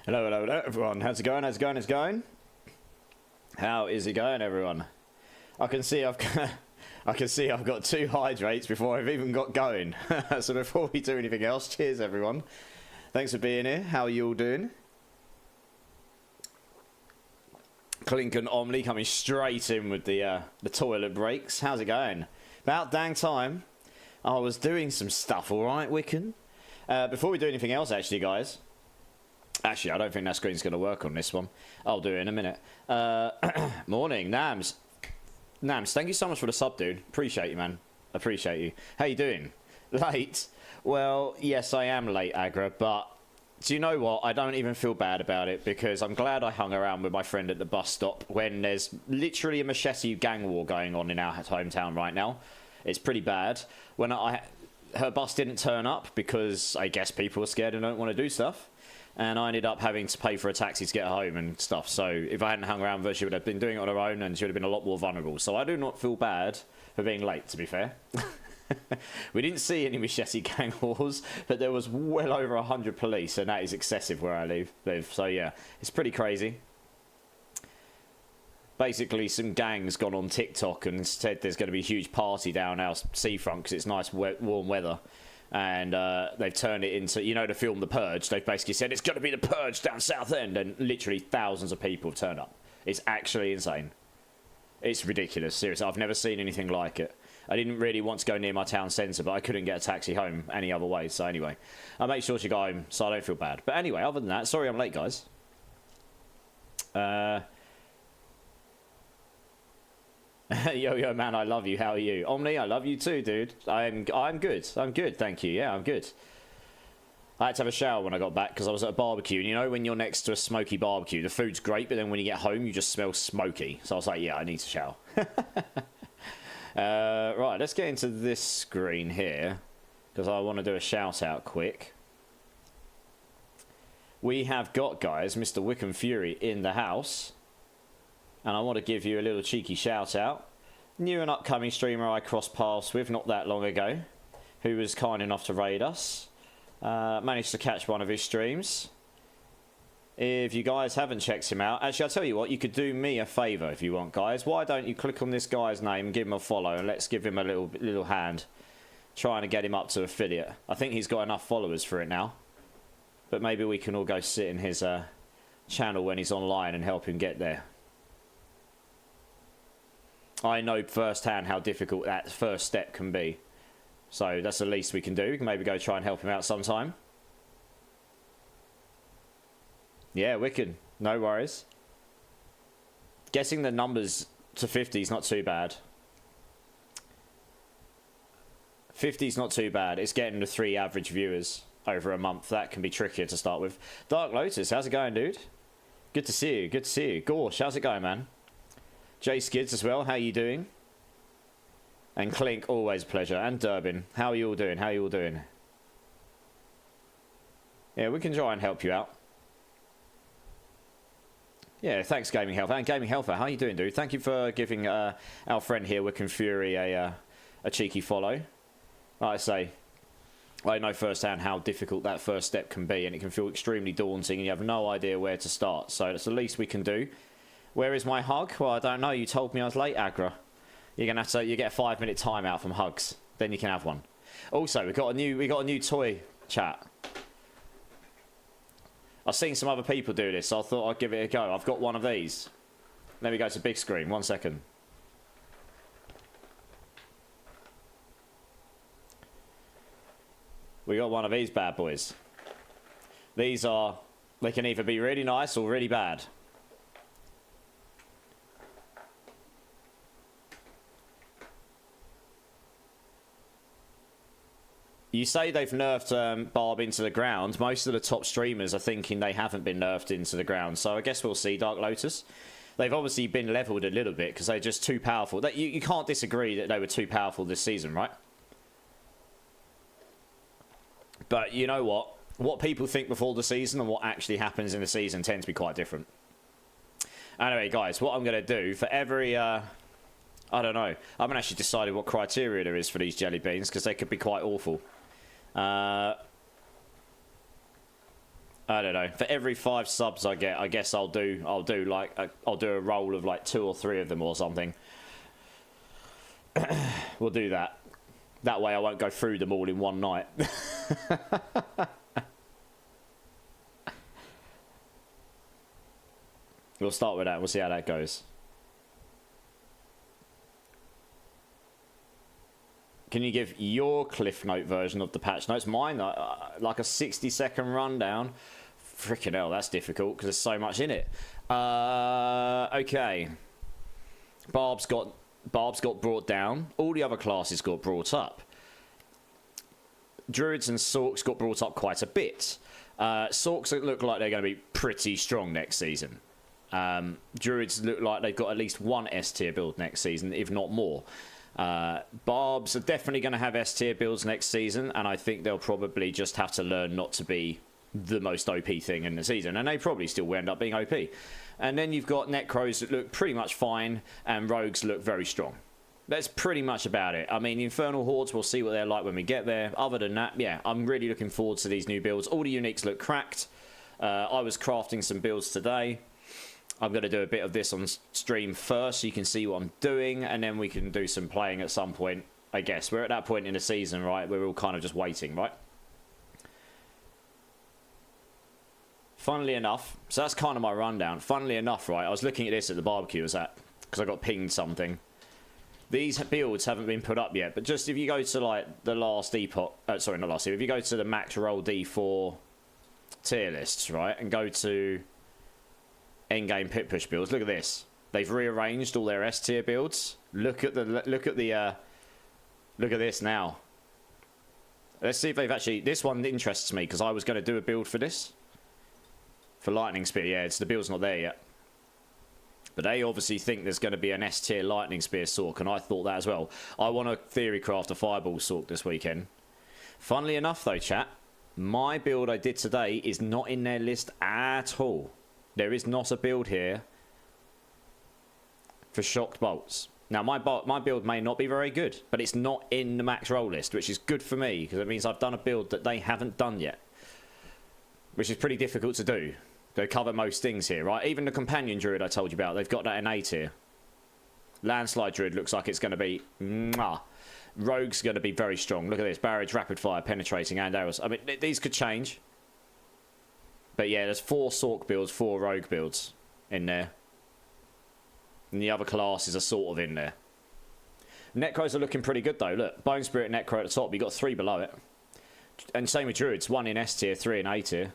Hello, hello, hello, everyone. How's it going? How's it going? How's it going? How is it going, everyone? I can see I've got 2 hydrates before I've even got going. So before we do anything else, cheers, everyone. Thanks for being here. How are you all doing? Clink and Omni coming straight in with the toilet breaks. How's it going? About dang time. I was doing some stuff, all right, Wiccan. Before we do anything else, actually, guys. Actually, I don't think that screen's going to work on this one. I'll do it in a minute. Morning, Nams. Nams, thank you so much for the sub, dude. Appreciate you, man. Appreciate you. How you doing? Late? Well, yes, I am late, Agra, but do you know what? I don't even feel bad about it because I'm glad I hung around with my friend at the bus stop when there's literally a machete gang war going on in our hometown right now. It's pretty bad. When her bus didn't turn up because I guess people are scared and don't want to do stuff. And I ended up having to pay for a taxi to get home and stuff. So if I hadn't hung around with her, she would have been doing it on her own and she would have been a lot more vulnerable. So I do not feel bad for being late, to be fair. We didn't see any machete gang wars, but there was well over 100 police, and that is excessive where I live. So yeah, it's pretty crazy. Basically, some gang's gone on TikTok and said there's going to be a huge party down our seafront because it's nice warm weather. And they've turned it into, you know, the film The Purge. They've basically said it's going to be the Purge down Southend, and literally thousands of people have turned up. It's actually insane. It's ridiculous, seriously. I've never seen anything like it. I didn't really want to go near my town centre, but I couldn't get a taxi home any other way. So anyway, I make sure to go home so I don't feel bad. But anyway, other than that, sorry I'm late, guys. Yo, man, I love you. How are you? Omni, I love you too, dude. I'm good. I'm good, thank you. Yeah, I'm good. I had to have a shower when I got back because I was at a barbecue. And you know when you're next to a smoky barbecue, the food's great, but then when you get home, you just smell smoky. So I was like, yeah, I need to shower. Right, let's get into this screen here because I want to do a shout out quick. We have got, guys, Mr. Wickham Fury in the house. And I want to give you a little cheeky shout out. New and upcoming streamer I crossed paths with not that long ago, who was kind enough to raid us. Managed to catch one of his streams. If you guys haven't checked him out, actually I'll tell you what, you could do me a favour if you want, guys. Why don't you click on this guy's name and give him a follow, and let's give him a little hand trying to get him up to affiliate. I think he's got enough followers for it now, but maybe we can all go sit in his channel when he's online and help him get there. I know firsthand how difficult that first step can be. So that's the least we can do. We can maybe go try and help him out sometime. Yeah, wicked. No worries. Getting the numbers to 50 is not too bad. 50 is not too bad. It's getting the 3 average viewers over a month. That can be trickier to start with. Dark Lotus, how's it going, dude? Good to see you. Good to see you. Gorsh, how's it going, man? Jay Skids as well, how you doing? And Clink, always a pleasure. And Durbin, how are you all doing? How are you all doing? Yeah, we can try and help you out. Yeah, thanks, Gaming Health. And Gaming Health, how are you doing, dude? Thank you for giving our friend here, Wickham Fury, a cheeky follow. Like I say, I know firsthand how difficult that first step can be, and it can feel extremely daunting, and you have no idea where to start. So that's the least we can do. Where is my hug? Well, I don't know. You told me I was late, Agra. You're gonna have to. You get a 5-minute timeout from hugs. Then you can have one. Also, we got a new toy chat. I've seen some other people do this, so I thought I'd give it a go. I've got one of these. Let me go to big screen. 1 second. We got one of these bad boys. These are. They can either be really nice or really bad. You say they've nerfed Barb into the ground. Most of the top streamers are thinking they haven't been nerfed into the ground. So I guess we'll see, Dark Lotus. They've obviously been leveled a little bit because they're just too powerful. You can't disagree that they were too powerful this season, right? But you know what? What people think before the season and what actually happens in the season tend to be quite different. Anyway, guys, what I'm going to do for every... I don't know. I haven't actually decided what criteria there is for these jelly beans because they could be quite awful. I don't know. For every 5 subs I get, I guess I'll do a roll of like 2 or 3 of them or something. We'll do that. That way I won't go through them all in one night. We'll start with that. We'll see how that goes. Can you give your Cliff Note version of the patch notes? Mine, like a 60-second rundown. Freaking hell, that's difficult because there's so much in it. Okay. Barb's got brought down. All the other classes got brought up. Druids and Sorks got brought up quite a bit. Sorks look like they're going to be pretty strong next season. Druids look like they've got at least one S tier build next season, if not more. Barbs are definitely going to have S tier builds next season, and I think they'll probably just have to learn not to be the most OP thing in the season, and they probably still will end up being OP. And then you've got Necros that look pretty much fine, and Rogues look very strong. That's pretty much about it. I mean, Infernal Hordes, we'll see what they're like when we get there. Other than that, yeah, I'm really looking forward to these new builds. All the uniques look cracked. I was crafting some builds today. I'm going to do a bit of this on stream first so you can see what I'm doing, and then we can do some playing at some point, I guess. We're at that point in the season, right? We're all kind of just waiting, right? Funnily enough, so that's kind of my rundown. Funnily enough, right, I was looking at this at the barbecue I was at, because I got pinged something. These builds haven't been put up yet, but just if you go to, like, the last Epoch... sorry, not last year. If you go to the max roll D4 tier lists, right, and go to endgame pit push builds, look at this. They've rearranged all their S tier builds. Look at this now. Let's see if they've actually... This one interests me, because I was going to do a build for this. For Lightning Spear, yeah, the build's not there yet. But they obviously think there's going to be an S tier Lightning Spear Sork, and I thought that as well. I want to theory craft a Fireball Sork this weekend. Funnily enough, though, chat, my build I did today is not in their list at all. There is not a build here for Shocked Bolts. Now, my build may not be very good, but it's not in the max roll list, which is good for me, because it means I've done a build that they haven't done yet. Which is pretty difficult to do. They cover most things here, right? Even the Companion Druid I told you about, they've got that in A tier. Landslide Druid looks like it's going to be... Mwah. Rogue's going to be very strong. Look at this. Barrage, Rapid Fire, Penetrating, and Arrows. I mean, these could change. But yeah, there's 4 Sork builds, 4 Rogue builds in there. And the other classes are sort of in there. Necros are looking pretty good, though. Look, Bone Spirit Necro at the top. You've got 3 below it. And same with Druids. 1 in S tier, 3 in A tier.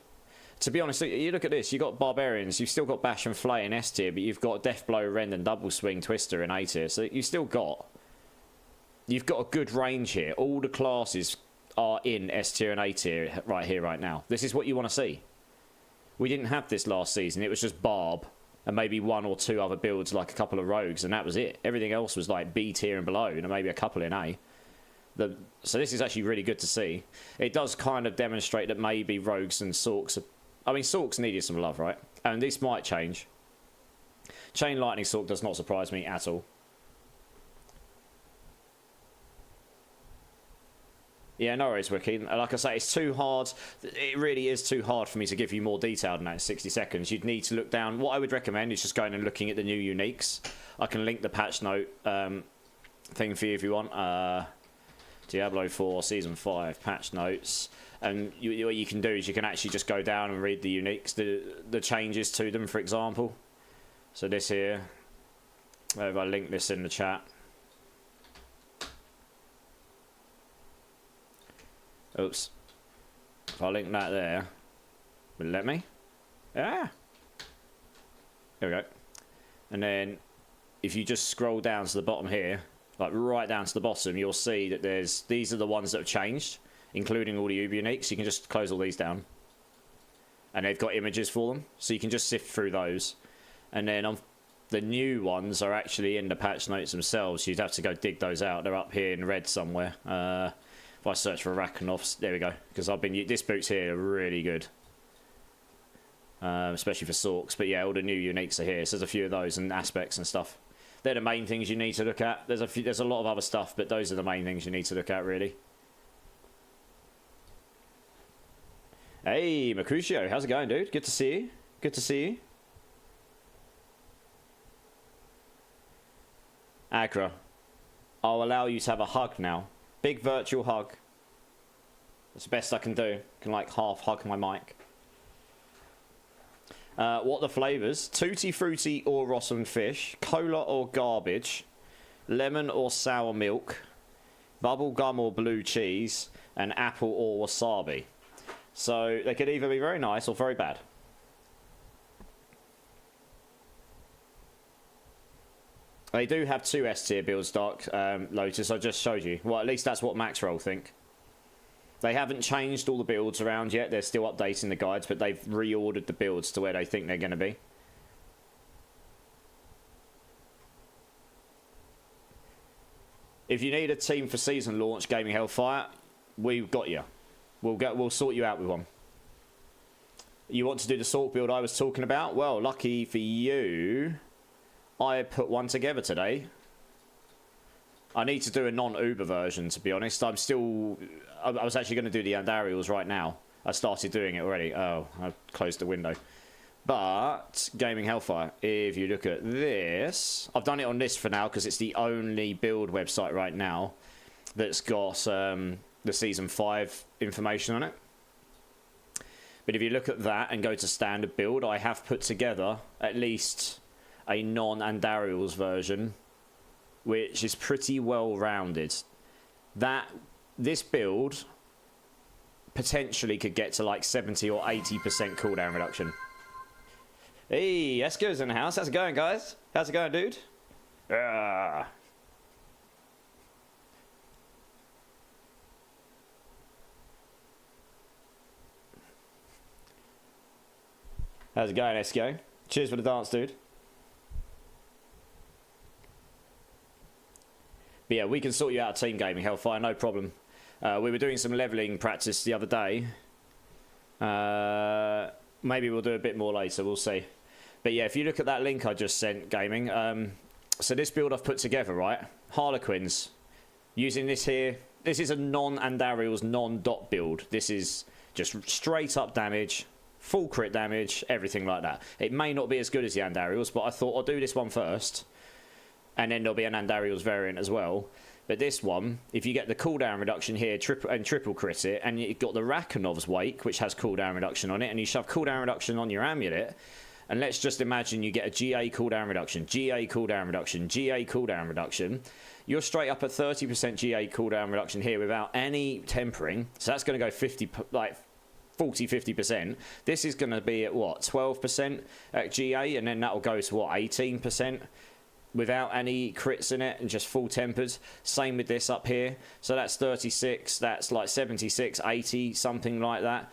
To be honest, you look at this. You've got Barbarians. You've still got Bash and Flay in S tier, but you've got Death Blow, Rend, and Double Swing Twister in A tier. So you've still got... You've got a good range here. All the classes are in S tier and A tier right here, right now. This is what you want to see. We didn't have this last season. It was just Barb and maybe 1 or 2 other builds, like a couple of Rogues, and that was it. Everything else was like B tier and below, and maybe a couple in A. So this is actually really good to see. It does kind of demonstrate that maybe Rogues and Sorks... I mean, Sorks needed some love, right? And this might change. Chain Lightning Sork does not surprise me at all. Yeah, no worries, Wiki. Like I say, it's too hard. It really is too hard for me to give you more detail than that in 60 seconds. You'd need to look down. What I would recommend is just going and looking at the new uniques. I can link the patch note thing for you if you want. Diablo 4 Season 5 patch notes. And what you can do is you can actually just go down and read the uniques, the changes to them, for example. So this here, if I link this in the chat. Oops. If I link that there, will it let me? Yeah. There we go. And then if you just scroll down to the bottom here, like right down to the bottom, you'll see that these are the ones that have changed, including all the Uber uniques. You can just close all these down. And they've got images for them, so you can just sift through those. And then the new ones are actually in the patch notes themselves. You'd have to go dig those out. They're up here in red somewhere. If I search for Rakenovs, there we go. Because this boot's here are really good. Especially for Sorks. But yeah, all the new uniques are here. So there's a few of those and aspects and stuff. They're the main things you need to look at. There's a lot of other stuff, but those are the main things you need to look at, really. Hey, Mercutio, how's it going, dude? Good to see you. Good to see you. Agra, I'll allow you to have a hug now. Big virtual hug. That's the best I can do. Can like half hug my mic. What are the flavours? Tutti Frutti or Rossum Fish. Cola or garbage. Lemon or sour milk. Bubblegum or blue cheese. And apple or wasabi. So they could either be very nice or very bad. They do have 2 S tier builds, Dark Lotus. I just showed you. Well, at least that's what Max Roll think. They haven't changed all the builds around yet. They're still updating the guides, but they've reordered the builds to where they think they're going to be. If you need a team for season launch, Gaming Hellfire, we've got you. We'll sort you out with one. You want to do the sort build I was talking about? Well, lucky for you, I put one together today. I need to do a non-Uber version, to be honest. I was actually going to do the Andariels right now. I started doing it already. Oh, I closed the window. But, Gaming Hellfire, if you look at this, I've done it on this for now because it's the only build website right now that's got the Season 5 information on it. But if you look at that and go to standard build, I have put together at least a non-Andariels version, which is pretty well rounded. This build potentially could get to like 70 or 80% cooldown reduction. Hey, Esco's in the house. How's it going, guys? How's it going, dude? How's it going, Esco? Cheers for the dance, dude. But yeah, we can sort you out a team, Gaming Hellfire, no problem. We were doing some leveling practice the other day. Maybe we'll do a bit more later, we'll see. But yeah, if you look at that link I just sent, Gaming, so this build I've put together, right? Harlequins. Using this here. This is a non-Andariels, non-dot build. This is just straight up damage, full crit damage, everything like that. It may not be as good as the Andariels, but I thought I'll do this one first. And then there'll be an Andariels variant as well. But this one, if you get the cooldown reduction here, triple crit it, and you've got the Rakonov's Wake, which has cooldown reduction on it, and you shove cooldown reduction on your amulet, and let's just imagine you get a GA cooldown reduction, GA cooldown reduction, GA cooldown reduction. You're straight up at 30% GA cooldown reduction here without any tempering. So that's going to go 40-50%. This is going to be at what, 12% at GA, and then that'll go to what, 18%? Without any crits in it and just full tempers. Same with this up here. So that's 36, that's like 76, 80, something like that.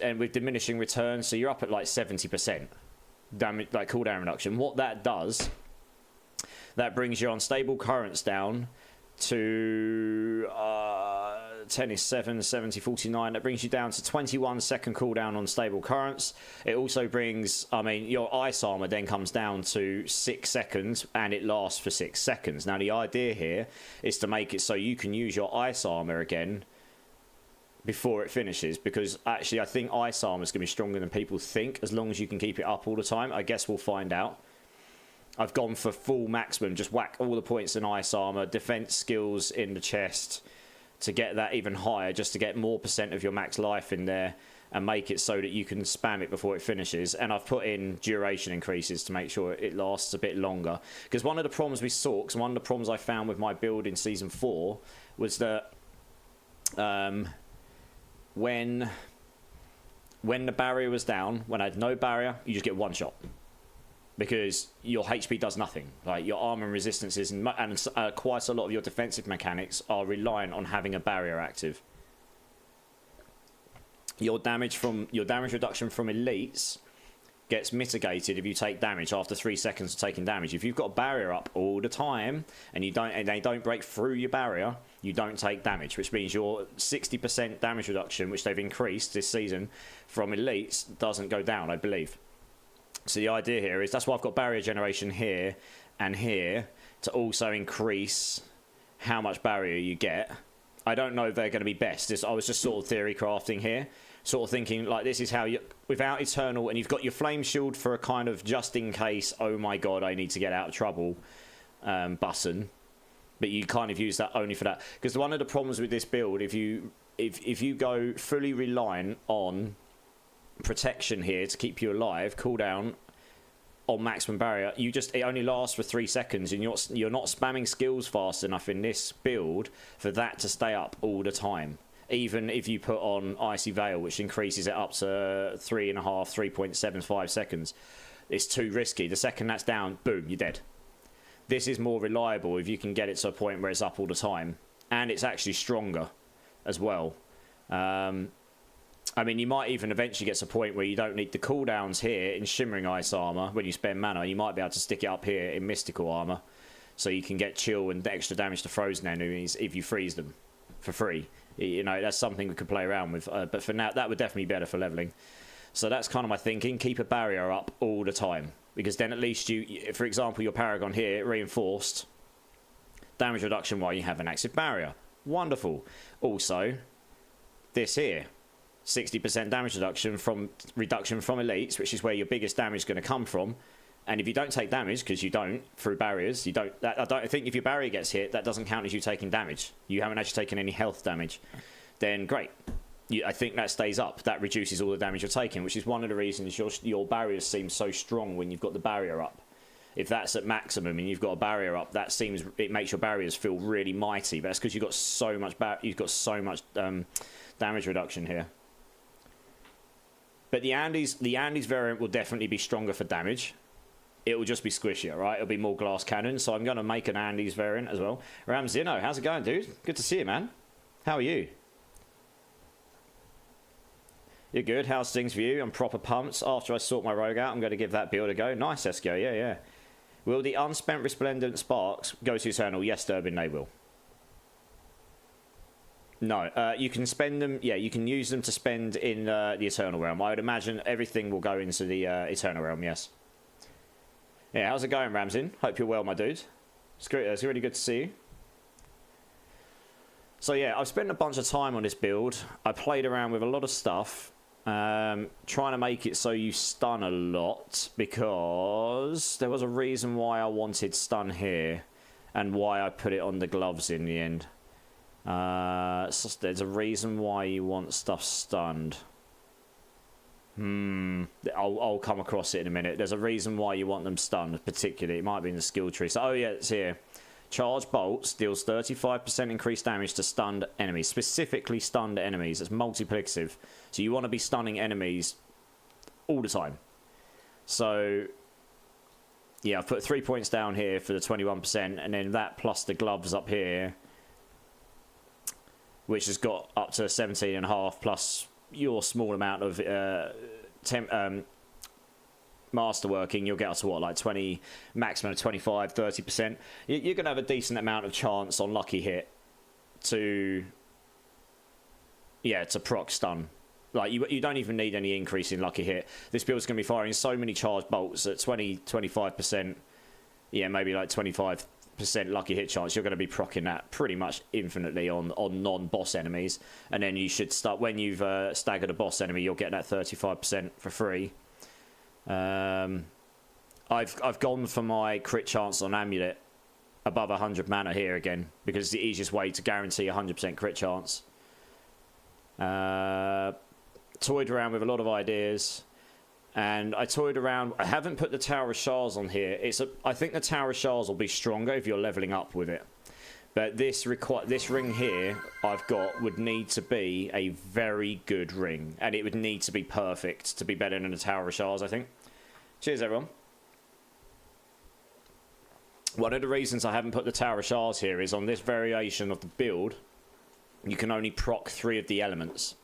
And with diminishing returns, so you're up at like 70% damage, like cooldown reduction. What that does, that brings your unstable currents down to 10 is 7, 70, 49. That brings you down to 21 second cooldown on stable currents. It also brings, I mean, your ice armor then comes down to 6 seconds and it lasts for 6 seconds. Now, the idea here is to make it so you can use your ice armor again before it finishes, because actually I think ice armor is going to be stronger than people think as long as you can keep it up all the time. I guess we'll find out. I've gone for full maximum, just whack all the points in ice armor, defense skills in the chest to get that even higher, just to get more percent of your max life in there and make it so that you can spam it before it finishes. And I've put in duration increases to make sure it lasts a bit longer. Because one of the problems with Sorks, one of the problems I found with my build in Season 4 was that when the barrier was down, when I had no barrier, you just get one shot. Because your HP does nothing. Like your armor and resistances and quite a lot of your defensive mechanics are reliant on having a barrier active. Your damage reduction from elites gets mitigated if you take damage after 3 seconds of taking damage. If you've got a barrier up all the time and they don't break through your barrier, you don't take damage, which means your 60% damage reduction, which they've increased this season from elites, doesn't go down, I believe. So the idea here is, that's why I've got barrier generation here and here, to also increase how much barrier you get I don't know if they're going to be best. I was just sort of theory crafting here, sort of thinking like this is how you, without Eternal, and you've got your Flame Shield for a kind of just in case, oh my god, I need to get out of trouble button. But you kind of use that only for that. Because one of the problems with this build, if you go fully reliant on protection here to keep you alive, cooldown on maximum barrier, it only lasts for 3 seconds, and you're not spamming skills fast enough in this build for that to stay up all the time. Even if you put on Icy Veil, which increases it up to 3.75 seconds, it's too risky. The second that's down, boom, you're dead. This is more reliable if you can get it to a point where it's up all the time. And it's actually stronger as well. I mean, you might even eventually get to a point where you don't need the cooldowns here in Shimmering Ice Armor when you spend mana. You might be able to stick it up here in Mystical Armor. So you can get chill and extra damage to frozen enemies if you freeze them for free. You know, that's something we could play around with. But for now, that would definitely be better for leveling. So that's kind of my thinking. Keep a barrier up all the time. Because then at least you, for example, your Paragon here, reinforced damage reduction while you have an active barrier. Wonderful. Also, this here, 60% damage reduction from elites, which is where your biggest damage is going to come from. And if you don't take damage, because you don't, through barriers, I think if your barrier gets hit, that doesn't count as you taking damage. You haven't actually taken any health damage. Then great. I think that stays up. That reduces all the damage you're taking, which is one of the reasons your barriers seem so strong when you've got the barrier up. If that's at maximum and you've got a barrier up, it makes your barriers feel really mighty. But that's because you've got so much damage reduction here. But the Andes variant will definitely be stronger for damage. It will just be squishier, right? It'll be more glass cannon. So I'm going to make an Andes variant as well. Ramzino, how's it going, dude? Good to see you, man. How are you? You're good. How's things for you? I'm proper pumped. After I sort my rogue out, I'm going to give that build a go. Nice, Esco. Yeah. Will the unspent resplendent sparks go to Eternal? Yes, Durbin, they will. No, you can spend them. Yeah, you can use them to spend in the Eternal Realm. I would imagine everything will go into the Eternal Realm, yes. Yeah, how's it going, Ramzin? Hope you're well, my dude. It's really good to see you. So yeah, I've spent a bunch of time on this build. I played around with a lot of stuff. Trying to make it so you stun a lot, because there was a reason why I wanted stun here and why I put it on the gloves in the end. So there's a reason why you want stuff stunned. I'll come across it in a minute. There's a reason why you want them stunned, particularly. It might be in the skill tree. So, oh yeah, it's here. Charge bolts deals 35% increased damage to stunned enemies. Specifically stunned enemies. It's multiplicative. So you want to be stunning enemies all the time. So, yeah, I've put 3 points down here for the 21%. And then that plus the gloves up here, which has got up to 17.5 plus your small amount of masterworking, you'll get up to what, like 20, maximum of 25, 30%. You're going to have a decent amount of chance on lucky hit to proc stun. Like, you don't even need any increase in lucky hit. This build's going to be firing so many charged bolts at 20, 25%, yeah, maybe like 25% lucky hit chance. You're going to be proccing that pretty much infinitely on non-boss enemies. And then you should start, when you've staggered a boss enemy, you'll get that 35% for free. I've gone for my crit chance on Amulet above 100 mana here again, because it's the easiest way to guarantee 100% crit chance. Toyed around with a lot of ideas, and I toyed around. I haven't put the Tower of Shards on here. I think the Tower of Shards will be stronger if you're leveling up with it. But this ring here I've got would need to be a very good ring, and it would need to be perfect to be better than the Tower of Shards, I think. Cheers, everyone. One of the reasons I haven't put the Tower of Shards here is on this variation of the build, you can only proc 3 of the elements.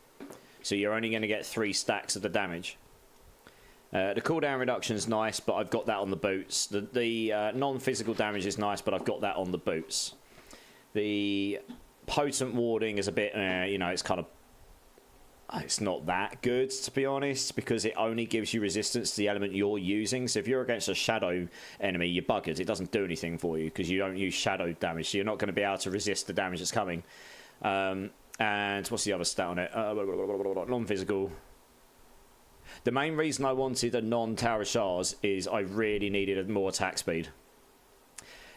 So you're only going to get 3 stacks of the damage. The cooldown reduction is nice, but I've got that on the boots. The non-physical damage is nice, but I've got that on the boots. The potent warding is a bit, it's kind of... It's not that good, to be honest, because it only gives you resistance to the element you're using. So if you're against a shadow enemy, you're buggered. It doesn't do anything for you, because you don't use shadow damage. So you're not going to be able to resist the damage that's coming. And what's the other stat on it? Non-physical. The main reason I wanted a non-Tower Shards is I really needed a more attack speed.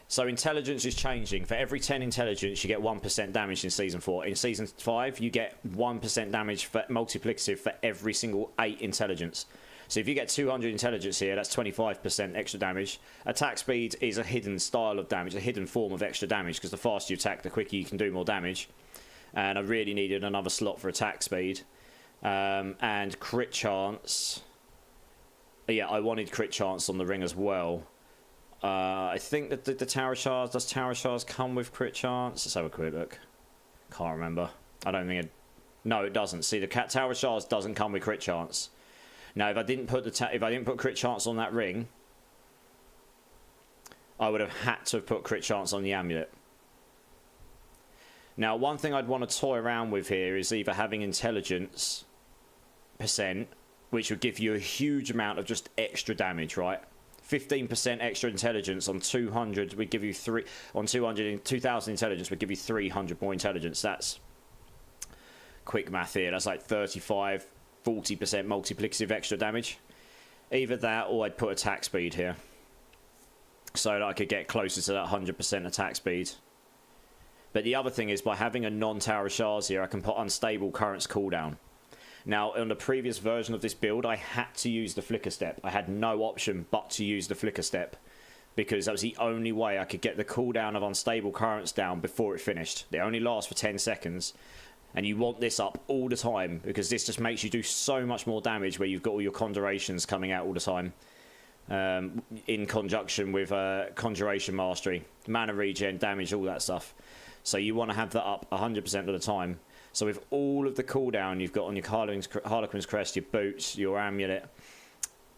So intelligence is changing. For every 10 intelligence, you get 1% damage in Season 4. In Season 5, you get 1% damage for multiplicative for every single 8 intelligence. So if you get 200 intelligence here, that's 25% extra damage. Attack speed is a hidden style of damage, a hidden form of extra damage, because the faster you attack, the quicker you can do more damage. And I really needed another slot for attack speed. And crit chance. Yeah, I wanted crit chance on the ring as well. I think that the Tower Shards, does Tower Shards come with crit chance? Let's have a quick look. Can't remember. I don't think it... No, it doesn't. See, the Tower Shards doesn't come with crit chance. Now, if I didn't put crit chance on that ring, I would have had to have put crit chance on the amulet. Now, one thing I'd want to toy around with here is either having intelligence percent, which would give you a huge amount of just extra damage, right? 15% extra intelligence on 200 would give you 2,000 intelligence would give you 300 more intelligence. That's quick math here. That's like 35, 40% multiplicative extra damage. Either that or I'd put attack speed here, so that I could get closer to that 100% attack speed. But the other thing is, by having a non-Tower Shards here, I can put unstable currents cooldown. Now, on the previous version of this build, I had to use the flicker step. I had no option but to use the flicker step, because that was the only way I could get the cooldown of unstable currents down before it finished. They only last for 10 seconds, and you want this up all the time, because this just makes you do so much more damage where you've got all your conjurations coming out all the time. In conjunction with Conjuration Mastery, mana regen, damage, all that stuff. So you want to have that up 100% of the time. So with all of the cooldown you've got on your Harlequin's Crest, your boots, your amulet,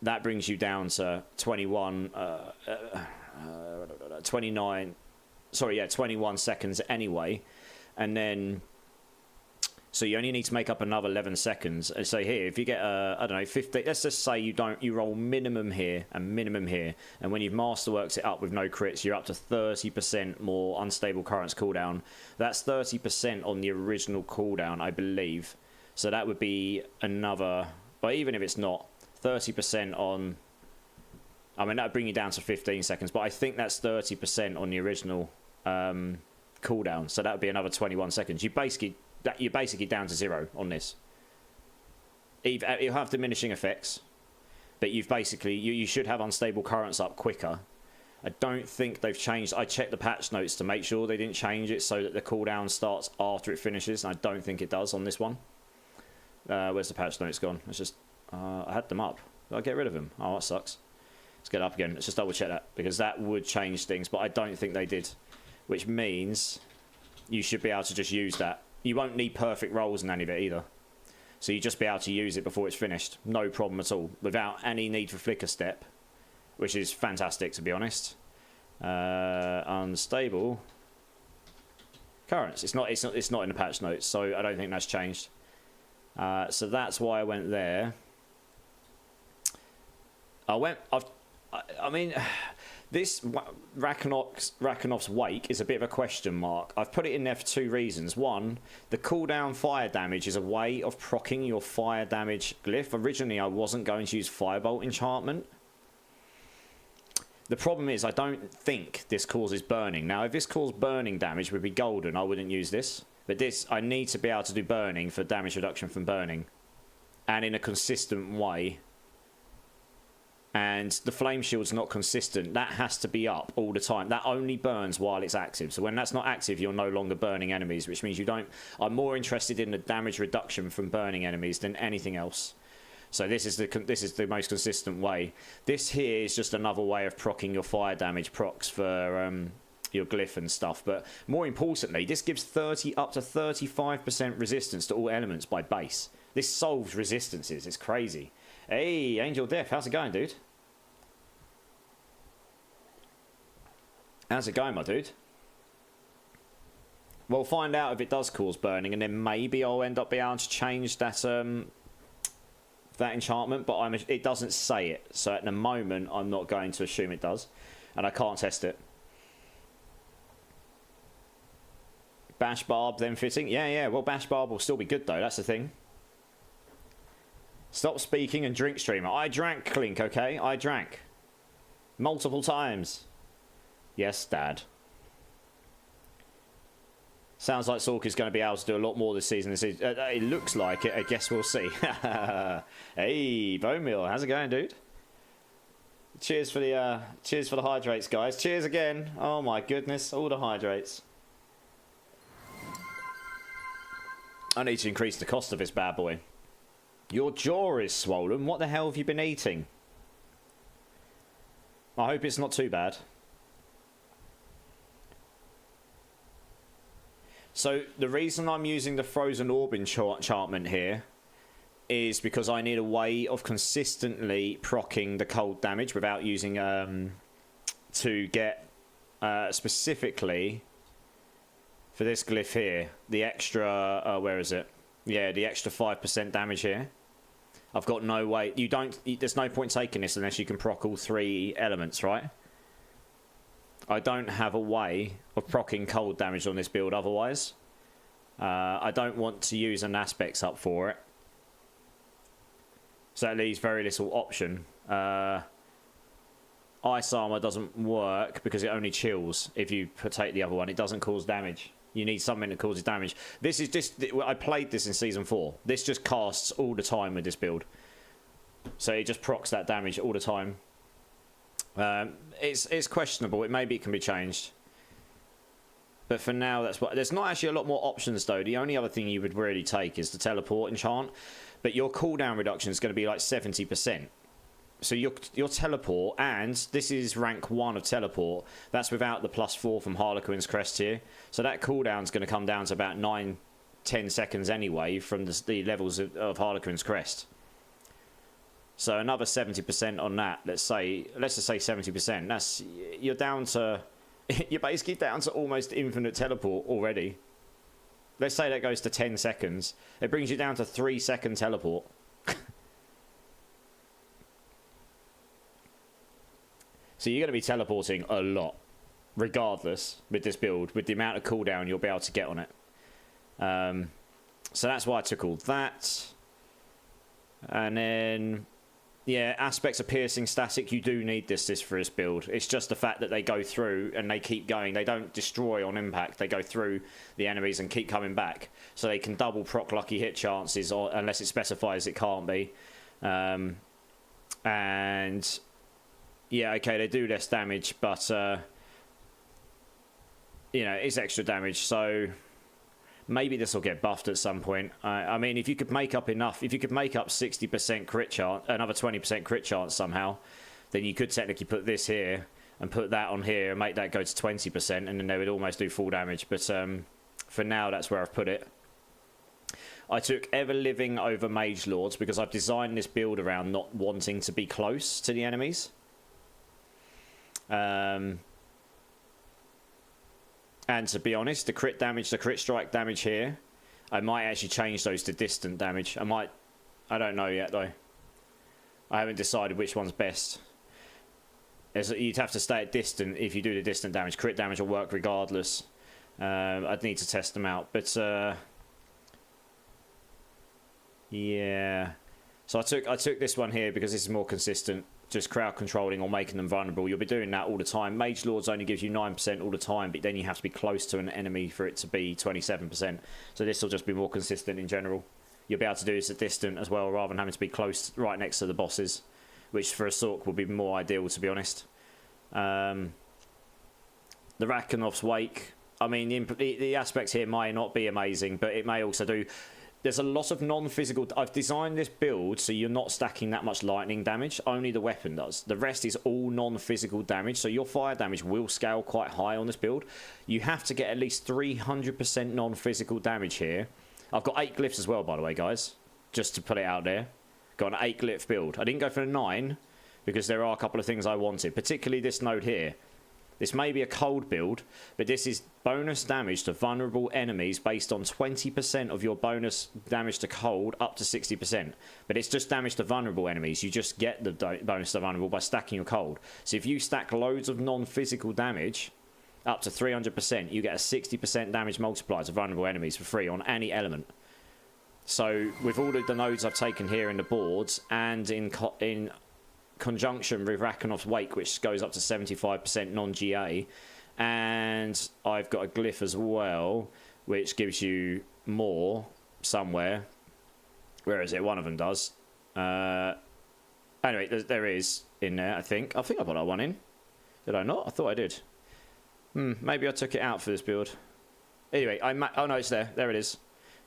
that brings you down to 21 seconds anyway. And then, so you only need to make up another 11 seconds. And so here, if you get, I don't know, 50, let's just say you roll minimum here and minimum here. And when you've masterworked it up with no crits, you're up to 30% more unstable currents cooldown. That's 30% on the original cooldown, I believe. So that would be another, but even if it's not, 30% on, I mean, that would bring you down to 15 seconds. But I think that's 30% on the original cooldown. So that would be another 21 seconds. You're basically down to 0 on this. You'll have diminishing effects, but you've basically, you should have unstable currents up quicker. I don't think they've changed. I checked the patch notes to make sure they didn't change it so that the cooldown starts after it finishes, and I don't think it does on this one. Where's the patch notes gone? It's just, I had them up. Did I get rid of them? Oh, that sucks. Let's get it up again. Let's just double check that, because that would change things, but I don't think they did, which means you should be able to just use that. You won't need perfect rolls in any of it either. So you just be able to use it before it's finished. No problem at all. Without any need for flicker step, which is fantastic, to be honest. Unstable currents. It's not in the patch notes, so I don't think that's changed. So that's why I went there. I mean, this Rakenov's Wake is a bit of a question mark. I've put it in there for two reasons. One, the cooldown fire damage is a way of proccing your fire damage glyph. Originally, I wasn't going to use Firebolt enchantment. The problem is, I don't think this causes burning. Now, if this caused burning damage, would be golden, I wouldn't use this. But this, I need to be able to do burning for damage reduction from burning. And in a consistent way. And the flame shield's not consistent. That has to be up all the time. That only burns while it's active. So when that's not active, you're no longer burning enemies, which means you don't... I'm more interested in the damage reduction from burning enemies than anything else. So this is the most consistent way. This here is just another way of proccing your fire damage procs for your glyph and stuff. But more importantly, this gives up to 35% resistance to all elements by base. This solves resistances. It's crazy. Hey, Angel Death, how's it going, dude? How's it going, my dude? We'll find out if it does cause burning, and then maybe I'll end up being able to change that that enchantment, but it doesn't say it. So at the moment, I'm not going to assume it does, and I can't test it. Bash Barb, then Fitting. Yeah, well, Bash Barb will still be good, though. That's the thing. Stop speaking and drink, streamer. I drank, Clink, okay? I drank. Multiple times. Yes, Dad. Sounds like Sork is going to be able to do a lot more this season. It looks like it. I guess we'll see. Hey, Bone Meal. How's it going, dude? Cheers for the hydrates, guys. Cheers again. Oh, my goodness. All the hydrates. I need to increase the cost of this bad boy. Your jaw is swollen. What the hell have you been eating? I hope it's not too bad. So the reason I'm using the Frozen Orb enchantment here is because I need a way of consistently proccing the cold damage without using to get specifically for this glyph here the extra where is it? Yeah, the extra 5% damage here. I've got no way. There's no point taking this unless you can proc all 3 elements, right? I don't have a way of proccing cold damage on this build otherwise. I don't want to use an aspects up for it. So that leaves very little option. Ice armor doesn't work because it only chills. If you take the other one, it doesn't cause damage. You need something that causes damage. This is just... I played this in Season 4. This just casts all the time with this build. So it just procs that damage all the time. It's questionable. Maybe it can be changed. But for now, that's what... There's not actually a lot more options, though. The only other thing you would really take is the teleport enchant. But your cooldown reduction is going to be like 70%. So your teleport, and this is rank 1 of teleport, that's without the +4 from Harlequin's Crest here. So that cooldown's going to come down to about 9-10 seconds anyway from the levels of Harlequin's Crest. So another 70% on that, let's just say 70%. That's you're down to you're basically down to almost infinite teleport already. Let's say that goes to 10 seconds. It brings you down to 3-second teleport. So you're going to be teleporting a lot, regardless, with this build, with the amount of cooldown you'll be able to get on it. So that's why I took all that. And then, yeah, aspects of piercing static, you do need this for this build. It's just the fact that they go through and they keep going. They don't destroy on impact. They go through the enemies and keep coming back. So they can double proc lucky hit chances, or unless it specifies it can't be. And... yeah, okay, they do less damage, but, you know, it's extra damage, so maybe this will get buffed at some point. I mean, if you could make up enough, if you could make up 60% crit chance, another 20% crit chance somehow, then you could technically put this here and put that on here and make that go to 20%, and then they would almost do full damage. But for now, that's where I've put it. I took Ever Living over Mage Lords because I've designed this build around not wanting to be close to the enemies. And to be honest, the crit damage, the crit strike damage here, I might actually change those to distant damage. I don't know yet though. I haven't decided which one's best. You'd have to stay at distant if you do the distant damage. Crit damage will work regardless. I'd need to test them out, but yeah. So I took this one here because this is more consistent. Just crowd controlling or making them vulnerable. You'll be doing that all the time. Mage Lords only gives you 9% all the time, but then you have to be close to an enemy for it to be 27%. So this will just be more consistent in general. You'll be able to do this at distant as well, rather than having to be close, right next to the bosses, which for a Sork would be more ideal, to be honest. The Rakenov's Wake. I mean, the aspects here might not be amazing, but it may also do... There's a lot of non-physical... I've designed this build so you're not stacking that much lightning damage. Only the weapon does. The rest is all non-physical damage, so your fire damage will scale quite high on this build. You have to get at least 300% non-physical damage here. I've got 8 glyphs as well, by the way, guys. Just to put it out there. Got an 8 glyph build. I didn't go for the 9 because there are a couple of things I wanted. Particularly this node here. This may be a cold build, but this is bonus damage to vulnerable enemies based on 20% of your bonus damage to cold up to 60%. But it's just damage to vulnerable enemies. You just get the bonus to vulnerable by stacking your cold. So if you stack loads of non-physical damage up to 300%, you get a 60% damage multiplier to vulnerable enemies for free on any element. So with all of the nodes I've taken here in the boards, and in conjunction with Rakenov's Wake, which goes up to 75% non-GA, and I've got a glyph as well, which gives you more somewhere. Where is it? One of them does. Anyway, there is in there, I think. I think I put that one in. Did I not? I thought I did. Maybe I took it out for this build. Anyway, oh no, it's there. There it is.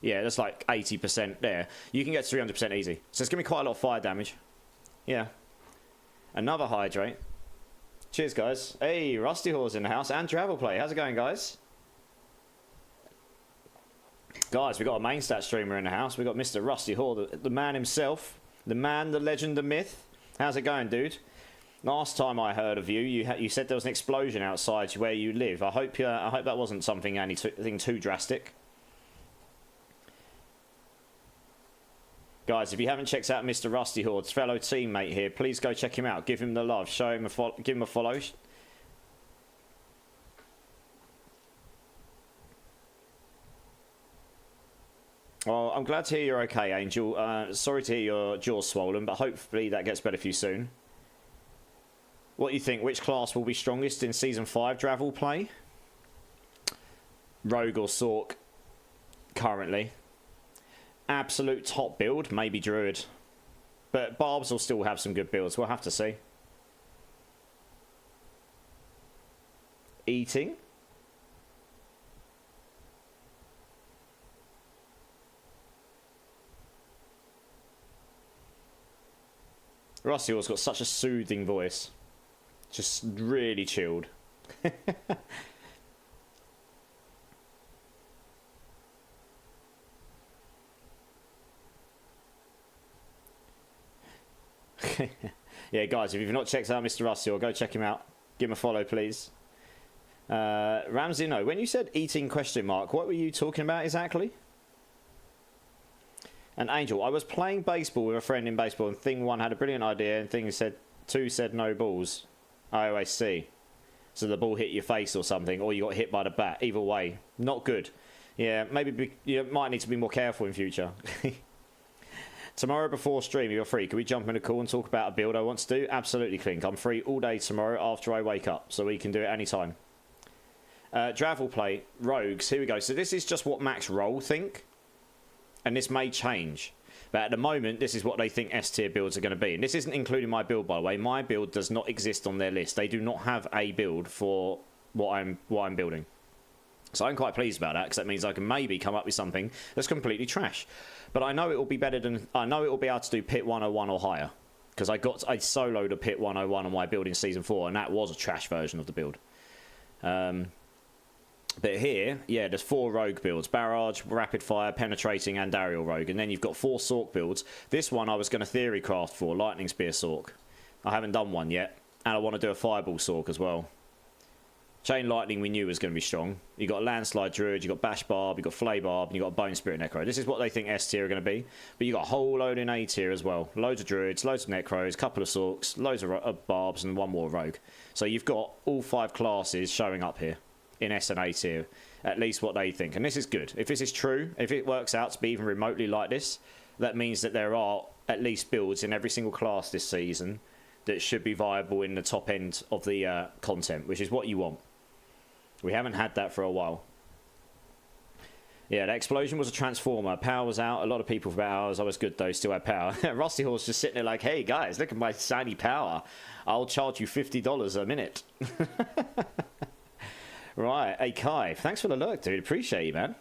Yeah, that's like 80% there. You can get 300% easy. So it's going to be quite a lot of fire damage. Yeah. Another hydrate. Cheers, guys. Hey, Rusty Horse in the house and Travel Play. How's it going, guys? Guys, we got a main stat streamer in the house. We got Mr. Rusty Hall, the man himself. The man, the legend, the myth. How's it going, dude? Last time I heard of you, you said there was an explosion outside where you live. I hope that wasn't anything too drastic. Guys, if you haven't checked out Mr. Rusty Horde's fellow teammate here, please go check him out. Give him the love. Show him give him a follow. Well, I'm glad to hear you're okay, Angel. Sorry to hear your jaw's swollen, but hopefully that gets better for you soon. What do you think? Which class will be strongest in Season 5 Dravel play? Rogue or Sork, currently. Absolute top build, maybe Druid. But Barbs will still have some good builds. We'll have to see. Eating. Rusty has got such a soothing voice. Just really chilled. Yeah, guys, if you've not checked out Mr. Rusty, go check him out. Give him a follow, please. Ramsey, no. When you said eating question mark, what were you talking about exactly? And Angel, I was playing baseball with a friend in baseball, and Thing 1 had a brilliant idea, and Thing 2 said no balls. I see. So the ball hit your face or something, or you got hit by the bat. Either way, not good. Yeah, maybe you might need to be more careful in future. Tomorrow before stream, if you're free, can we jump in a call and talk about a build I want to do? Absolutely, Clink. I'm free all day tomorrow after I wake up, so we can do it anytime. Dravel play, Rogues, here we go. So this is just what Max Roll think, and this may change. But at the moment, this is what they think S-tier builds are going to be. And this isn't including my build, by the way. My build does not exist on their list. They do not have a build for what I'm building. So I'm quite pleased about that, because that means I can maybe come up with something that's completely trash. But I know it will be better than... I know it will be able to do Pit 101 or higher. Because I soloed a Pit 101 on my build in Season 4, and that was a trash version of the build. But here, yeah, there's 4 rogue builds. Barrage, Rapid Fire, Penetrating, and Dariel Rogue. And then you've got 4 Sork builds. This one I was going to theory craft for, Lightning Spear Sork. I haven't done one yet. And I want to do a Fireball Sork as well. Chain Lightning we knew was going to be strong. You've got Landslide Druid, you've got Bash Barb, you've got Flay Barb, and you've got Bone Spirit Necro. This is what they think S tier are going to be. But you've got a whole load in A tier as well. Loads of Druids, loads of Necros, couple of Sorks, loads of Barbs, and 1 more Rogue. So you've got all 5 classes showing up here in S and A tier. At least what they think. And this is good. If this is true, if it works out to be even remotely like this, that means that there are at least builds in every single class this season that should be viable in the top end of the content, which is what you want. We haven't had that for a while. Yeah, that explosion was a transformer. Power was out. A lot of people for about hours. I was good though, still had power. Rusty Horse just sitting there like, hey guys, look at my shiny power. I'll charge you $50 a minute. Right, hey Kai, thanks for the lurk, dude. Appreciate you, man.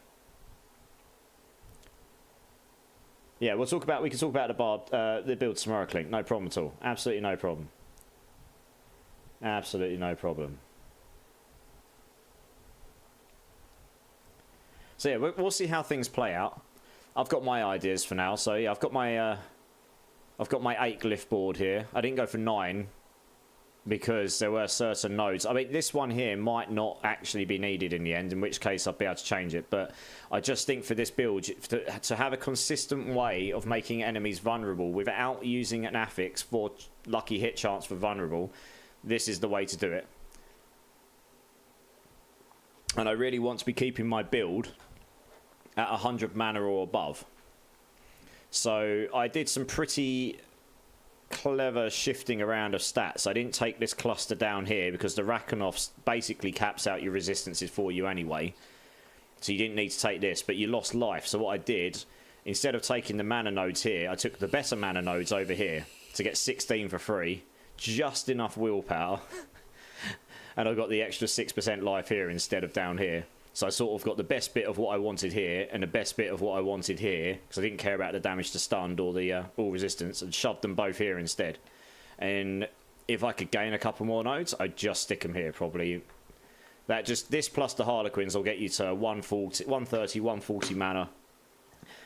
Yeah, we can talk about the build tomorrow, Clink. No problem at all. Absolutely no problem. Absolutely no problem. So yeah, we'll see how things play out. I've got my ideas for now. So yeah, I've got my 8 glyph board here. I didn't go for 9. Because there were certain nodes. I mean, this one here might not actually be needed in the end, in which case I'll be able to change it. But I just think for this build, to have a consistent way of making enemies vulnerable without using an affix for lucky hit chance for vulnerable, this is the way to do it. And I really want to be keeping my build at 100 mana or above. So I did some pretty clever shifting around of stats. I didn't take this cluster down here because the Rakonoff basically caps out your resistances for you anyway. So you didn't need to take this, but you lost life. So what I did, instead of taking the mana nodes here, I took the better mana nodes over here to get 16 for free. Just enough willpower. And I got the extra 6% life here instead of down here. So I sort of got the best bit of what I wanted here and the best bit of what I wanted here, because I didn't care about the damage to stunned or the all resistance, and shoved them both here instead. And if I could gain a couple more nodes, I'd just stick them here probably. That just this plus the Harlequins will get you to 140, 130, 140 mana.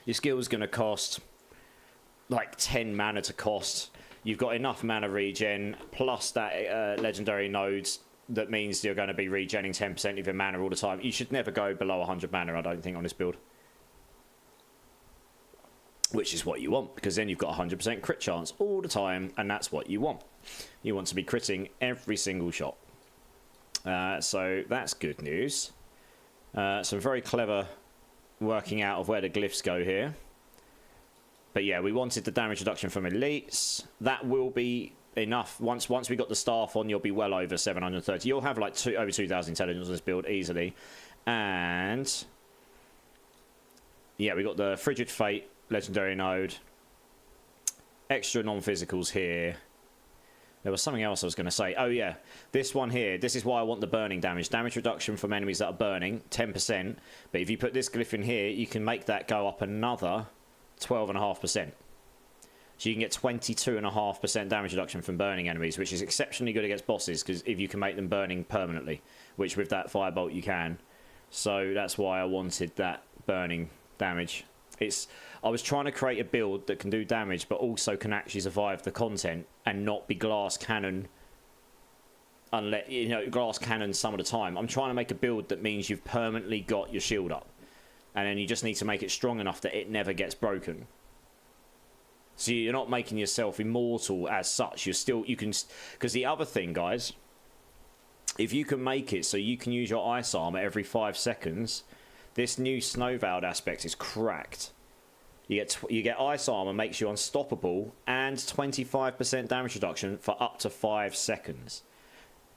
Your skill's going to cost like 10 mana to cost. You've got enough mana regen plus that legendary nodes. That means you're going to be regenning 10% of your mana all the time. You should never go below 100 mana, I don't think, on this build. Which is what you want, because then you've got 100% crit chance all the time, and that's what you want. You want to be critting every single shot. So that's good news. Some very clever working out of where the glyphs go here. But yeah, we wanted the damage reduction from elites. That will be enough. Once we got the staff on, you'll be well over 730. You'll have like over 2,000 intelligence on this build easily. And yeah, we got the Frigid Fate legendary node. Extra non-physicals here. There was something else I was going to say. Oh yeah, this one here. This is why I want the burning damage. Damage reduction from enemies that are burning, 10%. But if you put this glyph in here, you can make that go up another 12.5%. So you can get 22.5% damage reduction from burning enemies, which is exceptionally good against bosses, because if you can make them burning permanently, which with that firebolt you can. So that's why I wanted that burning damage. I was trying to create a build that can do damage, but also can actually survive the content and not be glass cannon. Unless glass cannon some of the time. I'm trying to make a build that means you've permanently got your shield up, and then you just need to make it strong enough that it never gets broken. So you're not making yourself immortal as such. You can, because the other thing, guys, if you can make it so you can use your ice armor every 5 seconds, this new Snowveiled aspect is cracked. You get ice armor, makes you unstoppable, and 25% damage reduction for up to 5 seconds.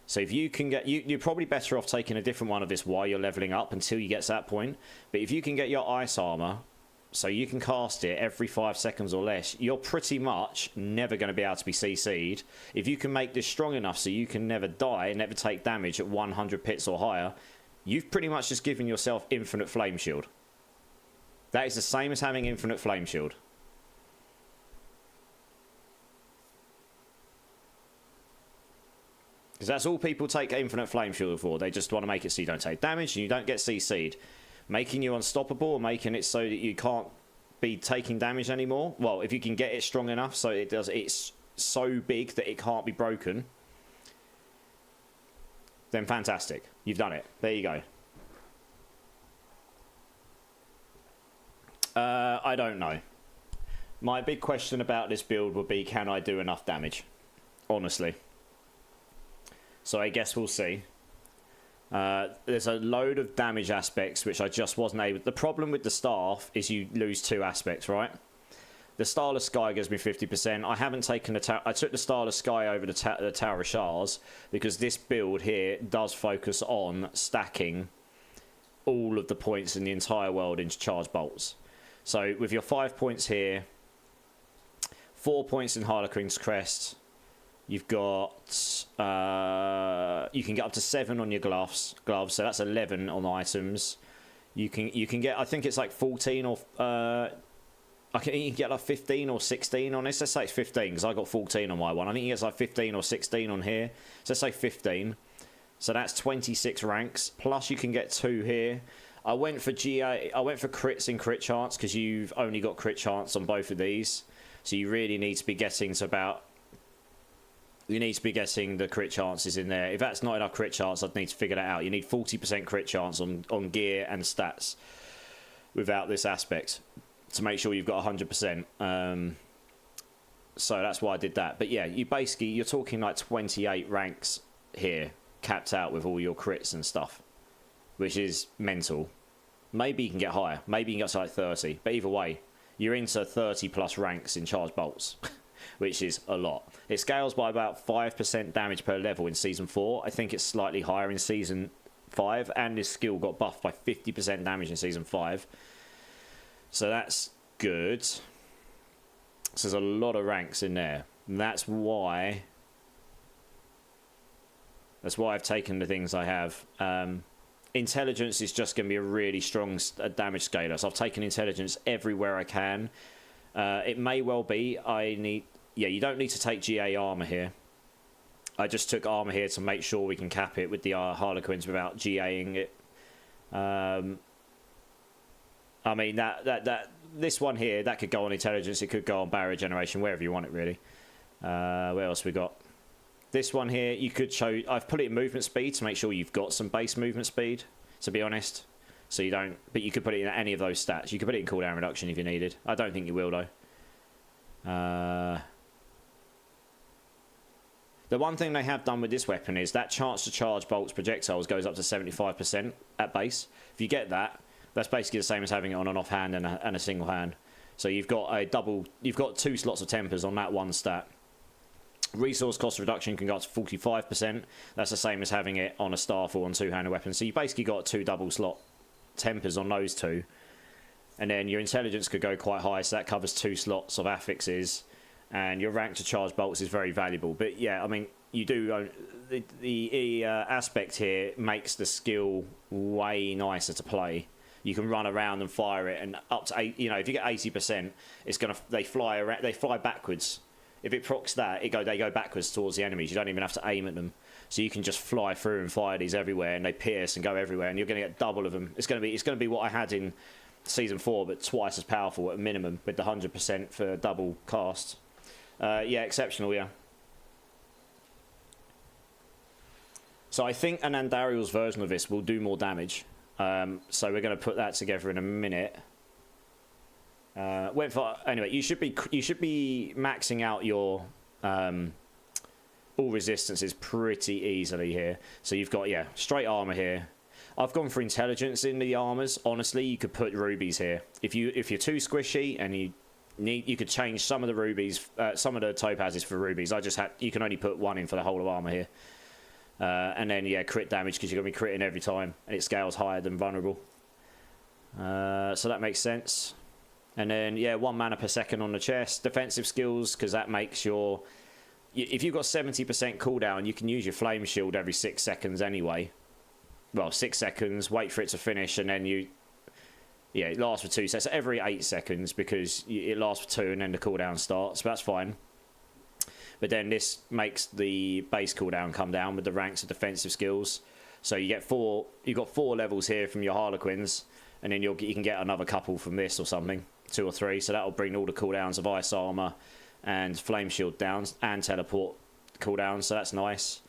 So if you can get, you're probably better off taking a different one of this while you're leveling up until you get to that point. But if you can get your ice armor, so you can cast it every 5 seconds or less, you're pretty much never going to be able to be CC'd. If you can make this strong enough so you can never die, never take damage at 100 pits or higher, you've pretty much just given yourself infinite flame shield. That is the same as having infinite flame shield. Because that's all people take infinite flame shield for. They just want to make it so you don't take damage and you don't get CC'd. Making you unstoppable or making it so that you can't be taking damage anymore. Well, if you can get it strong enough so it's so big that it can't be broken, then fantastic. You've done it. There you go. I don't know. My big question about this build would be, can I do enough damage? Honestly. So I guess we'll see. There's a load of damage aspects which I just wasn't able. The problem with the staff is you lose 2 aspects, right? The Starless Sky gives me 50%. I haven't taken the I took the Starless Sky over the Tower of Shars because this build here does focus on stacking all of the points in the entire world into charge bolts. So with your 5 points here, 4 points in Harlequin's Crest. You've got, you can get up to 7 on your gloves, so that's 11 on items. You can get, I think it's like 14 or, you can get like 15 or 16 on this. Let's say it's 15, because I got 14 on my one. I think you get like 15 or 16 on here. So let's say 15. So that's 26 ranks, plus you can get 2 here. I went for crits and crit chance, because you've only got crit chance on both of these. So you really need to be getting to about... You need to be getting the crit chances in there. If that's not enough crit chance, I'd need to figure that out. You need 40% crit chance on gear and stats without this aspect to make sure you've got 100%. So that's why I did that. But yeah, you're talking like 28 ranks here, capped out with all your crits and stuff. which is mental. Maybe you can get higher. Maybe you can get to like 30. But either way, you're into 30 plus ranks in charged bolts, which is a lot. It scales by about 5% damage per level in Season 4. I think it's slightly higher in Season 5. And his skill got buffed by 50% damage in Season 5. So that's good. So there's a lot of ranks in there. And that's why I've taken the things I have. Intelligence is just going to be a really strong damage scaler. So I've taken intelligence everywhere I can. It may well be I need... Yeah, you don't need to take GA armor here. I just took armor here to make sure we can cap it with the Harlequins without GAing it. I mean, this one here, that could go on intelligence. It could go on barrier generation, wherever you want it, really. Where else we got? This one here, you could show... I've put it in movement speed to make sure you've got some base movement speed, to be honest. So you don't... But you could put it in any of those stats. You could put it in cooldown reduction if you needed. I don't think you will, though. The one thing they have done with this weapon is that chance to charge bolts projectiles goes up to 75% at base. If you get that, that's basically the same as having it on an offhand and a single hand. So you've got a double... You've got 2 slots of tempers on that one stat. Resource cost reduction can go up to 45%. That's the same as having it on a staff or on 2-handed weapons. So you basically got 2 double slot tempers on those 2. And then your intelligence could go quite high, so that covers 2 slots of affixes. And your rank to charge bolts is very valuable. But yeah, I mean, you do... The aspect here makes the skill way nicer to play. You can run around and fire it, and up to 8, you know, if you get 80%, it's gonna... They fly backwards. If it procs that, they go backwards towards the enemies. You don't even have to aim at them. So you can just fly through and fire these everywhere, and they pierce and go everywhere, and you're going to get double of them. It's going to be what I had in Season 4, but twice as powerful at a minimum, with the 100% for double cast. Yeah, exceptional, yeah. So I think an Andariel's version of this will do more damage. So we're going to put that together in a minute. Anyway, you should be maxing out your all resistances pretty easily here. So you've got straight armor here. I've gone for intelligence in the armors. Honestly, you could put rubies here. If you're too squishy and you could change some of the rubies, some of the topazes for rubies. You can only put 1 in for the whole of armor here. And then crit damage because you're gonna be critting every time, and it scales higher than vulnerable. So that makes sense. And then, 1 mana per second on the chest. Defensive skills, because that makes your... If you've got 70% cooldown, you can use your flame shield every 6 seconds anyway. Well, 6 seconds, wait for it to finish, and then it lasts for 2 seconds. So every 8 seconds, because it lasts for 2, and then the cooldown starts. But that's fine. But then this makes the base cooldown come down with the ranks of defensive skills. So you get 4... You've got 4 levels here from your Harlequins, and then you can get another couple from this or something. 2 or 3, so that'll bring all the cooldowns of ice armor and flame shield down and teleport cooldowns, so that's nice.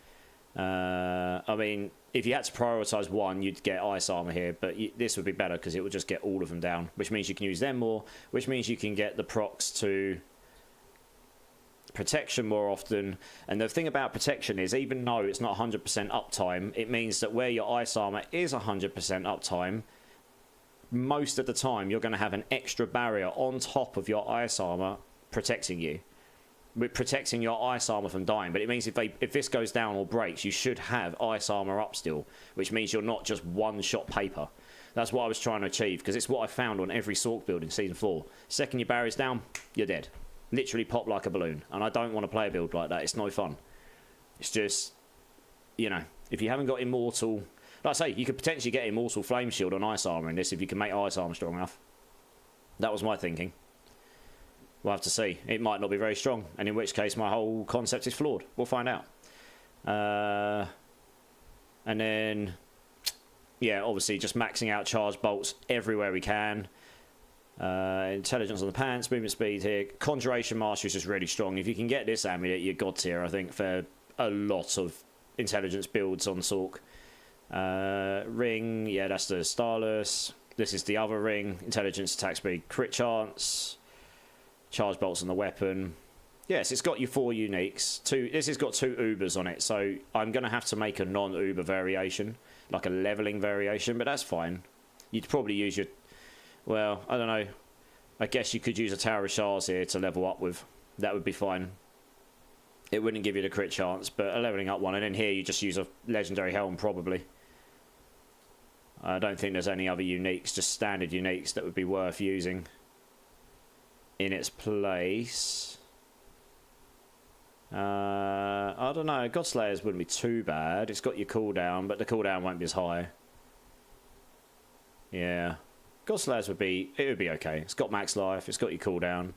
I mean, if you had to prioritize one, you'd get ice armor here, but this would be better because it would just get all of them down, which means you can use them more, which means you can get the procs to protection more often. And the thing about protection is, even though it's not 100% uptime, it means that where your ice armor is 100% uptime, most of the time you're going to have an extra barrier on top of your ice armor protecting you, with protecting your ice armor from dying. But it means if this goes down or breaks, you should have ice armor up still, which means you're not just one-shot paper. That's what I was trying to achieve, because it's what I found on every Sork build in Season 4. Second your barrier's down, you're dead. Literally pop like a balloon. And I don't want to play a build like that. It's no fun. It's just, if you haven't got Immortal... Like I say, you could potentially get Immortal Flame Shield on Ice Armor in this if you can make Ice Armor strong enough. That was my thinking. We'll have to see. It might not be very strong, and in which case my whole concept is flawed. We'll find out. And then, obviously just maxing out charge bolts everywhere we can. Intelligence on the pants, movement speed here. Conjuration Mastery is just really strong. If you can get this amulet, you're god tier, I think, for a lot of intelligence builds on Sork. Ring, that's the Starless. This is the other ring. Intelligence, attack speed, crit chance. Charge bolts on the weapon. Yes, it's got your 4 uniques. This has got 2 Ubers on it, so I'm going to have to make a non-Uber variation, like a leveling variation, but that's fine. You'd probably use your, well, I don't know. I guess you could use a Tower of Shards here to level up with. That would be fine. It wouldn't give you the crit chance, but a leveling up one, and then here you just use a legendary helm probably. I don't think there's any other uniques, just standard uniques that would be worth using in its place. I don't know, Godslayers wouldn't be too bad. It's got your cooldown, but the cooldown won't be as high. Yeah. Godslayers would be, it would be okay. It's got max life, it's got your cooldown.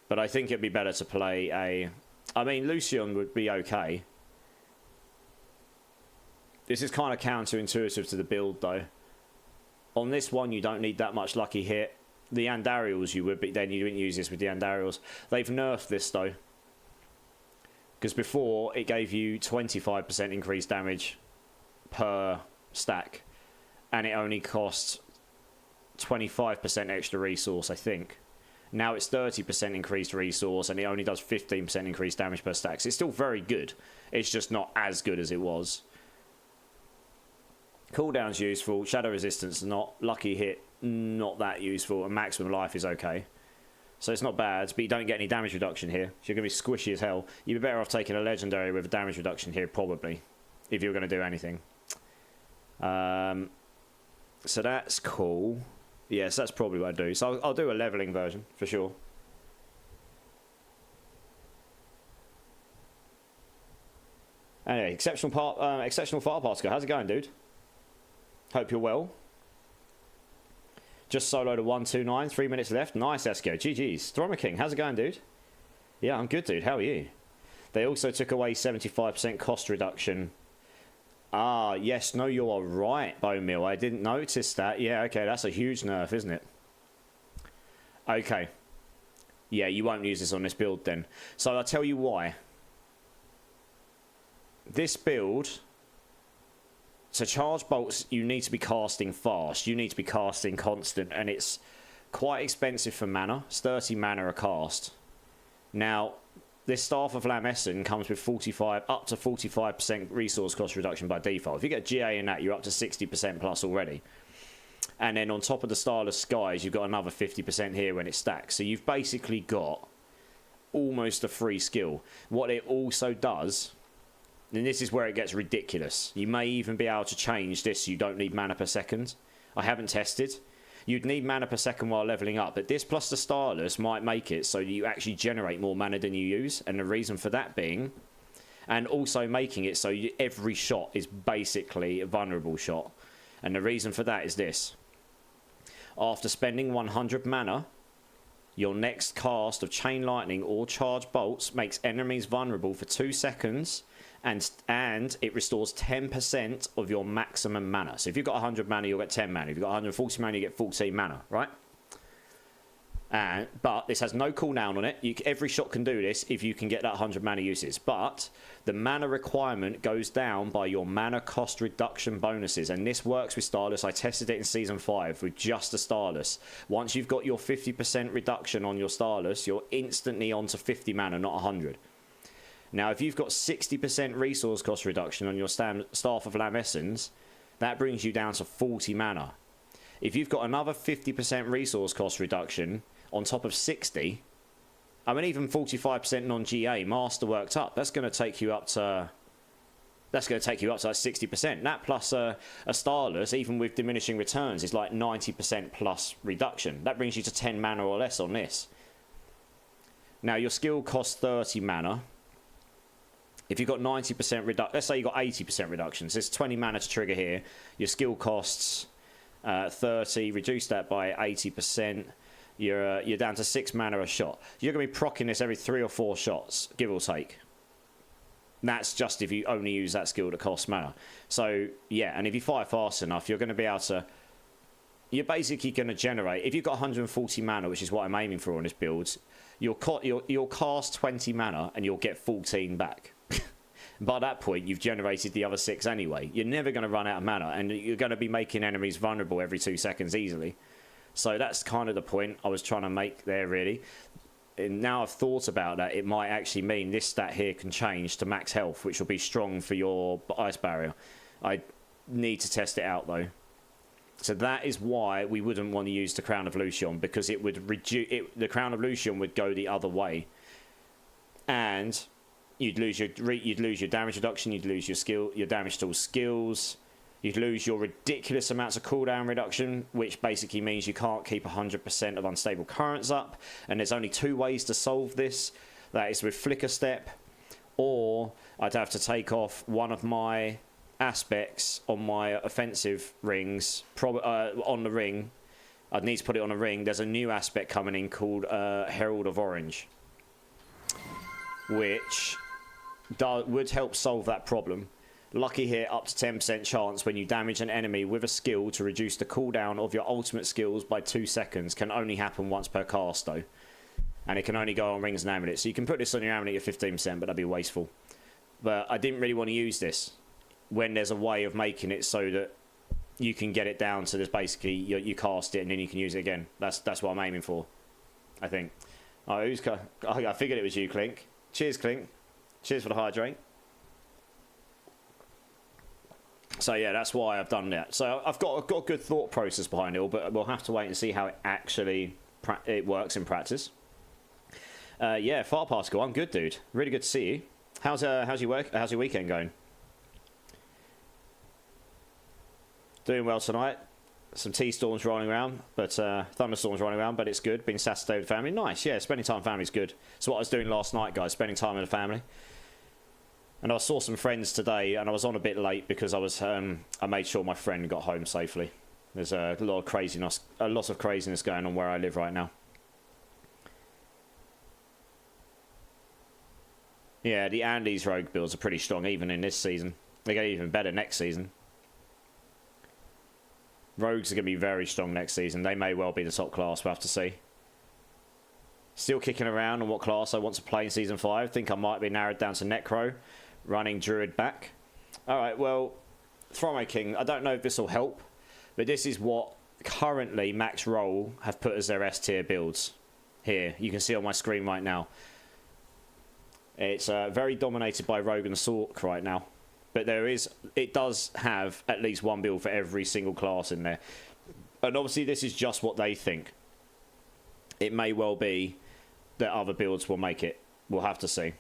But I think it'd be better to play a, I mean, Lucian would be okay. This is kind of counterintuitive to the build though. On this one you don't need that much lucky hit. The Andariels you would, but then you wouldn't use this with the Andariels. They've nerfed this though. Because before it gave you 25% increased damage per stack. And it only cost 25% extra resource, I think. Now it's 30% increased resource and it only does 15% increased damage per stack. So it's still very good. It's just not as good as it was. Cooldown's useful. Shadow resistance not. Lucky hit not that useful. And maximum life is okay. So it's not bad, but you don't get any damage reduction here. So you're going to be squishy as hell. You'd be better off taking a legendary with a damage reduction here probably. If you're going to do anything. So that's cool. Yes, that's probably what I'd do. So I'll do a leveling version, for sure. Anyway, exceptional fire particle. How's it going, dude? Hope you're well. Just soloed a 129, 3 minutes left. Nice, Esco. GG's. Throma King, how's it going, dude? Yeah, I'm good, dude. How are you? They also took away 75% cost reduction. Ah, yes, no, you are right, Bone Meal. I didn't notice that. Yeah, okay, that's a huge nerf, isn't it? Okay. Yeah, you won't use this on this build then. So I'll tell you why. This build, to charge bolts, you need to be casting fast. You need to be casting constant, and it's quite expensive for mana. It's 30 mana a cast. Now, this Staff of Lamesson comes with 45 up to 45% resource cost reduction by default. If you get GA in that, you're up to 60% plus already. And then on top of the Starless Skies, you've got another 50% here when it stacks. So you've basically got almost a free skill. What it also does, and this is where it gets ridiculous, you may even be able to change this so you don't need mana per second. I haven't tested. You'd need mana per second while leveling up, but this plus the Starless might make it so you actually generate more mana than you use, and the reason for that being, and also making it so every shot is basically a vulnerable shot, and the reason for that is this. After spending 100 mana, your next cast of Chain Lightning or Charge Bolts makes enemies vulnerable for 2 seconds, and it restores 10% of your maximum mana. So if you've got 100 mana, you'll get 10 mana. If you've got 140 mana, you get 14 mana, right? But this has no cooldown on it. Every shot can do this if you can get that 100 mana uses. But the mana requirement goes down by your mana cost reduction bonuses. And this works with Starless. I tested it in Season 5 with just the Starless. Once you've got your 50% reduction on your Starless, you're instantly onto 50 mana, not 100. Now, if you've got 60% resource cost reduction on your Staff of Lamessons, that brings you down to 40 mana. If you've got another 50% resource cost reduction on top of 60, I mean, even 45% non-GA masterworked up, that's going to take you up to like 60%. That plus a Starless, even with diminishing returns, is like 90% plus reduction. That brings you to 10 mana or less on this. Now, your skill costs 30 mana. If you've got 90% reduction, let's say you've got 80% reduction, so it's 20 mana to trigger here. Your skill costs 30, reduce that by 80%. You're down to 6 mana a shot. You're going to be proccing this every 3 or 4 shots, give or take. That's just if you only use that skill that costs mana. So, yeah, and if you fire fast enough, you're going to be able to... You're basically going to generate... If you've got 140 mana, which is what I'm aiming for on this build, you'll cast 20 mana and you'll get 14 back. By that point, you've generated the other 6 anyway. You're never going to run out of mana, and you're going to be making enemies vulnerable every 2 seconds easily. So that's kind of the point I was trying to make there, really. now I've thought about that, it might actually mean this stat here can change to max health, which will be strong for your ice barrier. I need to test it out though. So that is why we wouldn't want to use the Crown of Lucian, because it would reduce the Crown of Lucian would go the other way, and you'd lose your damage reduction, you'd lose your damage to all skills, you'd lose your ridiculous amounts of cooldown reduction, which basically means you can't keep 100% of unstable currents up. And there's only 2 ways to solve this. That is with Flicker Step, or I'd have to take off one of my aspects on my offensive rings, on the ring. I'd need to put it on a ring. There's a new aspect coming in called Herald of Orange, which would help solve that problem. Lucky hit, up to 10% chance when you damage an enemy with a skill to reduce the cooldown of your ultimate skills by 2 seconds. Can only happen once per cast though, and it can only go on rings and amulets. So you can put this on your amulet at 15%, but that'd be wasteful. But I didn't really want to use this when there's a way of making it so that you can get it down to this. Basically you cast it and then you can use it again. That's what I'm aiming for, I think. Oh, I figured it was you, Clink. Cheers, Clink. Cheers for the hydrate. So yeah, that's why I've done that. So I've got a good thought process behind it all, but we'll have to wait and see how it actually works in practice. Yeah, Fart Particle, I'm good, dude. Really good to see you. How's your weekend going? Doing well tonight. Some T-storms rolling around, but thunderstorms rolling around, but it's good. Being Saturday with family, nice. Yeah, spending time with family is good. So what I was doing last night, guys, spending time with the family. And I saw some friends today, and I was on a bit late because I made sure my friend got home safely. There's a lot of craziness going on where I live right now. Yeah, the Andes rogue builds are pretty strong even in this season. They get even better next season. Rogues are going to be very strong next season. They may well be the top class, we'll have to see. Still kicking around on what class I want to play in Season 5. Think I might be narrowed down to Necro, running Druid back. Alright, well, Throme King, I don't know if this will help, but this is what currently Max Roll have put as their S tier builds. Here, you can see on my screen right now. It's very dominated by Rogue and Sork right now. But it does have at least one build for every single class in there. And obviously this is just what they think. It may well be that other builds will make it. We'll have to see.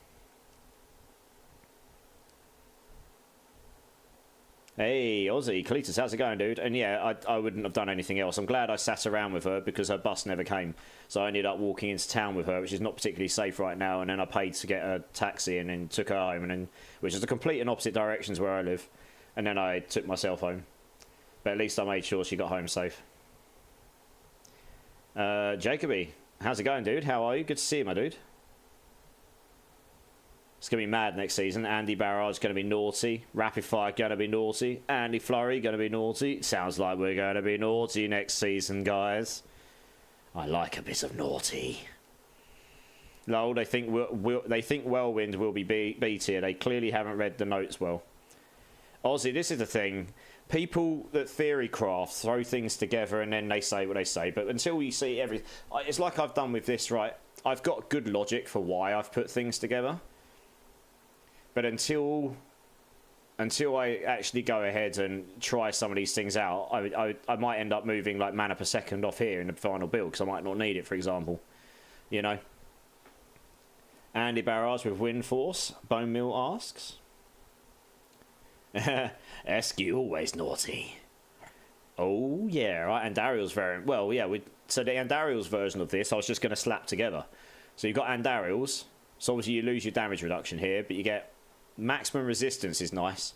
Hey, Aussie, Cletus, how's it going, dude? And yeah, I wouldn't have done anything else. I'm glad I sat around with her because her bus never came. So I ended up walking into town with her, which is not particularly safe right now. And then I paid to get a taxi and then took her home, and then, which is the complete and opposite directions where I live. And then I took myself home. But at least I made sure she got home safe. Jacoby, how's it going, dude? How are you? Good to see you, my dude. It's going to be mad next season. Andy Barrage going to be naughty. Rapid Fire going to be naughty. Andy Flurry going to be naughty. Sounds like we're going to be naughty next season, guys. I like a bit of naughty. Lol, they think Whirlwind will be B tier. They clearly haven't read the notes well. Aussie, this is the thing. People that theory craft throw things together and then they say what they say. But until you see everything... It's like I've done with this, right? I've got good logic for why I've put things together. But until I actually go ahead and try some of these things out, I might end up moving like mana per second off here in the final build because I might not need it, for example. You know? Andy Barrage with Wind Force, Bone Mill asks. SQ always naughty. Oh, yeah, right. Andariel's variant. Well, yeah, so the Andariel's version of this, I was just going to slap together. So you've got Andariel's. So obviously you lose your damage reduction here, but you get maximum resistance is nice.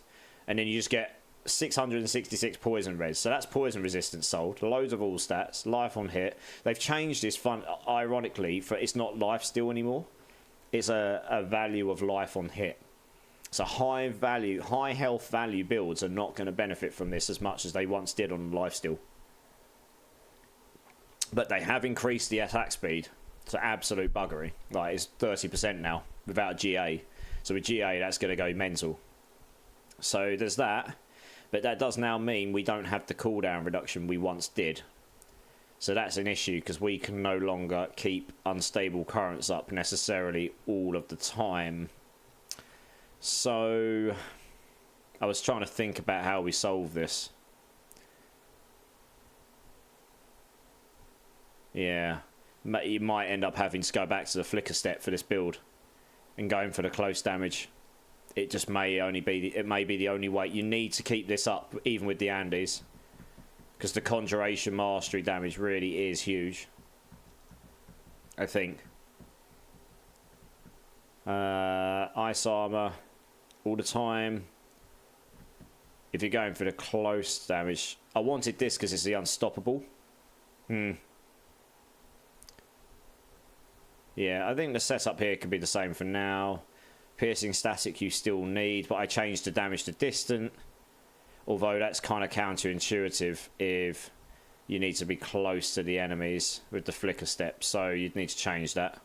And then you just get 666 poison res. So that's poison resistance sold. Loads of all stats. Life on hit. They've changed this fun, ironically, for it's not life steal anymore. It's a value of life on hit. So high health value builds are not going to benefit from this as much as they once did on lifesteal. But they have increased the attack speed to absolute buggery. Like, it's 30% now without GA. So with GA, that's going to go mental. So there's that. But that does now mean we don't have the cooldown reduction we once did. So that's an issue because we can no longer keep unstable currents up necessarily all of the time. So I was trying to think about how we solve this. Yeah, you might end up having to go back to the flicker step for this build and going for the close damage. It just may only be it may be the only way. You need to keep this up even with the Andes, because the Conjuration Mastery damage really is huge, I think. Ice Armor all the time. If you're going for the close damage, I wanted this because it's the Unstoppable. Yeah, I think the setup here could be the same for now. Piercing static you still need, but I changed the damage to distant. Although that's kind of counterintuitive if you need to be close to the enemies with the flicker step. So you'd need to change that.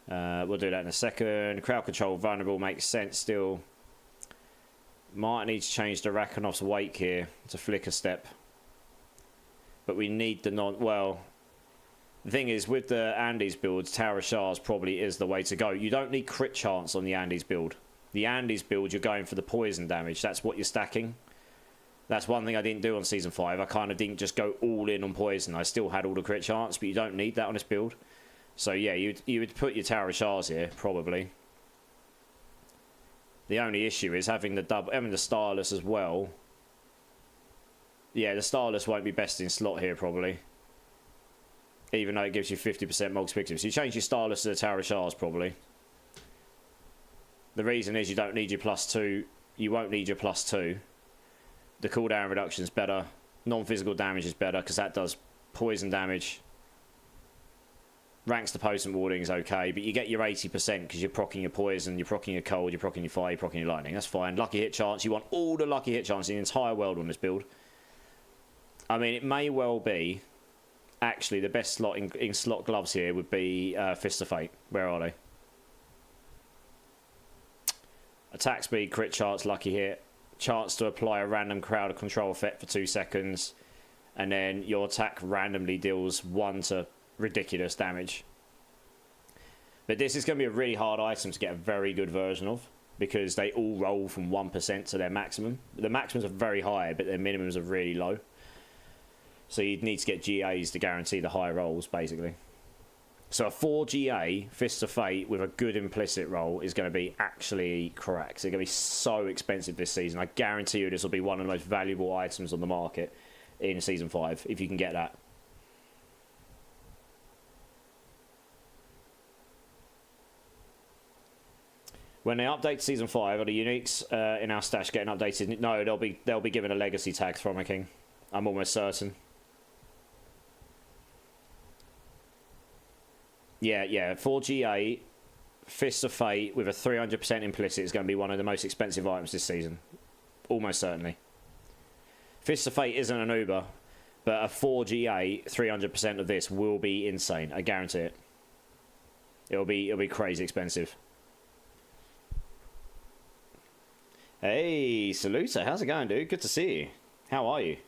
We'll do that in a second. Crowd control vulnerable makes sense still. Might need to change the Rakonov's wake here to flicker step. But we need the well, the thing is, with the Andes builds, Tower of Shards probably is the way to go. You don't need crit chance on the Andes build. The Andes build, you're going for the poison damage. That's what you're stacking. That's one thing I didn't do on Season 5. I kind of didn't just go all in on poison. I still had all the crit chance, but you don't need that on this build. So yeah, you would put your Tower of Shards here, probably. The only issue is having the Starless as well. Yeah, the Starless won't be best in slot here, probably. Even though it gives you 50% multiplicative. So you change your Starless to the Tower of Shards, probably. The reason is you don't need your +2. You won't need your +2. The cooldown reduction is better. Non-physical damage is better because that does poison damage. Ranks to potent warding is okay, but you get your 80% because you're proccing your poison, you're proccing your cold, you're proccing your fire, you're proccing your lightning. That's fine. Lucky hit chance. You want all the lucky hit chance in the entire world on this build. I mean, it may well be. Actually, the best slot in slot gloves here would be Fist of Fate. Where are they? Attack speed, crit chance, lucky hit. Chance to apply a random crowd control effect for 2 seconds. And then your attack randomly deals 1 to ridiculous damage. But this is going to be a really hard item to get a very good version of, because they all roll from 1% to their maximum. The maximums are very high, but their minimums are really low. So you'd need to get GAs to guarantee the high rolls, basically. So a 4 GA Fist of Fate with a good implicit roll is going to be actually correct. It's going to be so expensive this season. I guarantee you this will be one of the most valuable items on the market in Season 5, if you can get that. When they update Season 5, are the uniques in our stash getting updated? No, they'll be given a legacy tag from a king. I'm almost certain. Yeah, 4GA, Fist of Fate with a 300% implicit is going to be one of the most expensive items this season. Almost certainly. Fist of Fate isn't an Uber, but a 4GA, 300% of this will be insane. I guarantee it. It'll be crazy expensive. Hey, Saluta, how's it going, dude? Good to see you. How are you?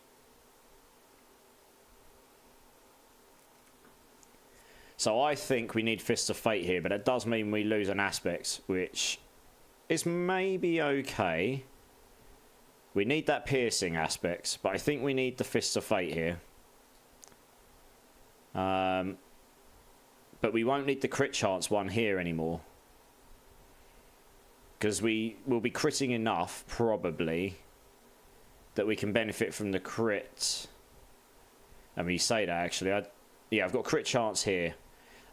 So I think we need Fist of Fate here, but it does mean we lose an aspect, which is maybe okay. We need that piercing aspect, but I think we need the Fist of Fate here. But we won't need the crit chance one here anymore. Because we will be critting enough, probably, that we can benefit from the crit. I mean, you say that, actually. Yeah, I've got crit chance here.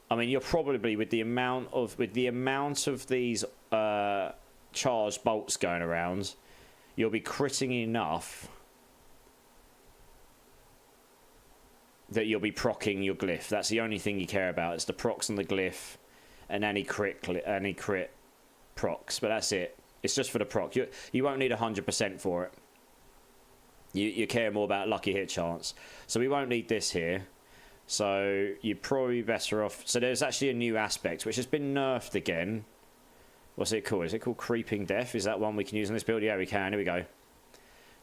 I mean, you're probably, with the amount of these charged bolts going around, you'll be critting enough that you'll be proccing your glyph. That's the only thing you care about. It's the procs on the glyph and any crit procs. But that's it. It's just for the proc. You won't need 100% for it. You care more about lucky hit chance. So we won't need this here. So you're probably better off. So there's actually a new aspect which has been nerfed again. What's it called? Is it called Creeping Death? Is that one we can use on this build? Yeah, we can. Here we go.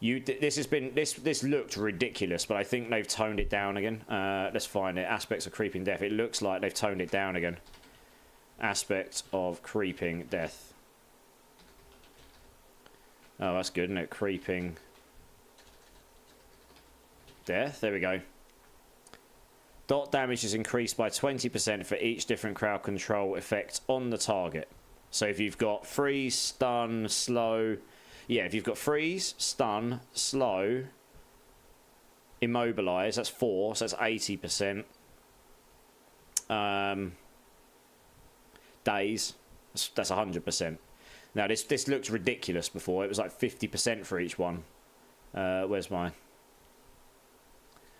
This looked ridiculous, but I think they've toned it down again. Let's find it. Aspects of creeping death. It looks like they've toned it down again. Aspect of creeping death. Oh, that's good, isn't it? Creeping death. There we go. Dot damage is increased by 20% for each different crowd control effect on the target. So if you've got freeze, stun, slow... Yeah, if you've got freeze, stun, slow, immobilize, that's 4, so that's 80%. Daze, that's 100%. Now, this looked ridiculous before. It was like 50% for each one. Where's mine?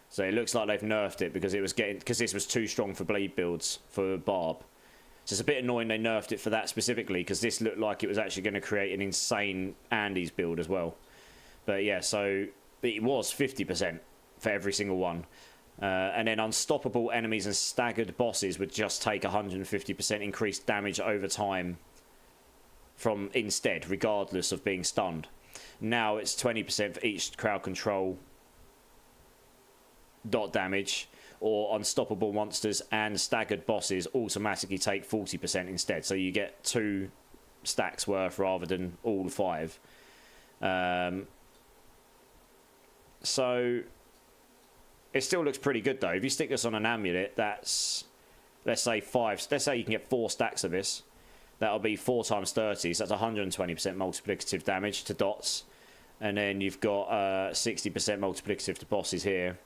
So it looks like they've nerfed it because this was too strong for bleed builds for Barb. So it's a bit annoying they nerfed it for that specifically, because this looked like it was actually going to create an insane Andy's build as well. But yeah, so it was 50% for every single one. And then unstoppable enemies and staggered bosses would just take 150% increased damage over time from instead, regardless of being stunned. Now it's 20% for each crowd control dot damage, or unstoppable monsters and staggered bosses automatically take 40% instead. So you get 2 stacks worth rather than all 5. So it still looks pretty good though. If you stick this on an amulet, that's, let's say you can get 4 stacks of this. That'll be 4 times 30, so that's 120% multiplicative damage to dots. And then you've got 60% multiplicative to bosses here.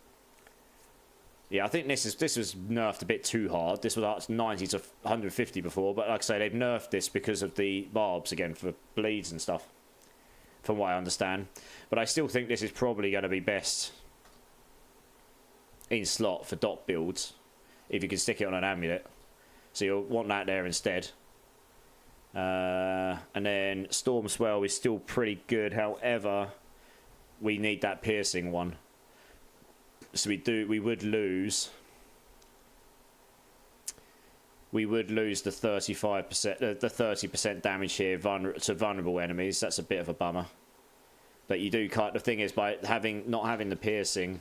Yeah, I think this was nerfed a bit too hard. This was 90 to 150 before, but like I say, they've nerfed this because of the barbs again for bleeds and stuff, from what I understand. But I still think this is probably going to be best in slot for dot builds, if you can stick it on an amulet. So you'll want that there instead. And then Storm Swell is still pretty good. However, we need that piercing one. So we would lose the 35%, the 30% damage here to vulnerable enemies. That's a bit of a bummer. But you do the thing is, by not having the piercing,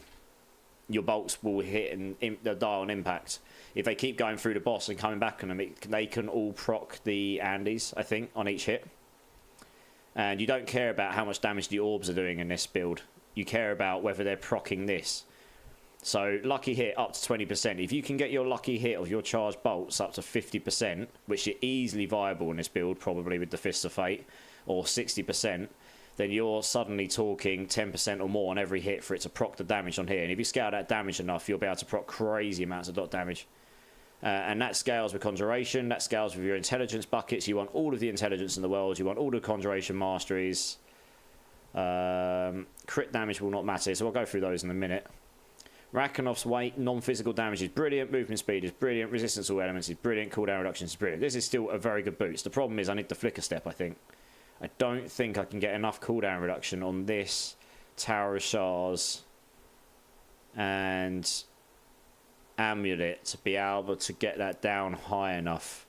your bolts will hit and they'll die on impact. If they keep going through the boss and coming back on them, they can all proc the Andes, I think, on each hit. And you don't care about how much damage the orbs are doing in this build. You care about whether they're proccing this. So lucky hit up to 20%. If you can get your lucky hit of your charged bolts up to 50%, which is easily viable in this build, probably with the Fists of Fate, or 60%, then you're suddenly talking 10% or more on every hit for it to proc the damage on here. And if you scale that damage enough, you'll be able to proc crazy amounts of dot damage. And that scales with Conjuration, that scales with your intelligence buckets. You want all of the intelligence in the world, you want all the Conjuration masteries. Crit damage will not matter, so I'll go through those in a minute. Rakenov's weight, non-physical damage is brilliant, movement speed is brilliant, resistance to all elements is brilliant, cooldown reduction is brilliant. This is still a very good boost. The problem is I need the flicker step, I think. I don't think I can get enough cooldown reduction on this, Tower of Shards, and Amulet to be able to get that down high enough.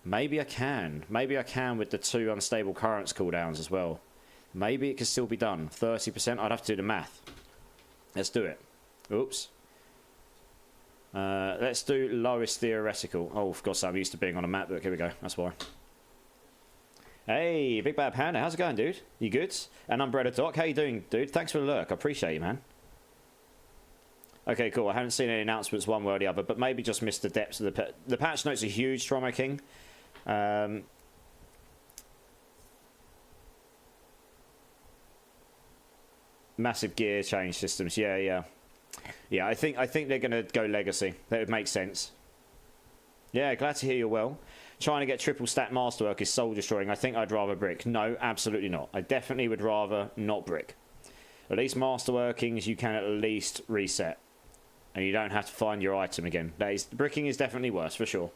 Maybe I can. Maybe I can with the 2 unstable currents cooldowns as well. Maybe it can still be done. 30%, I'd have to do the math. Let's do it. Oops. Let's do lowest theoretical. Oh, of course, I'm used to being on a map book. Here we go. That's why. Hey, Big Bad Panda. How's it going, dude? You good? And Umbrella Doc. How you doing, dude? Thanks for the lurk. I appreciate you, man. Okay, cool. I haven't seen any announcements one way or the other, but maybe just missed the depths of the patch notes are huge, Tromo King. Massive gear change systems. Yeah. I think they're going to go legacy. That would make sense. Yeah, glad to hear you're well. Trying to get triple stack masterwork is soul destroying. I think I'd rather brick. No, absolutely not. I definitely would rather not brick. At least masterworkings you can at least reset, and you don't have to find your item again. Bricking is definitely worse for sure.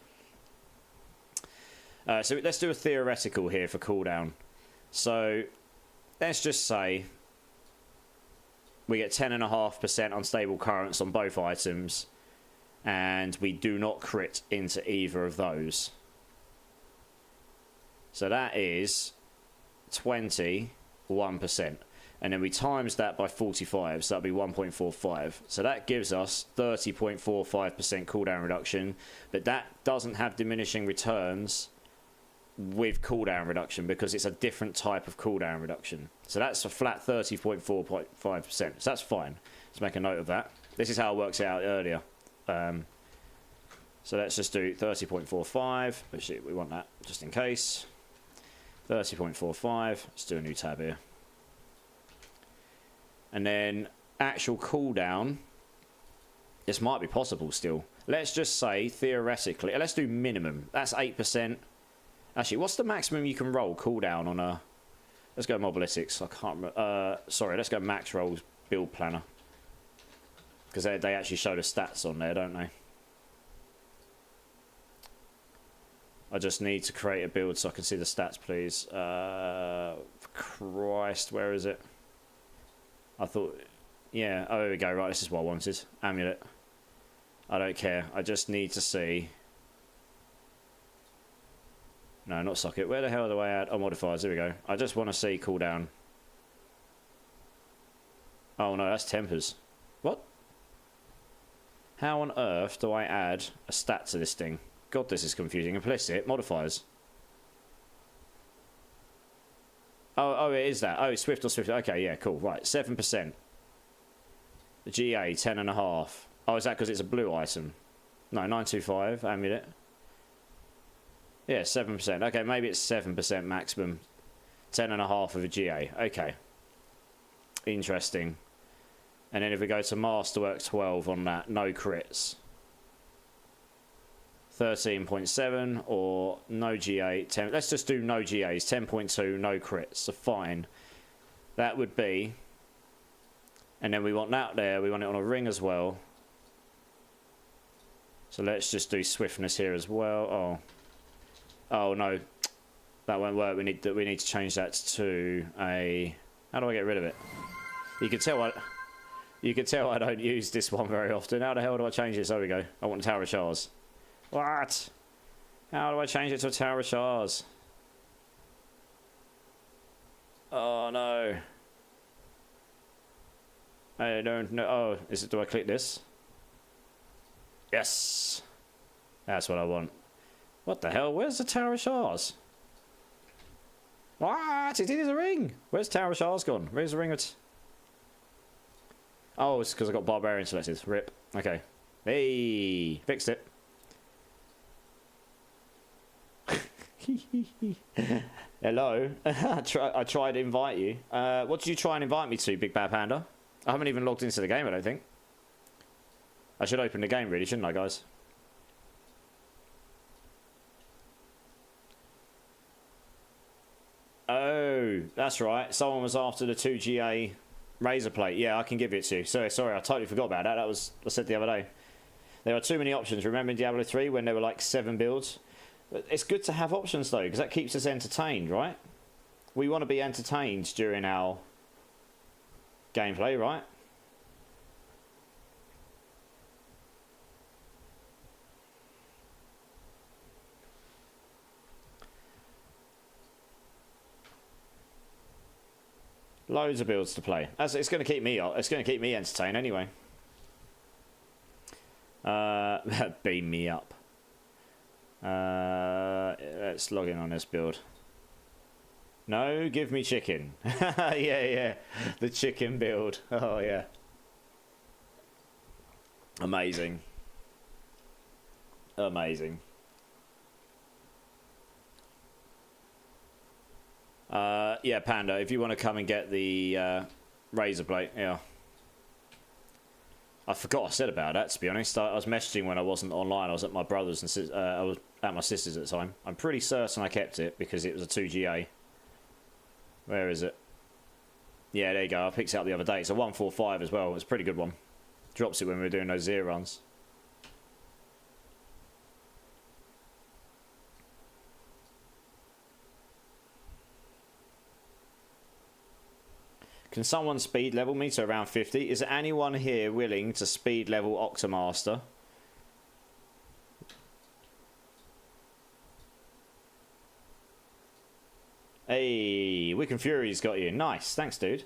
So let's do a theoretical here for cooldown. So let's just say we get 10.5% unstable currents on both items, and we do not crit into either of those. So that is 21%. and then we times that by 45, so that'll be 1.45. So that gives us 30.45% cooldown reduction, but that doesn't have diminishing returns with cooldown reduction because it's a different type of cooldown reduction. So that's a flat 30.45%. So that's fine. Let's make a note of that. This is how it works out earlier. So let's just do 30.45. Actually, we want that just in case. 30.45. Let's do a new tab here. And then actual cooldown. This might be possible still. Let's just say, theoretically, let's do minimum. That's 8%. Actually, what's the maximum you can roll cooldown on a... Let's go Mobilytics. I can't remember. Sorry, let's go max rolls build planner. Because they actually show the stats on there, don't they? I just need to create a build so I can see the stats, please. Christ, where is it? I thought... Yeah, oh, here we go. Right, this is what I wanted. Amulet. I don't care. I just need to see... No, not socket. Where the hell do I add? Oh, modifiers. There we go. I just want to see cooldown. Oh, no, that's tempers. What? How on earth do I add a stat to this thing? God, this is confusing. Implicit. Modifiers. Oh, it is that. Oh, swift or swift. Okay, yeah, cool. Right, 7%. The GA, 10.5. Oh, is that because it's a blue item? No, 925. Amulet. Yeah, 7%. Okay, maybe it's 7% maximum. 10.5 of a GA. Okay. Interesting. And then if we go to Masterwork 12 on that, no crits. 13.7 or no GA. 10. Let's just do no GAs. 10.2, no crits. So fine. That would be... And then we want that there. We want it on a ring as well. So let's just do swiftness here as well. Oh no, that won't work. We need to change that to a... How do I get rid of it? You can tell I don't use this one very often. How the hell do I change this? There we go. I want Tower of Shards. What? How do I change it to a Tower of Shards? Oh no. I don't know. Oh, do I click this? Yes. That's what I want. What the hell? Where's the Tower of Shards? What? It is a ring. Where's Tower of Shards gone? Where's the ring? Oh, it's because I got Barbarian selected. Rip. Okay. Hey, fixed it. Hello. I tried to invite you. What did you try and invite me to, Big Bad Panda? I haven't even logged into the game, I don't think. I should open the game, really, shouldn't I, guys? Oh, that's right. Someone was after the 2GA razor plate. Yeah, I can give it to you. Sorry, I totally forgot about that. That was I said the other day. There are too many options. Remember in Diablo 3 when there were like 7 builds? But it's good to have options though, because that keeps us entertained, right? We want to be entertained during our gameplay, right? Loads of builds to play. It's going to keep me up. It's going to keep me entertained anyway. Beam me up. Let's log in on this build. No, give me chicken. Yeah. The chicken build. Oh, yeah. Amazing. Amazing. Yeah, Panda, if you want to come and get the razor blade, yeah. I forgot I said about that, to be honest. I was messaging when I wasn't online. I was at my brother's and I was at my sister's at the time. I'm pretty certain I kept it because it was a 2GA. Where is it? Yeah, there you go. I picked it up the other day. It's a 145 as well. It's a pretty good one. Drops it when we were doing those 0 runs. Can someone speed level me to around 50? Is anyone here willing to speed level Octomaster? Hey, Wiccan Fury's got you. Nice. Thanks, dude.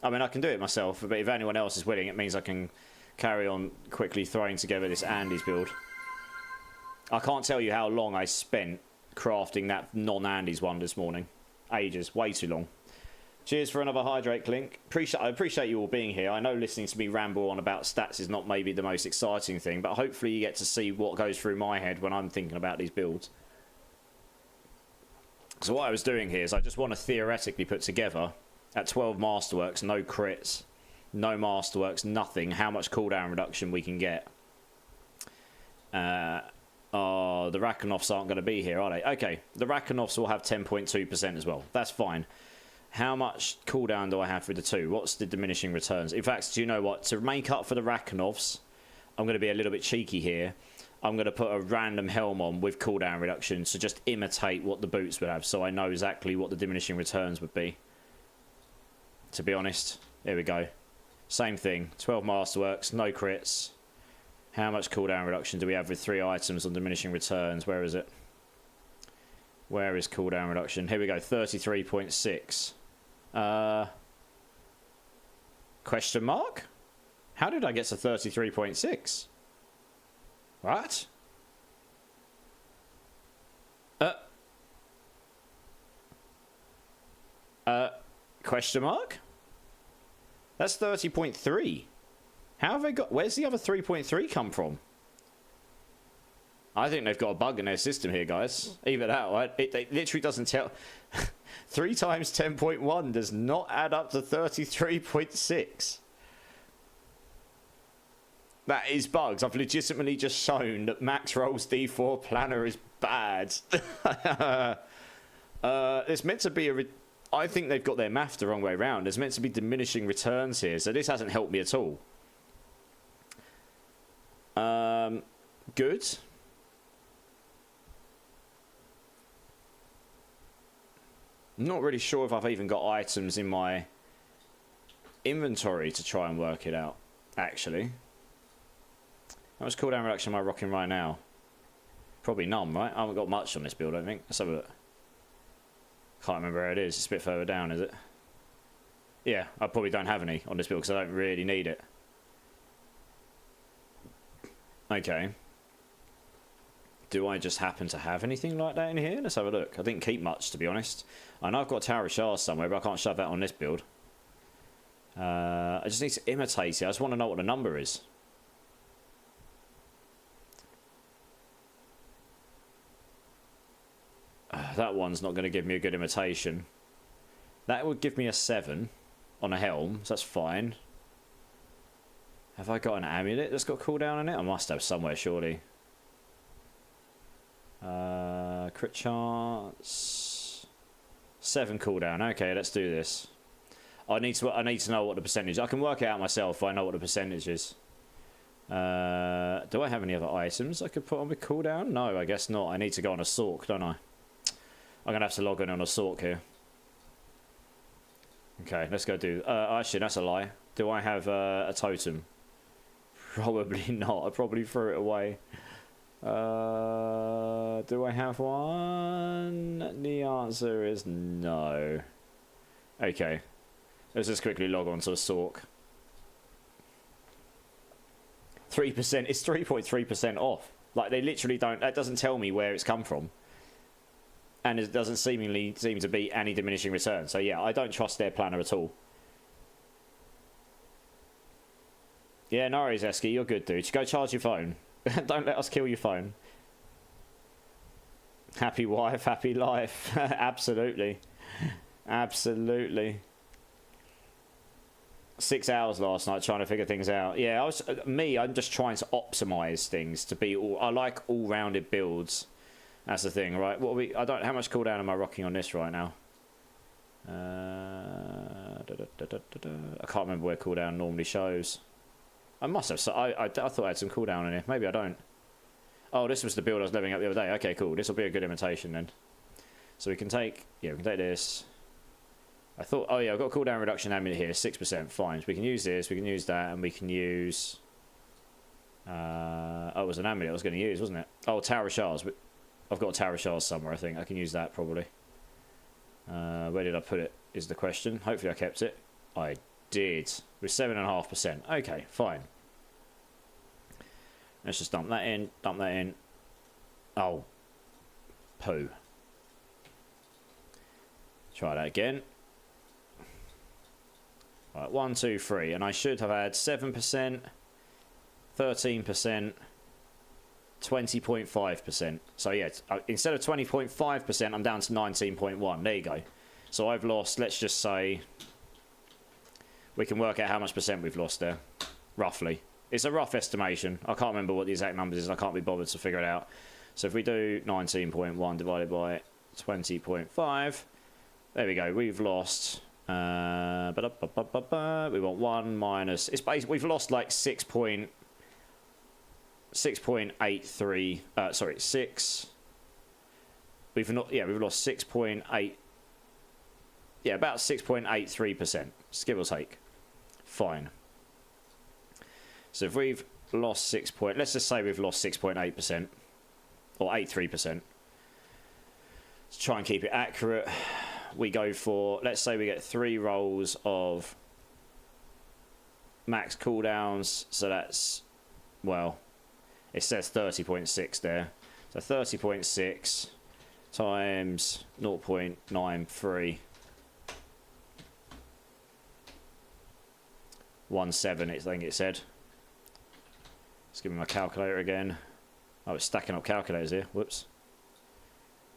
I mean, I can do it myself, but if anyone else is willing, it means I can carry on quickly throwing together this Andy's build. I can't tell you how long I spent crafting that non-Andy's one this morning. Ages. Way too long. Cheers for another hydrate, Clink. I appreciate you all being here. I know listening to me ramble on about stats is not maybe the most exciting thing, but hopefully you get to see what goes through my head when I'm thinking about these builds. So what I was doing here is I just want to theoretically put together, at 12 masterworks, no crits, no masterworks, nothing, how much cooldown reduction we can get. The Rakonovs aren't going to be here, are they? Okay, the Rakonovs will have 10.2% as well. That's fine. How much cooldown do I have for the two? What's the diminishing returns? In fact, do you know what? To make up for the Rakonovs, I'm going to be a little bit cheeky here. I'm going to put a random helm on with cooldown reduction to just imitate what the boots would have, so I know exactly what the diminishing returns would be. To be honest, there we go. Same thing, 12 masterworks, no crits. How much cooldown reduction do we have with 3 items on diminishing returns? Where is it? Where is cooldown reduction? Here we go, 33.6. Question mark? How did I get to 33.6? What? Question mark? That's 30.3. How have they got... Where's the other 3.3 come from? I think they've got a bug in their system here, guys. Either that, right? It literally doesn't tell... 3 times 10.1 does not add up to 33.6. That is bugs. I've legitimately just shown that Max Rolls D4 Planner is bad. It's meant to be a... I think they've got their math the wrong way around. There's meant to be diminishing returns here, so this hasn't helped me at all. Good. I'm not really sure if I've even got items in my inventory to try and work it out, actually. How much cooldown reduction am I rocking right now? Probably none, right? I haven't got much on this build, I don't think. Let's have a look. Can't remember where it is. It's a bit further down, is it? Yeah, I probably don't have any on this build because I don't really need it. Okay. Do I just happen to have anything like that in here? Let's have a look. I didn't keep much, to be honest. I know I've got a Tower of Shards somewhere, but I can't shove that on this build. I just need to imitate it. I just want to know what the number is. That one's not going to give me a good imitation. That would give me a 7 on a helm, so that's fine. Have I got an amulet that's got cooldown on it? I must have somewhere, surely. Crit chance. 7 cooldown. Okay, let's do this. I need to know what the percentage. I can work it out myself. I know what the percentage is. Do I have any other items I could put on with cooldown? No, I guess not. I need to go on a Sork, don't I? I'm gonna have to log in on a Sork here. Okay, let's go do... actually, that's a lie. Do I have a totem? Probably not. I probably threw it away. Do I have one? The answer is no. Okay. Let's just quickly log on to a Sork. 3%. It's 3.3% off. Like, they literally don't... That doesn't tell me where it's come from. And it doesn't seem to be any diminishing return. So yeah, I don't trust their planner at all. Yeah, no worries, Esky. You're good, dude. Just go charge your phone. Don't let us kill your phone. Happy wife, happy life. Absolutely. Absolutely. 6 hours last night trying to figure things out. Yeah, I'm just trying to optimize things to be all... I like all-rounded builds. That's the thing, right? How much cooldown am I rocking on this right now? I can't remember where cooldown normally shows. I must have. I thought I had some cooldown in here. Maybe I don't. Oh, this was the build I was leveling up the other day. Okay, cool. This will be a good imitation then. So we can take... Yeah, we can take this. I thought... Oh, yeah, I've got cooldown reduction amulet here. 6%. Fine. So we can use this. We can use that. And we can use... oh, it was an amulet I was going to use, wasn't it? Oh, Tower of Shards. I've got a Tower of Shards somewhere, I think. I can use that, probably. Where did I put it, is the question. Hopefully I kept it. I did. With 7.5%. Okay, fine. Let's just dump that in. Dump that in. Oh. Poo. Try that again. Right, 1, 2, 3. And I should have had 7%, 13%, 20.5%. So yeah, instead of 20.5%, I'm down to 19.1. There you go. So I've lost, let's just say, we can work out how much percent we've lost there, roughly. It's a rough estimation. I can't remember what the exact numbers is. I can't be bothered to figure it out. So if we do 19.1 divided by 20.5, there we go. We've lost. We want 1 minus. It's basically we've lost like 6.83. Sorry, 6. We've not. Yeah, we've lost 6.8. Yeah, about 6.83%, give or take. Fine. So if we've lost let's just say we've lost 6.8% or 83%. Let's try and keep it accurate. We go for, let's say we get 3 rolls of max cooldowns. So that's, well, it says 30.6 there. So 30.6 times 0.93. 17, I think it said. Let's give me my calculator again. Oh, it's stacking up calculators here. Whoops.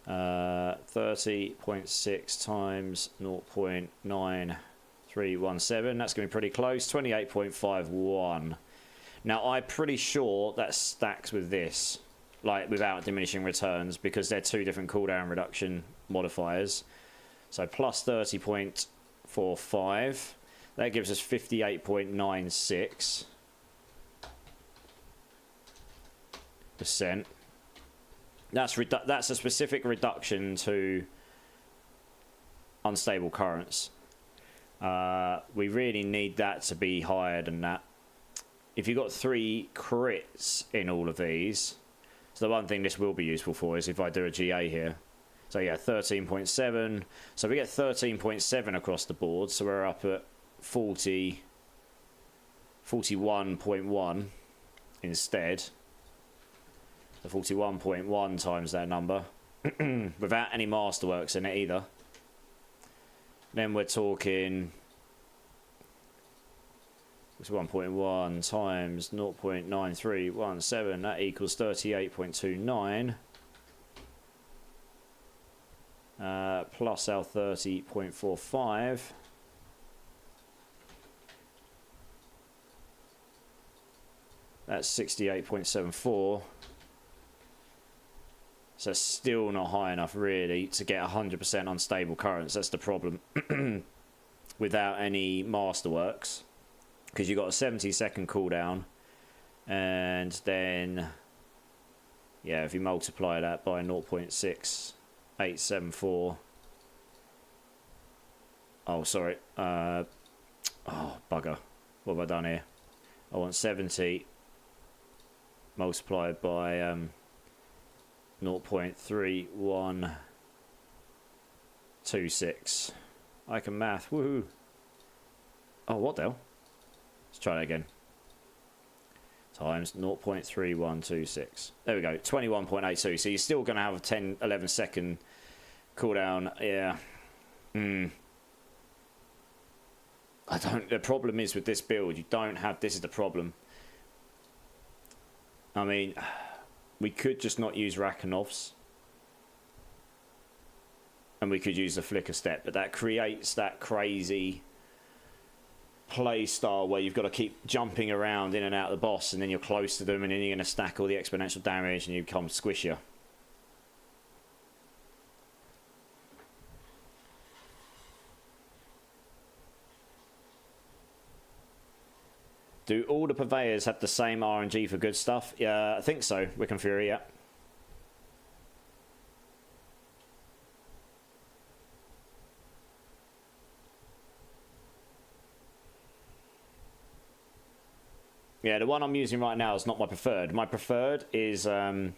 30.6 times 0.9317. That's going to be pretty close. 28.51. Now, I'm pretty sure that stacks with this, like without diminishing returns, because they're 2 different cooldown reduction modifiers. So plus 30.45. That gives us 58.96%. That's a specific reduction to unstable currents. We really need that to be higher than that. If you've got 3 crits in all of these, so the one thing this will be useful for is if I do a GA here. So yeah, 13.7. So we get 13.7 across the board. So we're up at 41.1 instead. The 41.1 times that number without any masterworks in it either. Then we're talking 1.1 times 0.9317. That equals 38.29 plus our 30.45. That's 68.74. So it's still not high enough, really, to get 100% unstable currents. That's the problem. Without any masterworks. Because you've got a 70-second cooldown. And then, yeah, if you multiply that by 0.6874. Oh, sorry. Oh, bugger. What have I done here? I want 70 multiplied by 0.3126. I can math. Woohoo. Oh, what the hell? Let's try that again. Times 0.3126. There we go. 21.82. So you're still going to have a 10, 11 second cooldown. Yeah. The problem is with this build, you don't have, this is the problem. I mean, we could just not use Rakonovs. And we could use the flicker step, but that creates that crazy play style where you've got to keep jumping around in and out of the boss, and then you're close to them, and then you're going to stack all the exponential damage, and you become squishier. Do all the purveyors have the same RNG for good stuff? Yeah, I think so. Wiccan Fury, yeah. Yeah, the one I'm using right now is not my preferred. My preferred is my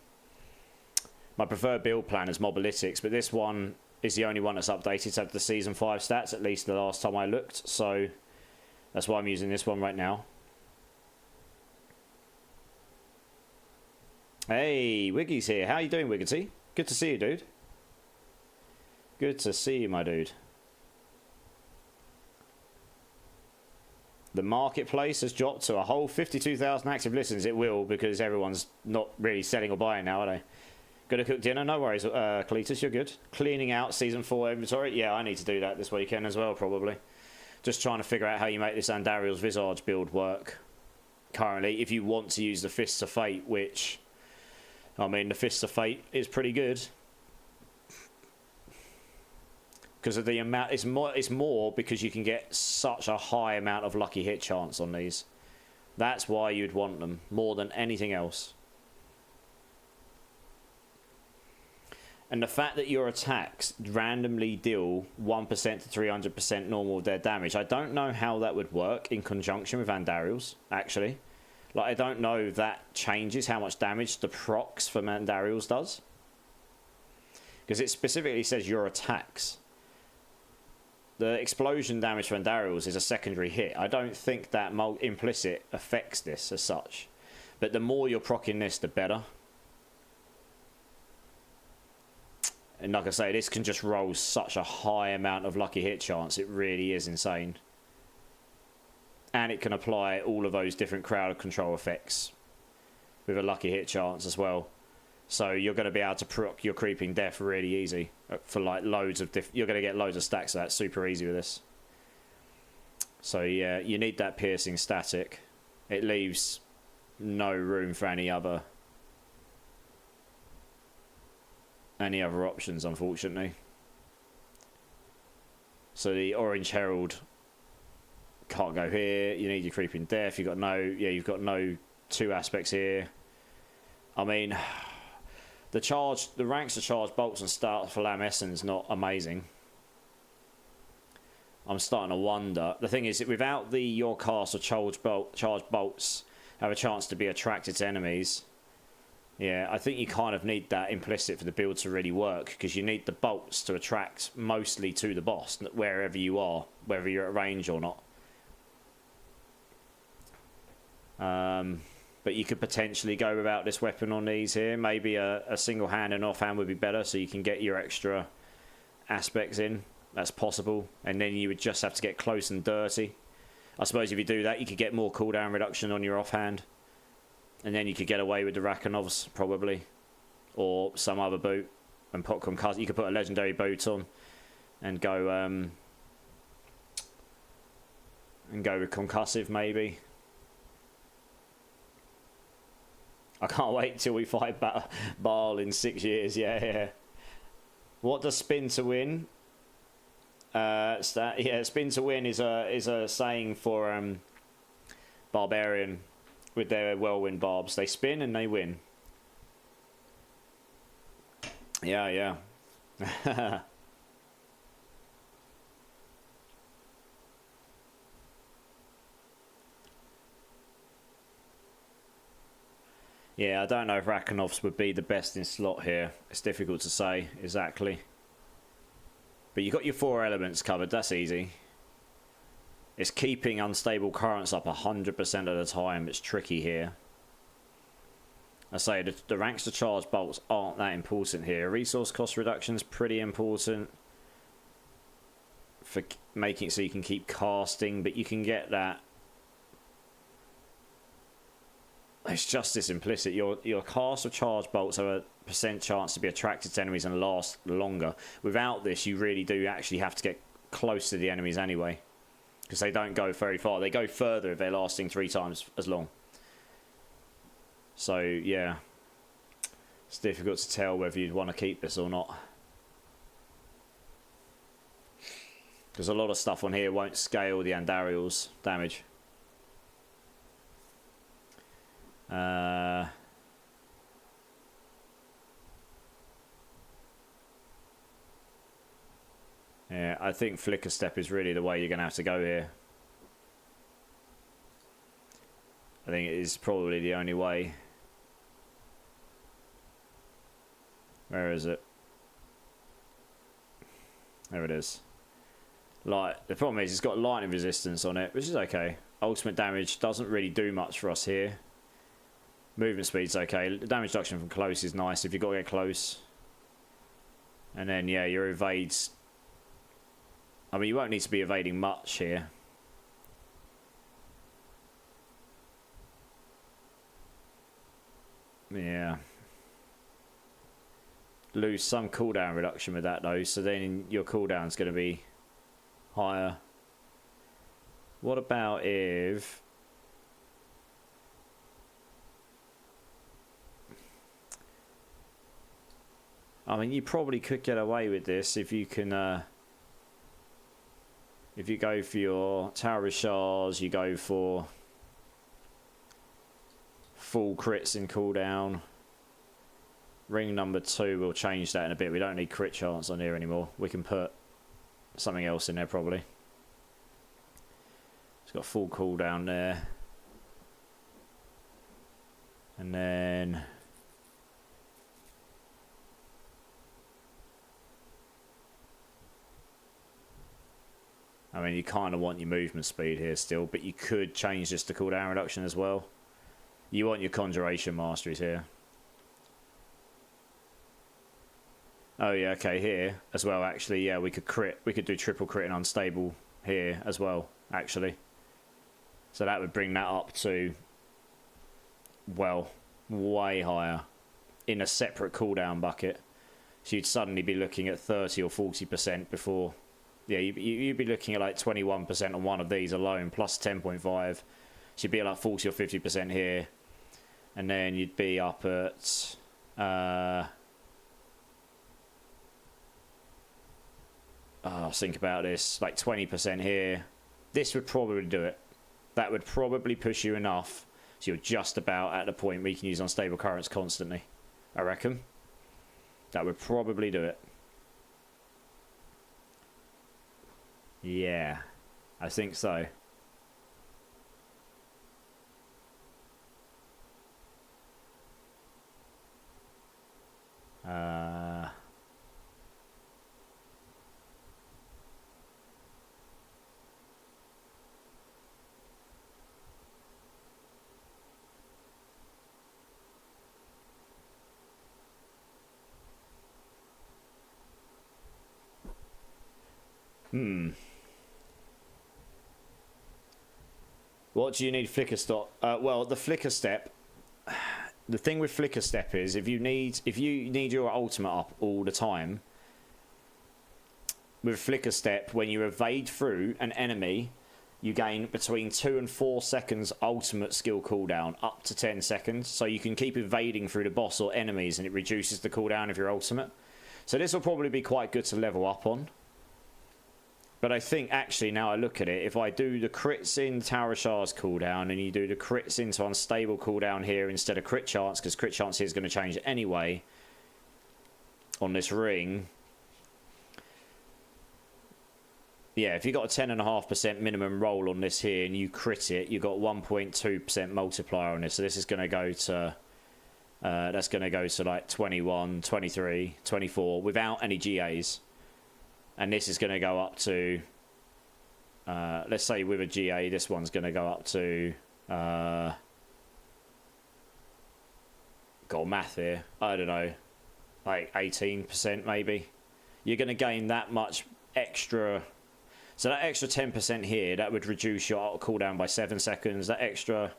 preferred build plan is Mobalytics, but this one is the only one that's updated to have the season 5 stats, at least the last time I looked. So That's why I'm using this one right now. Hey, Wiggy's here. How you doing, Wiggity? Good to see you, dude. Good to see you, my dude. The marketplace has dropped to a whole 52,000 active listens. It will, because everyone's not really selling or buying now, are they? Gonna cook dinner? No worries, Cletus, you're good. Cleaning out Season 4 inventory? Yeah, I need to do that this weekend as well, probably. Just trying to figure out how you make this Andariel's Visage build work. Currently, if you want to use the Fists of Fate, which... I mean, the Fists of Fate is pretty good. Because of the amount... It's more because you can get such a high amount of lucky hit chance on these. That's why you'd want them, more than anything else. And the fact that your attacks randomly deal 1% to 300% normal of their damage, I don't know how that would work in conjunction with Andariel's, actually. Like, I don't know if that changes how much damage the procs for Andariel's does. Because it specifically says your attacks. The explosion damage for Andariel's is a secondary hit. I don't think that implicit affects this as such. But the more you're proccing this, the better. And like I say, this can just roll such a high amount of lucky hit chance. It really is insane. And it can apply all of those different crowd control effects with a lucky hit chance as well. So you're going to be able to proc your creeping death really easy for like loads of you're going to get loads of stacks of that super easy with this. So yeah, you need that piercing static. It leaves no room for any other options, unfortunately. So the Orange Herald can't go here. You need your creeping death. You've got no two aspects here. I mean, the ranks to charge bolts and start for Lamessen's not amazing. I'm starting to wonder. The thing is, without your cast of charge bolts have a chance to be attracted to enemies. Yeah, I think you kind of need that implicit for the build to really work, because you need the bolts to attract mostly to the boss, wherever you are, whether you're at range or not. But you could potentially go without this weapon on these here. Maybe a single hand and offhand would be better, so you can get your extra aspects in. That's possible. And then you would just have to get close and dirty. I suppose if you do that, you could get more cooldown reduction on your offhand. And then you could get away with the Rakonovs, probably. Or some other boot. And put concussive. You could put a legendary boot on. And go with concussive, maybe. I can't wait till we fight Baal in 6 years. Yeah. What does spin to win? Spin to win is a saying for Barbarian. With their whirlwind barbs, they spin and they win. Yeah. Yeah, I don't know if Rakonovs would be the best in slot here. It's difficult to say exactly. But you got your 4 elements covered. That's easy. It's keeping unstable currents up 100% of the time. It's tricky here. I say the ranks to charge bolts aren't that important here. Resource cost reduction is pretty important for making it so you can keep casting, but you can get that. It's just this implicit. Your cast of charge bolts have a % chance to be attracted to enemies and last longer. Without this, you really do actually have to get close to the enemies anyway. Because they don't go very far. They go further if they're lasting 3 times as long. So, yeah. It's difficult to tell whether you'd want to keep this or not. Because a lot of stuff on here won't scale the Andariel's damage. Yeah, I think Flicker Step is really the way you're going to have to go here. I think it is probably the only way. Where is it? There it is. Like, the problem is it's got lightning resistance on it, which is okay. Ultimate damage doesn't really do much for us here. Movement speed's okay. The damage reduction from close is nice if you've got to get close. And then, yeah, your evades... I mean, you won't need to be evading much here. Yeah. Lose some cooldown reduction with that, though, so then your cooldown's going to be higher. What about if... I mean, you probably could get away with this if you can... if you go for your Tower of Shards, you go for full crits in cooldown. Ring number 2, we'll change that in a bit. We don't need crit chance on here anymore. We can put something else in there probably. It's got full cooldown there. And then... I mean, you kind of want your movement speed here still, but you could change this to cooldown reduction as well. You want your Conjuration Masteries here. Oh yeah, okay, here as well, actually, yeah, we could crit. We could do triple crit and unstable here as well, actually. So that would bring that up to, well, way higher in a separate cooldown bucket. So you'd suddenly be looking at 30 or 40% before... Yeah, you'd be looking at like 21% on one of these alone, plus 10.5. So you'd be at like 40 or 50% here. And then you'd be up at... think about this, like 20% here. This would probably do it. That would probably push you enough so you're just about at the point where you can use unstable currents constantly. I reckon. That would probably do it. Yeah, I think so. What do you need flicker stop? Well, the flicker step. The thing with flicker step is if you need your ultimate up all the time. With flicker step, when you evade through an enemy, you gain between 2 and 4 seconds ultimate skill cooldown, up to 10 seconds. So you can keep evading through the boss or enemies, and it reduces the cooldown of your ultimate. So this will probably be quite good to level up on. But I think, actually, now I look at it, if I do the crits in Tower of Shards cooldown, and you do the crits into unstable cooldown here instead of crit chance, because crit chance here is going to change anyway on this ring. Yeah, if you got a 10.5% minimum roll on this here, and you crit it, you got 1.2% multiplier on this. So this is going to go to... that's going to go to like 21, 23, 24, without any GAs. And this is going to go up to, let's say with a GA, this one's going to go up to, got math here, I don't know, like 18% maybe. You're going to gain that much extra, so that extra 10% here, that would reduce your cooldown by 7 seconds. That extra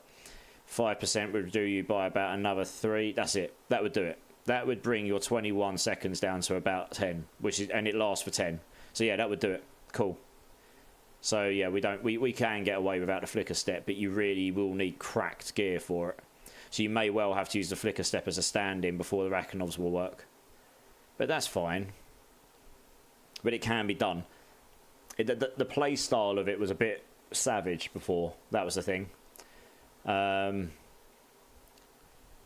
5% would do you by about another 3, that's it, that would do it. That would bring your 21 seconds down to about 10, which is, and it lasts for 10. So yeah, that would do it. Cool. So yeah, we can get away without the flicker step, but you really will need cracked gear for it. So you may well have to use the flicker step as a stand-in before the Rakinovs will work. But that's fine. But it can be done. The play style of it was a bit savage before. That was the thing.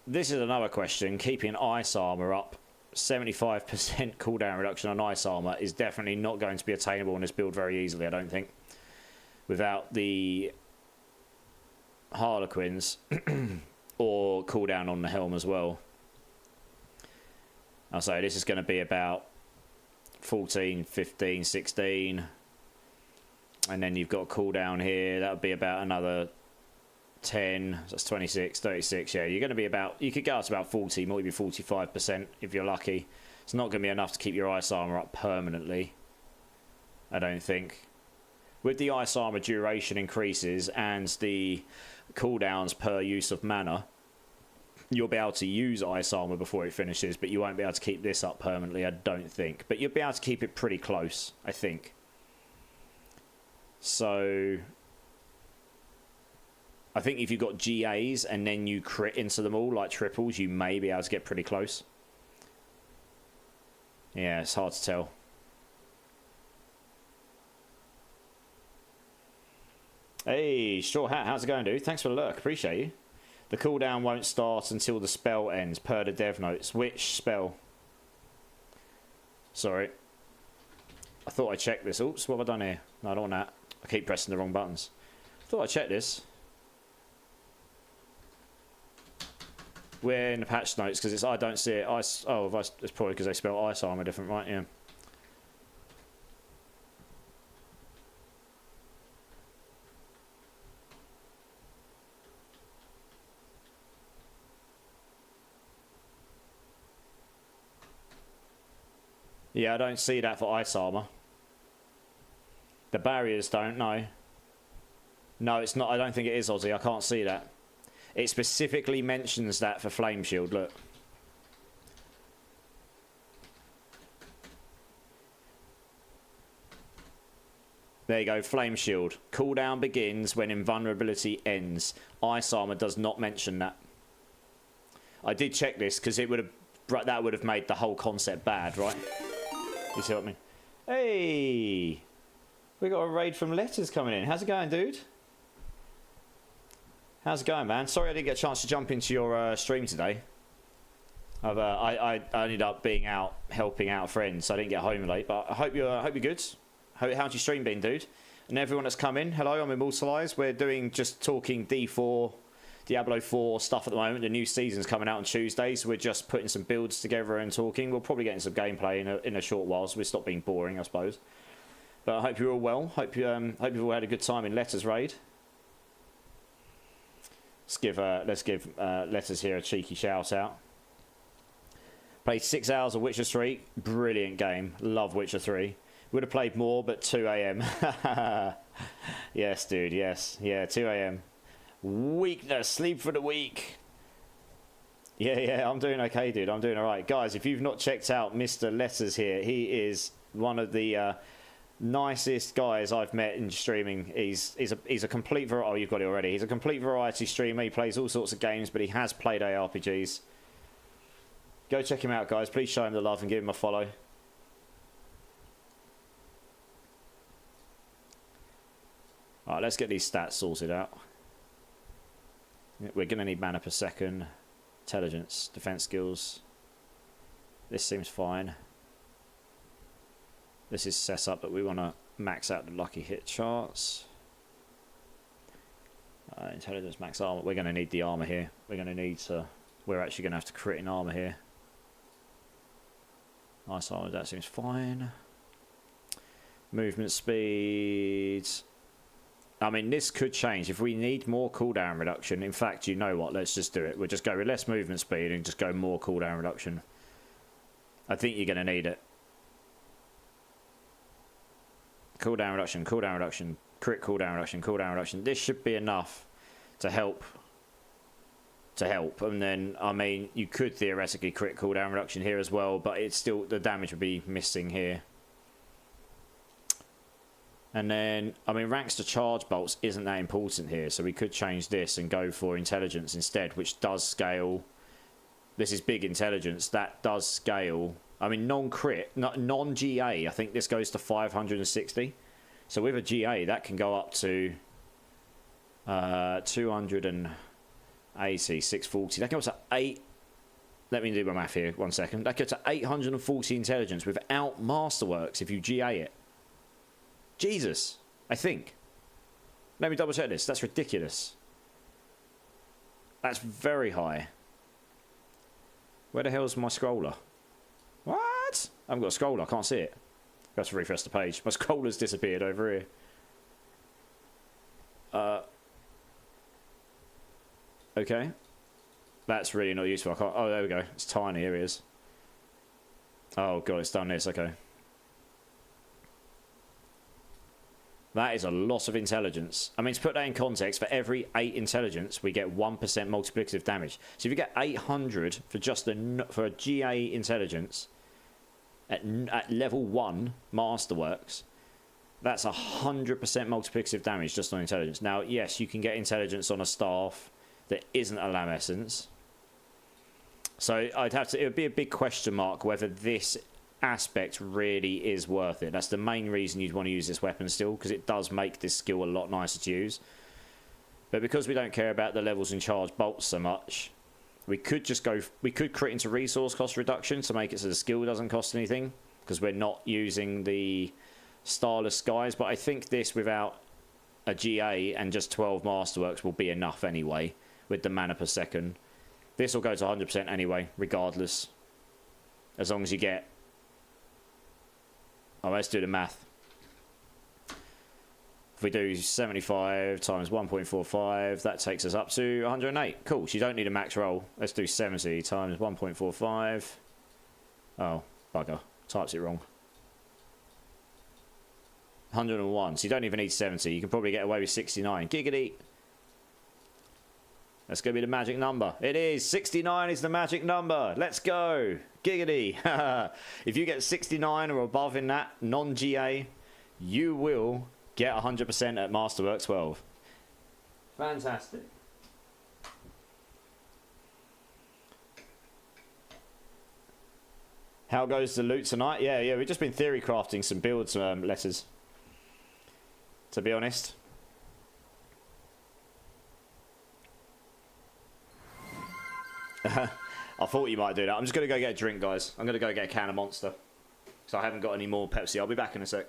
This is another question. Keeping ice armor up, 75% cooldown reduction on ice armor is definitely not going to be attainable in this build very easily, I don't think. Without the Harlequins or cooldown on the helm as well. I'll say this is going to be about 14, 15, 16. And then you've got a cooldown here. That would be about another 10. So that's 26, 36. Yeah, you're going to be about... You could go up to about 40, maybe 45% if you're lucky. It's not going to be enough to keep your ice armor up permanently, I don't think. With the ice armor duration increases and the cooldowns per use of mana, you'll be able to use ice armor before it finishes, but you won't be able to keep this up permanently, I don't think. But you'll be able to keep it pretty close, I think. So I think if you've got GAs and then you crit into them all like triples, you may be able to get pretty close. Yeah, it's hard to tell. Hey, Straw Hat, how's it going, dude? Thanks for the lurk, appreciate you. The cooldown won't start until the spell ends, per the dev notes. Which spell? Sorry. I thought I checked this. Oops, what have I done here? No, I don't want that. I keep pressing the wrong buttons. I thought I checked this. We're in the patch notes because I don't see it. It's probably because they spell ice armor different, right? Yeah. Yeah, I don't see that for ice armor. The barriers don't, no. No, it's not. I don't think it is, Aussie. I can't see that. It specifically mentions that for Flame Shield, look. There you go, Flame Shield. Cooldown begins when invulnerability ends. Ice Armor does not mention that. I did check this because that would have made the whole concept bad, right? You see what I mean? Hey! We got a raid from Letters coming in. How's it going, dude? How's it going, man? Sorry I didn't get a chance to jump into your stream today. I ended up being out helping out friends, so I didn't get home late. But I hope you're good. How's your stream been, dude? And everyone that's come in, hello, I'm Immortilize. We're just talking D4, Diablo 4 stuff at the moment. The new season's coming out on Tuesday, so we're just putting some builds together and talking. We'll probably get into some gameplay in a short while, so we'll stop being boring, I suppose. But I hope you're all well. Hope you've all had a good time in Letters raid. Let's give Letters here a cheeky shout out. Played 6 hours of Witcher 3. Brilliant game. Love Witcher 3. Would have played more, but 2 AM. Yes, dude. Yes. Yeah, 2 AM. Weakness. Sleep for the weak. Yeah, I'm doing okay, dude. I'm doing all right. Guys, if you've not checked out Mr. Letters here, he is one of the nicest guys I've met in streaming. He's a complete variety. Oh, you've got it already. He's a complete variety streamer. He plays all sorts of games, but he has played ARPGs. Go check him out, guys. Please show him the love and give him a follow. Alright, let's get these stats sorted out. We're going to need mana per second. Intelligence, defense skills. This seems fine. This is set up that we want to max out the lucky hit charts. Intelligence, max armor. We're going to need the armor here. We're actually going to have to crit in armor here. Nice armor, that seems fine. Movement speed. I mean, this could change. If we need more cooldown reduction, in fact, you know what? Let's just do it. We'll just go with less movement speed and just go more cooldown reduction. I think you're going to need it. Cooldown reduction, crit cooldown reduction. This should be enough to help. And then, I mean, you could theoretically crit cooldown reduction here as well, but it's still, the damage would be missing here. And then, I mean, ranks to charge bolts isn't that important here, so we could change this and go for intelligence instead, which does scale. This is big intelligence. That does scale. I mean, non-crit, non-GA, I think this goes to 560. So with a GA, that can go up to 280, 640. That can go up to 8. Let me do my math here, 1 second. That goes to 840 intelligence without Masterworks if you GA it. Jesus, I think. Let me double check this. That's ridiculous. That's very high. Where the hell's my scroller? What? I haven't got a scroller. I can't see it. I have to refresh the page. My scroller's disappeared over here. Okay. That's really not useful. I can't... Oh, there we go. It's tiny. Here he is. Oh, God, it's done this. Okay. That is a lot of intelligence. I mean, to put that in context, for every 8 intelligence, we get 1% multiplicative damage. So if you get 800 for just for a GA intelligence at level 1 Masterworks, that's 100% multiplicative damage just on intelligence. Now, yes, you can get intelligence on a staff that isn't a lamb essence. So I'd have to... It would be a big question mark whether this aspect really is worth it. That's the main reason you'd want to use this weapon still, because it does make this skill a lot nicer to use. But because we don't care about the levels in charge bolts so much, we could just go... We could crit into resource cost reduction to make it so the skill doesn't cost anything, because we're not using the Starless Skies. But I think this without a GA and just 12 Masterworks will be enough anyway, with the mana per second. This will go to 100% anyway, regardless. As long as you get... Oh, let's do the math. If we do 75 times 1.45, that takes us up to 108. Cool, so you don't need a max roll. Let's do 70 times 1.45. Oh, bugger. Types it wrong. 101, so you don't even need 70. You can probably get away with 69. Giggity. That's going to be the magic number. It is. 69 is the magic number. Let's go. Giggity. If you get 69 or above in that non-GA, you will get 100% at Masterwork 12. Fantastic. How goes the loot tonight? Yeah, we've just been theory crafting some builds letters, to be honest. I thought you might do that. I'm just going to go get a drink, guys. I'm going to go get a can of Monster. So I haven't got any more Pepsi. I'll be back in a sec.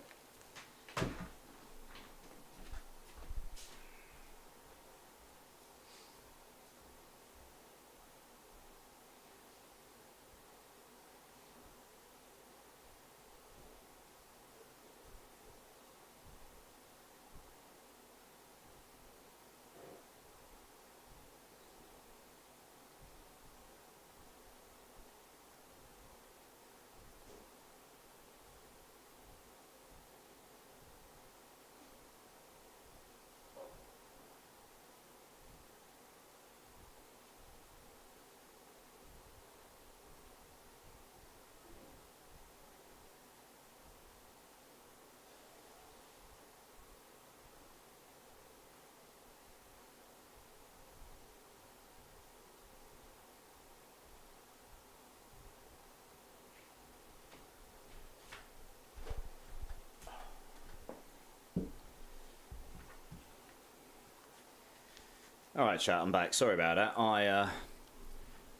Alright, chat, I'm back. Sorry about that.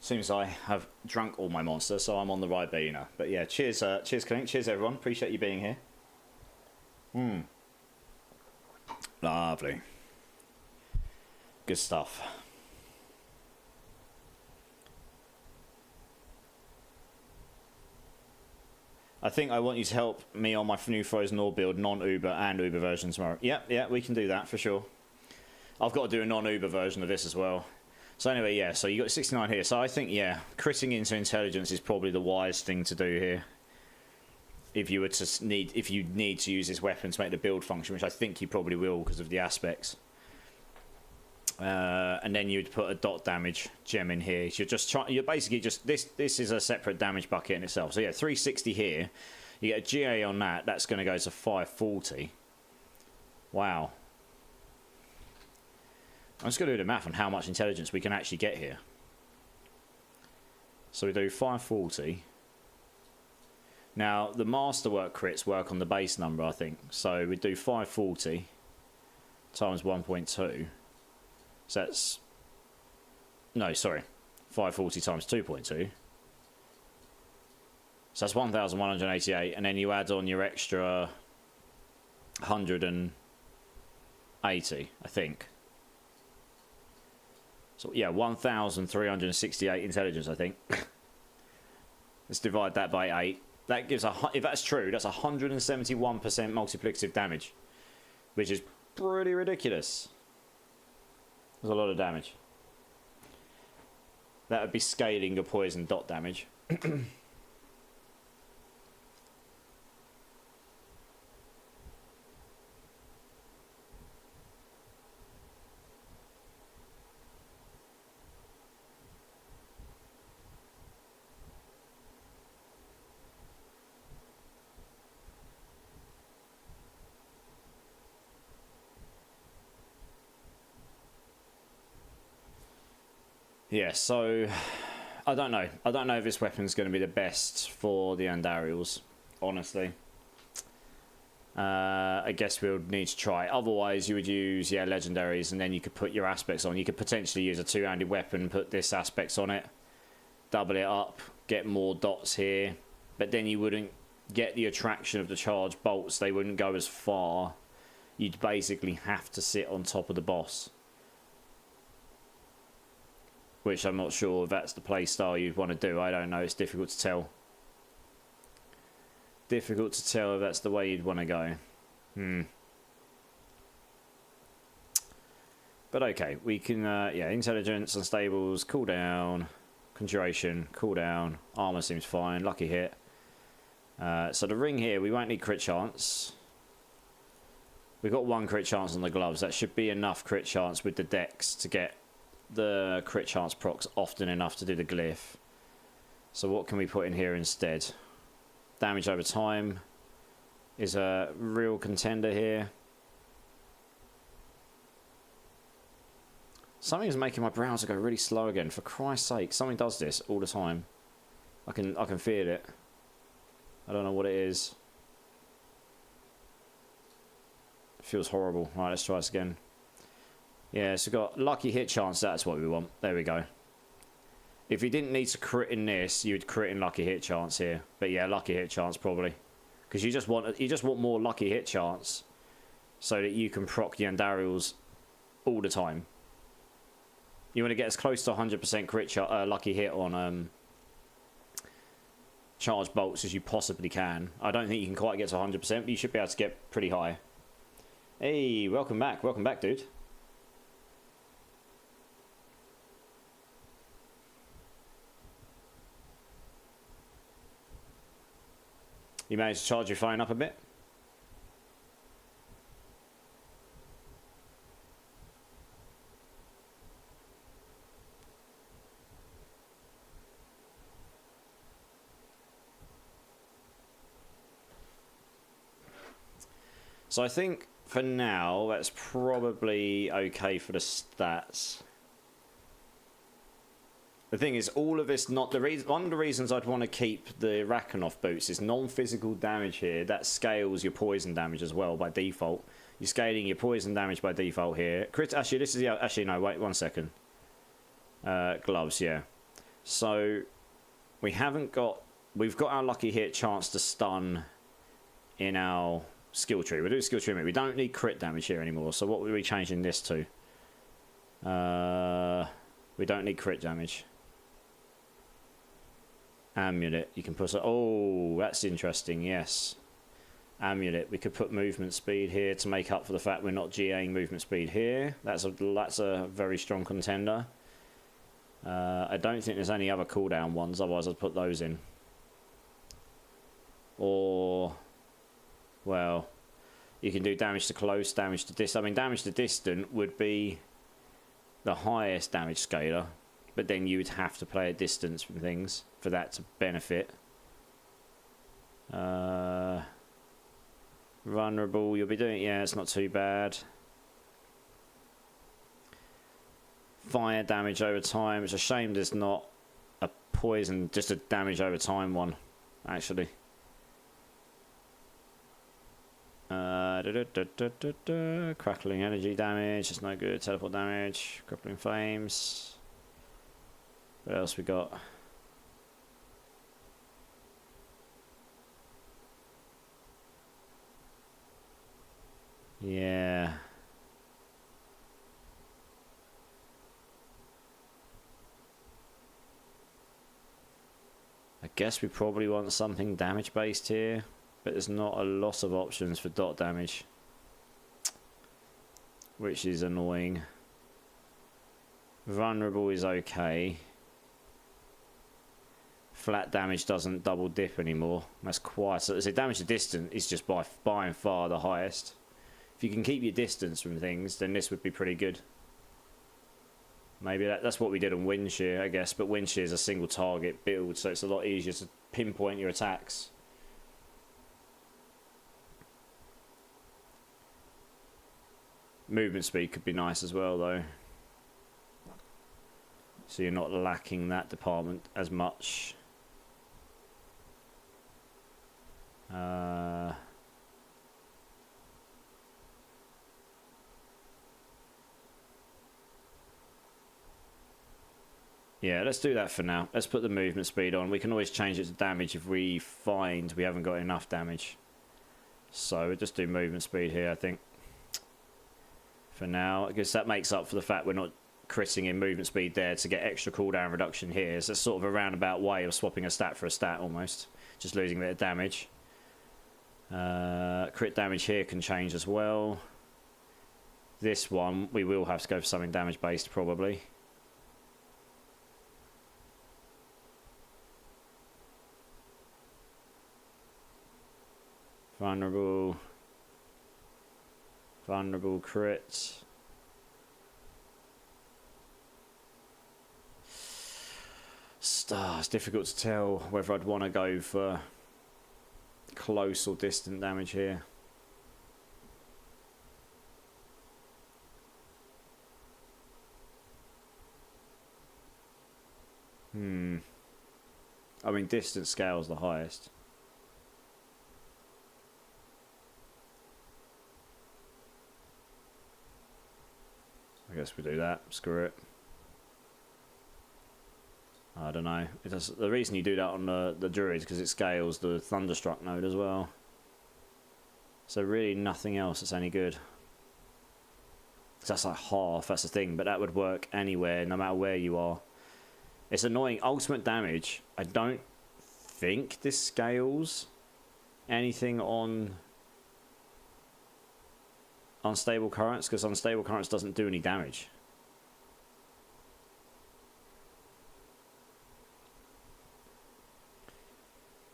Seems I have drunk all my Monster, so I'm on the right beat, you know. But yeah, cheers, cheers, Clink. Cheers, everyone. Appreciate you being here. Lovely. Good stuff. I think I want you to help me on my new Frozen Ore build, non-Uber and Uber version tomorrow. Yeah, we can do that for sure. I've got to do a non-Uber version of this as well. So anyway, yeah, so you got 69 here. So I think, yeah, critting into intelligence is probably the wise thing to do here. If you need to use this weapon to make the build function, which I think you probably will because of the aspects. And then you'd put a dot damage gem in here. You're basically just this is a separate damage bucket in itself. So yeah, 360 here. You get a GA on that. That's going to go to 540. Wow. I'm just going to do the math on how much intelligence we can actually get here. So we do 540. Now, the Masterwork crits work on the base number, I think. So we do 540 times 1.2. So that's... No, sorry. 540 times 2.2. So that's 1,188. And then you add on your extra 180, I think. So yeah, 1,368 intelligence, I think. Let's divide that by 8. That gives if that's true, that's 171% multiplicative damage, which is pretty ridiculous. There's a lot of damage. That would be scaling your poison dot damage. Yeah, so I don't know. I don't know if this weapon's going to be the best for the Andariels, honestly. I guess we'll need to try. Otherwise, you would use, yeah, legendaries, and then you could put your aspects on. You could potentially use a two-handed weapon, put this aspects on it, double it up, get more dots here, but then you wouldn't get the attraction of the charged bolts. They wouldn't go as far. You'd basically have to sit on top of the boss, which I'm not sure if that's the play style you'd want to do. I don't know. It's difficult to tell. Difficult to tell if that's the way you'd want to go. But okay, we can, yeah, intelligence, unstables, cooldown, conjuration, cooldown, armor seems fine, lucky hit. So the ring here, we won't need crit chance. We've got 1 crit chance on the gloves. That should be enough crit chance with the dex to get the crit chance procs often enough to do the glyph. So what can we put in here instead? Damage over time is a real contender here. Something's making my browser go really slow again. For Christ's sake, something does this all the time. I can feel it. I don't know what it is. It feels horrible. Right, let's try this again. Yeah, so we've got lucky hit chance. That's what we want. There we go. If you didn't need to crit in this, you'd crit in lucky hit chance here. But yeah, lucky hit chance probably, because you just want more lucky hit chance, so that you can proc the Andariels all the time. You want to get as close to 100% crit lucky hit on charged bolts as you possibly can. I don't think you can quite get to 100%, but you should be able to get pretty high. Hey, welcome back, dude. You managed to charge your phone up a bit? So I think for now that's probably okay for the stats. The thing is, all of this, not the reason. One of the reasons I'd want to keep the Rakanoff boots is non-physical damage here. That scales your poison damage as well by default. You're scaling your poison damage by default here. Crit. Actually, this is the. Actually, no. Wait 1 second. Gloves, yeah. So we haven't got. We've got our lucky hit chance to stun in our skill tree. We'll do skill tree. We don't need crit damage here anymore. So what were we changing this to? We don't need crit damage. Amulet, you can put. Oh, that's interesting. Yes, amulet. We could put movement speed here to make up for the fact we're not GAing movement speed here. That's a very strong contender. I don't think there's any other cooldown ones. Otherwise, I'd put those in. Or, well, you can do damage to close, damage to distant. I mean, damage to distant would be the highest damage scaler. But then you would have to play a distance from things for that to benefit. Vulnerable, you'll be doing. Yeah, it's not too bad. Fire damage over time. It's a shame there's not a poison, just a damage over time one, actually. Crackling energy damage. It's no good. Teleport damage. Crippling flames. What else we got? Yeah. I guess we probably want something damage based here, but there's not a lot of options for dot damage, which is annoying. Vulnerable is okay. Flat damage doesn't double dip anymore. That's quite... So damage to distance is just by and far the highest. If you can keep your distance from things, then this would be pretty good. Maybe that's what we did on Wind Shear, I guess. But Wind Shear is a single target build, so it's a lot easier to pinpoint your attacks. Movement speed could be nice as well, though. So you're not lacking that department as much. Yeah, let's do that for now. Let's put the movement speed on. We can always change it to damage if we find we haven't got enough damage. So we'll just do movement speed here, I think. For now, I guess that makes up for the fact we're not critting in movement speed there to get extra cooldown reduction here. So it's sort of a roundabout way of swapping a stat for a stat almost. Just losing a bit of damage. Crit damage here can change as well. This one, we will have to go for something damage based probably. Vulnerable crit. It's difficult to tell whether I'd want to go for close or distant damage here. I mean, distance scale's the highest. I guess we do that. Screw it. I don't know. It does, the reason you do that on the druid is because it scales the Thunderstruck node as well. So really nothing else that's any good. Because that's like half, that's the thing. But that would work anywhere, no matter where you are. It's annoying. Ultimate damage. I don't think this scales anything on unstable currents, because unstable currents doesn't do any damage.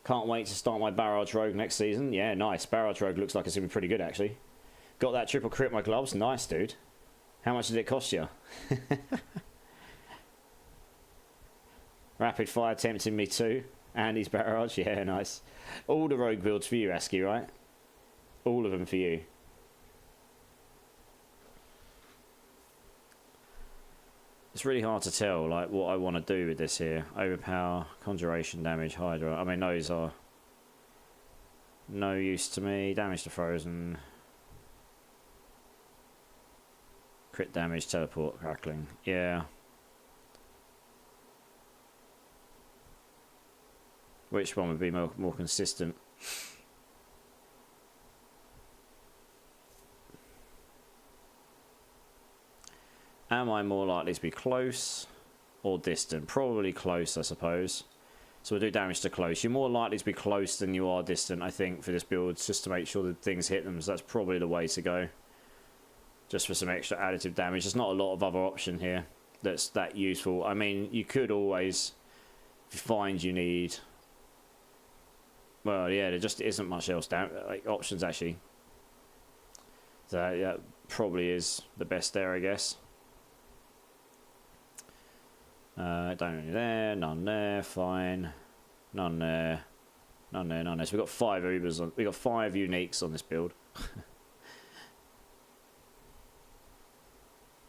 Can't wait to start my Barrage Rogue next season. Yeah, nice. Barrage Rogue looks like it's going to be pretty good, actually. Got that triple crit my gloves. Nice, dude. How much did it cost you? Rapid fire tempting me too. Andy's Barrage. Yeah, nice. All the Rogue builds for you, ASCII, right? All of them for you. It's really hard to tell, like, what I want to do with this here. Overpower, Conjuration damage, Hydra. I mean, those are no use to me. Damage to Frozen. Crit damage, Teleport, Crackling. Yeah. Which one would be more consistent? Am I more likely to be close or distant? Probably close, I suppose. So we'll do damage to close. You're more likely to be close than you are distant, I think, for this build, just to make sure that things hit them. So that's probably the way to go. Just for some extra additive damage. There's not a lot of other option here that's that useful. I mean, you could always, if you find you need... Well, yeah, there just isn't much else like options, actually. So, yeah, probably is the best there, I guess. Don't need there, none there, fine. None there. None there, none there. So we've got 5 Ubers on, we've got 5 uniques on this build.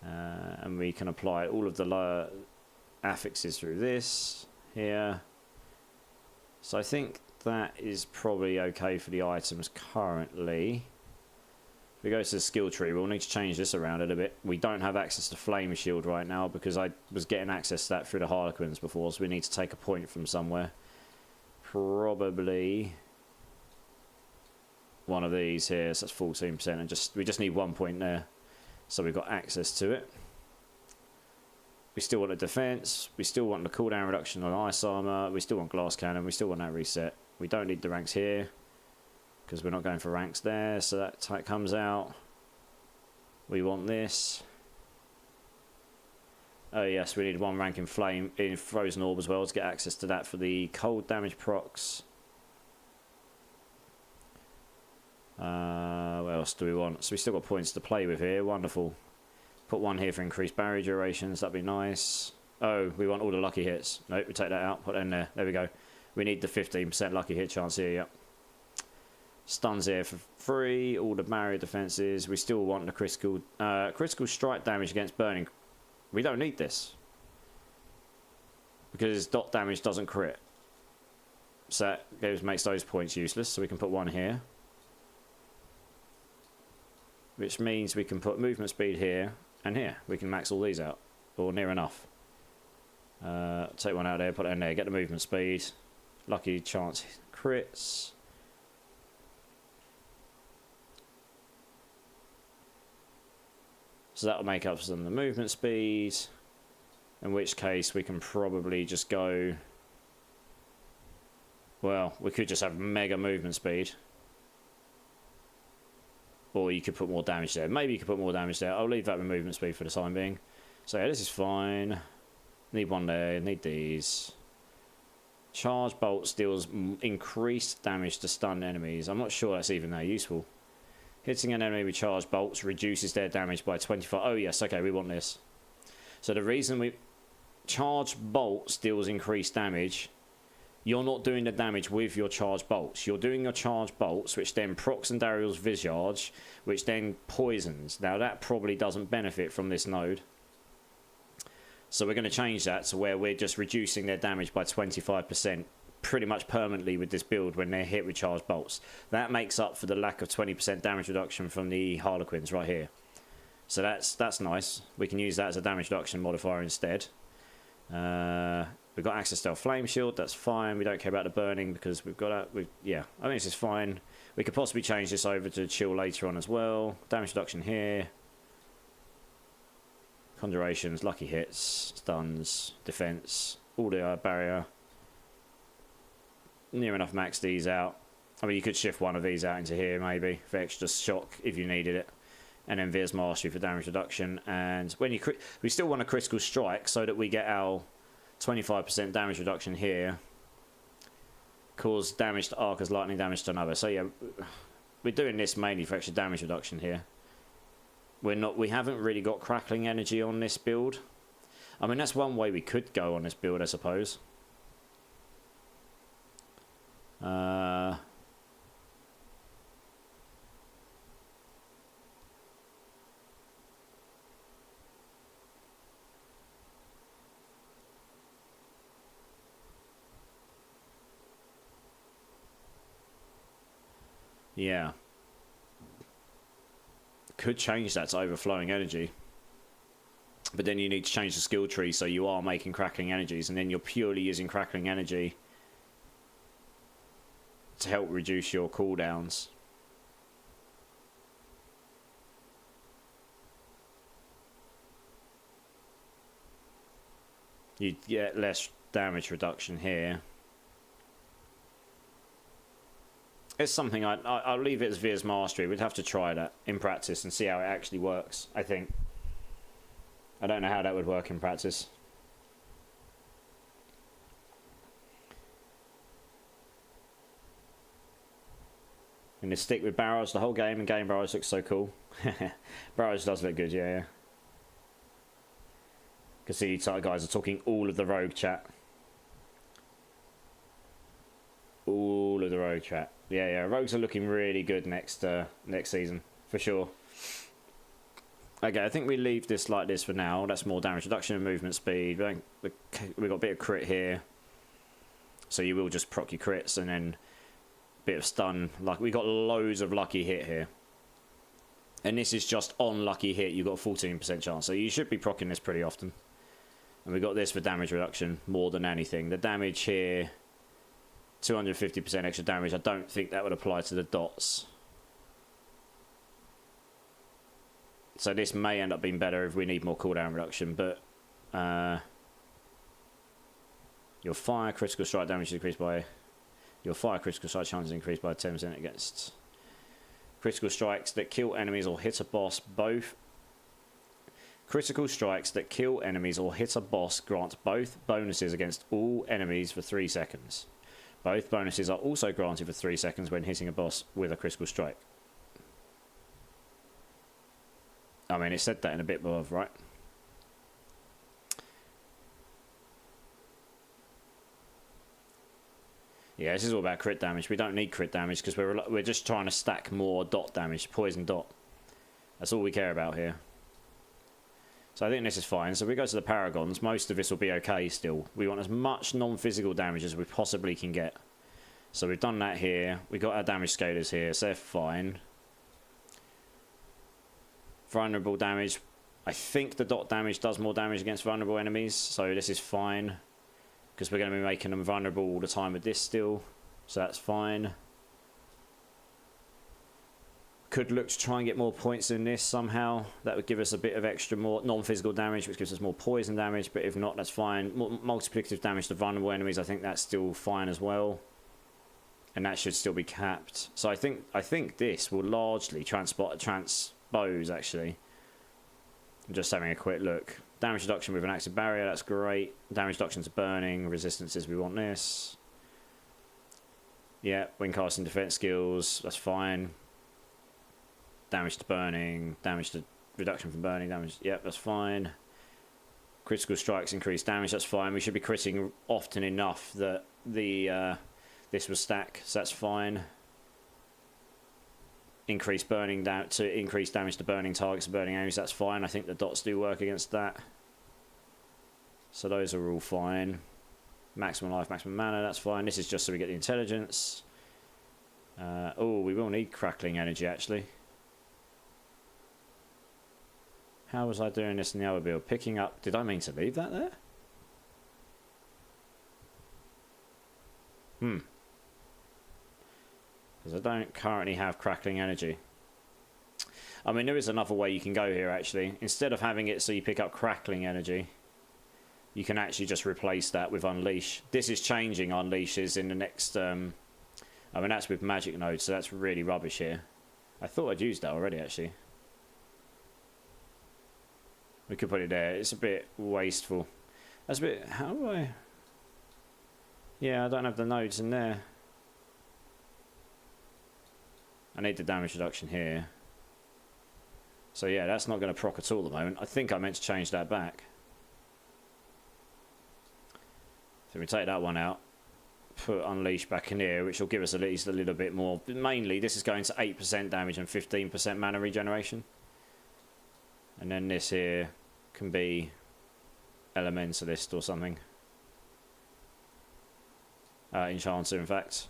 And we can apply all of the lower affixes through this here. So I think that is probably okay for the items currently. If we go to the skill tree, we'll need to change this around a little bit. We don't have access to Flame Shield right now because I was getting access to that through the Harlequins before, so we need to take a point from somewhere. Probably one of these here, so that's 14%, and we just need 1 point there. So we've got access to it. We still want a defense, we still want the cooldown reduction on ice armor, we still want glass cannon, we still want that reset. We don't need the ranks here, because we're not going for ranks there, so that type comes out. We want this. Oh yes, we need 1 rank in flame in frozen orb as well to get access to that for the cold damage procs. What else do we want? So we still got points to play with here. Wonderful. Put 1 here for increased barrier durations. That'd be nice. Oh, we want all the lucky hits. Nope, we take that out. Put that in there. There we go. We need the 15% lucky hit chance here. Yep. Stuns here for free. All the barrier defenses. We still want the critical strike damage against burning. We don't need this because dot damage doesn't crit. So that makes those points useless. So we can put 1 here, which means we can put movement speed here and here. We can max all these out, or near enough. Take 1 out there, put it in there, get the movement speed. Lucky chance crits. So that'll make up some of the movement speed. In which case we can probably just go... Well, we could just have mega movement speed. Or you could put more damage there. Maybe you could put more damage there. I'll leave that with movement speed for the time being. So yeah, this is fine. Need 1 there. Need these. Charge bolts deals increased damage to stun enemies. I'm not sure that's even that useful. Hitting an enemy with charge bolts reduces their damage by 25. Oh yes, okay, we want this. So the reason we... Charge bolts deals increased damage. You're not doing the damage with your charge bolts. You're doing your charge bolts, which then procs and Dariel's Visage, which then poisons. Now that probably doesn't benefit from this node. So we're going to change that to where we're just reducing their damage by 25% pretty much permanently with this build when they're hit with charge bolts. That makes up for the lack of 20% damage reduction from the Harlequins right here. So that's nice. We can use that as a damage reduction modifier instead. We've got access to our flame shield. That's fine. We don't care about the burning because we've got that. Yeah, I think this is fine. We could possibly change this over to chill later on as well. Damage reduction here. Conjurations, lucky hits, stuns, defense, all the barrier. Near enough max these out. I mean, you could shift 1 of these out into here maybe for extra shock if you needed it. And then Veer's Mastery for damage reduction. And when you we still want a critical strike so that we get our 25% damage reduction here. Cause damage to arc as lightning damage to another. So yeah, we're doing this mainly for extra damage reduction here. We haven't really got crackling energy on this build. I mean, that's one way we could go on this build, I suppose. Yeah. Could change that to overflowing energy. But then you need to change the skill tree so you are making crackling energies, and then you're purely using crackling energy to help reduce your cooldowns. You get less damage reduction here. It's something I'll leave it as Veer's Mastery. We'd have to try that in practice and see how it actually works, I think. I don't know how that would work in practice. And to stick with Barrows the whole game, and game Barrows looks so cool. Barrows does look good, yeah. Can see you guys are talking all of the rogue chat. All of the rogue chat. Yeah, rogues are looking really good next season, for sure. Okay, I think we leave this like this for now. That's more damage reduction and movement speed. We've got a bit of crit here. So you will just proc your crits and then a bit of stun. Like, we got loads of lucky hit here. And this is just on lucky hit. You've got a 14% chance. So you should be proccing this pretty often. And we got this for damage reduction more than anything. The damage here, 250% extra damage. I don't think that would apply to the dots. So this may end up being better if we need more cooldown reduction, but your fire critical strike damage is increased by... Your fire critical strike chance is increased by 10% against critical strikes that kill enemies or hit a boss. Both Critical strikes that kill enemies or hit a boss grant both bonuses against all enemies for 3 seconds. Both bonuses are also granted for 3 seconds when hitting a boss with a critical strike. I mean, it said that in a bit above, right? Yeah, this is all about crit damage. We don't need crit damage because we're just trying to stack more dot damage, poison dot. That's all we care about here. So I think this is fine. So we go to the Paragons. Most of this will be okay still. We want as much non-physical damage as we possibly can get. So we've done that here. We've got our damage scalers here, so they're fine. Vulnerable damage. I think the dot damage does more damage against vulnerable enemies, so this is fine. Because we're going to be making them vulnerable all the time with this still. So that's fine. Could look to try and get more points in this somehow. That would give us a bit of extra more non-physical damage, which gives us more poison damage. But if not, that's fine. Multiplicative damage to vulnerable enemies, I think that's still fine as well. And that should still be capped. So I think this will largely transpose, actually. I'm just having a quick look. Damage reduction with an active barrier, that's great. Damage reduction to burning, resistances, we want this. Yeah, wind casting defense skills, that's fine. Damage to burning, damage to reduction from burning, damage, yep, that's fine. Critical strikes increase damage, that's fine. We should be critting often enough that this will stack, so that's fine. Increase burning to increase damage to burning targets and burning enemies, that's fine. I think the dots do work against that. So those are all fine. Maximum life, maximum mana, that's fine. This is just so we get the intelligence. Oh, we will need crackling energy actually. How was I doing this in the other build? Picking up, did I mean to leave that there? Because I don't currently have crackling energy. I mean, there is another way you can go here actually. Instead of having it so you pick up crackling energy, you can actually just replace that with unleash. This is changing unleashes in the next I mean, that's with magic node, so that's really rubbish here. I thought I'd used that already actually. We could put it there. It's a bit wasteful. That's a bit, how do I, yeah, I don't have the nodes in there. I need the damage reduction here. So yeah, that's not going to proc at all at the moment. I think I meant to change that back. So we take that one out, put unleash back in here, which will give us at least a little bit more. But mainly, this is going to 8% damage and 15% mana regeneration. And then this here can be Elementalist or something. Enchanter, in fact.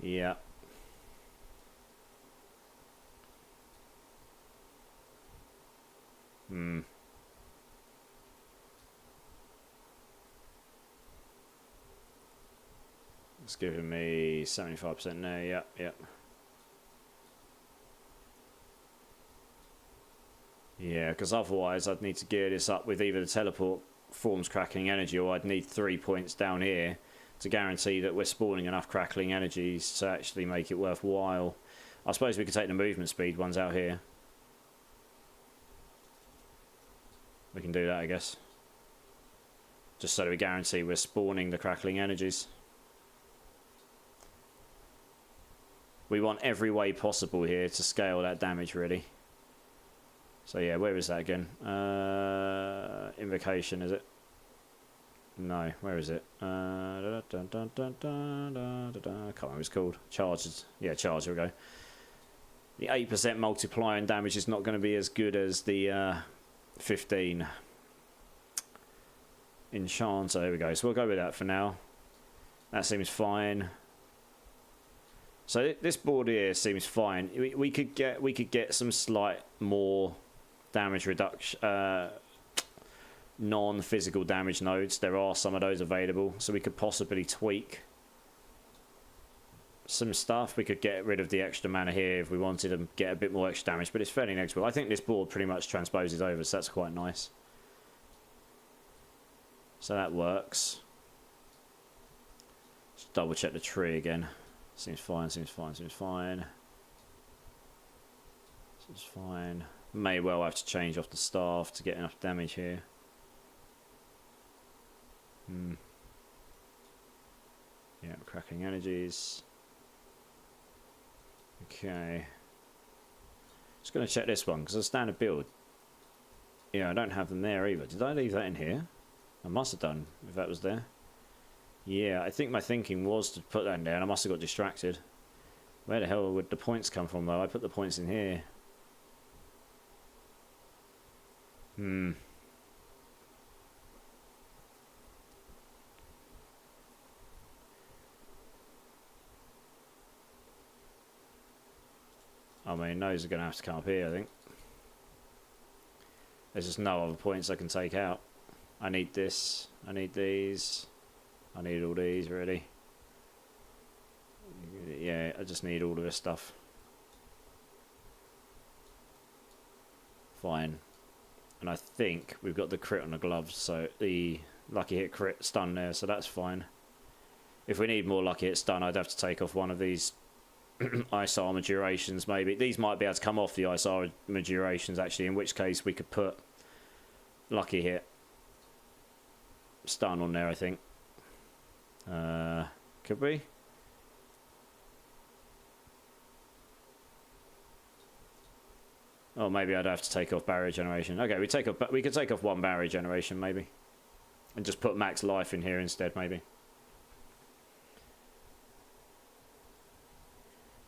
Yeah. It's giving me 75% there, yep. Yeah, because otherwise I'd need to gear this up with either the teleport forms crackling energy, or I'd need 3 points down here to guarantee that we're spawning enough crackling energies to actually make it worthwhile. I suppose we could take the movement speed ones out here. We can do that, I guess. Just so that we guarantee we're spawning the crackling energies. We want every way possible here to scale that damage, really. So yeah, where is that again? Invocation, is it? No, where is it? I can't remember what it's called. Charges. Yeah, charge, here we go. The 8% multiplier in damage is not going to be as good as the 15. Enchanter, there we go. So we'll go with that for now. That seems fine. So this board here seems fine. We could get some slight more damage reduction, non-physical damage nodes. There are some of those available, so we could possibly tweak some stuff. We could get rid of the extra mana here if we wanted to get a bit more extra damage, but it's fairly negligible. I think this board pretty much transposes over, so that's quite nice. So that works. Just double check the tree again. Seems fine, seems fine, seems fine. Seems fine. May well have to change off the staff to get enough damage here. Yeah, cracking energies. Okay. Just going to check this one, because it's a standard build. Yeah, I don't have them there either. Did I leave that in here? I must have done, if that was there. Yeah, I think my thinking was to put that in there, and I must have got distracted. Where the hell would the points come from, though? I put the points in here. I mean, those are going to have to come up here, I think. There's just no other points I can take out. I need this. I need these. I need all these, really. Yeah, I just need all of this stuff. Fine. And I think we've got the crit on the gloves, so the lucky hit crit stun there, so that's fine. If we need more lucky hit stun, I'd have to take off one of these ice armor durations, maybe. These might be able to come off the ice armor durations, actually, in which case we could put lucky hit stun on there, I think. Could we? Oh, maybe I'd have to take off barrier generation. Okay, we could take off one barrier generation, maybe, and just put max life in here instead, maybe.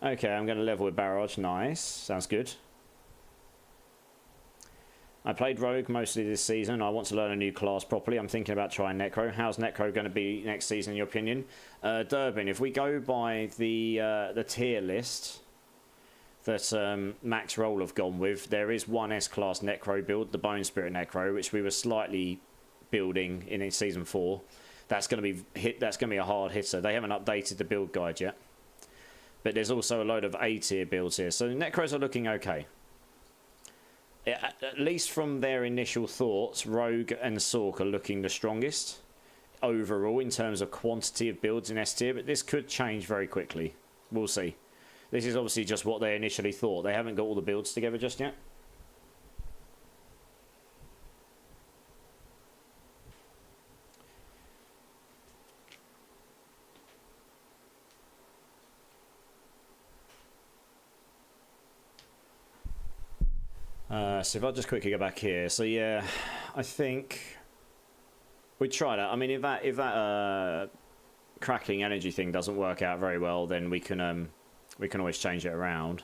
Okay, I'm going to level with barrage. Nice, sounds good. I played Rogue mostly this season. I want to learn a new class properly. I'm thinking about trying Necro. How's Necro going to be next season, in your opinion? Durbin, if we go by the tier list that Max Roll have gone with, there is one S-class Necro build, the Bone Spirit Necro, which we were slightly building in season 4. That's going to be a hard hitter. They haven't updated the build guide yet. But there's also a load of A-tier builds here. So Necros are looking okay. At least from their initial thoughts, Rogue and Sork are looking the strongest overall in terms of quantity of builds in S-tier. But this could change very quickly. We'll see. This is obviously just what they initially thought. They haven't got all the builds together just yet. So if I just quickly go back here, so yeah, I think we try that. I mean, if that crackling energy thing doesn't work out very well, then we can always change it around.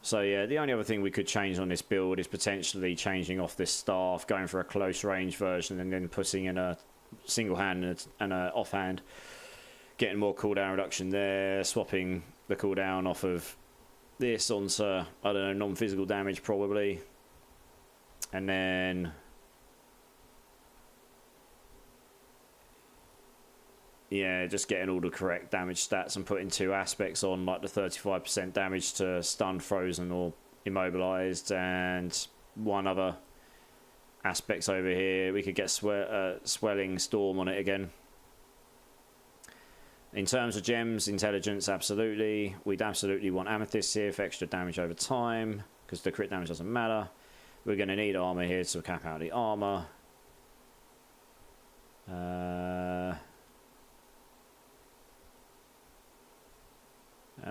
So yeah, the only other thing we could change on this build is potentially changing off this staff, going for a close range version, and then putting in a single hand and a offhand, getting more cooldown reduction there, swapping the cooldown off of this onto, I don't know, non-physical damage probably, and then yeah, just getting all the correct damage stats and putting 2 aspects on, like the 35% damage to stunned, frozen or immobilized, and one other aspects over here. We could get swelling storm on it again. In terms of gems, intelligence, absolutely. We'd absolutely want amethyst here for extra damage over time, because the crit damage doesn't matter. We're going to need armor here to cap out the armor. And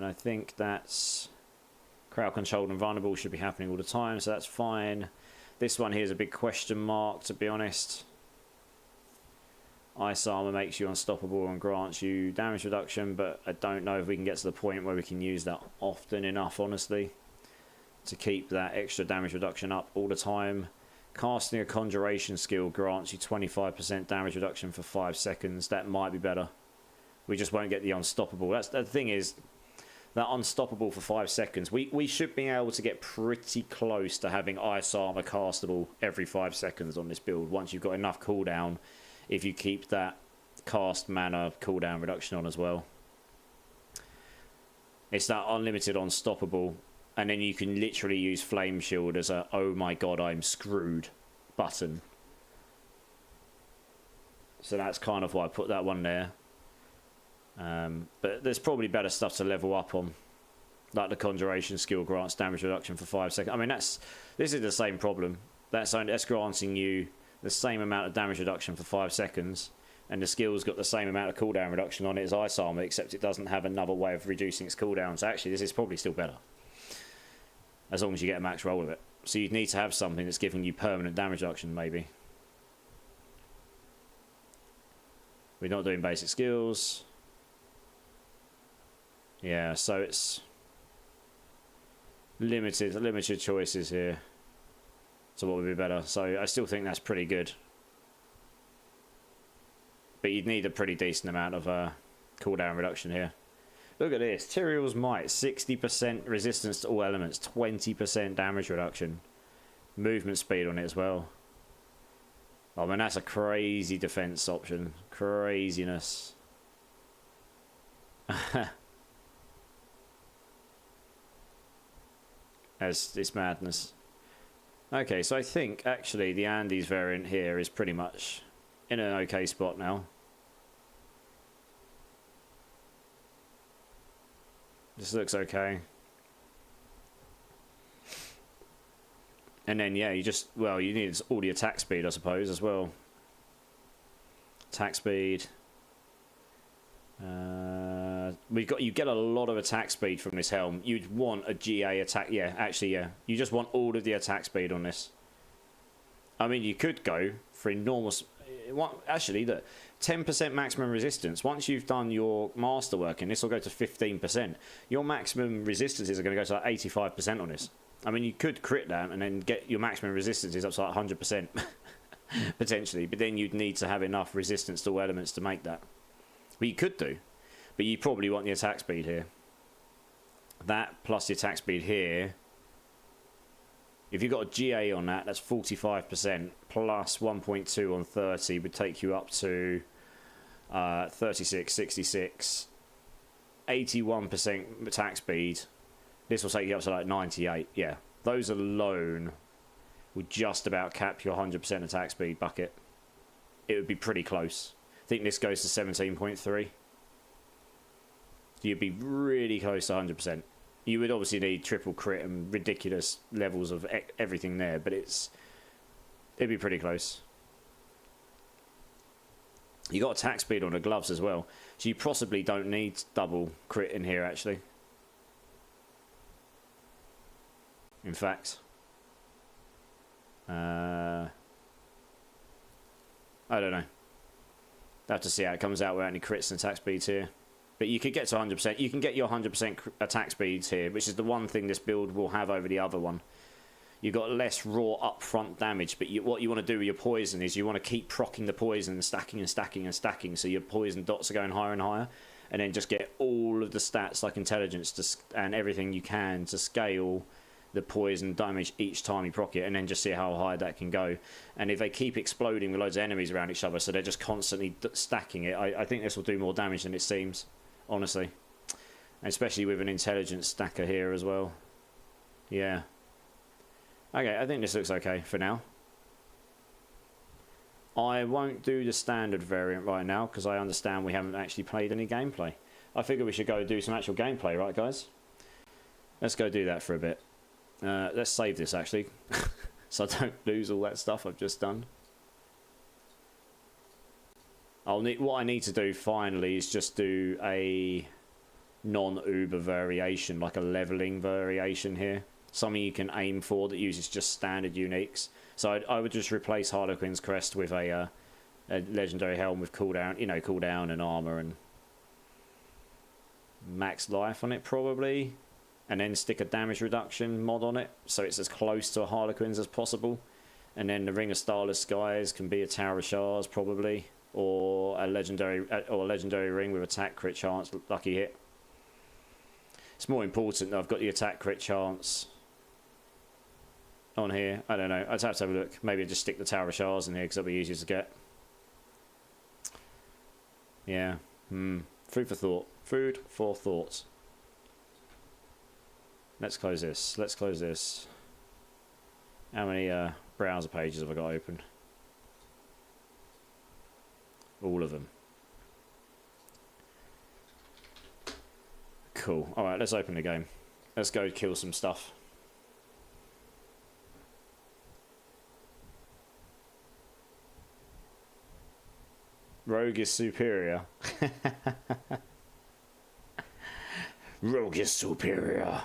I think that's crowd controlled and vulnerable should be happening all the time, so that's fine. This one here is a big question mark, to be honest. Ice armor makes you unstoppable and grants you damage reduction, but I don't know if we can get to the point where we can use that often enough, honestly, to keep that extra damage reduction up all the time. Casting a conjuration skill grants you 25% damage reduction for 5 seconds. That might be better. We just won't get the unstoppable. That's the thing is, that unstoppable for 5 seconds, we should be able to get pretty close to having ice armor castable every 5 seconds on this build once you've got enough cooldown, if you keep that cast mana cooldown reduction on as well. It's that unlimited unstoppable, and then you can literally use flame shield as a oh my god I'm screwed button. So that's kind of why I put that one there. But there's probably better stuff to level up on. Like the conjuration skill grants damage reduction for 5 seconds. I mean, this is the same problem. That's granting you the same amount of damage reduction for 5 seconds, and the skill's got the same amount of cooldown reduction on it as Ice Armor, except it doesn't have another way of reducing its cooldown. So actually, this is probably still better, as long as you get a max roll with it. So you'd need to have something that's giving you permanent damage reduction, maybe. We're not doing basic skills. Yeah, so it's limited choices here. So what would be better? So I still think that's pretty good. But you'd need a pretty decent amount of cooldown reduction here. Look at this. Tyrael's Might, 60% resistance to all elements, 20% damage reduction. Movement speed on it as well. Oh man, that's a crazy defense option. Craziness. It's madness. Okay, so I think actually the Andes variant here is pretty much in an okay spot now. This looks okay. And then yeah, you need all the attack speed, I suppose, as well. Attack speed. You get a lot of attack speed from this helm. You'd want a GA attack. Yeah, actually, yeah. You just want all of the attack speed on this. I mean, you could go for enormous. Actually, the 10% maximum resistance. Once you've done your masterwork, and this will go to 15%, your maximum resistances are going to go to like 85% on this. I mean, you could crit that and then get your maximum resistances up to like 100%, potentially. But then you'd need to have enough resistance to all elements to make that. But you could do. But you probably want the attack speed here. That plus the attack speed here. If you've got a GA on that, that's 45%. Plus 1.2 on 30 would take you up to 36, 66. 81% attack speed. This will take you up to like 98. Yeah, those alone would just about cap your 100% attack speed bucket. It would be pretty close. I think this goes to 17.3. You'd be really close to 100%. You would obviously need triple crit and ridiculous levels of everything there, but it'd be pretty close. You got attack speed on the gloves as well, so you possibly don't need double crit in here actually. In fact, I don't know. Have to see how it comes out without any crits and attack speeds here. But you could get to 100%. You can get your 100% attack speeds here, which is the one thing this build will have over the other one. You've got less raw upfront damage, but what you want to do with your poison is you want to keep proccing the poison and stacking and stacking and stacking, so your poison dots are going higher and higher, and then just get all of the stats like intelligence and everything you can to scale the poison damage each time you proc it, and then just see how high that can go. And if they keep exploding with loads of enemies around each other, so they're just constantly stacking it, I think this will do more damage than it seems, honestly. And especially with an intelligence stacker here as well. Yeah. Okay, I think this looks okay for now. I won't do the standard variant right now because I understand we haven't actually played any gameplay. I figure we should go do some actual gameplay, right guys? Let's go do that for a bit. Let's save this actually, so I don't lose all that stuff I've just done. What I need to do finally is just do a non-Uber variation, like a leveling variation here. Something you can aim for that uses just standard uniques. So I would just replace Harlequin's Crest with a legendary helm with cooldown, cooldown and armor and max life on it probably. And then stick a damage reduction mod on it, so it's as close to a Harlequin's as possible. And then the Ring of Starless Skies can be a Tower of Shards probably, or a legendary ring with attack crit chance, lucky hit. It's more important that I've got the attack crit chance on here. I don't know. I'd have to have a look. Maybe just stick the Tower of Shards in here because that'll be easier to get. Yeah. Food for thought. Food for thought. Let's close this. Let's close this. How many browser pages have I got open? All of them. Cool. Alright, let's open the game. Let's go kill some stuff. Rogue is superior. Rogue is superior.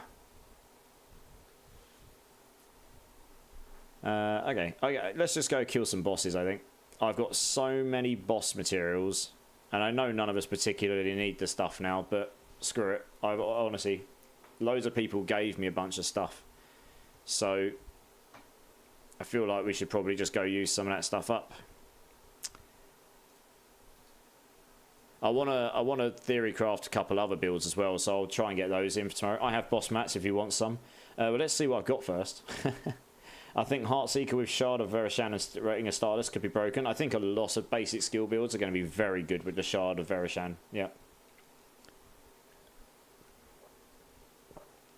Okay, let's just go kill some bosses, I think. I've got so many boss materials, and I know none of us particularly need the stuff now, but screw it. I've honestly, loads of people gave me a bunch of stuff, so I feel like we should probably just go use some of that stuff up. I wanna theory craft a couple other builds as well, so I'll try and get those in for tomorrow. I have boss mats if you want some. But let's see what I've got first. I think Heartseeker with Shard of Verishan and Rating of Stardust could be broken. I think a lot of basic skill builds are going to be very good with the Shard of Verishan. Yeah.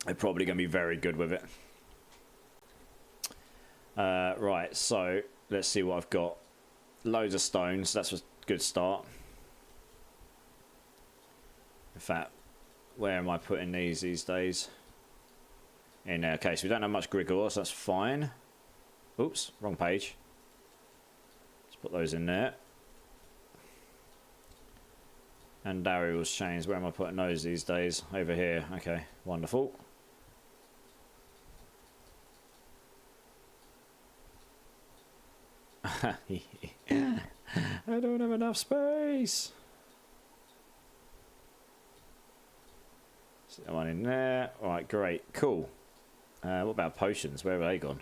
They're probably going to be very good with it. Right, so let's see what I've got. Loads of stones. That's a good start. In fact, where am I putting these days? In there. Okay, so we don't have much Grigor, so that's fine. Oops, wrong page. Let's put those in there. And Dariel's chains. Where am I putting those these days? Over here. Okay, wonderful. I don't have enough space. That one in there. Alright, great. Cool. What about potions? Where have they gone?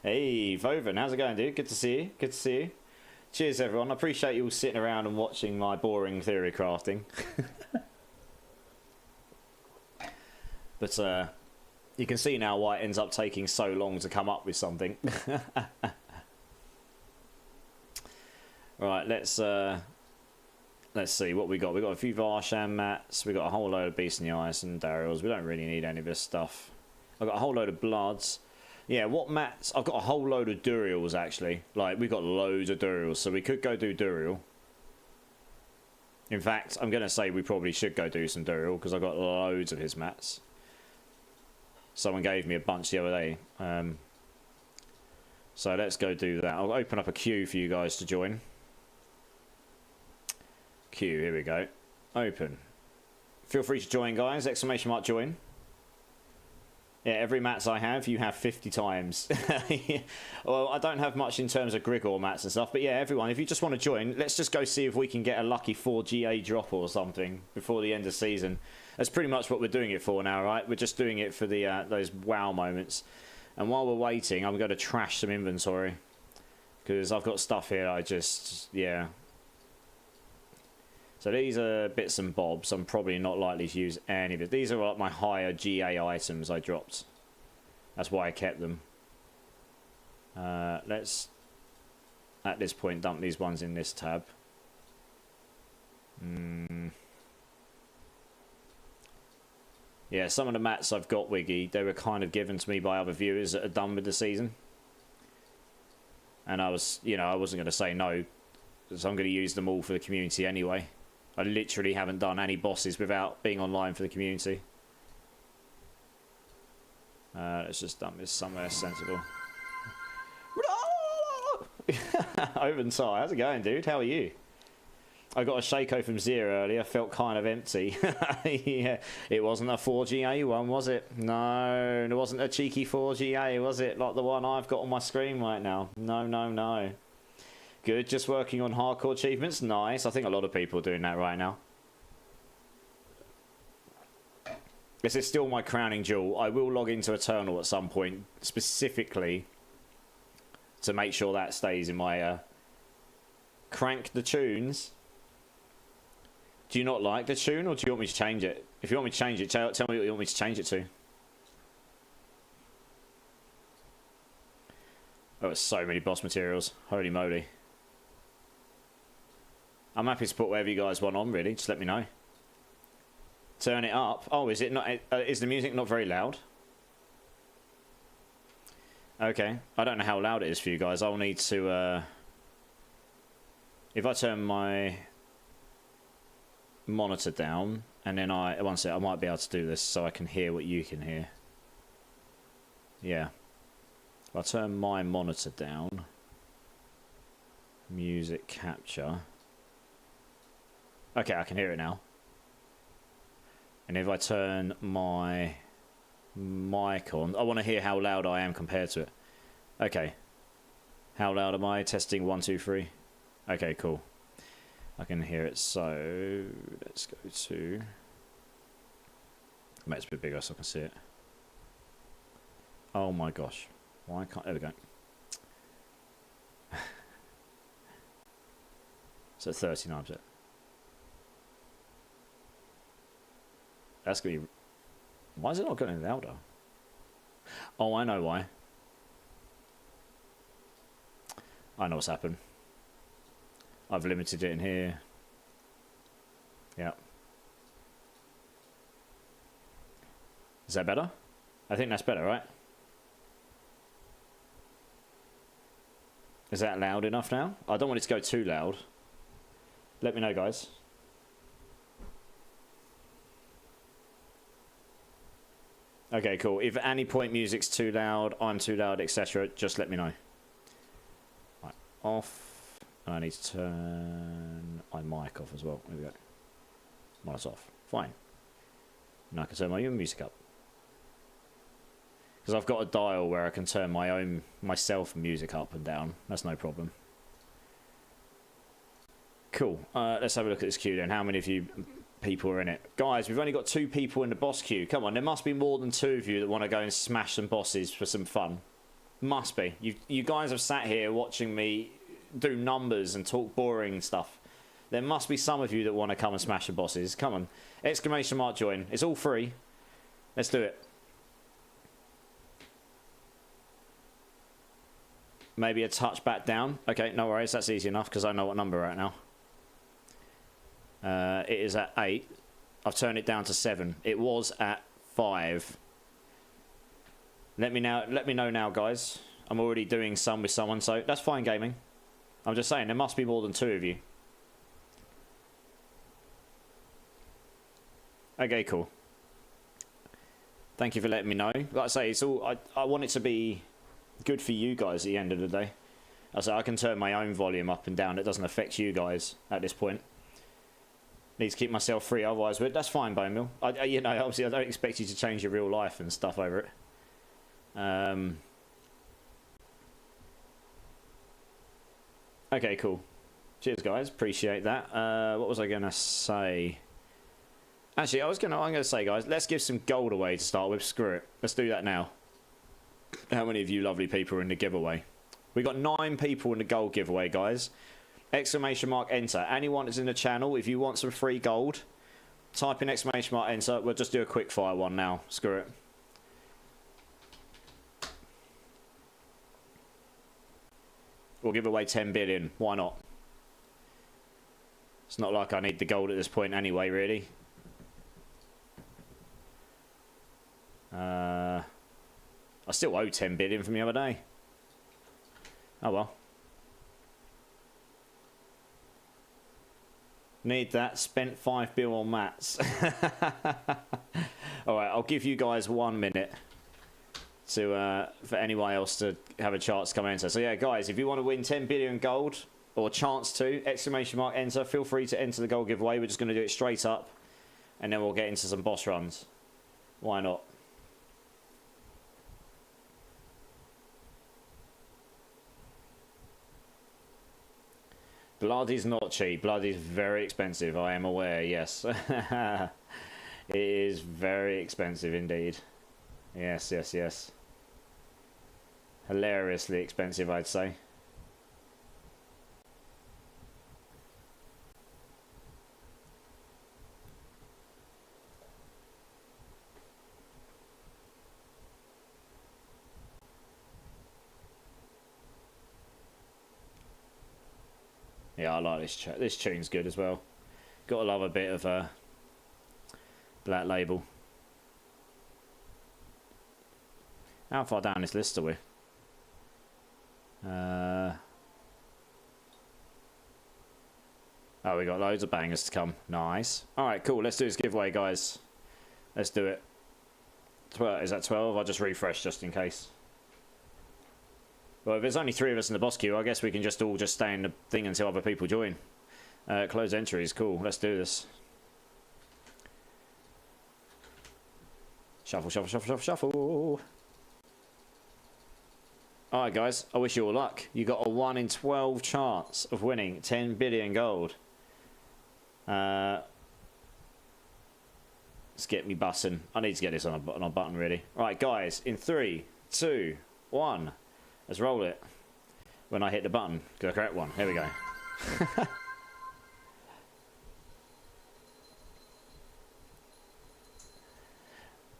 Hey, Voven, how's it going, dude? Good to see you. Good to see you. Cheers, everyone. I appreciate you all sitting around and watching my boring theory crafting. But you can see now why it ends up taking so long to come up with something. Right, let's see what we got. We got a few Varshan mats. We got a whole load of Beast in the Ice and Daryl's. We don't really need any of this stuff. I've got a whole load of Bloods. Yeah, what mats? I've got a whole load of Duriels, actually. Like, we've got loads of Duriels, so we could go do Duriel. In fact, I'm going to say we probably should go do some Duriel, because I've got loads of his mats. Someone gave me a bunch the other day. So let's go do that. I'll open up a queue for you guys to join. Queue, here we go. Open. Feel free to join, guys. Exclamation mark join. Yeah, every mats I have, you have 50 times. Well, I don't have much in terms of Grigor mats and stuff, but yeah, everyone, if you just want to join, let's just go see if we can get a lucky 4 GA drop or something before the end of season. That's pretty much what we're doing it for now, right? We're just doing it for the those wow moments. And while we're waiting, I'm going to trash some inventory. Because I've got stuff here I just, yeah. So these are bits and bobs. I'm probably not likely to use any of it. These are like my higher GA items I dropped. That's why I kept them. Let's, at this point, dump these ones in this tab. Yeah, some of the mats I've got, Wiggy, they were kind of given to me by other viewers that are done with the season. And I was, you know, I wasn't going to say no. So I'm going to use them all for the community anyway. I literally haven't done any bosses without being online for the community. Let's just dump this somewhere sensible. Oventar, how's it going, dude? How are you? I got a Shaco from Zero earlier. Felt kind of empty. Yeah, it wasn't a 4GA one, was it? No, it wasn't a cheeky 4GA, was it? Like the one I've got on my screen right now. No, no, no. Good, just working on hardcore achievements. Nice. I think a lot of people are doing that right now. This is still my crowning jewel. I will log into Eternal at some point, specifically to make sure that stays in my crank the tunes. Do you not like the tune, or do you want me to change it? If you want me to change it, tell me what you want me to change it to. Oh, it's so many boss materials. Holy moly. I'm happy to put whatever you guys want on, really. Just let me know. Turn it up. Oh, is it not? Is the music not very loud? Okay. I don't know how loud it is for you guys. I'll need to... if I turn my... monitor down, and then one sec, I might be able to do this so I can hear what you can hear. Yeah. If I turn my monitor down, music capture. Okay, I can hear it now. And if I turn my mic on, I want to hear how loud I am compared to it. Okay. How loud am I? Testing 1, 2, 3. Okay, cool. I can hear it, so let's go to... Make it a bit bigger so I can see it. Oh my gosh. Why can't... There we go. So 39%. That's going to be... Why is it not getting louder? Oh, I know why. I know what's happened. I've limited it in here. Yeah. Is that better? I think that's better, right? Is that loud enough now? I don't want it to go too loud. Let me know, guys. Okay, cool. If at any point music's too loud, I'm too loud, etc., just let me know. Right, off. I need to turn my mic off as well. There we go. Mic's off. Fine. Now I can turn my own music up. Because I've got a dial where I can turn myself music up and down. That's no problem. Cool. Let's have a look at this queue then. How many of you people are in it? Guys, we've only got 2 people in the boss queue. Come on, there must be more than 2 of you that want to go and smash some bosses for some fun. Must be. You guys have sat here watching me do numbers and talk boring stuff. There must be some of you that want to come and smash the bosses. Come on. Exclamation mark join. It's all free. Let's do it. Maybe a touch back down. Okay, no worries. That's easy enough because I know what number we're at now. It is at 8. I've turned it down to 7. It was at 5. Let me know now, guys. I'm already doing some with someone, so that's fine, gaming. I'm just saying, there must be more than 2 of you. Okay, cool. Thank you for letting me know. Like I say, it's all... I want it to be good for you guys at the end of the day. I say I can turn my own volume up and down. It doesn't affect you guys at this point. Need to keep myself free, otherwise, but that's fine, Bone Mill. You know, obviously, I don't expect you to change your real life and stuff over it. Okay, cool. Cheers, guys. Appreciate that. What was I gonna say? Actually, I'm gonna say, guys, let's give some gold away to start with. Screw it. Let's do that now. How many of you lovely people are in the giveaway? We got 9 people in the gold giveaway, guys. Exclamation mark enter. Anyone that's in the channel, if you want some free gold, type in exclamation mark enter. We'll just do a quick fire one now. Screw it. We'll give away 10 billion. Why not? It's not like I need the gold at this point anyway, really. I still owe 10 billion from the other day. Oh well. Need that. Spent 5 bill on mats. Alright, I'll give you guys 1 minute to for anyone else to have a chance to come enter. So yeah, guys, if you want to win 10 billion gold, or chance to, exclamation mark enter, feel free to enter the gold giveaway. We're just going to do it straight up, and then we'll get into some boss runs. Why not? Blood is not cheap. Blood is very expensive. I am aware, yes. It is very expensive indeed. Yes, yes, yes. Hilariously expensive, I'd say. Yeah, I like this. This tune's good as well. Gotta love a bit of Black Label. How far down this list are we? Oh, we got loads of bangers to come. Nice. All right, cool. Let's do this giveaway, guys. Let's do it. 12, is that 12? I'll just refresh just in case. Well, if there's only 3 of us in the boss queue, I guess we can just all just stay in the thing until other people join. Close entries. Cool. Let's do this. Shuffle, shuffle, shuffle, shuffle, shuffle. Alright, guys. I wish you all luck. You got a 1 in 12 chance of winning 10 billion gold. Let's get me bussing. I need to get this on a button, really. Alright, guys. In 3, 2, 1. Let's roll it. When I hit the button. The correct one. Here we go.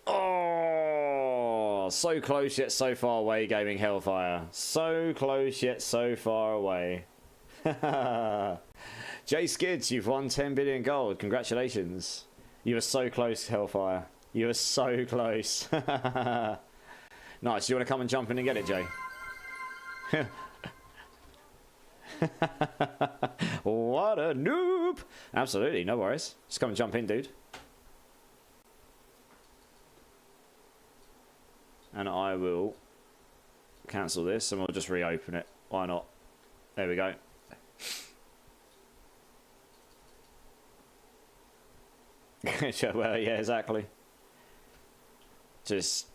Oh, so close yet so far away, Gaming Hellfire. So close yet so far away. Jay Skids, you've won 10 billion gold. Congratulations. You were so close, Hellfire. You were so close. Nice. Do you want to come and jump in and get it, Jay? What a noob. Absolutely, no worries. Just come and jump in, dude. And I will cancel this and we'll just reopen it. Why not? There we go. Well, yeah, exactly. Just,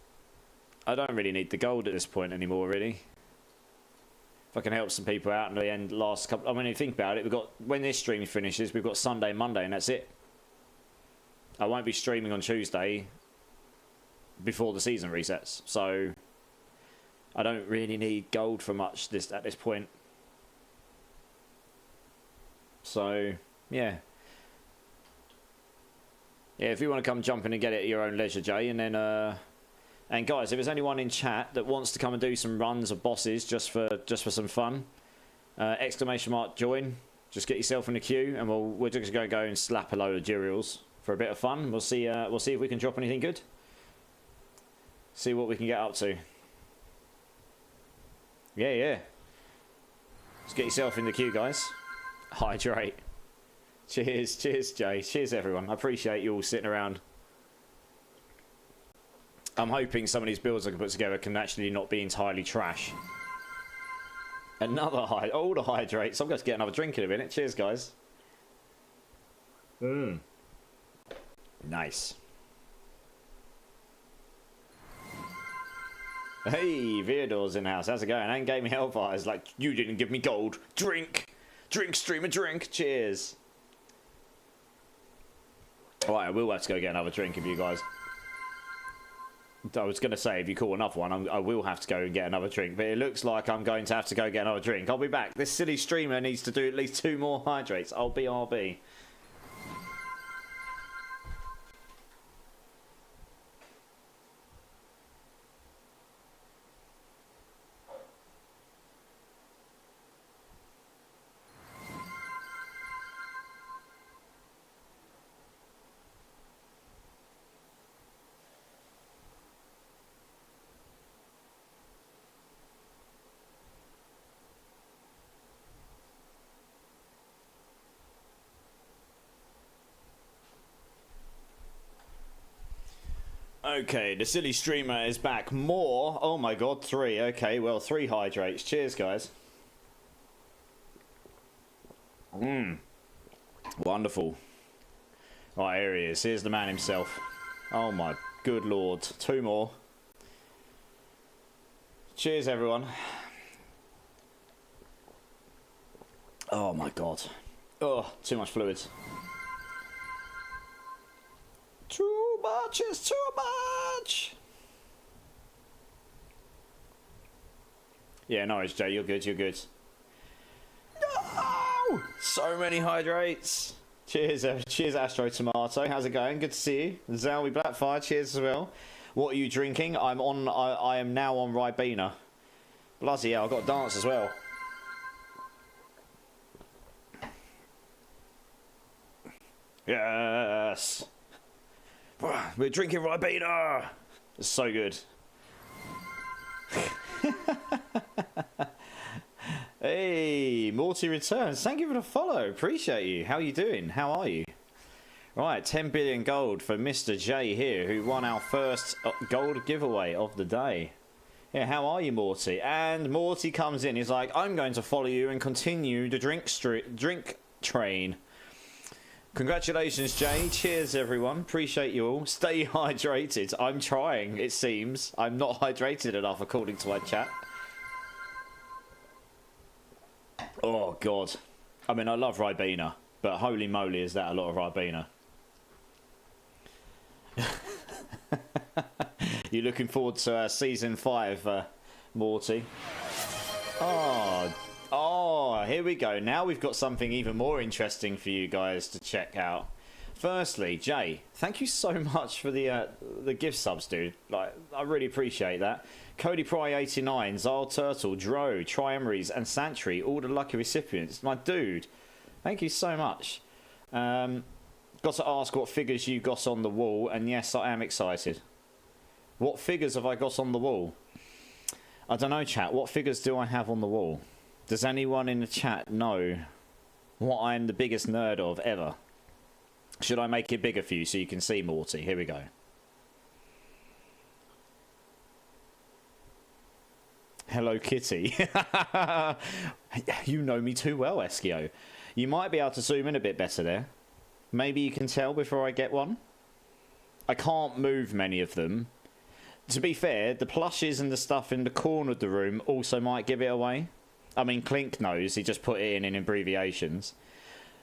I don't really need the gold at this point anymore, really. If I can help some people out in the end, last couple. I mean, if you think about it, we've got, when this stream finishes, we've got Sunday, Monday, and that's it. I won't be streaming on Tuesday before the season resets, so I don't really need gold for much at this point. So yeah, if you want to come jump in and get it at your own leisure, Jay, and then and guys, if there's anyone in chat that wants to come and do some runs of bosses just for some fun, exclamation mark join, just get yourself in the queue, and we're just gonna go and slap a load of Durials for a bit of fun. We'll see if we can drop anything good. See what we can get up to. Yeah. Let's get yourself in the queue, guys. Hydrate. Cheers, Jay. Cheers, everyone. I appreciate you all sitting around. I'm hoping some of these builds I can put together can actually not be entirely trash. Another all the hydrates. I'm going to get another drink in a minute. Cheers, guys. Nice. Hey, Viador's in the house. How's it going? And Gaming Hellfire is like, you didn't give me gold. Drink, streamer, drink. Cheers. Alright, I will have to go get another drink of you guys. I was going to say, if you call enough one, I will have to go and get another drink. But it looks like I'm going to have to go get another drink. I'll be back. This silly streamer needs to do at least 2 more hydrates. I'll be RB. Okay, the silly streamer is back. More? Oh my god, 3. Okay, well, 3 hydrates. Cheers, guys. Wonderful. Right, here he is. Here's the man himself. Oh my good lord. 2 more. Cheers, everyone. Oh my god. Oh, too much fluids. Too much is too much. Yeah, no worries, Jay. You're good. You're good. No! So many hydrates. Cheers, cheers, Astro Tomato. How's it going? Good to see you. Zowie Blackfire. Cheers as well. What are you drinking? I am now on Ribena. Bloody hell! I've got to dance as well. Yes. We're drinking Ribena. It's so good. Hey, Morty returns. Thank you for the follow. Appreciate you. How are you doing? How are you? Right, 10 billion gold for Mr. J here, who won our first gold giveaway of the day. Yeah, how are you, Morty? And Morty comes in. He's like, I'm going to follow you and continue the drink train. Congratulations, Jay. Cheers, everyone. Appreciate you all. Stay hydrated. I'm trying, it seems. I'm not hydrated enough, according to my chat. Oh, God. I mean, I love Ribena, but holy moly, is that a lot of Ribena. You looking forward to Season 5, Morty? Oh, here we go. Now we've got something even more interesting for you guys to check out. Firstly, Jay, thank you so much for the gift subs, dude. Like, I really appreciate that. Cody Pry 89, Zyle Turtle, Dro, Triumries, and Santry, all the lucky recipients. My dude, thank you so much. Got to ask what figures you got on the wall, and yes, I am excited. What figures have I got on the wall? I don't know, chat. What figures do I have on the wall? Does anyone in the chat know what I'm the biggest nerd of ever? Should I make it bigger for you so you can see, Morty? Here we go. Hello, Kitty. You know me too well, Eskio. You might be able to zoom in a bit better there. Maybe you can tell before I get one. I can't move many of them. To be fair, the plushes and the stuff in the corner of the room also might give it away. I mean, Clink knows. He just put it in abbreviations.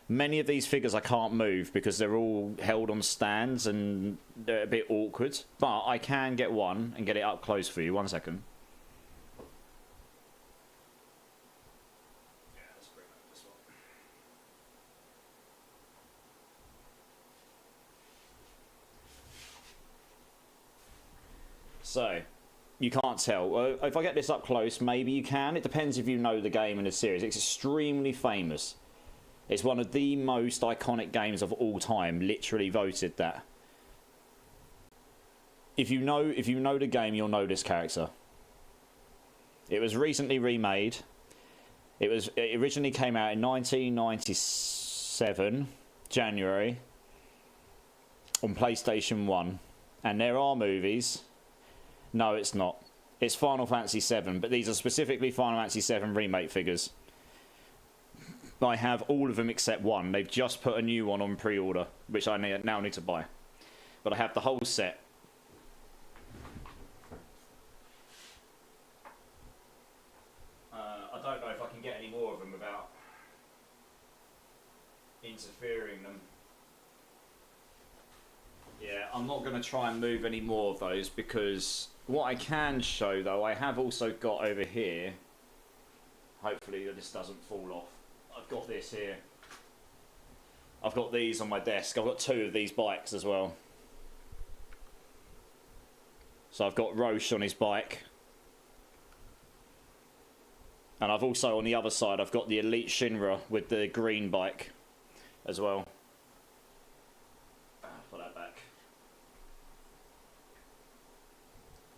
Many of these figures I can't move because they're all held on stands and they're a bit awkward. But I can get one and get it up close for you. 1 second. Yeah, let's bring up this one. So, you can't tell. If I get this up close, maybe you can. It depends if you know the game and the series. It's extremely famous. It's one of the most iconic games of all time. Literally voted that. If you know the game, you'll know this character. It was recently remade. It originally came out in 1997, January, on PlayStation 1. And there are movies. No, it's not. It's Final Fantasy VII, but these are specifically Final Fantasy VII remake figures. I have all of them except one. They've just put a new one on pre-order, which I now need to buy. But I have the whole set. I don't know if I can get any more of them without interfering them. Yeah, I'm not going to try and move any more of those because what I can show, though, I have also got over here. Hopefully this doesn't fall off. I've got this here. I've got these on my desk. I've got 2 of these bikes as well. So I've got Roche on his bike. And I've also, on the other side, I've got the Elite Shinra with the green bike as well. Put that back.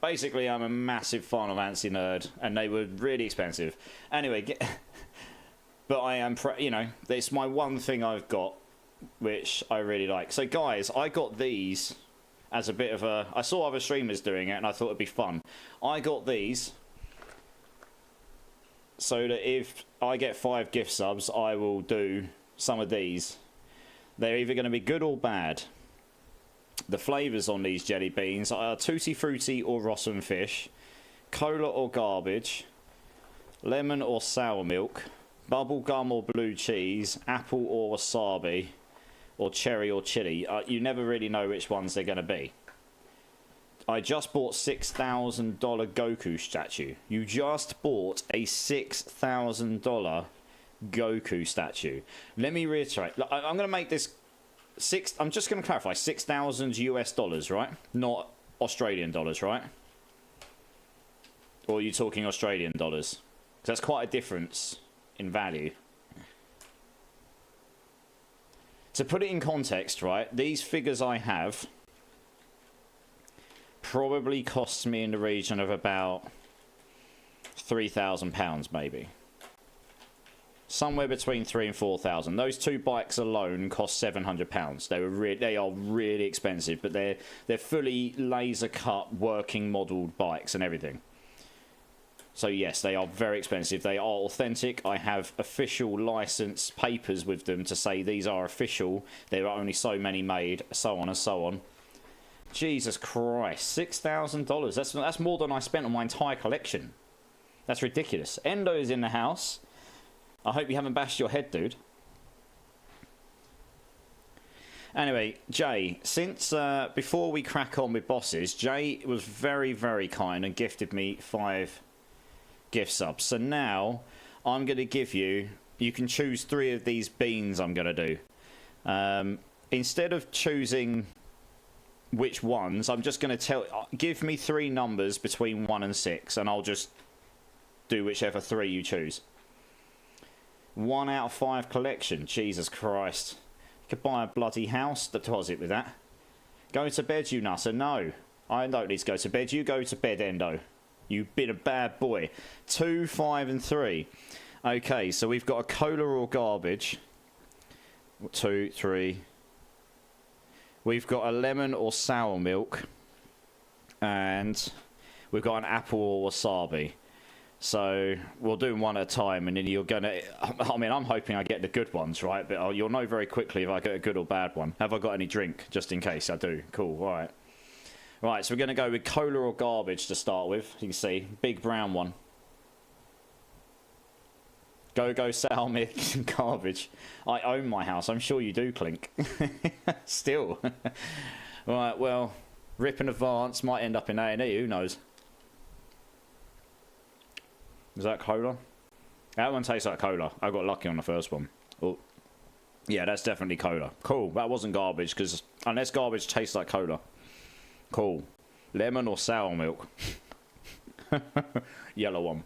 Basically, I'm a massive Final Fantasy nerd, and they were really expensive. Anyway, but I am, you know, it's my one thing I've got, which I really like. So, guys, I got these as a bit of a... I saw other streamers doing it, and I thought it'd be fun. I got these so that if I get 5 gift subs, I will do some of these. They're either going to be good or bad. The flavours on these jelly beans are Tutti Frutti or Rossum Fish, Cola or Garbage, Lemon or Sour Milk, Bubblegum or Blue Cheese, Apple or Wasabi, or Cherry or Chili. You never really know which ones they're going to be. I just bought $6,000 Goku statue. You just bought a $6,000 Goku statue. Let me reiterate. I'm going to make this... I'm just going to clarify. $6,000 US dollars, right? Not Australian dollars, right? Or are you talking Australian dollars? Because that's quite a difference in value. To put it in context, right? These figures I have probably costs me in the region of about £3,000, maybe. Somewhere between 3,000 and 4,000. Those 2 bikes alone cost £700. They are really expensive, but they're fully laser cut, working modelled bikes and everything. So yes, they are very expensive. They are authentic. I have official license papers with them to say these are official. There are only so many made, so on and so on. Jesus Christ, $6,000. That's more than I spent on my entire collection. That's ridiculous. Endo's in the house. I hope you haven't bashed your head, dude. Anyway, Jay, since before we crack on with bosses, Jay was very, very kind and gifted me 5 gift subs. So now I'm going to give you can choose 3 of these beans I'm going to do. Instead of choosing which ones, I'm just going to give me 3 numbers between 1 and 6, and I'll just do whichever 3 you choose. 1 out of 5 collection. Jesus Christ. You could buy a bloody house deposit with that. Go to bed, you nutter. No, I don't need to go to bed. You go to bed, Endo. You've been a bad boy. 2, 5 and 3. Okay, so we've got a cola or garbage. 2, 3. We've got a lemon or sour milk. And we've got an apple or wasabi. So we'll do them one at a time, and then you're gonna. I mean, I'm hoping I get the good ones, right? But you'll know very quickly if I get a good or bad one. Have I got any drink, just in case I do? Cool. All right. Right. So we're gonna go with cola or garbage to start with. You can see big brown one. Go sour milk and garbage. I own my house. I'm sure you do, Clink. Still. Right. Well, rip in advance might end up in A&E. Who knows? Is that cola? That one tastes like cola. I got lucky on the first one. Oh, yeah, that's definitely cola. Cool. That wasn't garbage, because unless garbage tastes like cola. Cool. Lemon or sour milk? Yellow one.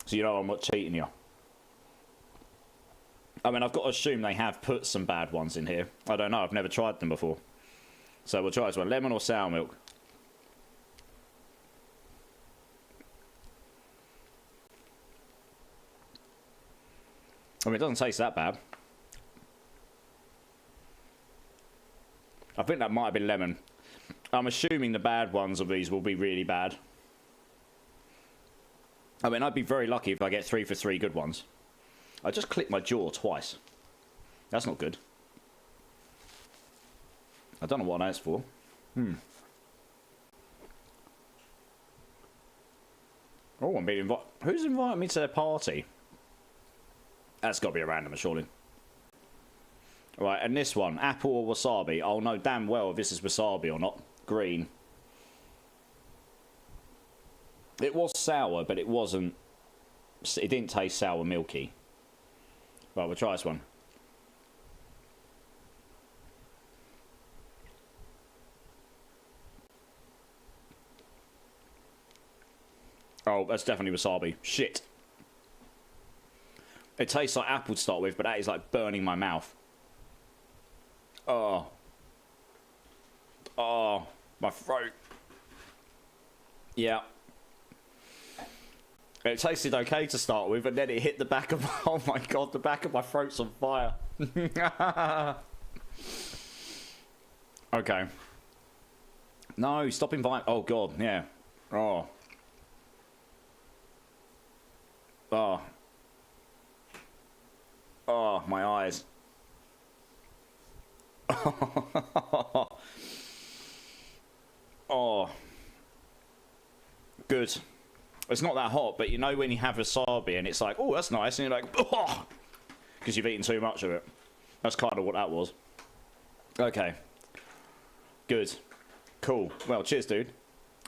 So you know I'm not cheating you. I mean, I've got to assume they have put some bad ones in here. I don't know. I've never tried them before. So we'll try this one. Lemon or sour milk? I mean, it doesn't taste that bad. I think that might have been lemon. I'm assuming the bad ones of these will be really bad. I mean, I'd be very lucky if I get 3 for 3 good ones. I just clicked my jaw twice. That's not good. I don't know what that's for. Oh, I'm being invited. Who's inviting me to their party? That's got to be a random, surely. Right, and this one, apple or wasabi? I'll know damn well if this is wasabi or not. Green. It was sour, but it wasn't. It didn't taste sour milky. Right, we'll try this one. Oh, that's definitely wasabi. Shit. It tastes like apple to start with, but that is like burning my mouth. Oh. Oh, my throat. Yeah. It tasted okay to start with, and then it hit the back of... Oh my god, the back of my throat's on fire. Okay. No, stop inviting... Oh god, yeah. Oh. Oh. Oh, my eyes. Oh. Good. It's not that hot, but you know when you have wasabi and it's like, oh, that's nice, and you're like, oh, because you've eaten too much of it. That's kind of what that was. Okay. Good. Cool. Well, cheers, dude.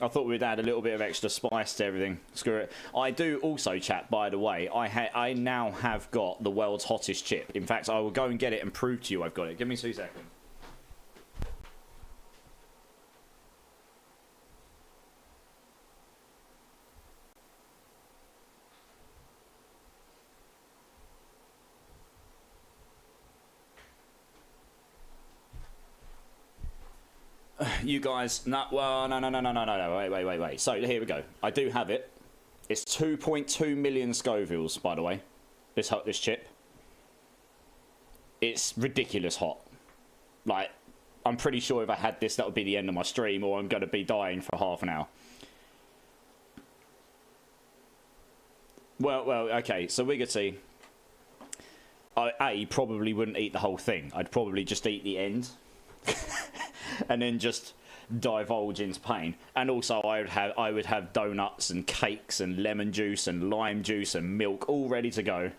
I thought we'd add a little bit of extra spice to everything. Screw it. I do also, chat, by the way, I now have got the world's hottest chip. In fact, I will go and get it and prove to you I've got it. Give me 2 seconds. You guys, no, well, no, wait. So, here we go. I do have it. It's 2.2 million Scovilles, by the way. this chip. It's ridiculous hot. Like, I'm pretty sure if I had this, that would be the end of my stream, or I'm going to be dying for half an hour. Well, okay, so we could see. I probably wouldn't eat the whole thing. I'd probably just eat the end. And then just divulge into pain. And also I would have donuts and cakes and lemon juice and lime juice and milk all ready to go.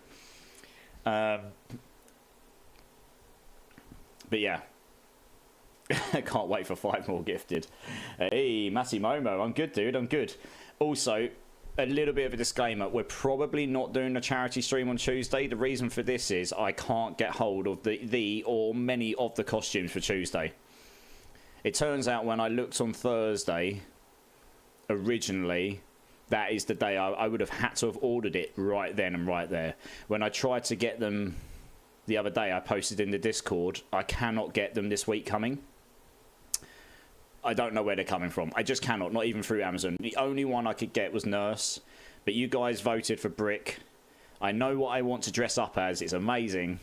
But yeah. I can't wait for 5 more gifted. Hey, Matty Momo, I'm good, dude, I'm good. Also, a little bit of a disclaimer, we're probably not doing a charity stream on Tuesday. The reason for this is I can't get hold of the or many of the costumes for Tuesday. It turns out when I looked on Thursday, originally, that is the day I would have had to have ordered it right then and right there. When I tried to get them the other day, I posted in the Discord, I cannot get them this week coming. I don't know where they're coming from. I just cannot, not even through Amazon. The only one I could get was Nurse, but you guys voted for Brick. I know what I want to dress up as. It's amazing.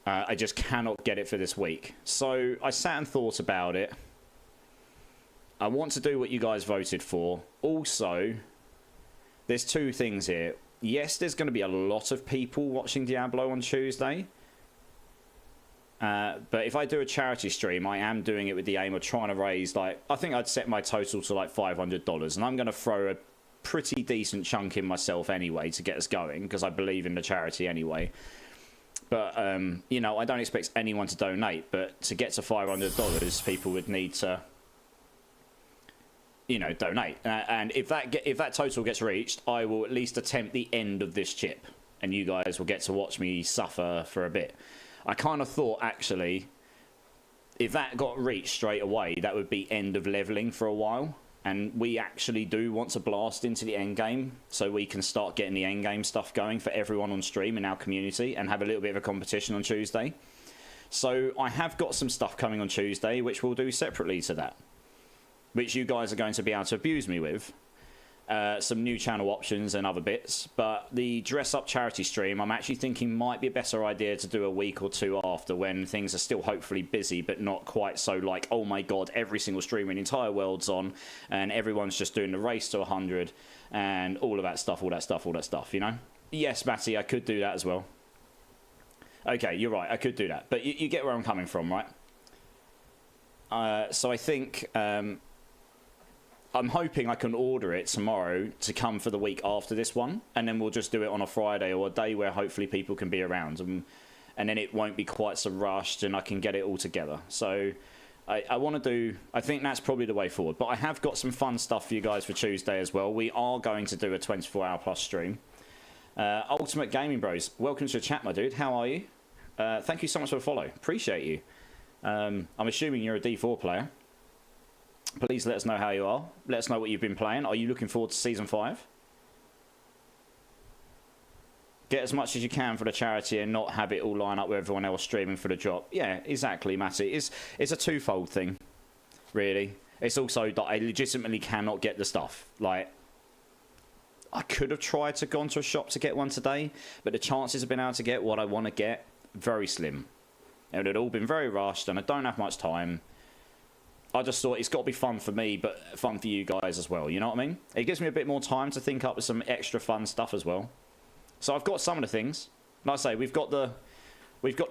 I just cannot get it for this week. So I sat and thought about it. I want to do what you guys voted for. Also, there's 2 things here. Yes, there's going to be a lot of people watching Diablo on Tuesday. But if I do a charity stream, I am doing it with the aim of trying to raise, like, I think I'd set my total to like $500, and I'm going to throw a pretty decent chunk in myself anyway to get us going, because I believe in the charity anyway. But, you know, I don't expect anyone to donate, but to get to $500, people would need to, you know, donate. And if that total gets reached, I will at least attempt the end of this chip, and you guys will get to watch me suffer for a bit. I kind of thought, actually, if that got reached straight away, that would be end of leveling for a while. And we actually do want to blast into the end game, so we can start getting the end game stuff going for everyone on stream in our community and have a little bit of a competition on Tuesday. So I have got some stuff coming on Tuesday, which we'll do separately to that, which you guys are going to be able to abuse me with. Some new channel options and other bits, but the dress up charity stream I'm actually thinking might be a better idea to do a week or 2 after, when things are still hopefully busy but not quite so like, oh my god, every single stream in the entire world's on and everyone's just doing the race to 100 and all of that stuff, you know. Yes, Matty, I could do that as well. Okay, you're right, I could do that, but you get where I'm coming from, right? So I think I'm hoping I can order it tomorrow to come for the week after this one, and then we'll just do it on a Friday or a day where hopefully people can be around, and then it won't be quite so rushed and I can get it all together. So I want to do, I think that's probably the way forward. But I have got some fun stuff for you guys for Tuesday as well. We are going to do a 24-hour plus stream. Ultimate Gaming Bros, welcome to the chat, my dude. How are you? Thank you so much for the follow. Appreciate you. I'm assuming you're a D4 player. Please let us know how you are. Let us know what you've been playing. Are you looking forward to Season 5? Get as much as you can for the charity and not have it all line up with everyone else streaming for the drop. Yeah, exactly, Matty. It's a twofold thing, really. It's also that I legitimately cannot get the stuff. Like, I could have tried to go into a shop to get one today, but the chances of being able to get what I want to get, very slim. It would have all been very rushed, and I don't have much time. I just thought it's got to be fun for me, but fun for you guys as well. You know what I mean? It gives me a bit more time to think up with some extra fun stuff as well. So I've got some of the things. Like I say, we've got the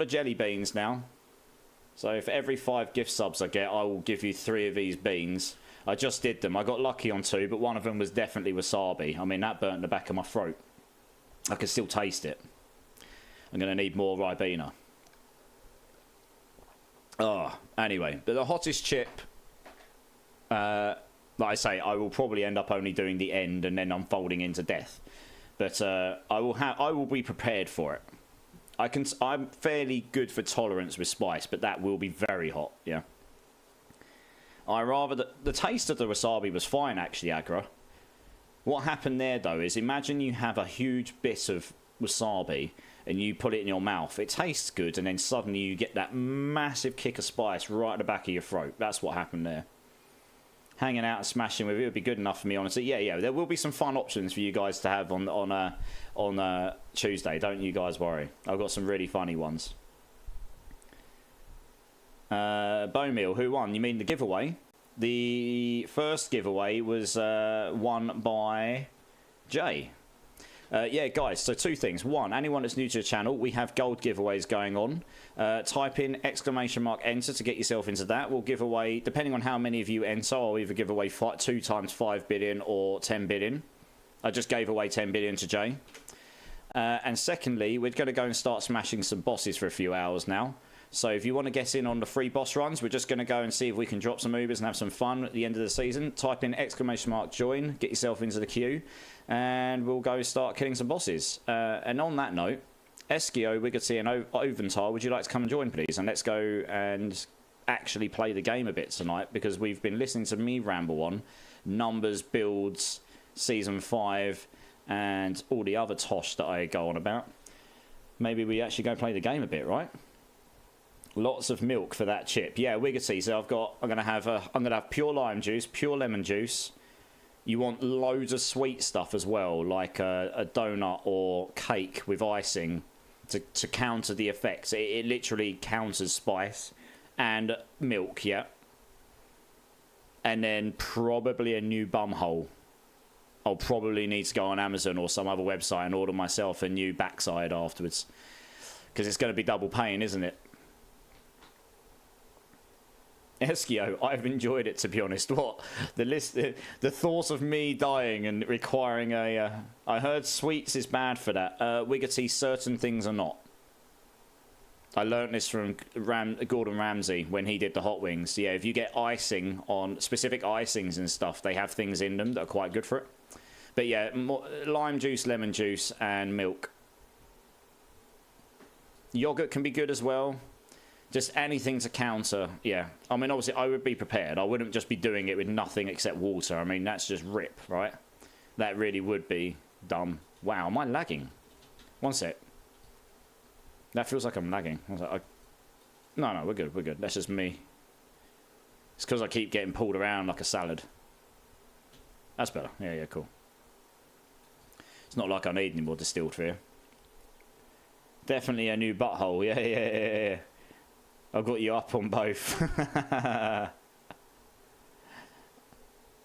jelly beans now. So for every 5 gift subs I get, I will give you 3 of these beans. I just did them. I got lucky on 2, but one of them was definitely wasabi. I mean, that burnt the back of my throat. I can still taste it. I'm going to need more Ribena. Oh, anyway, but the hottest chip. Like I say, I will probably end up only doing the end and then unfolding into death. But I will be prepared for it. I'm fairly good for tolerance with spice, but that will be very hot. Yeah. The taste of the wasabi was fine actually, Agra. What happened there though is, imagine you have a huge bit of wasabi and you put it in your mouth. It tastes good, and then suddenly you get that massive kick of spice right at the back of your throat. That's what happened there. hanging out and smashing with it would be good enough for me, honestly. Yeah, there will be some fun options for you guys to have on Tuesday. Don't you guys worry. I've got some really funny ones. Bone Meal, who won? You mean the giveaway? The first giveaway was won by Jay. Yeah, guys, so 2 things. 1, anyone that's new to the channel, we have gold giveaways going on. Type in !enter to get yourself into that. We'll give away, depending on how many of you enter, I'll either give away 2 times 5 billion or 10 billion. I just gave away 10 billion to Jay. And secondly, we're going to go and start smashing some bosses for a few hours now. So if you want to get in on the free boss runs, we're just going to go and see if we can drop some Ubers and have some fun at the end of the season. Type in !join, get yourself into the queue, and we'll go start killing some bosses. And on that note, Eskio, Wiggity, and Oventar, would you like to come and join, please? And let's go and actually play the game a bit tonight, because we've been listening to me ramble on numbers, builds, Season 5, and all the other tosh that I go on about. Maybe we actually go play the game a bit, right? Lots of milk for that chip. Yeah, Wiggity. So I'm gonna have pure lime juice, pure lemon juice. You want loads of sweet stuff as well, like a donut or cake with icing to counter the effects. It literally counters spice. And milk, yeah. And then probably a new bumhole. I'll probably need to go on Amazon or some other website and order myself a new backside afterwards, because it's going to be double pain, isn't it? Eskio, I've enjoyed it, to be honest. What? The thought of me dying and requiring a... I heard sweets is bad for that. Wiggity, certain things are not. I learnt this from Gordon Ramsay when he did the hot wings. Yeah, if you get icing on... Specific icings and stuff, they have things in them that are quite good for it. But yeah, lime juice, lemon juice, and milk. Yogurt can be good as well. Just anything to counter, yeah. I mean, obviously, I would be prepared. I wouldn't just be doing it with nothing except water. I mean, that's just rip, right? That really would be dumb. Wow, am I lagging? One sec. That feels like I'm lagging. I was like, No, we're good. That's just me. It's because I keep getting pulled around like a salad. That's better. Yeah, cool. It's not like I need any more distilled for you. Definitely a new butthole. Yeah. I've got you up on both.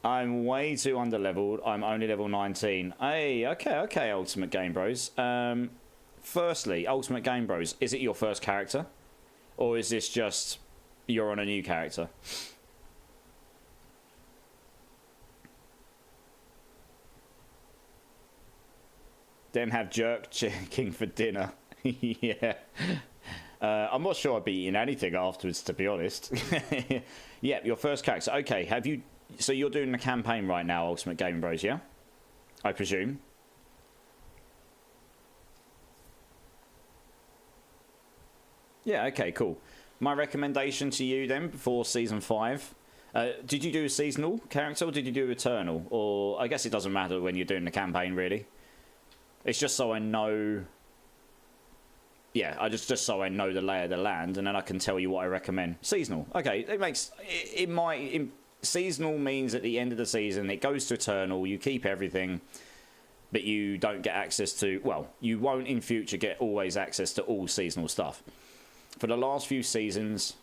I'm way too underleveled. I'm only level 19. Hey, okay, Ultimate Game Bros. Firstly, Ultimate Game Bros, is it your first character? Or is this just you're on a new character? Then have jerk chicken for dinner. Yeah. I'm not sure I'd be eating anything afterwards, to be honest. Yeah, your first character. Okay, have you... So you're doing the campaign right now, Ultimate Game Bros, yeah? I presume. Yeah, okay, cool. My recommendation to you then, before Season 5... did you do a seasonal character, or did you do Eternal? Or, I guess it doesn't matter when you're doing the campaign, really. It's just so I know... Yeah, just so I know the lay of the land, and then I can tell you what I recommend. Seasonal. Okay, it makes... Seasonal means at the end of the season, it goes to Eternal, you keep everything, but you don't get access to... Well, you won't in future get always access to all seasonal stuff. For the last few seasons,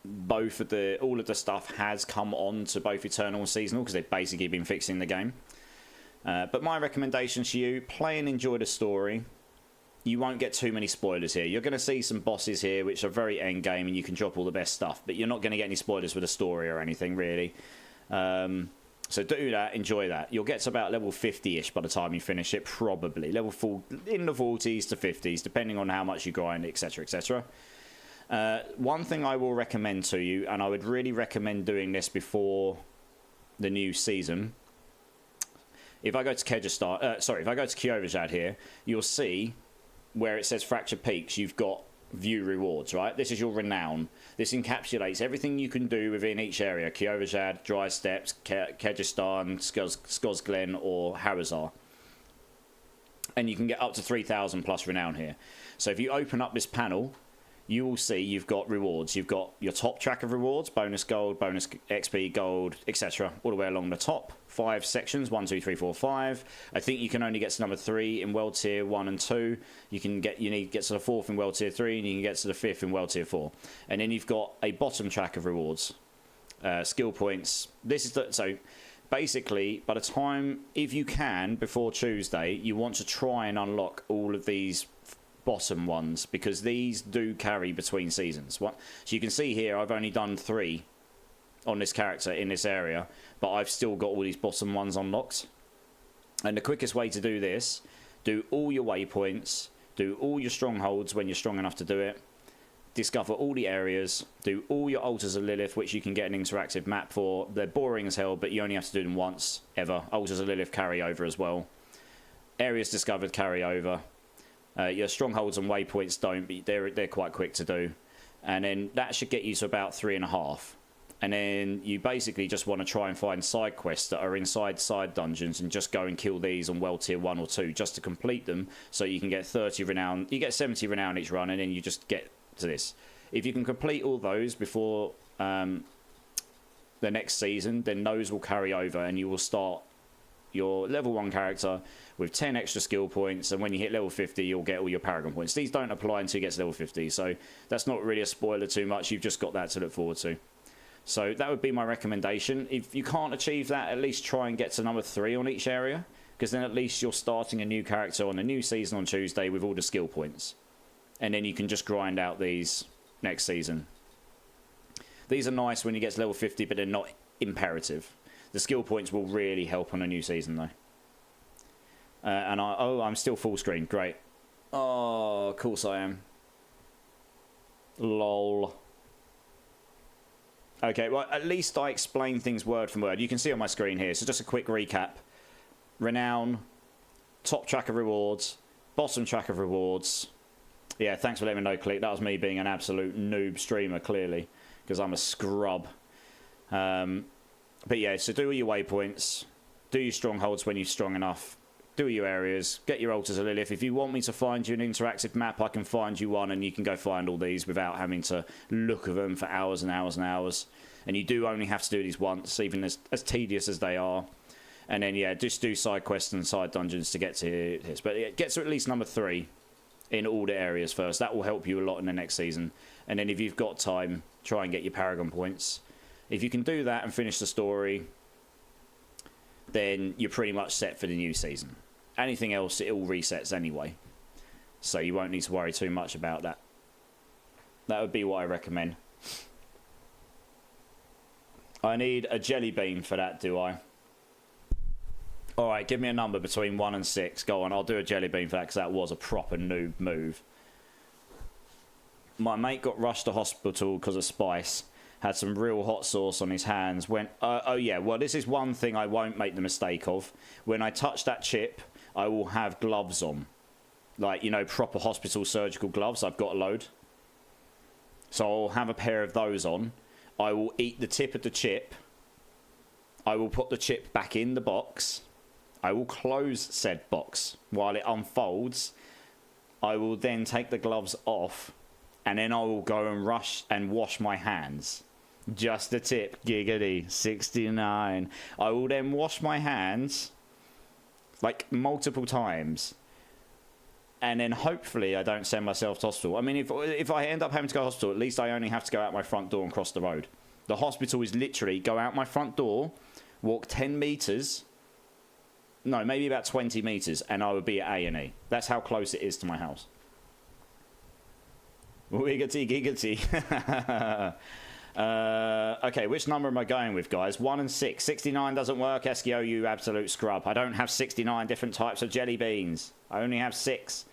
all of the stuff has come on to both Eternal and Seasonal, because they've basically been fixing the game. But my recommendation to you, play and enjoy the story. You won't get too many spoilers here. You're going to see some bosses here which are very endgame, and you can drop all the best stuff, but you're not going to get any spoilers with the story or anything, really. So do that, enjoy that. You'll get to about level 50-ish by the time you finish it, probably. Level 4, in the 40s to 50s, depending on how much you grind, etc, etc. One thing I will recommend to you, and I would really recommend doing this before the new season... If I go to if I go to Kyovajad here, you'll see where it says Fractured Peaks, you've got view rewards, right? This is your renown. This encapsulates everything you can do within each area. Kyovajad, Dry Steppes, Kyrgyzstan, Skosglen, or Harazar. And you can get up to 3,000 plus renown here. So if you open up this panel, you will see you've got rewards. You've got your top track of rewards, bonus gold, bonus XP, gold, etc. all the way along the top. 5 sections, 1, 2, 3, 4, 5. I think you can only get to number 3 in World Tier 1 and 2. You need to get to the 4th in World Tier 3, and you can get to the 5th in World Tier 4. And then you've got a bottom track of rewards. Skill points. So basically, by the time, if you can, before Tuesday, you want to try and unlock all of these bottom ones, because these do carry between seasons. So you can see here, I've only done 3 on this character in this area, but I've still got all these bottom ones unlocked. And the quickest way to do this, do all your waypoints, do all your strongholds when you're strong enough to do it, discover all the areas, do all your altars of Lilith, which you can get an interactive map for. They're boring as hell, but you only have to do them once ever. Altars of Lilith carry over as well. Areas discovered carry over. Your strongholds and waypoints don't, but they're quite quick to do. And then that should get you to about 3.5. And then you basically just want to try and find side quests that are inside side dungeons and just go and kill these on World Tier 1 or 2 just to complete them, so you can get 30 renown. You get 70 renown each run, and then you just get to this. If you can complete all those before the next season, then those will carry over, and you will start your level 1 character with 10 extra skill points, and when you hit level 50 you'll get all your Paragon points. These don't apply until you get to level 50, so that's not really a spoiler too much. You've just got that to look forward to. So that would be my recommendation. If you can't achieve that, at least try and get to number 3 on each area, because then at least you're starting a new character on a new season on Tuesday with all the skill points, and then you can just grind out these next season. These are nice when you get to level 50, but they're not imperative. The skill points will really help on a new season though. And I'm still full screen. Great. Oh, of course I am. Lol. Okay, well, at least I explain things word for word. You can see on my screen here. So just a quick recap. Renown, top track of rewards, bottom track of rewards. Yeah, thanks for letting me know, Click. That was me being an absolute noob streamer, clearly, because I'm a scrub. But yeah, so do all your waypoints, do your strongholds when you're strong enough, do your areas, get your altars of Lilith. If you want me to find you an interactive map, I can find you one, and you can go find all these without having to look at them for hours and hours and hours. And you do only have to do these once, even as tedious as they are. And then, yeah, just do side quests and side dungeons to get to this. But yeah, get to at least number 3 in all the areas first. That will help you a lot in the next season. And then if you've got time, try and get your Paragon points. If you can do that and finish the story, then you're pretty much set for the new season. Anything else, it all resets anyway, so you won't need to worry too much about that. That would be what I recommend. I need a jelly bean for that, do I? Alright, give me a number between 1 and 6. Go on, I'll do a jelly bean for that, because that was a proper noob move. My mate got rushed to hospital because of spice. Had some real hot sauce on his hands. Went, oh yeah, well, this is one thing I won't make the mistake of. When I touch that chip, I will have gloves on. Like, you know, proper hospital surgical gloves. I've got a load. So I'll have a pair of those on. I will eat the tip of the chip. I will put the chip back in the box. I will close said box while it unfolds. I will then take the gloves off, and then I will go and rush and wash my hands. Just a tip, giggity, 69. I will then wash my hands like multiple times, and then hopefully I don't send myself to hospital. I mean, if I end up having to go to hospital, at least I only have to go out my front door and cross the road. The hospital is literally go out my front door, walk 10 metres, no, maybe about 20 metres, and I would be at A&E. That's how close it is to my house. Wiggity giggity. Okay, which number am I going with, guys? 1 and 6. 69 doesn't work, Eskio, you absolute scrub. I don't have 69 different types of jelly beans. I only have 6.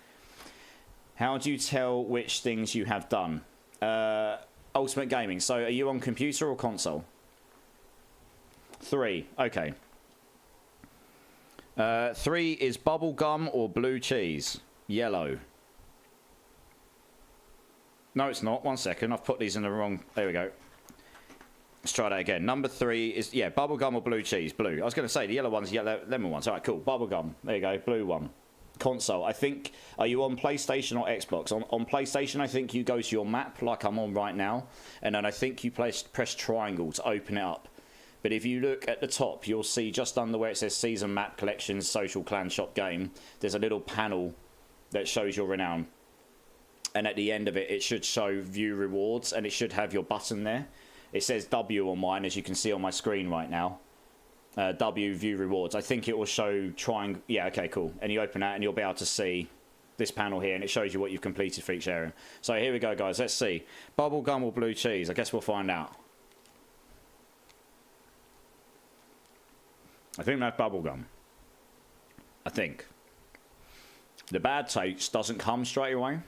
How do you tell which things you have done? Ultimate Gaming. So are you on computer or console? 3. Okay. 3 is bubble gum or blue cheese? Yellow. No, it's not. 1 second. I've put these in the wrong... There we go. Let's try that again. Number 3 is, yeah, bubblegum or blue cheese. Blue. I was going to say the yellow one's yellow, lemon ones. All right, cool. Bubblegum. There you go. Blue one. console. I think, are you on PlayStation or Xbox? On PlayStation, I think you go to your map, like I'm on right now, and then I think you press triangle to open it up. But if you look at the top, you'll see just under where it says Season Map Collections Social Clan Shop Game, there's a little panel that shows your renown. And at the end of it, it should show View Rewards, and it should have your button there. It says W on mine, as you can see on my screen right now. W, View Rewards. I think it will show triangle. Yeah, okay, cool. And you open that, and you'll be able to see this panel here, and it shows you what you've completed for each area. So here we go, guys. Let's see. Bubblegum or blue cheese? I guess we'll find out. I think that's bubblegum. I think. The bad taste doesn't come straight away.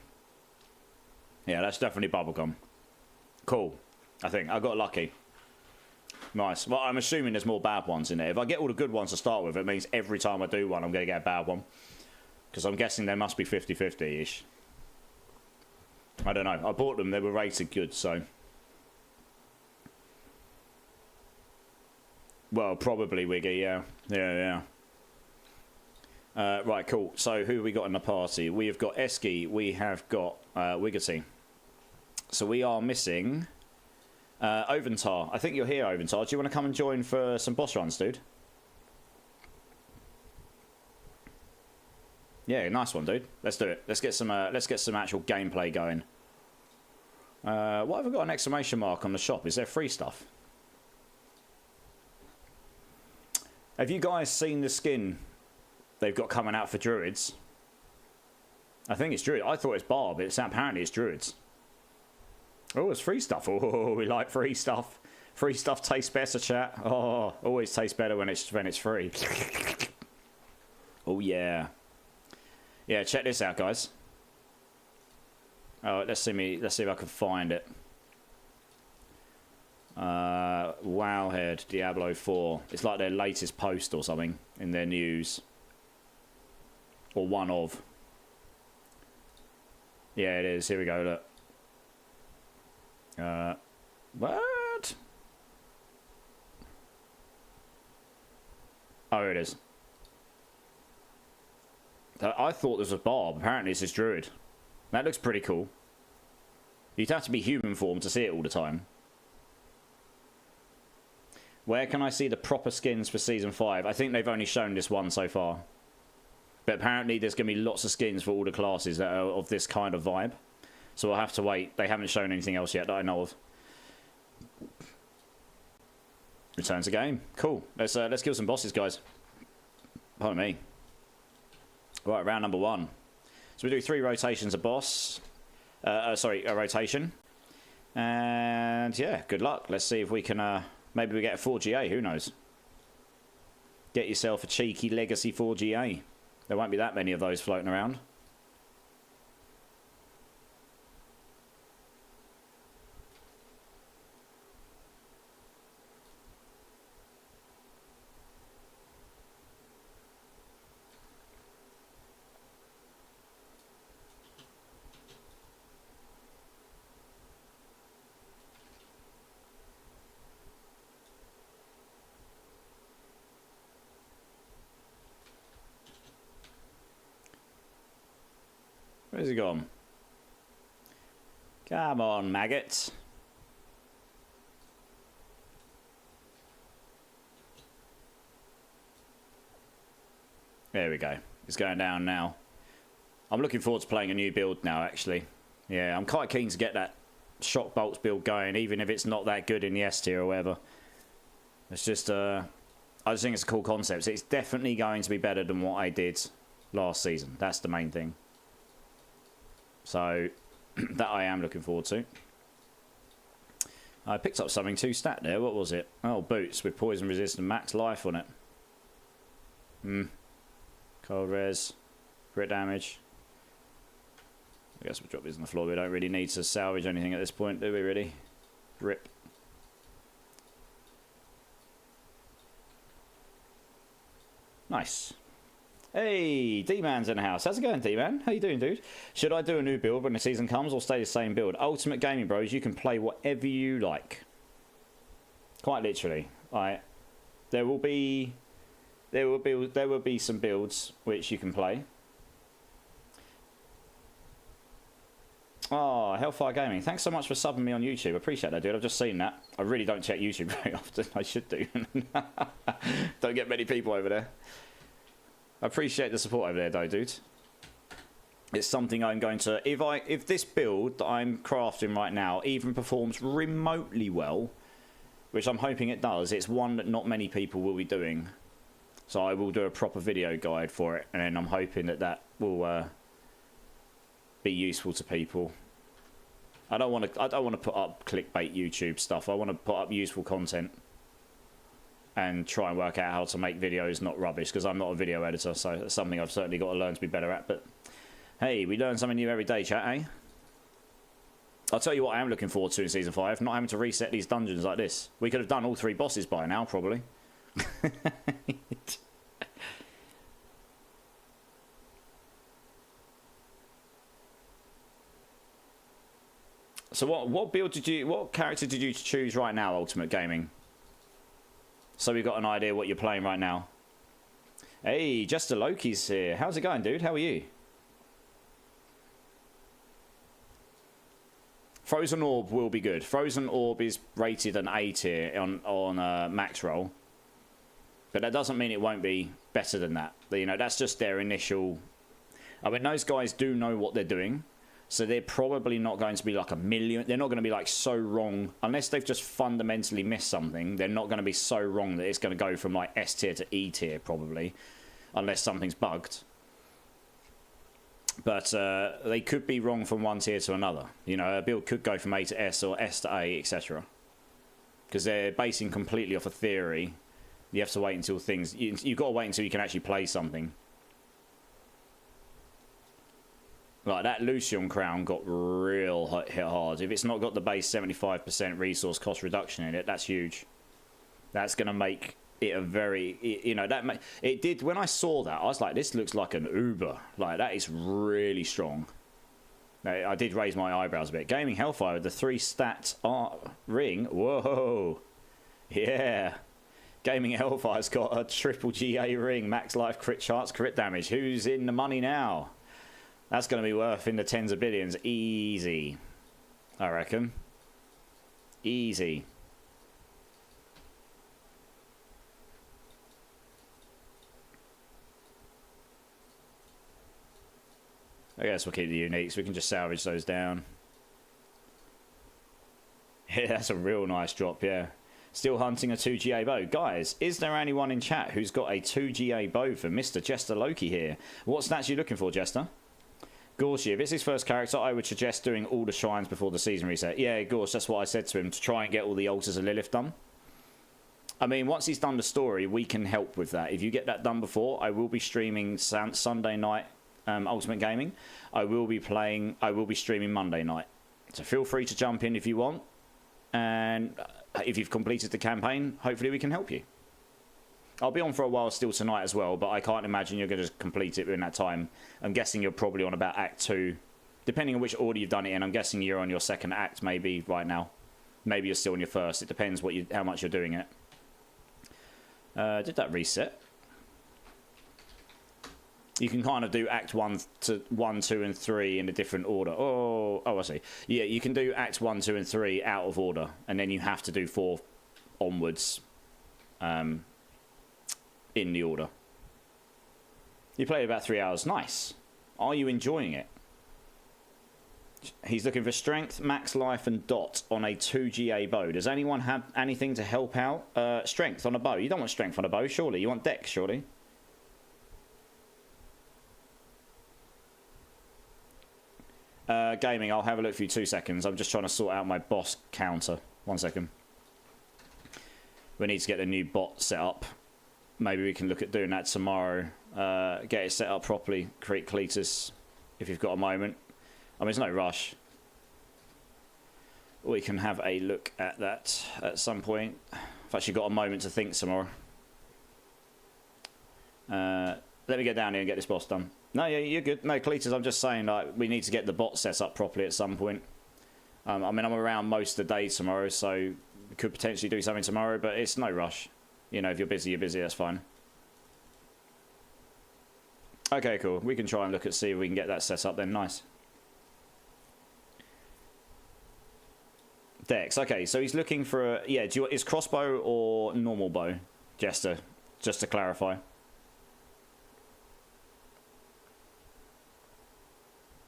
Yeah, that's definitely bubblegum. Cool. I think. I got lucky. Nice. Well, I'm assuming there's more bad ones in there. If I get all the good ones to start with, it means every time I do one, I'm going to get a bad one. Because I'm guessing there must be 50-50-ish. I don't know. I bought them. They were rated good, so... Well, probably Wiggy, yeah. Yeah. Right, cool. So, who have we got in the party? We have got Eski. We have got Wiggity. So, we are missing Oventar. I think you're here, Oventar. Do you want to come and join for some boss runs, dude? Yeah, nice one, dude. Let's do it. Let's get some actual gameplay going. Why have I got an exclamation mark on the shop? Is there free stuff? Have you guys seen the skin they've got coming out for druids? I think it's druid. I thought it's bar, but apparently it's druids. Oh, it's free stuff. Oh, we like free stuff. Free stuff tastes better, chat. Oh, always tastes better when it's free. Oh yeah. Yeah, check this out, guys. Oh, let's see if I can find it. Wowhead, Diablo 4. It's like their latest post or something in their news. Or one of. Yeah, it is. Here we go, look. What? Oh, here it is. I thought this was Barb. Apparently this is Druid. That looks pretty cool. You'd have to be human form to see it all the time. Where can I see the proper skins for Season 5? I think they've only shown this one so far. But apparently there's going to be lots of skins for all the classes that are of this kind of vibe. So I'll have to wait. They haven't shown anything else yet that I know of. Return to game. Cool. Let's kill some bosses, guys. Pardon me. Right, round number 1. So we do 3 rotations a boss. A rotation. And yeah, good luck. Let's see if we can... maybe we get a 4GA, who knows? Get yourself a cheeky legacy 4GA. There won't be that many of those floating around. Where's he gone? Come on, maggots. There we go. It's going down now. I'm looking forward to playing a new build now, actually. Yeah, I'm quite keen to get that shock bolts build going, even if it's not that good in the S tier or whatever. It's just, I just think it's a cool concept. It's definitely going to be better than what I did last season. That's the main thing. So, that I am looking forward to. I picked up something 2 stat there. What was it? Oh, boots with poison resistant max life on it. Cold res. Crit damage. I guess we'll drop these on the floor. We don't really need to salvage anything at this point, do we really? Rip. Nice. Hey, D-Man's in the house. How's it going, D-Man? How you doing, dude? Should I do a new build when the season comes or stay the same build? Ultimate Gaming Bros, you can play whatever you like. Quite literally. There will be some builds which you can play. Oh, Hellfire Gaming. Thanks so much for subbing me on YouTube. I appreciate that, dude. I've just seen that. I really don't check YouTube very often. I should do. Don't get many people over there. I appreciate the support over there, though, dude. It's something I'm going to... If this build that I'm crafting right now even performs remotely well, which I'm hoping it does, it's one that not many people will be doing. So I will do a proper video guide for it, and I'm hoping that that will be useful to people. I don't want to put up clickbait YouTube stuff. I want to put up useful content and try and work out how to make videos not rubbish, because I'm not a video editor, so that's something I've certainly got to learn to be better at. But hey, we learn something new every day, chat, eh? I'll tell you what I am looking forward to in Season 5, not having to reset these dungeons like this. We could have done all 3 bosses by now, probably. So what character did you choose right now, Ultimate Gaming? So we've got an idea what you're playing right now. Hey, Jester Loki's here. How's it going, dude? How are you? Frozen Orb will be good. Frozen Orb is rated an A tier on max roll. But that doesn't mean it won't be better than that. You know, that's just their initial... I mean, those guys do know what they're doing. So they're probably not going to be like a million. They're not going to be like so wrong. Unless they've just fundamentally missed something, they're not going to be so wrong that it's going to go from like S tier to E tier probably. Unless something's bugged. But they could be wrong from one tier to another. You know, a build could go from A to S or S to A, etc. Because they're basing completely off a theory. You have to wait until things... You've got to wait until you can actually play something. Like, that Lucian crown got real hit hard. If it's not got the base 75% resource cost reduction in it, that's huge. That's going to make it a very... You know, it did... When I saw that, I was like, this looks like an Uber. Like, that is really strong. I did raise my eyebrows a bit. Gaming Hellfire with the 3-stat ring. Whoa. Yeah. Gaming Hellfire's got a triple GA ring. Max life, crit chance, crit damage. Who's in the money now? That's going to be worth in the tens of billions. Easy. I reckon. Easy. I guess we'll keep the uniques. We can just salvage those down. Yeah, that's a real nice drop, yeah. Still hunting a 2GA bow. Guys, is there anyone in chat who's got a 2GA bow for Mr. Jester Loki here? What stats are you looking for, Jester? Gorshi, if it's his first character, I would suggest doing all the shrines before the season reset. Yeah, Gorsh, that's what I said to him, to try and get all the altars of Lilith done. I mean, once he's done the story, we can help with that. If you get that done before, I will be streaming Sunday night Ultimate Gaming. I will be streaming Monday night. So feel free to jump in if you want. And if you've completed the campaign, hopefully we can help you. I'll be on for a while still tonight as well, but I can't imagine you're going to complete it in that time. I'm guessing you're probably on about Act 2. Depending on which order you've done it in, I'm guessing you're on your second act maybe right now. Maybe you're still on your first. It depends how much you're doing it. Did that reset? You can kind of do Act 1, 2, and 3 in a different order. Oh, I see. Yeah, you can do Act 1, 2, and 3 out of order, and then you have to do 4 onwards. In the order. You played about 3 hours. Nice. Are you enjoying it? He's looking for strength, max life, and dot on a 2GA bow. Does anyone have anything to help out? Strength on a bow. You don't want strength on a bow, surely. You want dex, surely. Gaming, I'll have a look for you 2 seconds. I'm just trying to sort out my boss counter. 1 second. We need to get the new bot set up. Maybe we can look at doing that tomorrow. Get it set up properly. Create Cletus if you've got a moment. I mean, it's no rush. We can have a look at that at some point. I've actually got a moment to think tomorrow. Let me get down here and get this boss done. No, yeah, you're good. No, Cletus, I'm just saying, like, we need to get the bot set up properly at some point. I mean, I'm around most of the day tomorrow, so we could potentially do something tomorrow, but it's no rush. You know, if you're busy, that's fine. Okay, cool. We can try and look at see if we can get that set up then. Nice. Dex. Okay, so he's looking for a... Yeah, is crossbow or normal bow? Just to clarify.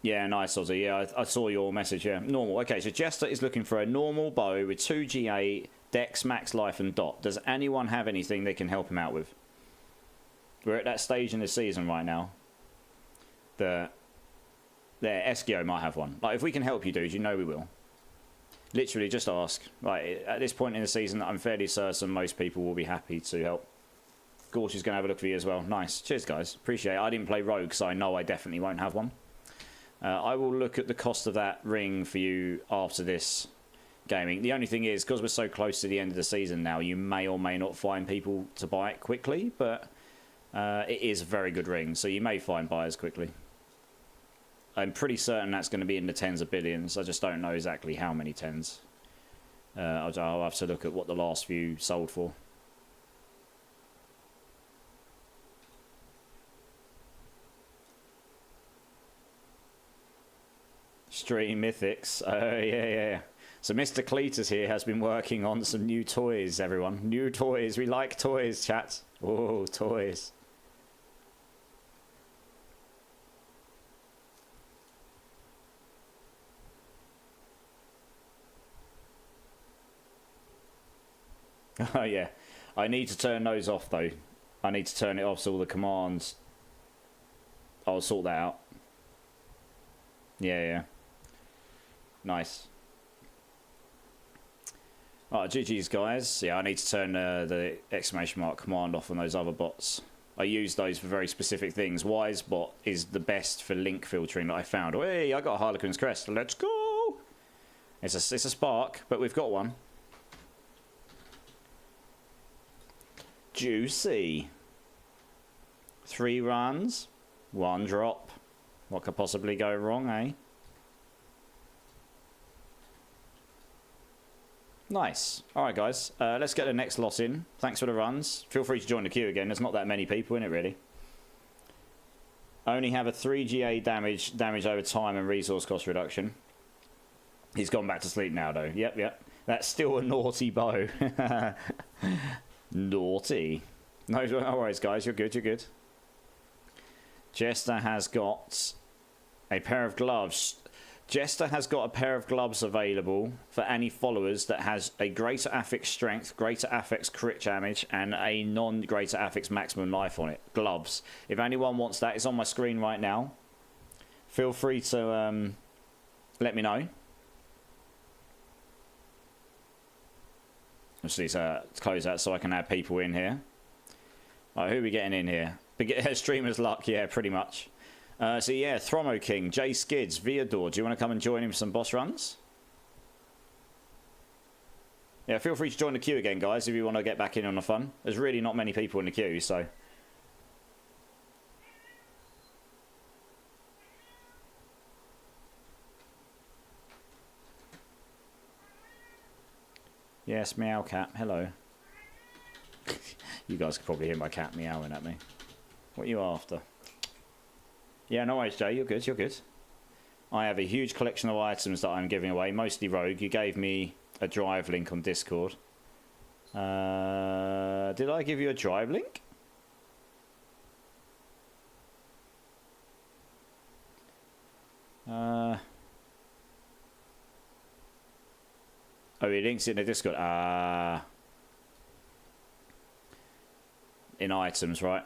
Yeah, nice, Ozzy. Yeah, I saw your message, yeah. Normal. Okay, so Jester is looking for a normal bow with 2 G8, Dex, Max Life, and Dot. Does anyone have anything they can help him out with? We're at that stage in the season right now. Eskio might have one. Like, if we can help you, dude, you know we will. Literally, just ask. Like, at this point in the season, I'm fairly certain most people will be happy to help. Gorge is going to have a look for you as well. Nice. Cheers, guys. Appreciate it. I didn't play Rogue, so I know I definitely won't have one. I will look at the cost of that ring for you after this gaming. The only thing is, because we're so close to the end of the season now, you may or may not find people to buy it quickly, but it is a very good ring, so you may find buyers quickly. I'm pretty certain that's going to be in the tens of billions. I just don't know exactly how many tens. I'll have to look at what the last few sold for. Stream Mythics. Yeah. So Mr. Cletus here has been working on some new toys, everyone. New toys. We like toys, chat. Oh, toys. Oh, yeah. I need to turn those off, though. I need to turn it off so all the commands... I'll sort that out. Yeah. Nice. Alright, GG's, guys. Yeah, I need to turn the exclamation mark command off on those other bots. I use those for very specific things. Wisebot is the best for link filtering that I found. Oh, hey, I got a Harlequin's Crest. Let's go! It's a spark, but we've got one. Juicy. 3 runs, 1 drop. What could possibly go wrong, eh? Nice. Alright, guys. Let's get the next lot in. Thanks for the runs. Feel free to join the queue again. There's not that many people in it, really. Only have a 3 GA damage over time and resource cost reduction. He's gone back to sleep now, though. Yep. That's still a naughty bow. Naughty. No worries, guys. You're good. Jester has got a pair of gloves. Jester has got a pair of gloves available for any followers that has a greater affix strength, greater affix crit damage, and a non-greater affix maximum life on it. Gloves. If anyone wants that, it's on my screen right now. Feel free to let me know. Obviously, so let's close that so I can add people in here. Alright, who are we getting in here? Streamer's luck, yeah, pretty much. So yeah, Thromo King, J Skids, Viador, do you want to come and join him for some boss runs? Yeah, feel free to join the queue again, guys, if you want to get back in on the fun. There's really not many people in the queue, so... Yes, meow cat, hello. You guys can probably hear my cat meowing at me. What are you after? Yeah, no worries, Jay. You're good. I have a huge collection of items that I'm giving away, mostly Rogue. You gave me a drive link on Discord. Did I give you a drive link? Oh, he links it in the Discord. In items, right?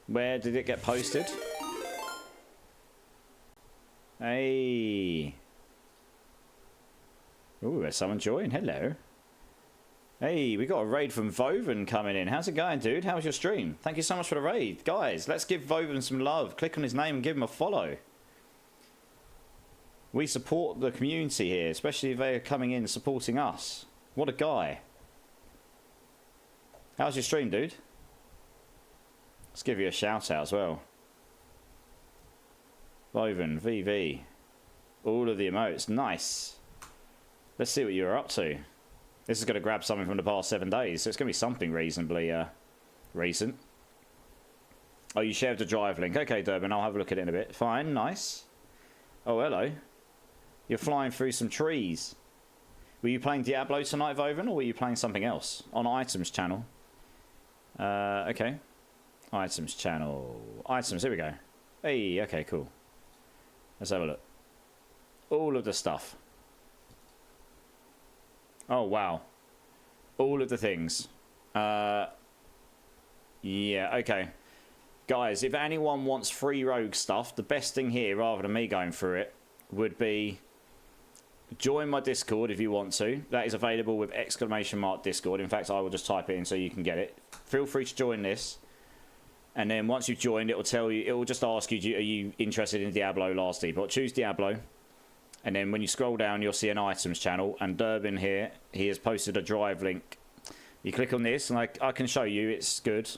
Where did it get posted? Hey. Ooh, there's someone joined. Hello. Hey, we got a raid from Voven coming in. How's it going, dude? How was your stream? Thank you so much for the raid. Guys, let's give Voven some love. Click on his name and give him a follow. We support the community here, especially if they're coming in supporting us. What a guy. How's your stream, dude? Let's give you a shout out as well. Voven, VV. All of the emotes. Nice. Let's see what you're up to. This is going to grab something from the past 7 days, so it's going to be something reasonably recent. Oh, you shared the drive link. Okay, Durbin, I'll have a look at it in a bit. Fine, nice. Oh, hello. You're flying through some trees. Were you playing Diablo tonight, Voven, or were you playing something else? On items channel. Okay. Items channel. Items, here we go. Hey, okay, cool. Let's have a look. All of the stuff. Oh, wow. All of the things. Yeah, okay. Guys, if anyone wants free rogue stuff, the best thing here, rather than me going through it, would be join my Discord if you want to. That is available with ! Discord. In fact, I will just type it in so you can get it. Feel free to join this. And then once you've joined, it will tell you, it will just ask you, are you interested in Diablo last Epoch? Choose Diablo. And then when you scroll down, you'll see an items channel. And Durbin here, he has posted a drive link. You click on this, and I can show you, it's good.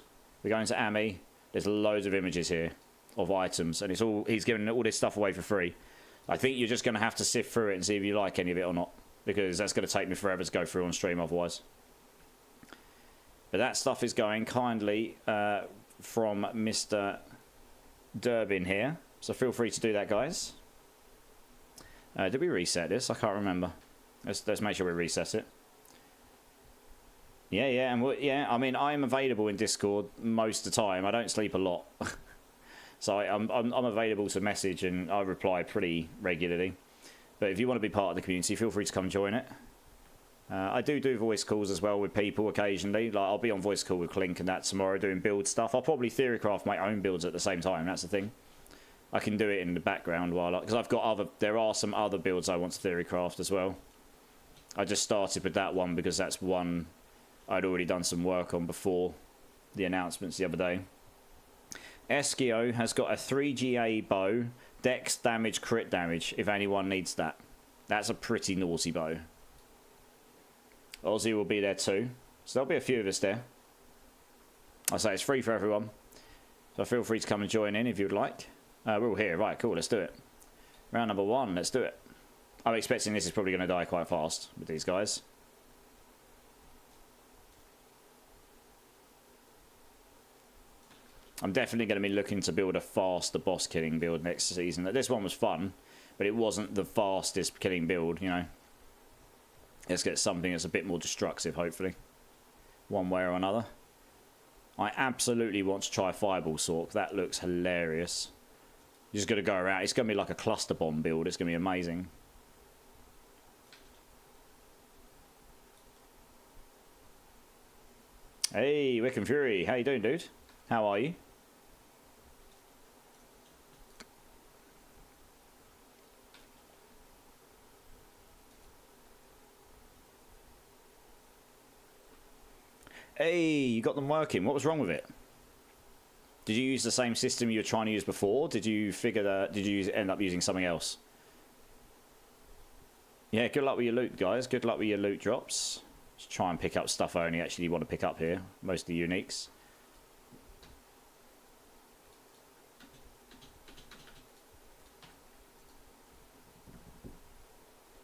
We go into AMI. There's loads of images here of items. And it's all, he's giving all this stuff away for free. I think you're just going to have to sift through it and see if you like any of it or not. Because that's going to take me forever to go through on stream otherwise. But that stuff is going kindly from Mr. Durbin here. So feel free to do that, guys. Did we reset this? I can't remember. Let's make sure we reset it. Yeah, and yeah. I mean, I'm available in Discord most of the time. I don't sleep a lot, so I'm available to message and I reply pretty regularly. But if you want to be part of the community, feel free to come join it. I do voice calls as well with people occasionally. Like I'll be on voice call with Clink and that tomorrow doing build stuff. I'll probably theorycraft my own builds at the same time. That's the thing. I can do it in the background while because I've got there are some other builds I want to theorycraft as well. I just started with that one because that's one I'd already done some work on before the announcements the other day. Eskio has got a 3GA bow, dex damage, crit damage, if anyone needs that. That's a pretty naughty bow. Ozzy will be there too. So there'll be a few of us there. I say it's free for everyone. So feel free to come and join in if you'd like. We're all here. Right, cool, let's do it. Round number 1, let's do it. I'm expecting this is probably going to die quite fast with these guys. I'm definitely going to be looking to build a faster boss killing build next season. This one was fun, but it wasn't the fastest killing build, you know. Let's get something that's a bit more destructive, hopefully. One way or another. I absolutely want to try Fireball Sork. That looks hilarious. You're just going to go around. It's going to be like a cluster bomb build. It's going to be amazing. Hey, Wickham Fury. How you doing, dude? How are you? Hey, you got them working. What was wrong with it? Did you use the same system you were trying to use before? Did you figure that? Did you end up using something else? Yeah, good luck with your loot, guys. Good luck with your loot drops. Just try and pick up stuff I only actually want to pick up here. Mostly uniques.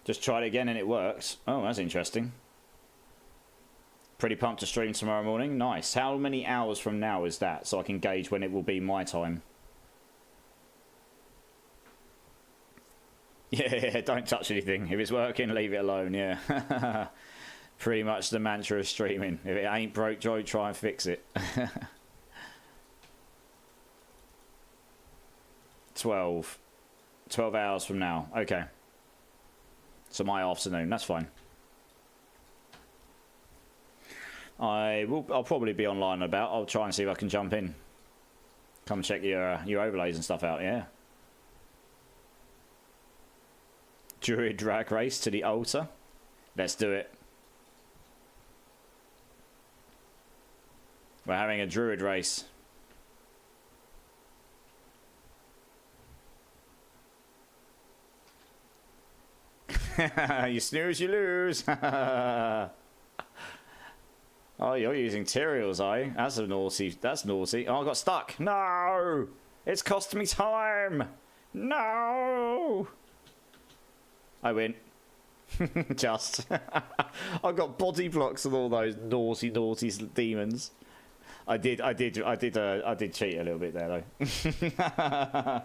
Just tried it again and it worked. Oh, that's interesting. Pretty pumped to stream tomorrow morning. Nice. How many hours from now is that? So I can gauge when it will be my time. Yeah, don't touch anything. If it's working, leave it alone, yeah. Pretty much the mantra of streaming. If it ain't broke, Joe, try and fix it. 12 hours from now. Okay. So my afternoon, that's fine. I'll probably be online about. I'll try and see if I can jump in. Come check your overlays and stuff out, yeah. Druid drag race to the altar. Let's do it. We're having a druid race. You snooze, you lose. Oh, you're using Tyraels, are you? That's naughty. That's naughty. Oh, I got stuck. No! It's cost me time! No! I win. Just. I've got body blocks of all those naughty demons. I did cheat a little bit there though.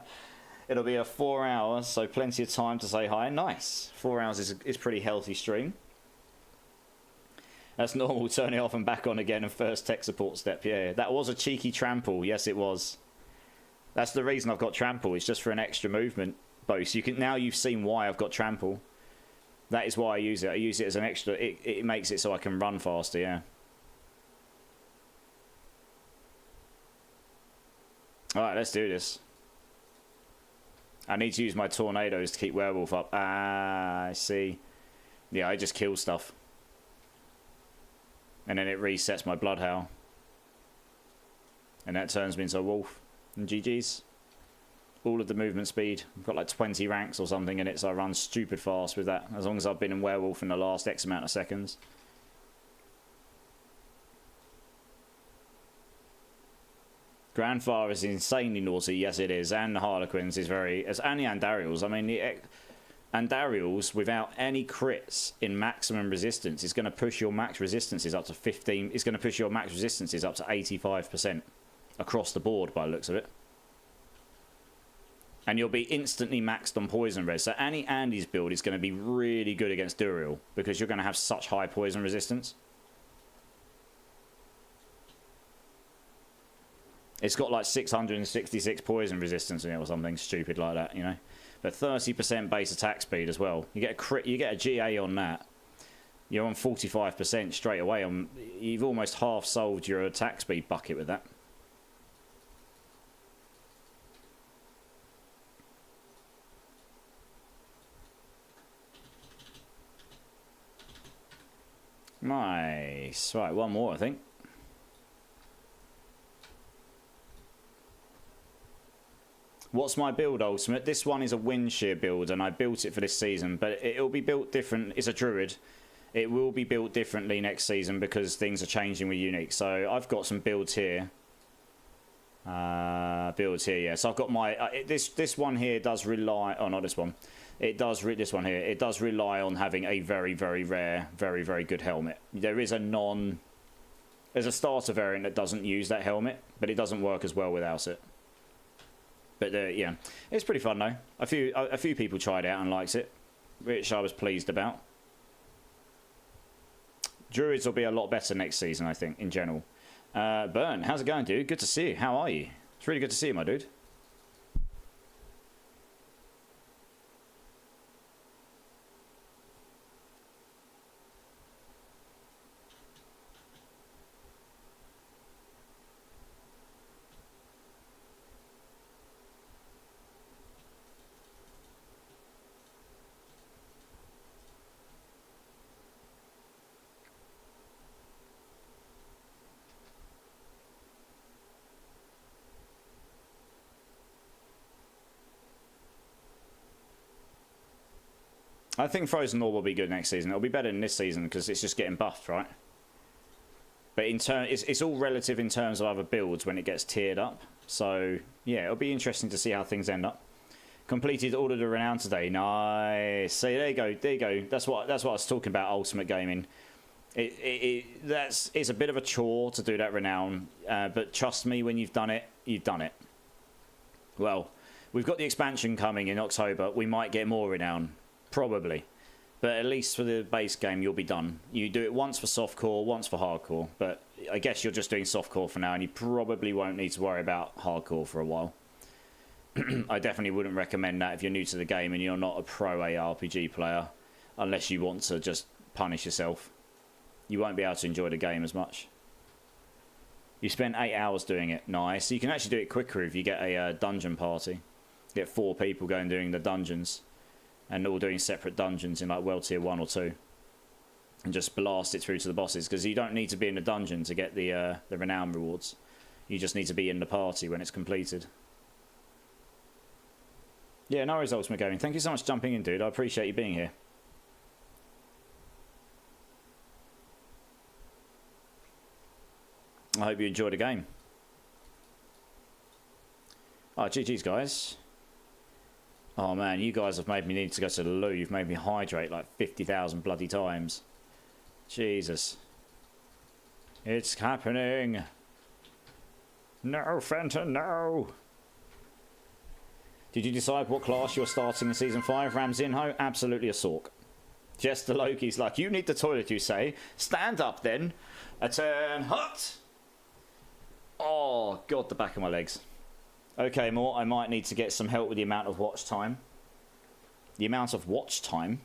It'll be a 4 hours, so plenty of time to say hi. Nice. 4 hours is pretty healthy stream. That's normal. Turn it off and back on again, and first tech support step. Yeah, that was a cheeky trample. Yes, it was. That's the reason I've got trample. It's just for an extra movement boost. You can now you've seen why I've got trample. That is why I use it. I use it as an extra. It makes it so I can run faster. Yeah. All right, let's do this. I need to use my tornadoes to keep werewolf up. Ah, I see. Yeah, I just kill stuff. And then it resets my bloodhound. And that turns me into a wolf. And GG's. All of the movement speed. I've got like 20 ranks or something in it, so I run stupid fast with that. As long as I've been in werewolf in the last X amount of seconds. Grandfather is insanely naughty, yes it is, and the Harlequins is very, as and the Andariels. I mean, the Andariels without any crits in maximum resistance is going to push your max resistances up to 15. It's going to push your max resistances up to 85% across the board by the looks of it. And you'll be instantly maxed on poison res. So Andy's build is going to be really good against Duriel because you're going to have such high poison resistance. It's got like 666 poison resistance in it or something stupid like that, you know. But 30% base attack speed as well. You get a crit, you get a GA on that. You're on 45% straight away. You've almost half solved your attack speed bucket with that. Nice. Right, one more I think. What's my build, Ultimate? This one is a wind shear build, and I built it for this season, but it'll be built different. It's a druid. It will be built differently next season because things are changing with unique. So I've got some builds here. Yeah. So I've got my this one here does rely. Oh, not this one. It does this one here. It does rely on having a very, very rare, very, very good helmet. There is there's a starter variant that doesn't use that helmet, but it doesn't work as well without it. But yeah, it's pretty fun though. A few people tried it out and liked it, which I was pleased about. Druids will be a lot better next season, I think, in general. Burn, how's it going, dude? Good to see you. How are you? It's really good to see you, my dude. I think Frozen Law will be good next season. It'll be better than this season because it's just getting buffed, right? But it's all relative in terms of other builds when it gets tiered up. So yeah, it'll be interesting to see how things end up. Completed all of the renown today. Nice. So there you go. That's what I was talking about. Ultimate Gaming. It's a bit of a chore to do that renown, but trust me, when you've done it, you've done it. Well, we've got the expansion coming in October. We might get more renown. Probably. But at least for the base game, you'll be done. You do it once for softcore, once for hardcore. But I guess you're just doing softcore for now, and you probably won't need to worry about hardcore for a while. I definitely wouldn't recommend that if you're new to the game and you're not a pro ARPG player, unless you want to just punish yourself. You won't be able to enjoy the game as much. You spent 8 hours doing it. Nice. You can actually do it quicker if you get a dungeon party. Get 4 people going doing the dungeons. And all doing separate dungeons in like World Tier 1 or 2. And just blast it through to the bosses. Because you don't need to be in the dungeon to get the renown rewards. You just need to be in the party when it's completed. Yeah, no worries, Ultimate Gaming. Thank you so much for jumping in, dude. I appreciate you being here. I hope you enjoyed the game. Oh, GG's, guys. Oh man, you guys have made me need to go to the loo. You've made me hydrate like 50,000 bloody times. Jesus. It's happening. No, Fenton, no. Did you decide what class you're starting in Season 5? Ramzinho? Absolutely a sork. Jester Loki's like, you need the toilet, you say. Stand up, then. A turn hot. Oh, God, the back of my legs. Okay, Mort, I might need to get some help with the amount of watch time. The amount of watch time?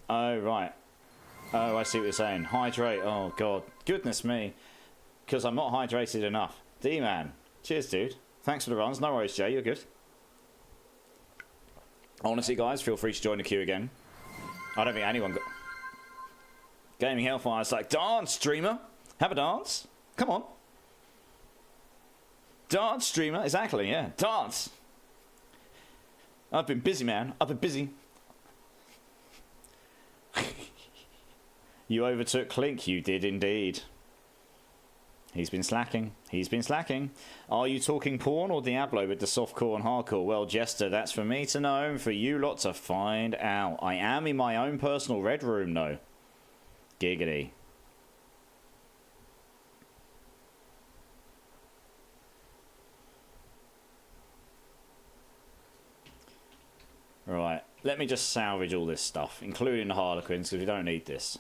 Oh, right. Oh, I see what you're saying. Hydrate. Oh, God. Goodness me. Because I'm not hydrated enough. D-man. Cheers, dude. Thanks for the runs. No worries, Jay. You're good. Honestly, guys, feel free to join the queue again. I don't think anyone got... Gaming Hellfire. It's like, dance, streamer. Have a dance. Come on. Dance, streamer. Exactly, yeah. Dance. I've been busy, man. I've been busy. You overtook Clink. You did indeed. He's been slacking. He's been slacking. Are you talking porn or Diablo with the softcore and hardcore? Well, Jester, that's for me to know and for you lot to find out. I am in my own personal red room, though. Giggity. Right, let me just salvage all this stuff, including the Harlequins, because we don't need this.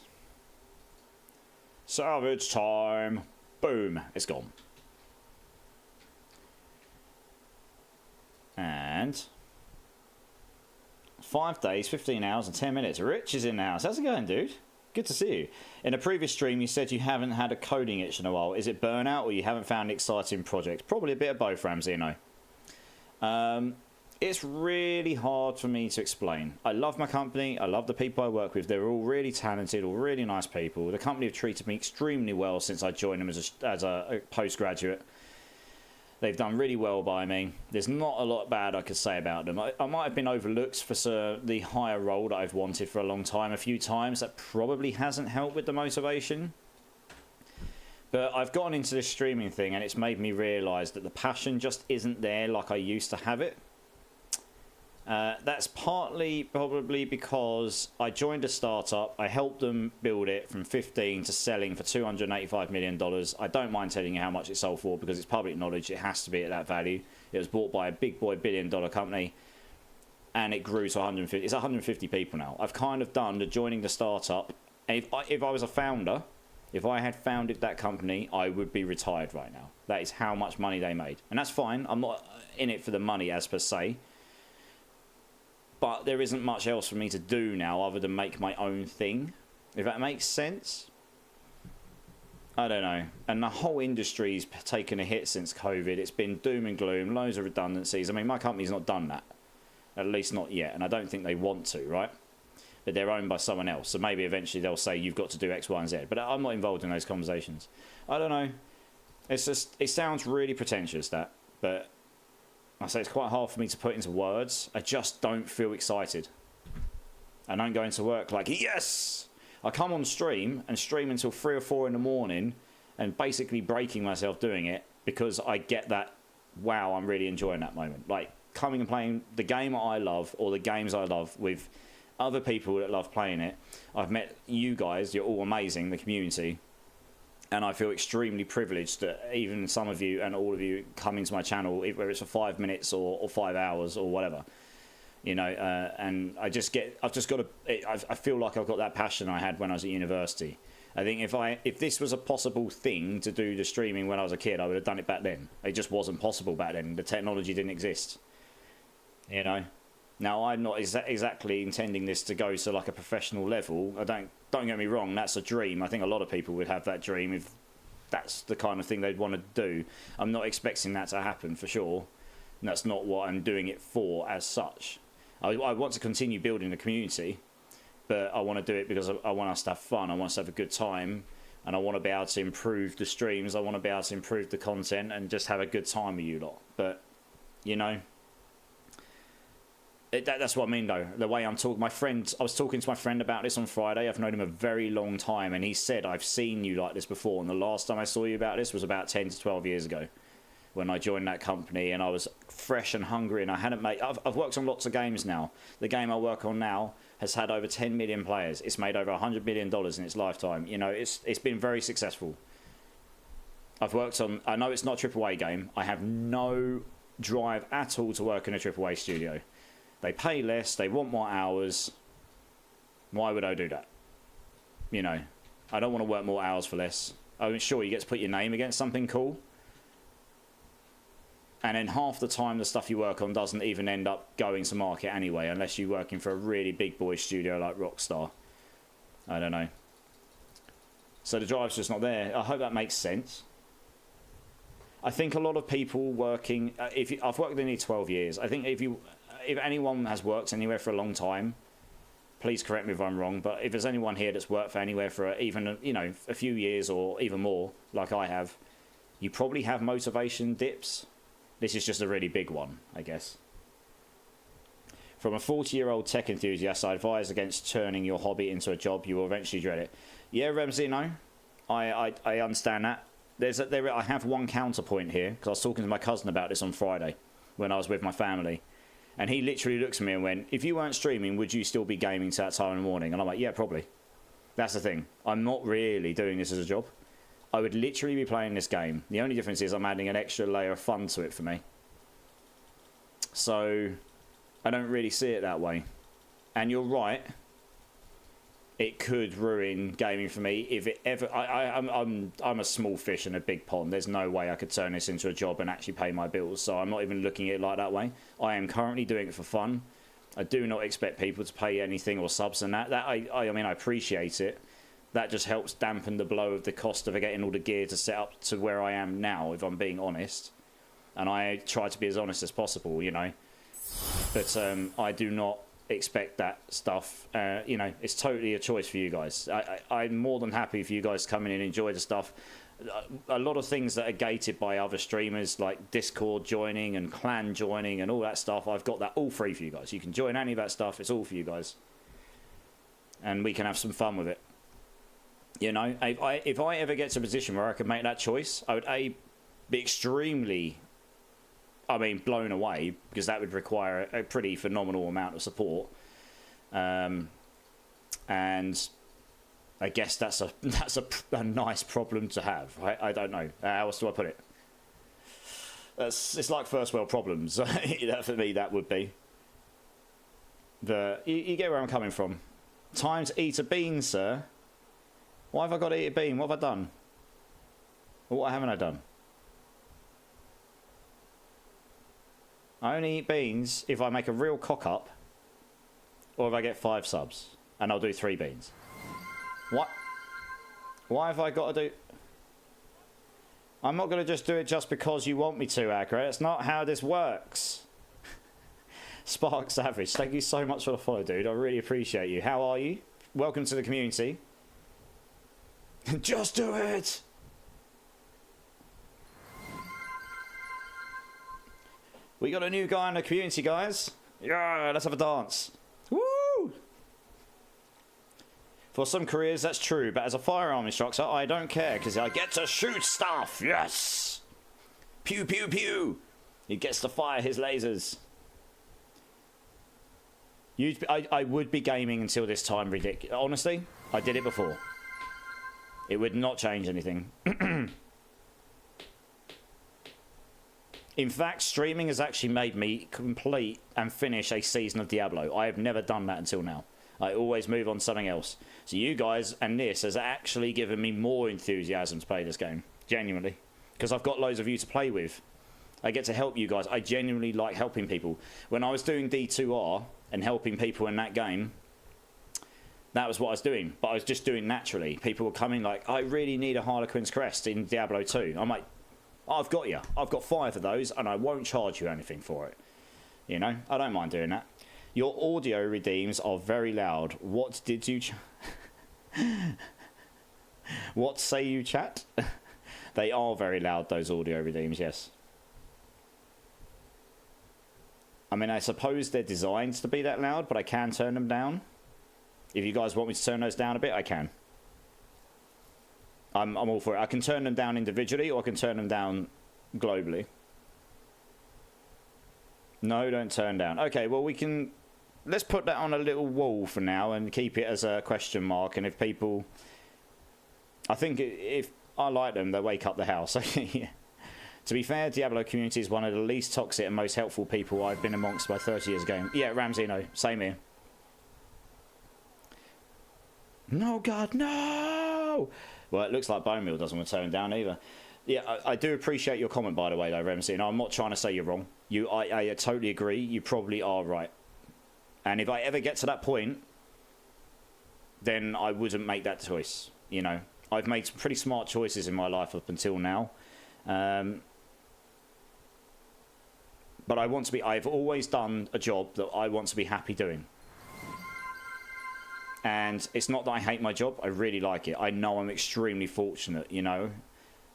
Salvage time. Boom, it's gone. And 5 days, 15 hours and 10 minutes. Rich is in the house. How's it going, dude? Good to see you. In a previous stream, you said you haven't had a coding itch in a while. Is it burnout or you haven't found an exciting project? Probably a bit of both, Ramzino. It's really hard for me to explain. I love my company. I love the people I work with. They're all really talented, all really nice people. The company have treated me extremely well since I joined them as a postgraduate. They've done really well by me. There's not a lot bad I could say about them. I might have been overlooked for the higher role that I've wanted for a long time, a few times. That probably hasn't helped with the motivation. But I've gotten into this streaming thing and it's made me realise that the passion just isn't there like I used to have it. That's partly probably because I joined a startup. I helped them build it from 15 to selling for $285 million. I don't mind telling you how much it sold for because it's public knowledge. It has to be at that value. It was bought by a big boy billion-dollar company and it grew to 150. It's 150 people now. I've kind of done the joining the startup. If I was a founder, if I had founded that company, I would be retired right now. That is how much money they made. And that's fine. I'm not in it for the money as per se. But there isn't much else for me to do now other than make my own thing. If that makes sense. I don't know. And the whole industry's taken a hit since COVID. It's been doom and gloom, loads of redundancies. I mean, my company's not done that. At least not yet. And I don't think they want to, right? But they're owned by someone else. So maybe eventually they'll say, you've got to do X, Y, and Z. But I'm not involved in those conversations. I don't know. It's just, it sounds really pretentious, that. But I say it's quite hard for me to put into words. I just don't feel excited. I don't go into work like, yes! I come on stream and stream until 3 or 4 in the morning and basically breaking myself doing it because I get that, wow, I'm really enjoying that moment. Like, coming and playing the game I love or the games I love with other people that love playing it. I've met you guys, you're all amazing, the community. And I feel extremely privileged that even some of you and all of you come into my channel, whether it's for 5 minutes or 5 hours or whatever, you know. And I've just got to. I feel like I've got that passion I had when I was at university. I think if this was a possible thing to do the streaming when I was a kid, I would have done it back then. It just wasn't possible back then. The technology didn't exist, you know. Now, I'm not exactly intending this to go to like a professional level. Don't get me wrong, that's a dream. I think a lot of people would have that dream if that's the kind of thing they'd want to do. I'm not expecting that to happen for sure. And that's not what I'm doing it for as such. I want to continue building the community, but I want to do it because I want us to have fun. I want us to have a good time, and I want to be able to improve the streams. I want to be able to improve the content and just have a good time with you lot. But, you know, that's what I mean, though. The way I'm talking, I was talking to my friend about this on Friday. I've known him a very long time, and he said, I've seen you like this before. And the last time I saw you about this was about 10 to 12 years ago when I joined that company, and I was fresh and hungry, and I hadn't made... I've worked on lots of games now. The game I work on now has had over 10 million players. It's made over $100 million in its lifetime. You know, it's been very successful. I've worked on... I know it's not a AAA game. I have no drive at all to work in a AAA studio. They pay less. They want more hours. Why would I do that? You know, I don't want to work more hours for less. I mean, sure, you get to put your name against something cool. And then half the time the stuff you work on doesn't even end up going to market anyway, unless you're working for a really big boy studio like Rockstar. I don't know. So the drive's just not there. I hope that makes sense. I think a lot of people working... I've worked in nearly 12 years. I think if anyone has worked anywhere for a long time, please correct me if I'm wrong, but if there's anyone here that's worked for anywhere for even, you know, a few years or even more, like I have, you probably have motivation dips. This is just a really big one, I guess. From a 40-year-old tech enthusiast, I advise against turning your hobby into a job. You will eventually dread it. Yeah, Remzi, no. I understand that. I have one counterpoint here, because I was talking to my cousin about this on Friday when I was with my family. And he literally looks at me and went, if you weren't streaming, would you still be gaming to that time in the morning? And I'm like, yeah, probably. That's the thing. I'm not really doing this as a job. I would literally be playing this game. The only difference is I'm adding an extra layer of fun to it for me. So I don't really see it that way. And you're right. It could ruin gaming for me if it ever... I'm a small fish in a big pond. There's no way I could turn this into a job and actually pay my bills. So I'm not even looking at it like that way. I am currently doing it for fun. I do not expect people to pay anything or subs and that. I mean, I appreciate it. That just helps dampen the blow of the cost of getting all the gear to set up to where I am now, if I'm being honest. And I try to be as honest as possible, you know. But I do not expect that stuff. You know, it's totally a choice for you guys. I'm more than happy for you guys to come in and enjoy the stuff. A lot of things that are gated by other streamers, like Discord joining and clan joining and all that stuff, I've got that all free for you guys. You can join any of that stuff. It's all for you guys. And we can have some fun with it. You know, if I ever get to a position where I could make that choice, I would be extremely, I mean, blown away, because that would require a pretty phenomenal amount of support. And I guess that's a nice problem to have. I don't know. How else do I put it? It's like first world problems. That for me, that would be. But you get where I'm coming from. Time to eat a bean, sir. Why have I got to eat a bean? What have I done? Or what haven't I done? I only eat beans if I make a real cock up, or if I get 5 subs, and I'll do 3 beans. What? Why have I got to do... I'm not going to just do it just because you want me to, Agra. That's not how this works. Spark Savage, thank you so much for the follow, dude. I really appreciate you. How are you? Welcome to the community. Just do it! We got a new guy in the community, guys. Yeah, let's have a dance. Woo! For some careers, that's true, but as a firearm instructor, I don't care, because I get to shoot stuff. Yes! Pew, pew, pew! He gets to fire his lasers. I would be gaming until this time, ridiculous. Honestly, I did it before. It would not change anything. In fact, streaming has actually made me complete and finish a season of Diablo. I have never done that until now. I always move on to something else. So you guys and this has actually given me more enthusiasm to play this game. Genuinely. Because I've got loads of you to play with. I get to help you guys. I genuinely like helping people. When I was doing D2R and helping people in that game... That was what I was doing, but I was just doing naturally. People were coming like, I really need a Harlequin's Crest in Diablo 2. I'm like, I've got you. I've got 5 of those, and I won't charge you anything for it. You know, I don't mind doing that. Your audio redeems are very loud. What did you... What say you, chat? They are very loud, those audio redeems, yes. I mean, I suppose they're designed to be that loud, but I can turn them down. If you guys want me to turn those down a bit, I can. I'm all for it. I can turn them down individually, or I can turn them down globally. No, don't turn down. Okay, well, we can... Let's put that on a little wall for now and keep it as a question mark. And if people... I think if I like them. They wake up the house. Yeah. To be fair, Diablo community is one of the least toxic and most helpful people I've been amongst my 30 years game. Yeah, Ramsino, same here. No, God, no! Well, it looks like Bone Meal doesn't want to turn down either. Yeah, I do appreciate your comment, by the way, though, Ramsey. And I'm not trying to say you're wrong. I totally agree. You probably are right. And if I ever get to that point, then I wouldn't make that choice. You know, I've made some pretty smart choices in my life up until now. But I want to be, I've always done a job that I want to be happy doing. And it's not that I hate my job, I really like it. I know I'm extremely fortunate, you know,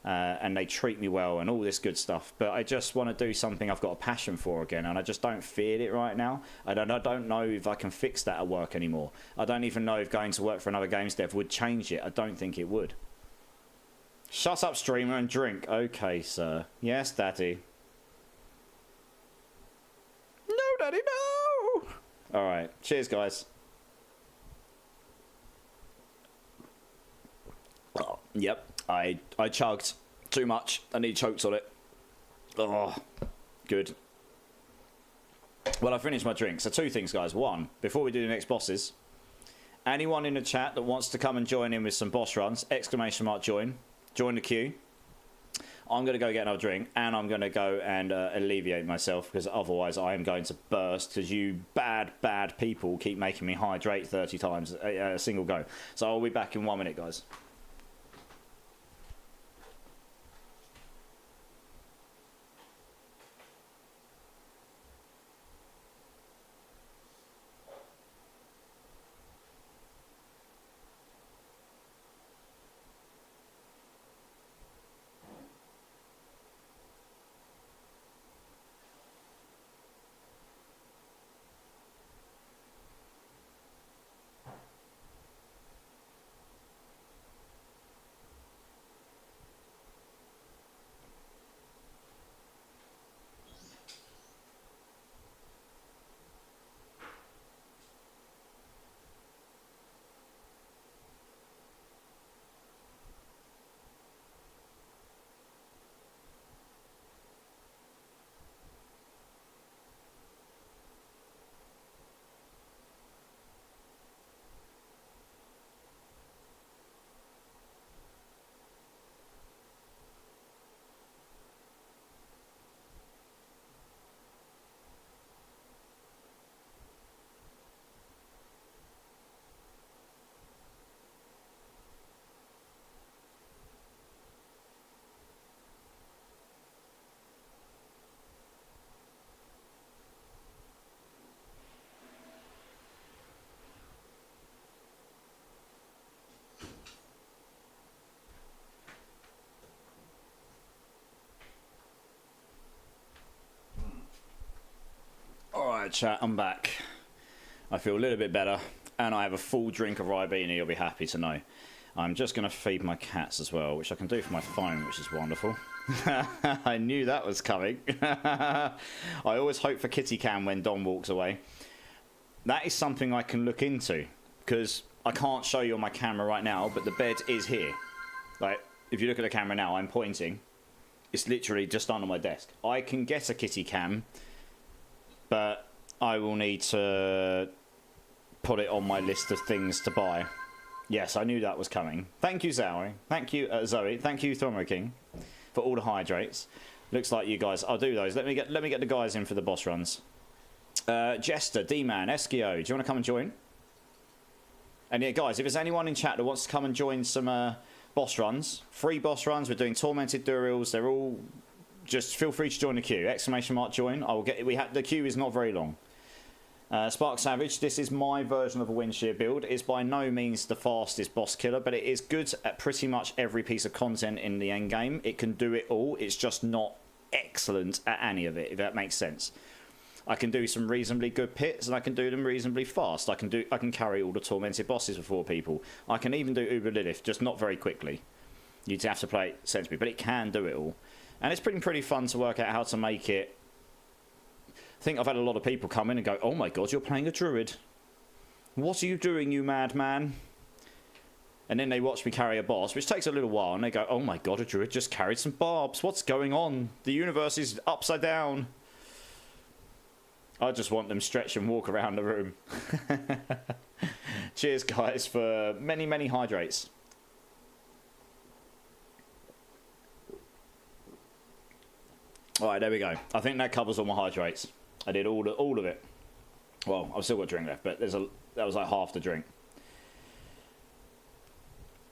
and they treat me well and all this good stuff. But I just want to do something I've got a passion for again, and I just don't feel it right now. I don't know if I can fix that at work anymore. I don't even know if going to work for another games dev would change it. I don't think it would. Shut up, streamer, and drink. Okay, sir. Yes, daddy. No, daddy, no! Alright, cheers, guys. Oh, yep, I chugged too much. I need chokes on it. Oh, good. Well, I finished my drink. So 2 things, guys. 1, before we do the next bosses, anyone in the chat that wants to come and join in with some boss runs, exclamation mark join. Join the queue. I'm going to go get another drink, and I'm going to go and alleviate myself, because otherwise I am going to burst, because you bad people keep making me hydrate 30 times a single go. So I'll be back in 1 minute, guys. Alright, chat, I'm back. I feel a little bit better, and I have a full drink of Ribena, you'll be happy to know. I'm just going to feed my cats as well, which I can do from my phone, which is wonderful. I knew that was coming. I always hope for kitty cam when Don walks away. That is something I can look into, because I can't show you on my camera right now, but the bed is here. Like, if you look at the camera now, I'm pointing. It's literally just under my desk. I can get a kitty cam, but I will need to put it on my list of things to buy. Yes, I knew that was coming. Thank you, Zoe. Thank you, Zoe. Thank you, Thromer King, for all the hydrates. Looks like you guys. I'll do those. Let me get the guys in for the boss runs. Jester, D-Man, Eskio. Do you want to come and join? And yeah, guys, if there's anyone in chat that wants to come and join some boss runs, free boss runs. We're doing tormented Durils. They're all. Just feel free to join the queue. Exclamation mark join. I will get. The queue is not very long. Spark Savage. This is my version of a Windshear build. It's by no means the fastest boss killer, but it is good at pretty much every piece of content in the end game. It can do it all. It's just not excellent at any of it, if that makes sense. I can do some reasonably good pits, and I can do them reasonably fast. I can carry all the tormented bosses for 4 people. I can even do Uber Lilith, just not very quickly. You'd have to play it sensibly, but it can do it all. And it's pretty fun to work out how to make it. I think I've had a lot of people come in and go, oh my god, you're playing a druid. What are you doing, you madman? And then they watch me carry a boss, which takes a little while, and they go, oh my god, a druid just carried some barbs. What's going on? The universe is upside down. I just want them stretch and walk around the room. Cheers, guys, for many, many hydrates. All right, there we go. I think that covers all my hydrates. I did all of it. Well, I've still got a drink left, but that was like half the drink.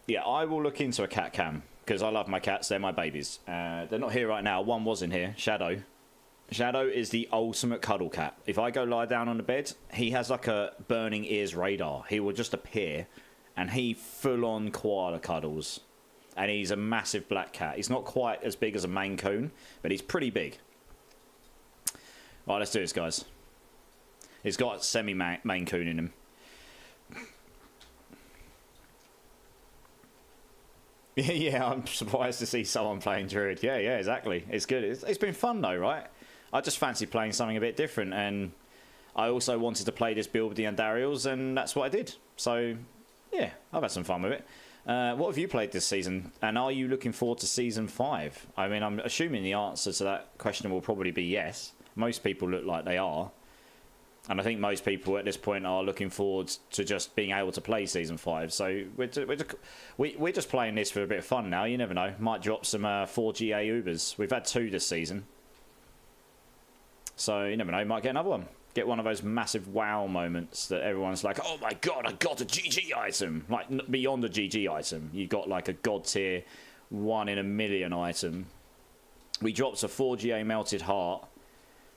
Yeah, I will look into a cat cam, because I love my cats. They're my babies. They're not here right now. One was in here, Shadow. Shadow is the ultimate cuddle cat. If I go lie down on the bed, he has like a burning ears radar. He will just appear, and he full-on koala cuddles. And he's a massive black cat. He's not quite as big as a Maine Coon, but he's pretty big. Right, let's do this, guys. He's got semi-Maine Coon in him. Yeah, I'm surprised to see someone playing Druid. Yeah, exactly. It's good. It's been fun, though, right? I just fancy playing something a bit different, and I also wanted to play this build with the Andariels, and that's what I did. So, yeah, I've had some fun with it. What have you played this season, and are you looking forward to Season 5? I mean, I'm assuming the answer to that question will probably be yes. Most people look like they are. And I think most people at this point are looking forward to just being able to play Season 5. So we're just playing this for a bit of fun now. You never know. Might drop some 4GA Ubers. We've had 2 this season. So you never know. Might get another one. Get one of those massive wow moments that everyone's like, oh my god, I got a GG item. Like, beyond a GG item. You got like a god tier 1 in a million item. We dropped a 4GA Melted Heart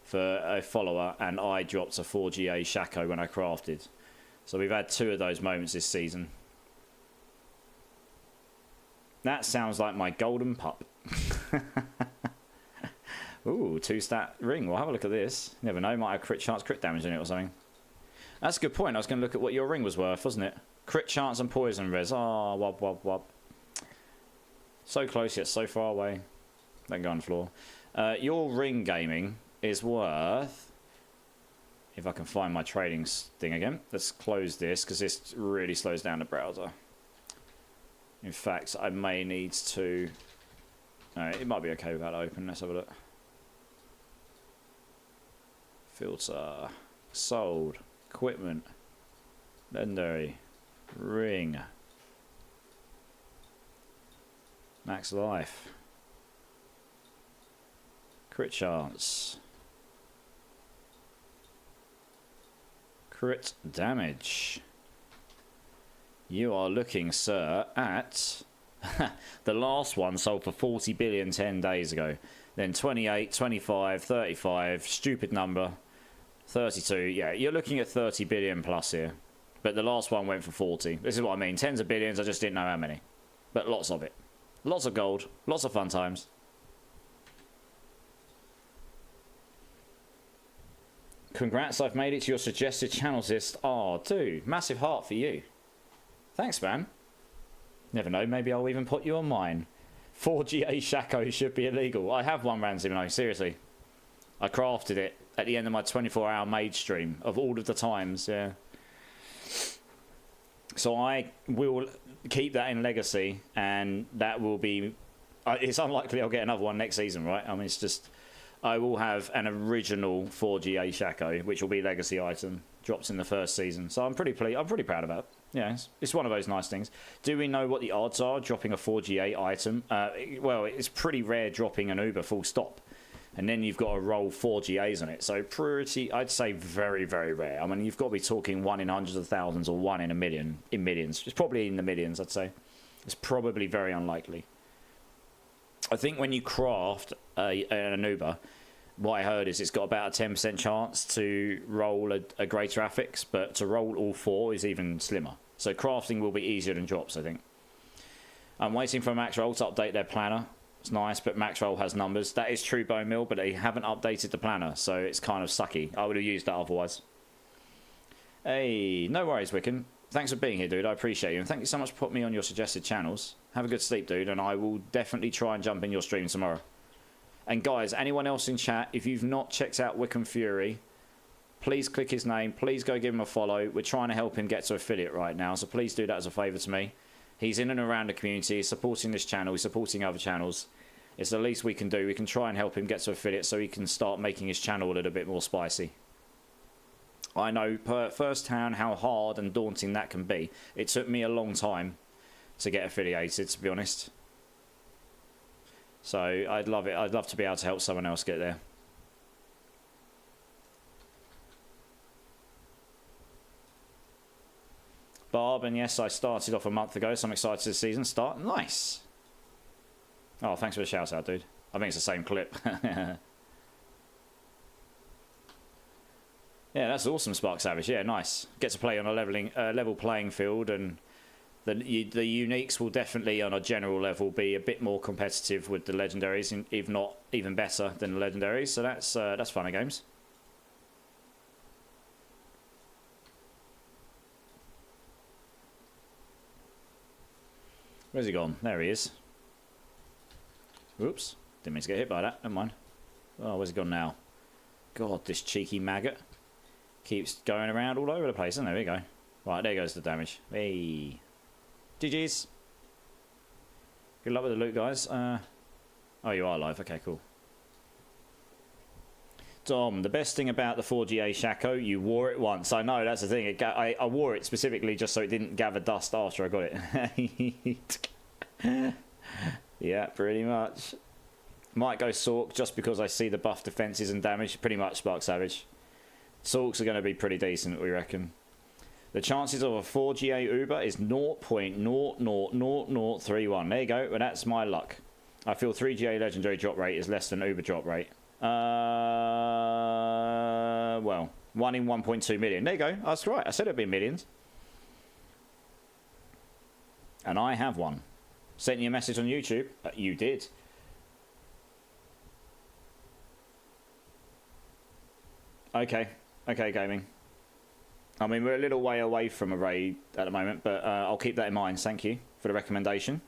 for a follower, and I dropped a 4GA Shaco when I crafted. So we've had 2 of those moments this season. That sounds like my golden pup. Ooh, 2-stat ring. We'll have a look at this. Never know, might have crit chance, crit damage in it or something. That's a good point. I was going to look at what your ring was worth, wasn't it? Crit chance and poison res. Oh, wub, wub, wub. So close yet so far away. Don't go on the floor. Your ring gaming is worth, if I can find my trading thing again, let's close this because this really slows down the browser. In fact, I may need to, no, it might be okay without open. Let's have a look. Filter, sold, equipment, legendary, ring, max life, crit chance, crit damage. You are looking, sir, at the last one sold for 40 billion 10 days ago. Then 28, 25, 35, stupid number, 32. Yeah, you're looking at 30 billion plus here. But the last one went for 40. This is what I mean. Tens of billions, I just didn't know how many. But lots of it. Lots of gold. Lots of fun times. Congrats, I've made it to your suggested channels list. Oh, dude, massive heart for you. Thanks, man. Never know, maybe I'll even put you on mine. 4GA Shaco should be illegal. I have one, Ranzimino, seriously. I crafted it at the end of my 24-hour mage stream of all of the times, yeah. So I will keep that in legacy, and that will be... it's unlikely I'll get another one next season, right? I mean, it's just... I will have an original 4GA Shaco, which will be legacy item, drops in the first season. So I'm pretty proud of it. Yeah, it's one of those nice things. Do we know what the odds are dropping a 4GA item? Well, it's pretty rare dropping an Uber full stop. And then you've got to roll 4GAs on it. So pretty, I'd say very, very rare. I mean, you've got to be talking 1 in hundreds of thousands or 1 in a million, in millions. It's probably in the millions, I'd say. It's probably very unlikely. I think when you craft an Uber, what I heard is it's got about a 10% chance to roll a greater affix, but to roll all 4 is even slimmer. So crafting will be easier than drops, I think. I'm waiting for Maxroll to update their planner. It's nice, but Maxroll has numbers. That is true, Bone Mill, but they haven't updated the planner, so it's kind of sucky. I would have used that otherwise. Hey, no worries, Wiccan. Thanks for being here, dude. I appreciate you. And thank you so much for putting me on your suggested channels. Have a good sleep, dude, and I will definitely try and jump in your stream tomorrow. And guys, anyone else in chat, if you've not checked out Wiccan Fury, please click his name. Please go give him a follow. We're trying to help him get to affiliate right now, so please do that as a favour to me. He's in and around the community, he's supporting this channel, he's supporting other channels. It's the least we can do. We can try and help him get to affiliate so he can start making his channel a little bit more spicy. I know firsthand how hard and daunting that can be. It took me a long time to get affiliated, to be honest. So I'd love it. I'd love to be able to help someone else get there. Barb, and yes, I started off a month ago, so I'm excited to the season start. Nice. Oh, thanks for the shout out, dude. I think it's the same clip. Yeah, that's awesome, Spark Savage. Yeah, nice. Get to play on a level playing field, and the uniques will definitely, on a general level, be a bit more competitive with the legendaries, if not even better than the legendaries. So that's fun and games. Where's he gone? There he is. Oops, didn't mean to get hit by that. Never mind. Oh, where's he gone now? God, this cheeky maggot keeps going around all over the place. And there we go. Right, there goes the damage. Hey, GG's. Good luck with the loot, guys. Oh, you are alive. Okay, cool. Dom, the best thing about the 4GA Shaco, you wore it once. I know, that's the thing. I wore it specifically just so it didn't gather dust after I got it. Yeah, pretty much. Might go Sork just because I see the buff defences and damage. Pretty much Spark Savage. Sorks are going to be pretty decent, we reckon. The chances of a 4GA Uber is 0.00031. There you go. Well, that's my luck. I feel 3GA Legendary drop rate is less than Uber drop rate. Well, 1 in 1.2 million. There you go. That's right. I said it'd be millions. And I have one. Sent you a message on YouTube. You did. Okay. Okay, gaming. I mean, we're a little way away from a raid at the moment, but I'll keep that in mind. Thank you for the recommendation.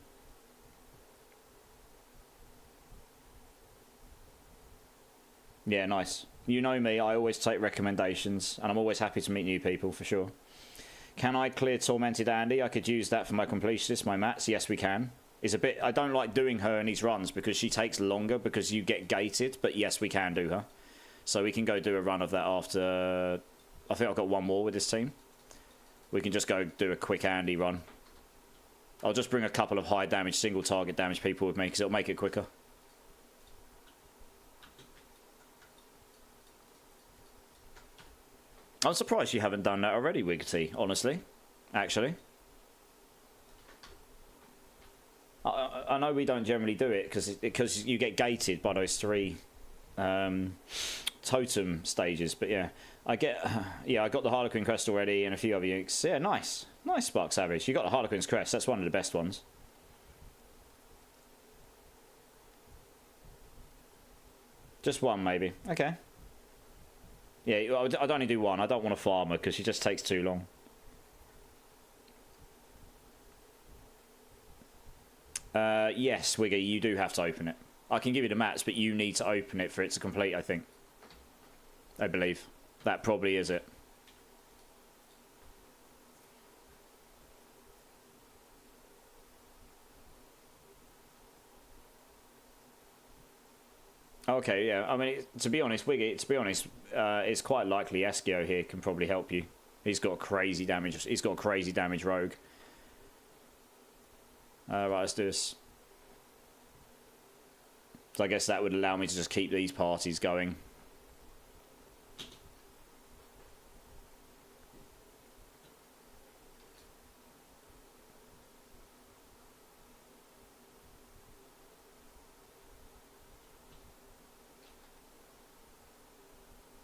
Yeah, nice. You know me, I always take recommendations, and I'm always happy to meet new people, for sure. Can I clear Tormented Andy? I could use that for my completionist, my mats. Yes, we can. It's a bit. I don't like doing her in these runs because she takes longer because you get gated, but yes, we can do her. So we can go do a run of that after. I think I've got one more with this team. We can just go do a quick Andy run. I'll just bring a couple of high damage, single target damage people with me because it'll make it quicker. I'm surprised you haven't done that already, Wiggity, honestly. Actually. I know we don't generally do it because you get gated by those 3 totem stages, but yeah. I got the Harlequin crest already and a few other units. Yeah, nice. Nice, Spark Savage. You got the Harlequin's crest. That's one of the best ones. Just one, maybe. Okay. Yeah, I'd only do one. I don't want a farmer because she just takes too long. Yes, Wiggy, you do have to open it. I can give you the mats, but you need to open it for it to complete, I think. I believe. That probably is it. Okay, yeah. I mean, to be honest, Wiggy, it's quite likely Eskio here can probably help you. He's got crazy damage. He's got crazy damage rogue. Right, let's do this. So I guess that would allow me to just keep these parties going.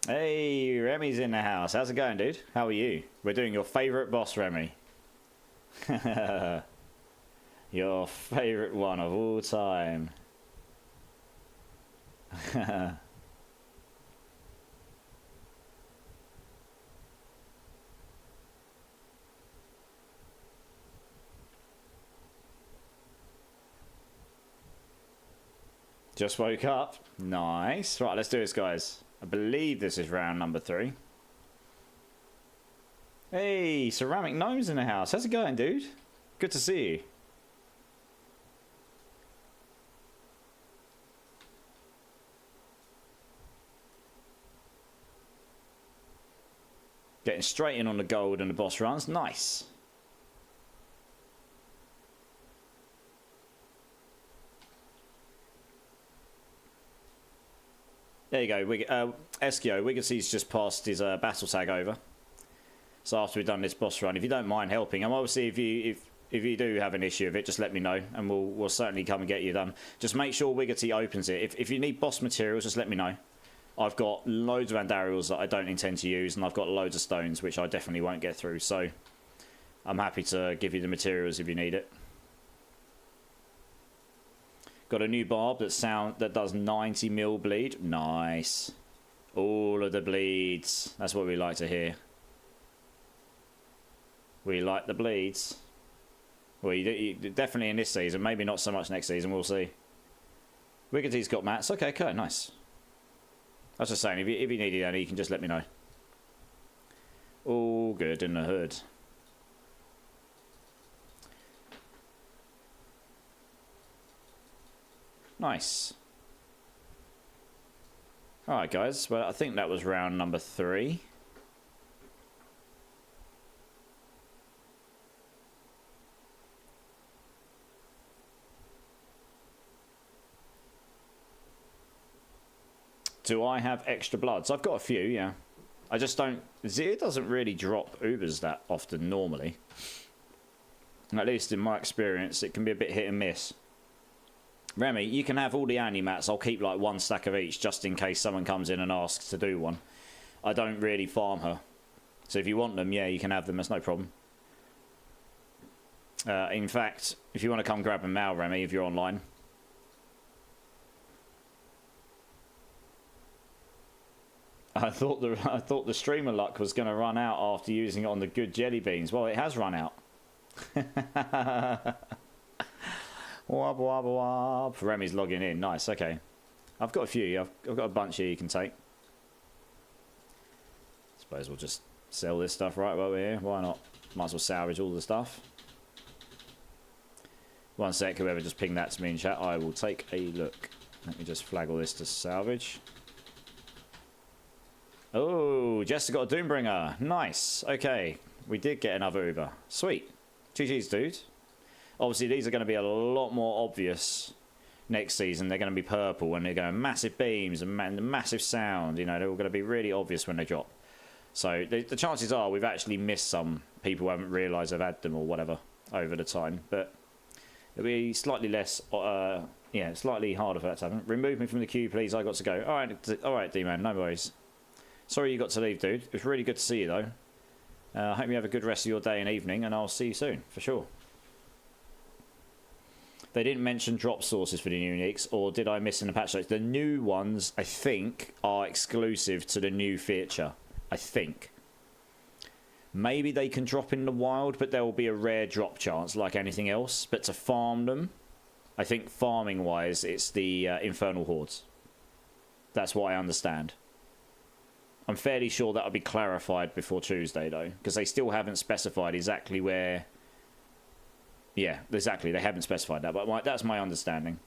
Hey, Remy's in the house. How's it going, dude? How are you? We're doing your favourite boss, Remy. Your favourite one of all time. Just woke up. Nice. Right, let's do this, guys. I believe this is round number 3. Hey, Ceramic Gnome's in the house. How's it going, dude? Good to see you. Getting straight in on the gold and the boss runs. Nice. There you go. Eskio, Wiggety's just passed his battle tag over. So after we've done this boss run, if you don't mind helping, and obviously if you do have an issue with it, just let me know, and we'll certainly come and get you done. Just make sure Wiggety opens it. If you need boss materials, just let me know. I've got loads of Andariels that I don't intend to use, and I've got loads of stones which I definitely won't get through. So I'm happy to give you the materials if you need it. Got a new barb that does 90 mil bleed. Nice. All of the bleeds. That's what we like to hear. We like the bleeds. Well, you definitely in this season. Maybe not so much next season. We'll see. Wiggety's got mats. Okay, okay, nice. I was just saying, if you needed any, you can just let me know. All good in the hood. Nice. Alright, guys. Well, I think that was round number 3. Do I have extra bloods? I've got a few, yeah. I just don't... It doesn't really drop Ubers that often normally. At least in my experience, it can be a bit hit and miss. Remy, you can have all the Annie-mats. I'll keep like 1 stack of each just in case someone comes in and asks to do one. I don't really farm her. So if you want them, yeah, you can have them. That's no problem. In fact, if you want to come grab them now, Remy, if you're online... I thought the streamer luck was going to run out after using it on the good jelly beans. Well, it has run out. Wob wob wob. Remy's logging in. Nice. Okay. I've got a few. I've got a bunch here you can take. Suppose we'll just sell this stuff right while we're here. Why not? Might as well salvage all the stuff. 1 sec. Whoever just pinged that to me in chat, I will take a look. Let me just flag all this to salvage. Oh, Jess got a Doombringer. Nice. Okay. We did get another Uber. Sweet. GG's, dude. Obviously, these are going to be a lot more obvious next season. They're going to be purple and they're going massive beams and massive sound. You know, they're all going to be really obvious when they drop. So the chances are we've actually missed some people who haven't realised they've had them or whatever over the time. But it'll be slightly less, yeah, slightly harder for that to happen. Remove me from the queue, please. I got to go. All right, D-Man. No worries. Sorry you got to leave, dude. It was really good to see you, though. I hope you have a good rest of your day and evening, and I'll see you soon, for sure. They didn't mention drop sources for the new uniques, or did I miss in the patch notes? The new ones, I think, are exclusive to the new feature. I think. Maybe they can drop in the wild, but there will be a rare drop chance, like anything else. But to farm them, I think farming-wise, it's the Infernal Hordes. That's what I understand. I'm fairly sure that'll be clarified before Tuesday, though, because they still haven't specified exactly where... Yeah, exactly, they haven't specified that, but that's my understanding.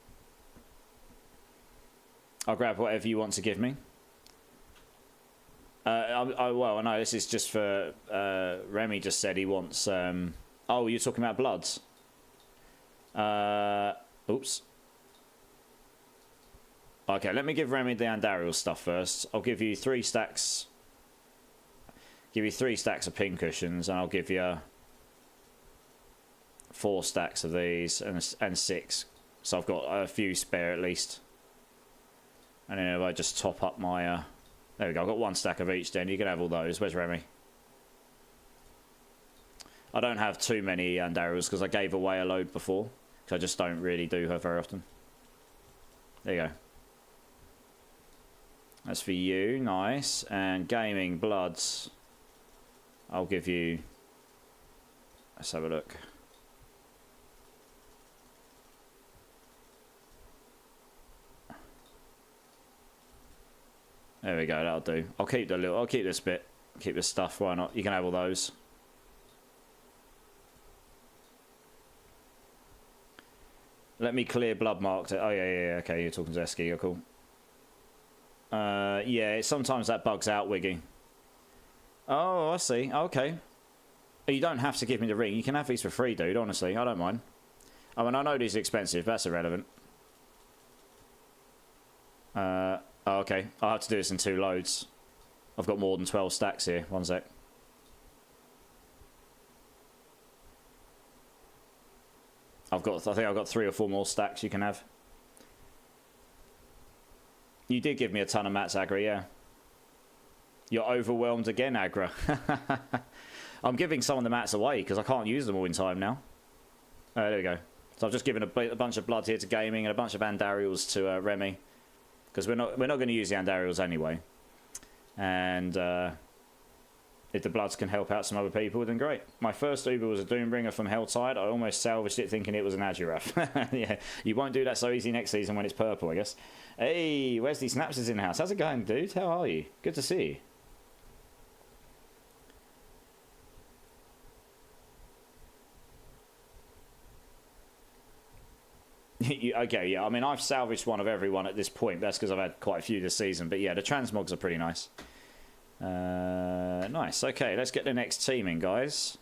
I'll grab whatever you want to give me. Well, no, this is just for... Remy just said he wants... Oh, you're talking about bloods? Oops. Okay, let me give Remy the Andariel stuff first. I'll give you 3 stacks. Give you 3 stacks of pincushions, and I'll give you 4 stacks of these and 6. So I've got a few spare at least. And then if I just top up my... there we go, I've got 1 stack of each then. You can have all those. Where's Remy? I don't have too many Andariels because I gave away a load before. Because I just don't really do her very often. There you go. That's for you, nice. And gaming bloods, I'll give you... Let's have a look. There we go, that'll do. I'll keep this bit. Keep this stuff, why not? You can have all those. Let me clear blood marked. Oh yeah, okay, you're talking to Eski, you're cool. Yeah, sometimes that bugs out, Wiggy. Oh, I see. Okay. You don't have to give me the ring. You can have these for free, dude, honestly. I don't mind. I mean, I know these are expensive. But that's irrelevant. Oh, okay. I'll have to do this in 2 loads. I've got more than 12 stacks here. One sec. I think I've got 3 or 4 more stacks you can have. You did give me a ton of mats, Agra, yeah. You're overwhelmed again, Agra. I'm giving some of the mats away because I can't use them all in time now. There we go. So I've just given a bunch of blood here to gaming and a bunch of Andariels to Remy. Because we're not going to use the Andariels anyway. And if the bloods can help out some other people, then great. My first Uber was a Doombringer from Helltide. I almost salvaged it thinking it was an Azurath. Yeah, you won't do that so easy next season when it's purple, I guess. Hey, Wesley Snaps is in the house. How's it going, dude? How are you? Good to see you. Okay, yeah, I mean, I've salvaged one of everyone at this point. That's because I've had quite a few this season. But yeah, the transmogs are pretty nice. Nice. Okay, let's get the next team in, guys.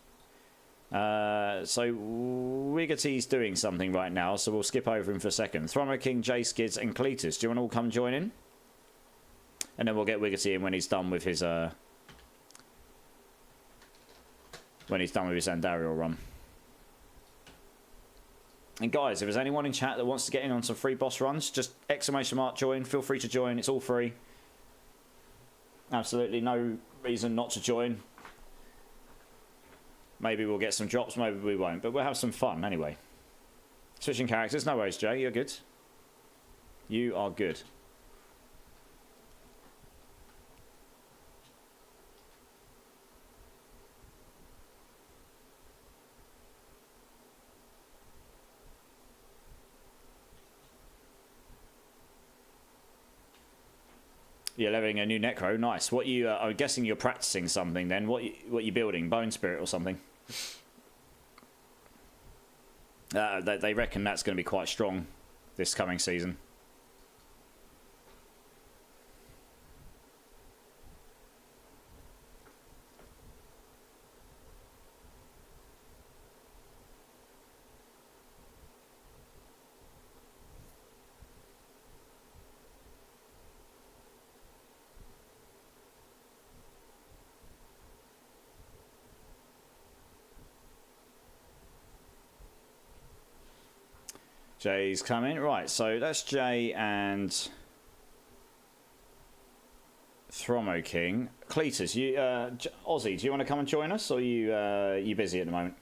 So Wiggerty's doing something right now, so we'll skip over him for a second. Thromo King, J-Skids, and Cletus. Do you want to all come join in? And then we'll get Wiggerty in when he's done with his Andariel run. And guys, if there's anyone in chat that wants to get in on some free boss runs, just ! join. Feel free to join. It's all free. Absolutely no reason not to join. Maybe we'll get some drops, maybe we won't, but we'll have some fun anyway. Switching characters, no worries, Jay. You're good. You are good. You're leveling a new Necro, nice. What you? I'm guessing you're practicing something then. What you building? Bone Spirit or something? They reckon that's going to be quite strong this coming season. Jay's coming. Right, so that's Jay and Thromo King. Cletus, you, Ozzy, do you want to come and join us, or you busy at the moment?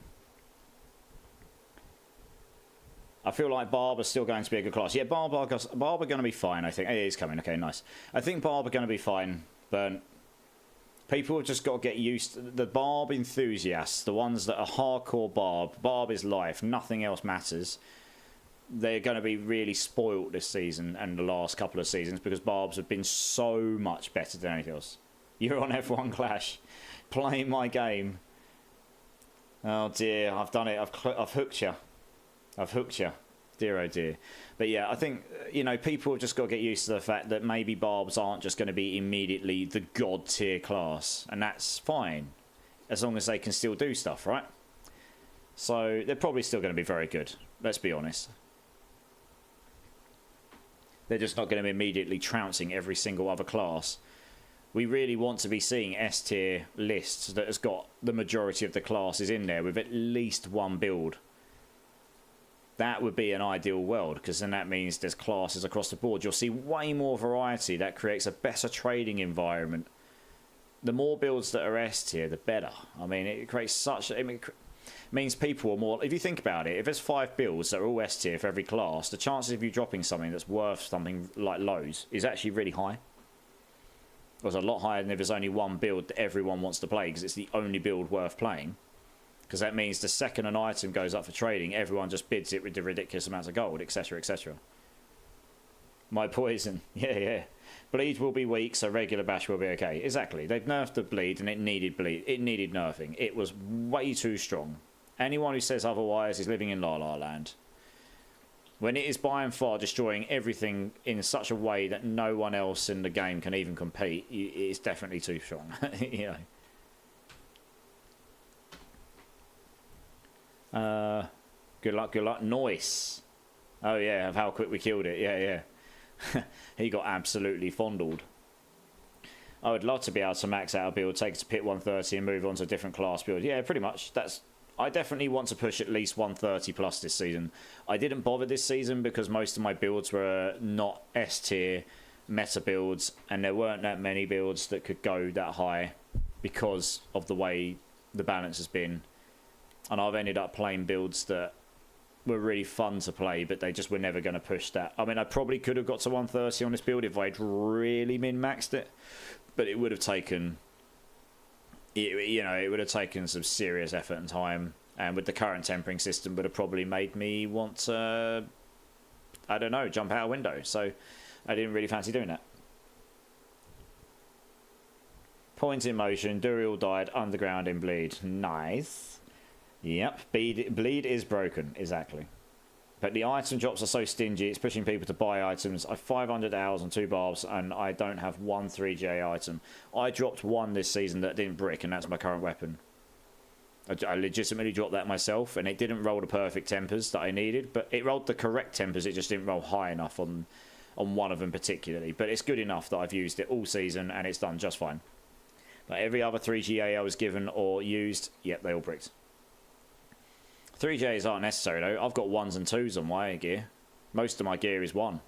I feel like Barber's still going to be a good class. Yeah, Barber going to be fine, I think. He is coming. Okay, nice. I think Barber going to be fine, but people have just got to get used to the Barb enthusiasts, the ones that are hardcore Barb. Barb is life. Nothing else matters. They're going to be really spoilt this season and the last couple of seasons because Barbs have been so much better than anything else. You're on F1 Clash, playing my game. Oh dear, I've done it. I've hooked you. I've hooked you. Dear oh dear. But yeah, I think, you know, people have just got to get used to the fact that maybe Barbs aren't just going to be immediately the god tier class, and that's fine as long as they can still do stuff, right? So they're probably still going to be very good. Let's be honest. They're just not going to be immediately trouncing every single other class. We really want to be seeing S-tier lists that has got the majority of the classes in there with at least one build. That would be an ideal world, because then that means there's classes across the board. You'll see way more variety. That creates a better trading environment. The more builds that are S-tier, the better. I mean, it creates such... means people are more... If you think about it, if there's 5 builds that are all S tier for every class, the chances of you dropping something that's worth something like loads is actually really high. It's a lot higher than if there's only one build that everyone wants to play because it's the only build worth playing. Because that means the second an item goes up for trading, everyone just bids it with the ridiculous amounts of gold, etc, etc. My poison. Yeah. Bleed will be weak, so regular bash will be okay. Exactly. They've nerfed the bleed, and it needed bleed. It needed nerfing. It was way too strong. Anyone who says otherwise is living in La La Land. When it is by and far destroying everything in such a way that no one else in the game can even compete, it is definitely too strong. You know. Good luck, good luck. Nice. Oh, yeah, of how quick we killed it. Yeah, yeah. He got absolutely fondled. I would love to be able to max out a build, take it to pit 130 and move on to a different class build. Yeah, pretty much. I definitely want to push at least 130 plus this season. I didn't bother this season because most of my builds were not S tier meta builds, and there weren't that many builds that could go that high because of the way the balance has been. And I've ended up playing builds that were really fun to play, but they just were never going to push that. I mean, I probably could have got to 130 on this build if I'd really min-maxed it, but it would have taken, it would have taken some serious effort and time, and with the current tempering system would have probably made me want to, I don't know, jump out a window. So I didn't really fancy doing that. Point in motion, Duriel died underground in bleed. Nice. Yep, bleed is broken, exactly. But the item drops are so stingy, it's pushing people to buy items. I have 500 hours on 2 barbs, and I don't have one 3GA item. I dropped one this season that didn't brick, and that's my current weapon. I legitimately dropped that myself, and it didn't roll the perfect tempers that I needed, but it rolled the correct tempers, it just didn't roll high enough on one of them particularly. But it's good enough that I've used it all season, and it's done just fine. But every other 3GA I was given or used, yep, they all bricked. 3Js aren't necessary though. I've got 1s and 2s on my gear. Most of my gear is 1.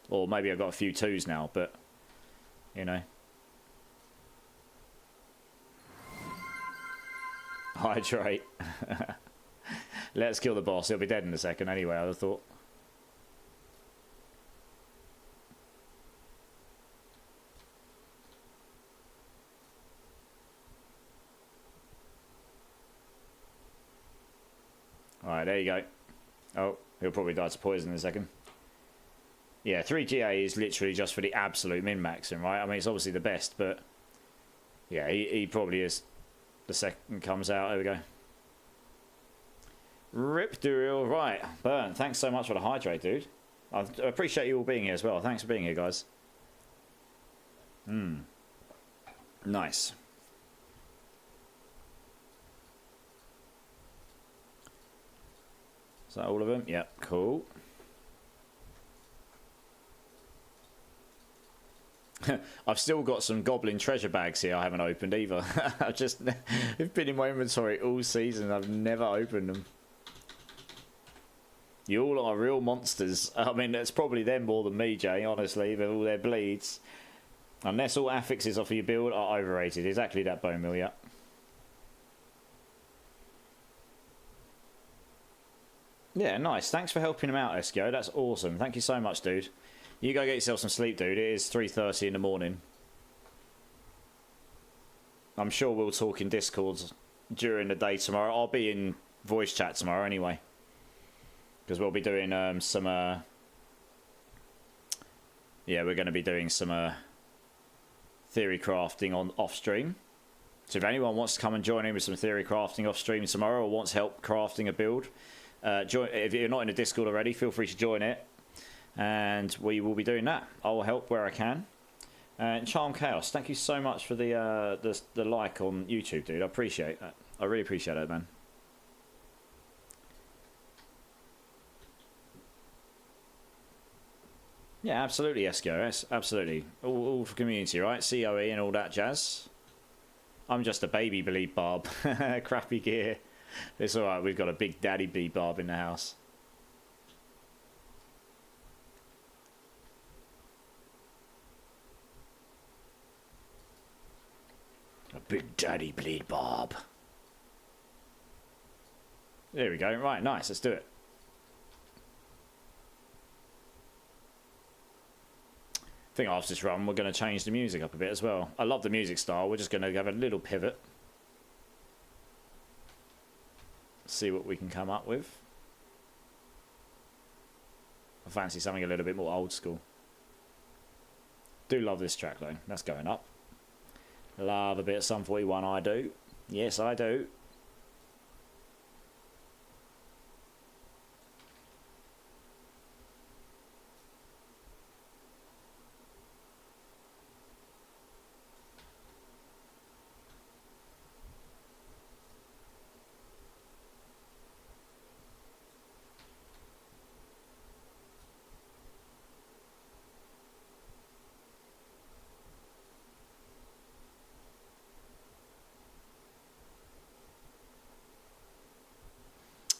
Or maybe I've got a few 2s now, but, you know. Hydrate. Let's kill the boss. He'll be dead in a second anyway, I'd have thought. Alright, there you go. Oh, he'll probably die to poison in a second. Yeah, 3GA is literally just for the absolute min-maxing, right? I mean, it's obviously the best, but... yeah, he probably is. The second comes out. There we go. Rip Duriel. Right, Burn, thanks so much for the hydrate, dude. I appreciate you all being here as well. Thanks for being here, guys. Nice. Is that all of them? Yep, cool. I've still got some goblin treasure bags here I haven't opened either. They've been in my inventory all season. I've never opened them. You all are real monsters. I mean, it's probably them more than me, Jay, honestly, with all their bleeds. Unless all affixes off of your build are overrated. Exactly that, Bone Mill, yeah. Yeah, nice. Thanks for helping him out, Eskio. That's awesome. Thank you so much, dude. You go get yourself some sleep, dude. It is 3:30 in the morning. I'm sure we'll talk in Discord during the day tomorrow. I'll be in voice chat tomorrow anyway. Because we'll be doing some... yeah, we're going to be doing some theory crafting on off-stream. So if anyone wants to come and join in with some theory crafting off-stream tomorrow or wants help crafting a build... if you're not in the Discord already, feel free to join it, and we will be doing that. I will help where I can. And Charm Chaos, thank you so much for the like on YouTube, dude. I appreciate that. I really appreciate that, man. Yeah, absolutely, Eskio. Yes, absolutely. All for community, right? COE and all that jazz. I'm just a baby bleed barb. Crappy gear. It's alright, we've got a big daddy bleed barb in the house. A big daddy bleed barb. There we go. Right, nice. Let's do it. I think after this run, we're going to change the music up a bit as well. I love the music style. We're just going to have a little pivot. See what we can come up with. I fancy something a little bit more old school. Do love this track though. That's going up. Love a bit of Sum 41, I do. Yes, I do.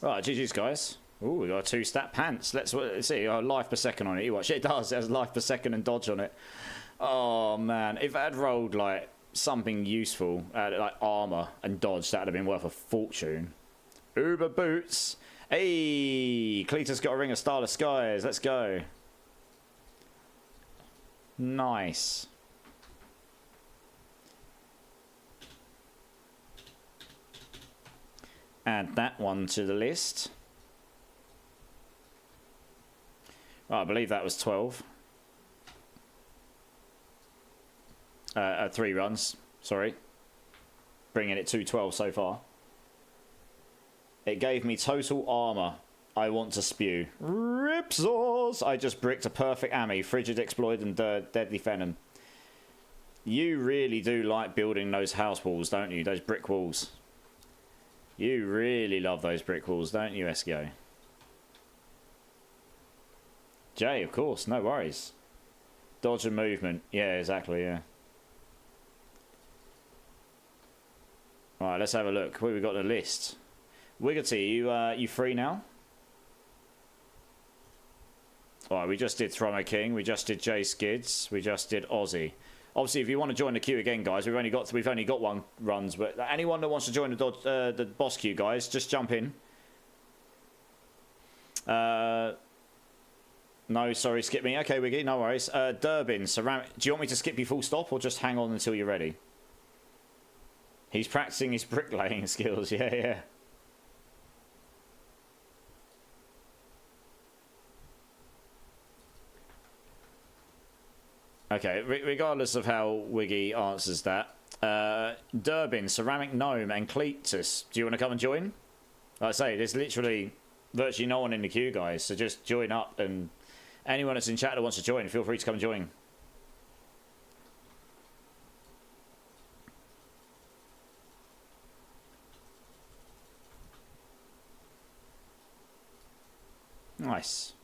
Right, GG's, guys. Ooh, we got 2 stat pants. Let's see. Oh, life per second on it. You watch. It does. It has life per second and dodge on it. Oh, man. If I had rolled, like, something useful, like armor and dodge, that would have been worth a fortune. Uber boots. Hey, Cletus got a ring of Starless Skies. Let's go. Nice. Add that one to the list. Right, I believe that was 12. 3 runs, sorry. Bringing it to 12 so far. It gave me total armor. I want to spew. Ripsaws! I just bricked a perfect Ami, Frigid Exploit and Deadly Venom. You really do like building those house walls, don't you? Those brick walls. You really love those brick walls, don't you, Eskio? Jay, of course, no worries. Dodge and movement. Yeah, exactly, yeah. Right, let's have a look. What have we got on the list? Wiggity, you free now? Alright, we just did Throno King, we just did Jay Skids, we just did Aussie. Obviously, if you want to join the queue again, guys, we've only got 1 runs, but anyone that wants to join the boss queue, guys, just jump in. No, sorry, skip me. Okay, Wiggy, no worries. Durbin, ceramic. Do you want me to skip you full stop or just hang on until you're ready? He's practicing his bricklaying skills. Yeah, yeah. Okay, regardless of how Wiggy answers that, Durbin, Ceramic Gnome, and Cletus, do you want to come and join? Like I say, there's literally virtually no one in the queue, guys, so just join up, and anyone that's in chat that wants to join, feel free to come and join. Nice.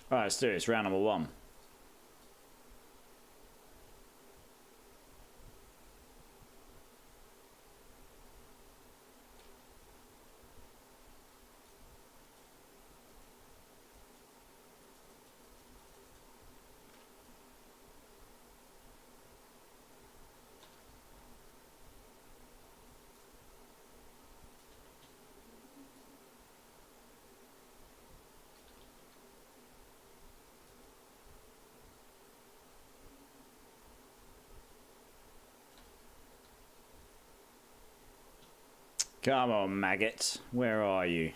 Alright, let's do it. It's round number 1. Come on, maggot. Where are you?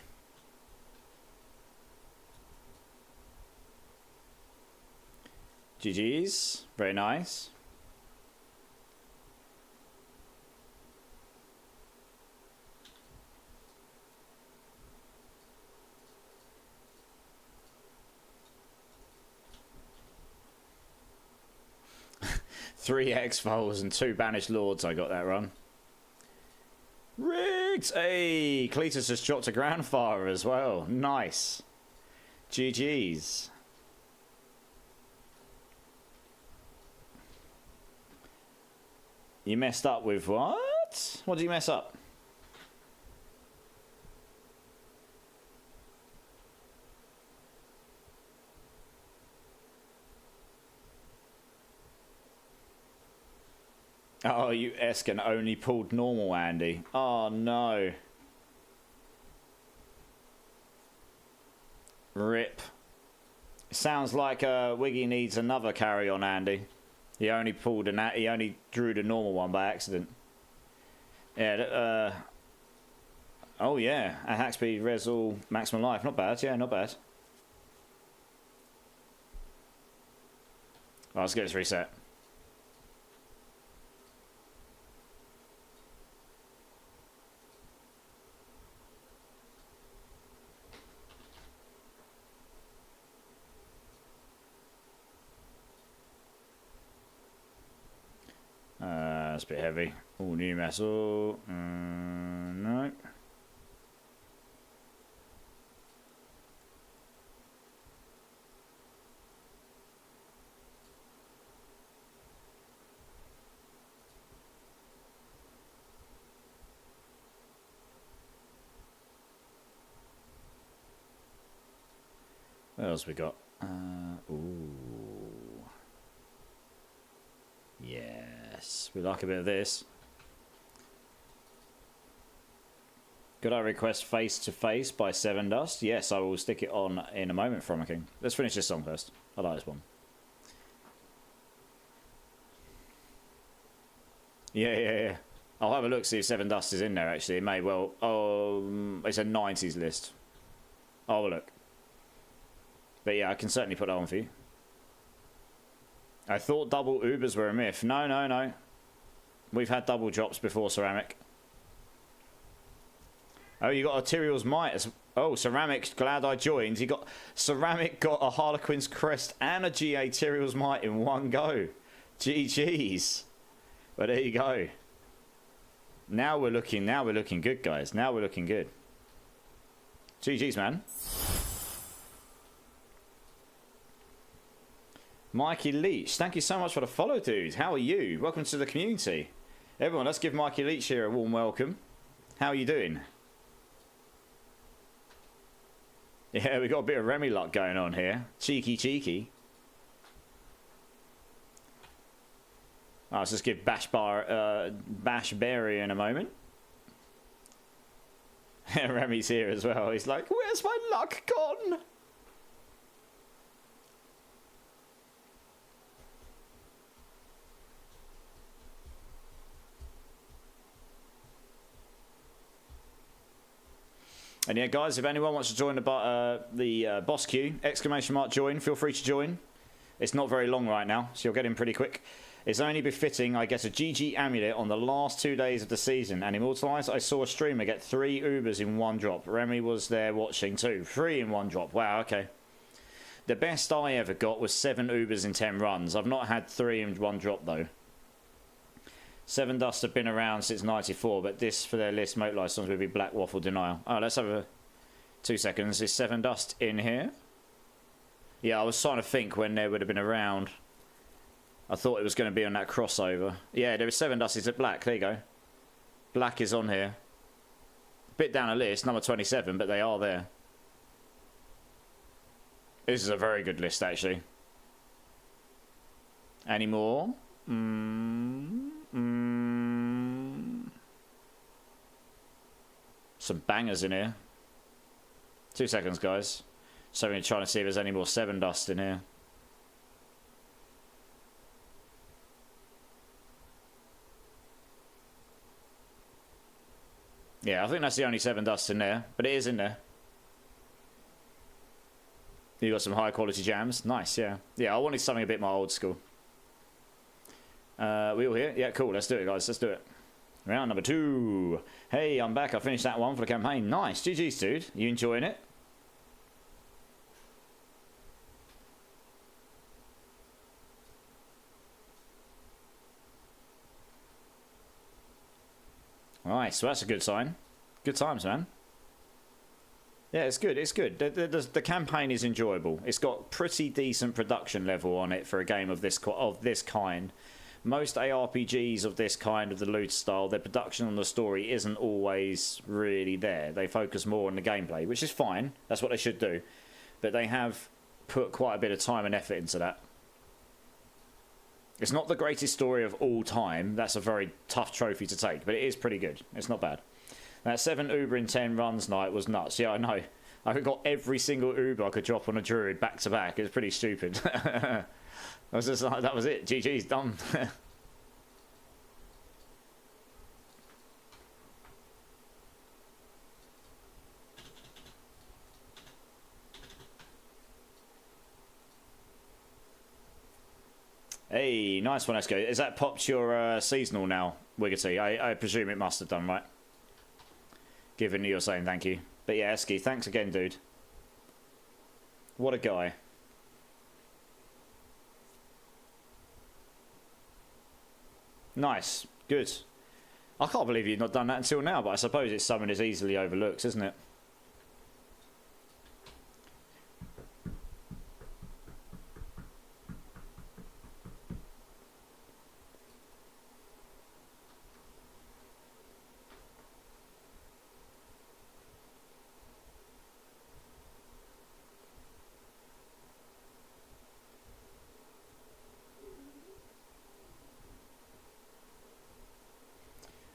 GG's. Very nice. Three X-Foals and 2 Banished Lords. I got that run. Rigged! Hey, Cletus just dropped a Grandfather as well. Nice. GG's. You messed up with what? What did you mess up? Oh, you Eskin only pulled normal, Andy. Oh, no. Rip. Sounds like Wiggy needs another carry on, Andy. He only pulled he only drew the normal one by accident. Yeah, oh, yeah. Attack speed, resol, maximum life. Not bad. Yeah, not bad. Oh, let's get this reset. a bit heavy. All new metal. No. What else we got? Ooh. Yes, we like a bit of this. Could I request Face to Face by Seven Dust? Yes, I will stick it on in a moment, From a King. Let's finish this song first. I like this one. Yeah. I'll have a look, see if Seven Dust is in there, actually. It may well... it's a 90s list. I'll have a look. But yeah, I can certainly put that on for you. I thought double Ubers were a myth. No. We've had double drops before, Ceramic. Oh, you got a Tyrell's Might. Oh, Ceramic, glad I joined. Ceramic got a Harlequin's Crest and a GA Tyrell's Might in one go. GG's. But there you go. Now we're looking good, guys. Now we're looking good. GG's, man. Mikey Leach, thank you so much for the follow, dude. How are you? Welcome to the community. Everyone, let's give Mikey Leach here a warm welcome. How are you doing? Yeah, we got a bit of Remy luck going on here. Cheeky. Let's just give Bash Berry in a moment. Remy's here as well. He's like, where's my luck gone? And yeah, guys, if anyone wants to join the boss queue, ! Join, feel free to join. It's not very long right now, so you'll get in pretty quick. It's only befitting I get a GG amulet on the last 2 days of the season. And Immortilize, I saw a streamer get 3 Ubers in one drop. Remy was there watching too. 3 in one drop. Wow, okay. The best I ever got was 7 Ubers in 10 runs. I've not had 3 in one drop though. Seven Dust have been around since 94, but this for their list, Moat License would be Black Waffle Denial. Oh, let's have a 2 seconds. Is Seven Dust in here? Yeah, I was trying to think when they would have been around. I thought it was going to be on that crossover. Yeah, there is Seven Dust. Is it Black? There you go. Black is on here. Bit down a list, number 27, but they are there. This is a very good list, actually. Any more? Some bangers in here. 2 seconds, guys. So we're trying to see if there's any more Seven Dust in here. Yeah, I think that's the only Seven Dust in there, but it is in there. You got some high quality jams. Nice, yeah. Yeah, I wanted something a bit more old school. We all here? Yeah, cool. Let's do it, guys. Let's do it. Round number 2. Hey, I'm back. I finished that one for the campaign. Nice. GG's, dude. You enjoying it? Alright, so that's a good sign. Good times, man. Yeah, it's good. It's good. The campaign is enjoyable. It's got pretty decent production level on it for a game of this kind. Most ARPGs of this kind, of the loot style, their production on the story isn't always really there. They focus more on the gameplay, which is fine. That's what they should do. But they have put quite a bit of time and effort into that. It's not the greatest story of all time. That's a very tough trophy to take, but it is pretty good. It's not bad. That 7 Uber in 10 runs night was nuts. Yeah, I know. I got every single Uber I could drop on a Druid back to back. It was pretty stupid. I was just like, that was it. GG's done. Hey, nice one, Esco. Is that popped your seasonal now, Wiggity? I presume it must have done, right? Given you're saying thank you. But yeah, Esky, thanks again, dude. What a guy. Nice. Good. I can't believe you've not done that until now, but I suppose it's something that's easily overlooked, isn't it?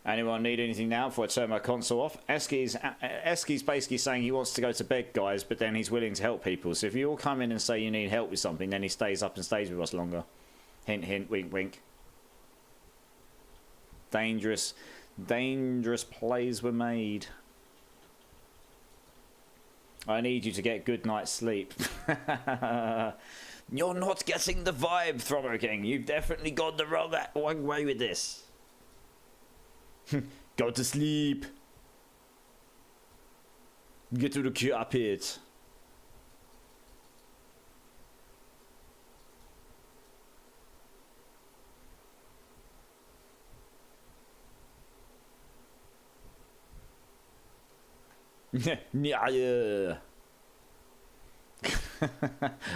Anyone need anything now before I turn my console off? Eski's basically saying he wants to go to bed, guys, but then he's willing to help people. So if you all come in and say you need help with something, then he stays up and stays with us longer. Hint, hint, wink, wink. Dangerous plays were made. I need you to get good night's sleep. You're not getting the vibe, Throbber King. You've definitely got the wrong way with this. Go to sleep. Get to the carpet. Yeah.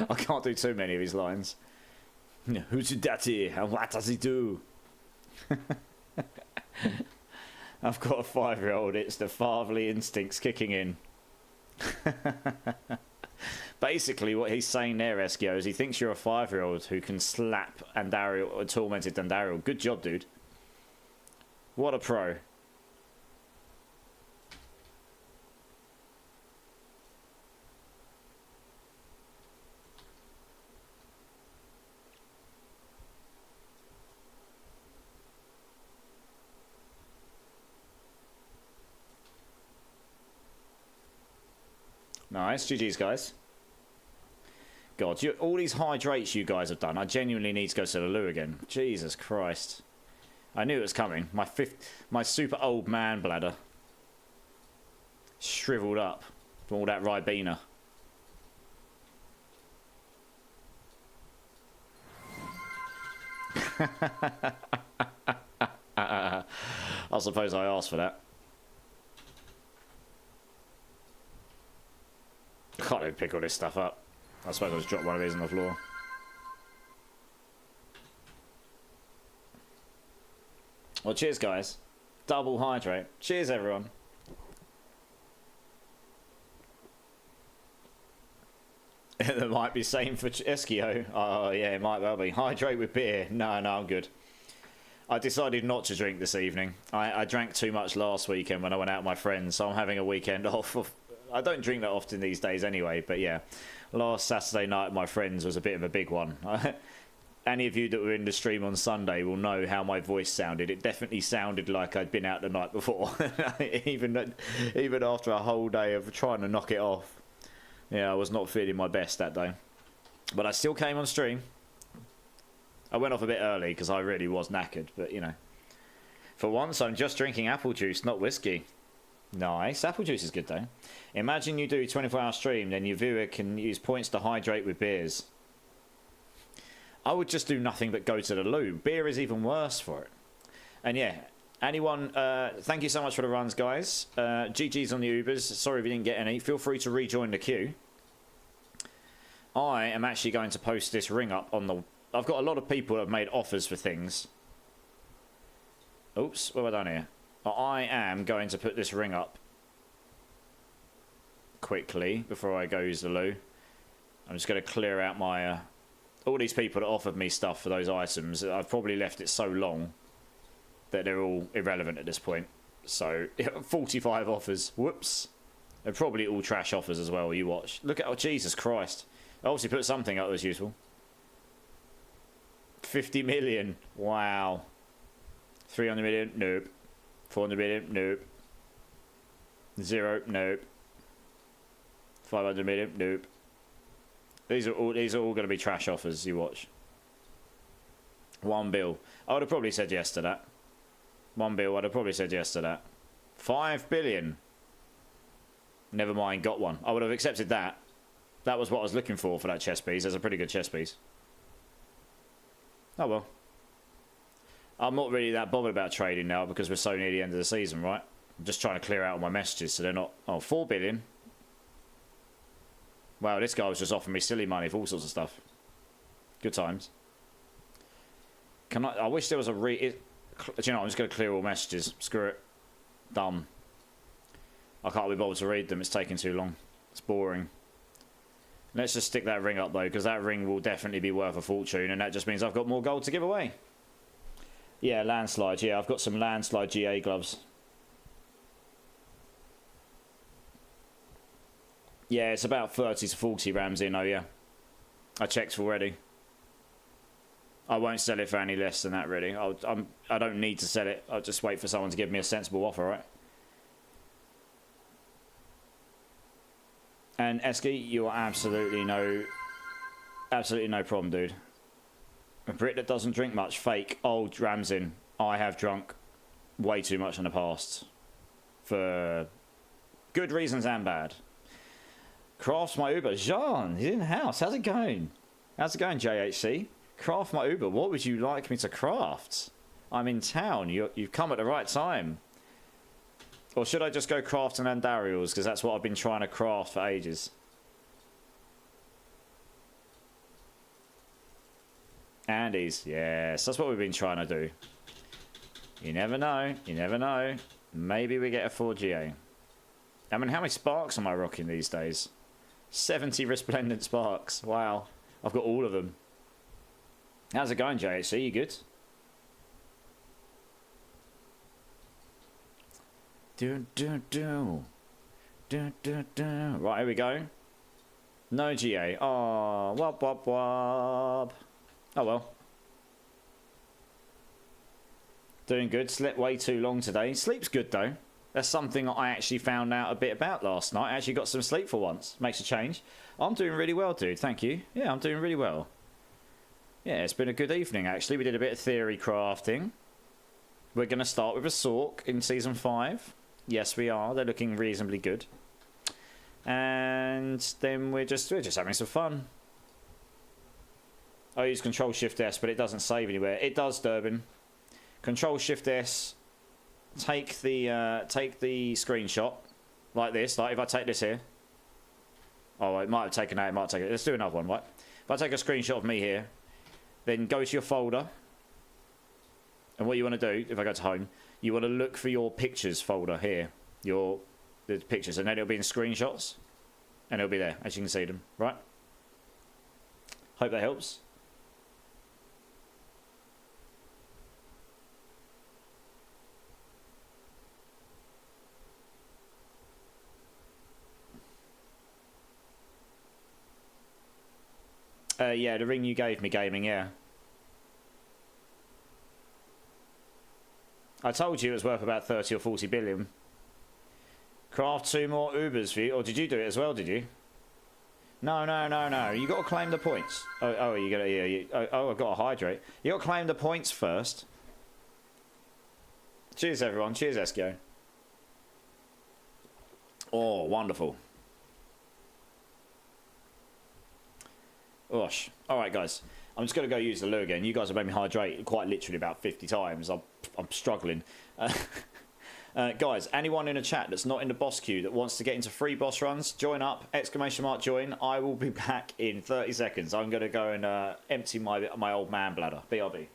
I can't do too many of his lines. Who's your daddy and what does he do? I've got a 5-year-old, it's the fatherly instincts kicking in. Basically, what he's saying there, Eskio, is he thinks you're a 5-year-old who can slap Andariel or tormented Andariel. Good job, dude. What a pro. Nice, GG's, guys. God, all these hydrates you guys have done, I genuinely need to go to the loo again. Jesus Christ. I knew it was coming. My super old man bladder. Shriveled up from all that Ribena. I suppose I asked for that. I can't even pick all this stuff up. I suppose I'll just drop one of these on the floor. Well, cheers, guys. Double hydrate. Cheers, everyone. That might be same for Eskio. Oh, yeah, it might well be. Hydrate with beer. No, I'm good. I decided not to drink this evening. I drank too much last weekend when I went out with my friends, so I'm having a weekend off. I don't drink that often these days anyway, but yeah. Last Saturday night with my friends was a bit of a big one. Any of you that were in the stream on Sunday will know how my voice sounded. It definitely sounded like I'd been out the night before. even after a whole day of trying to knock it off. Yeah, I was not feeling my best that day. But I still came on stream. I went off a bit early because I really was knackered, but you know. For once, I'm just drinking apple juice, not whiskey. Nice. Apple juice is good though. Imagine you do a 24-hour stream, then your viewer can use points to hydrate with beers. I would just do nothing but go to the loo. Beer is even worse for it. And yeah, anyone, thank you so much for the runs, guys. GG's on the Ubers. Sorry if you didn't get any. Feel free to rejoin the queue. I am actually going to post this ring up on the... I've got a lot of people that have made offers for things. Oops, what have I done here? I am going to put this ring up quickly before I go use the loo. I'm just going to clear out my... all these people that offered me stuff for those items. I've probably left it so long that they're all irrelevant at this point. So, 45 offers. Whoops. They're probably all trash offers as well, you watch. Look at... oh, Jesus Christ. I obviously put something up that was useful. 50 million. Wow. 300 million. Nope. 400 million. Nope. 0. Nope. 500 million. Nope. These are all going to be trash offers, you watch. 1 bill. I would have probably said yes to that. 1 bill, I'd have probably said yes to that. 5 billion. Never mind, got one. I would have accepted that. That was what I was looking for that chess piece. That's a pretty good chess piece. Oh well. I'm not really that bothered about trading now because we're so near the end of the season, right? I'm just trying to clear out all my messages so they're not... Oh, 4 billion. Wow, this guy was just offering me silly money for all sorts of stuff. Good times. I wish there was a do you know, I'm just going to clear all messages. Screw it. Dumb. I can't be bothered to read them. It's taking too long. It's boring. Let's just stick that ring up, though, because that ring will definitely be worth a fortune, and that just means I've got more gold to give away. Yeah, landslide. Yeah, I've got some landslide GA gloves. Yeah, it's about 30 to 40 rams in, oh yeah. I checked already. I won't sell it for any less than that, really. I don't need to sell it. I'll just wait for someone to give me a sensible offer, right? And Esky, you are absolutely no problem, dude. A Brit that doesn't drink much, fake, old Ramsin. I have drunk way too much in the past. For good reasons and bad. Craft my Uber. Jean, he's in the house. How's it going? How's it going, JHC? Craft my Uber. What would you like me to craft? I'm in town. You've come at the right time. Or should I just go craft an Andariels? Because that's what I've been trying to craft for ages. Andes. Yes, that's what we've been trying to do. You never know. You never know. Maybe we get a 4GA. I mean, how many sparks am I rocking these days? 70 resplendent sparks. Wow. I've got all of them. How's it going, JHC? You good? Right, here we go. No GA. Oh, wop, wop, wop. Oh, well. Doing good. Slept way too long today. Sleep's good, though. That's something I actually found out a bit about last night. I actually got some sleep for once. Makes a change. I'm doing really well, dude. Thank you. Yeah, I'm doing really well. Yeah, it's been a good evening, actually. We did a bit of theory crafting. We're going to start with a Sork in Season 5. Yes, we are. They're looking reasonably good. And then we're just having some fun. I use Control-Shift-S, but it doesn't save anywhere. It does, Durbin. Control-Shift-S... Take the screenshot like this. Like if I take this here. Oh, it might have taken that. It might take it. Let's do another one, right? If I take a screenshot of me here, then go to your folder. And what you want to do, if I go to home, you want to look for your pictures folder here. The pictures, and then it'll be in screenshots, and it'll be there as you can see them, right? Hope that helps. Yeah, the ring you gave me, gaming, yeah. I told you it was worth about 30 or 40 billion. Craft 2 more Ubers for you. Or did you do it as well, did you? No. You got to claim the points. Oh, you got to, yeah. I've got to hydrate. You got to claim the points first. Cheers, everyone. Cheers, Eskio. Oh, wonderful. Gosh. Alright, guys. I'm just going to go use the loo again. You guys have made me hydrate quite literally about 50 times. I'm struggling. Guys, anyone in the chat that's not in the boss queue that wants to get into free boss runs, join up. Exclamation mark join. I will be back in 30 seconds. I'm going to go and empty my old man bladder. BRB.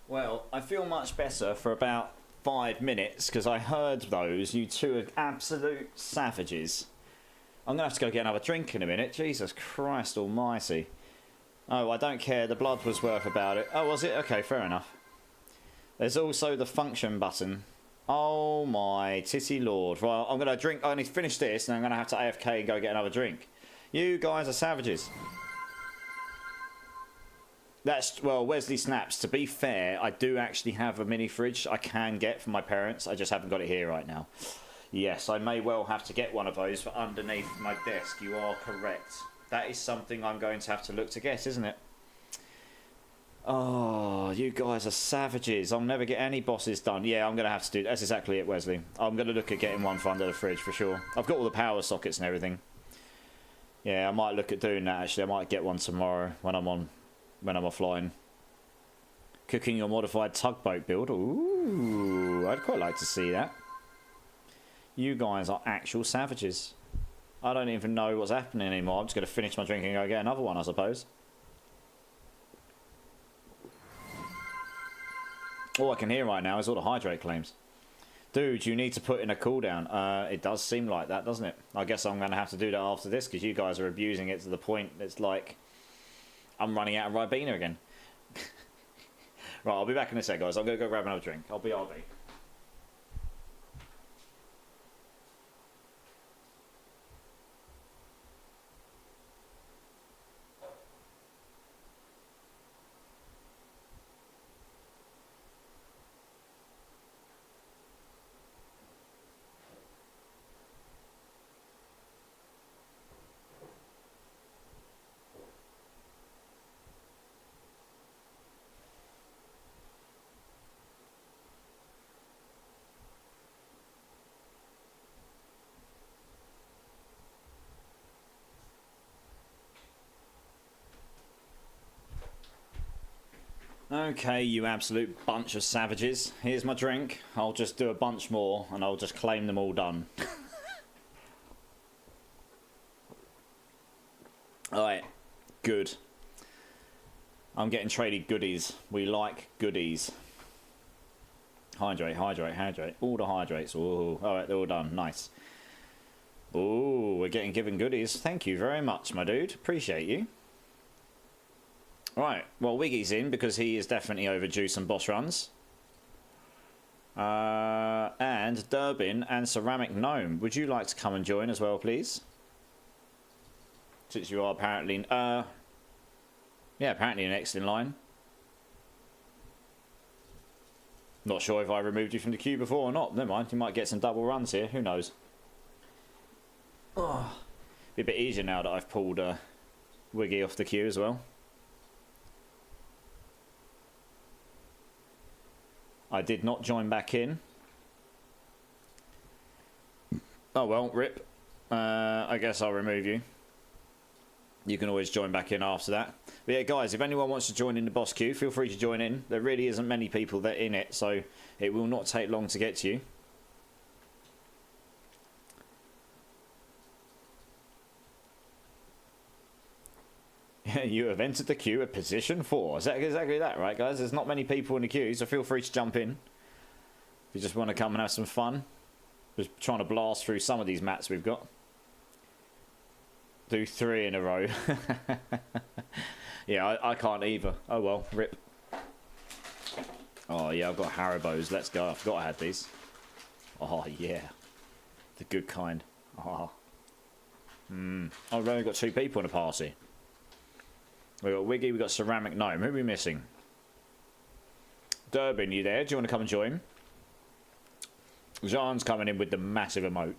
Well, I feel much better for about 5 minutes because I heard those. You two are absolute savages. I'm going to have to go get another drink in a minute. Jesus Christ almighty. Oh, I don't care. The blood was worth about it. Oh, was it? Okay, fair enough. There's also the function button. Oh my titty lord. Well, I'm going to drink. I need to finish this and I'm going to have to AFK and go get another drink. You guys are savages. That's, well, Wesley Snaps, to be fair, I do actually have a mini fridge I can get from my parents. I just haven't got it here right now. Yes, I may well have to get one of those for underneath my desk. You are correct. That is something I'm going to have to look to get, isn't it? Oh, you guys are savages. I'll never get any bosses done. Yeah, I'm going to have to do... That's exactly it, Wesley. I'm going to look at getting one for under the fridge for sure. I've got all the power sockets and everything. Yeah, I might look at doing that, actually. I might get one tomorrow when I'm offline. Cooking your modified tugboat build. Ooh, I'd quite like to see that. You guys are actual savages. I don't even know what's happening anymore. I'm just going to finish my drink and go get another one, I suppose. All I can hear right now is all the hydrate claims. Dude, you need to put in a cooldown. It does seem like that, doesn't it? I guess I'm going to have to do that after this because you guys are abusing it to the point it's like I'm running out of Ribena again. Right, I'll be back in a sec, guys. I'm going to go grab another drink. I'll be RB. Okay, you absolute bunch of savages. Here's my drink. I'll just do a bunch more and I'll just claim them all done. Alright, good. I'm getting traded goodies. We like goodies. Hydrate, hydrate, hydrate. All the hydrates. Ooh. Alright, they're all done. Nice. Ooh, we're getting given goodies. Thank you very much, my dude. Appreciate you. Right, well, Wiggy's in because he is definitely overdue some boss runs. And Durbin and Ceramic Gnome. Would you like to come and join as well, please? Since you are apparently... yeah, apparently next in line. Not sure if I removed you from the queue before or not. Never mind, you might get some double runs here. Who knows? Oh, be a bit easier now that I've pulled Wiggy off the queue as well. I did not join back in. Oh well, rip. I guess I'll remove you. You can always join back in after that. But yeah, guys, if anyone wants to join in the boss queue, feel free to join in. There really isn't many people that are in it, so it will not take long to get to you. You have entered the queue at position 4. Is that exactly that, right, guys? There's not many people in the queue, so feel free to jump in. If you just want to come and have some fun. Just trying to blast through some of these mats we've got. Do 3 in a row. Yeah, I can't either. Oh well, rip. Oh yeah, I've got Haribos. Let's go. I forgot I had these. Oh yeah. The good kind. Oh. I've only got 2 people in the party. We've got Wiggy, we've got Ceramic Gnome. Who are we missing? Durbin, you there? Do you want to come and join? Jean's coming in with the massive emote.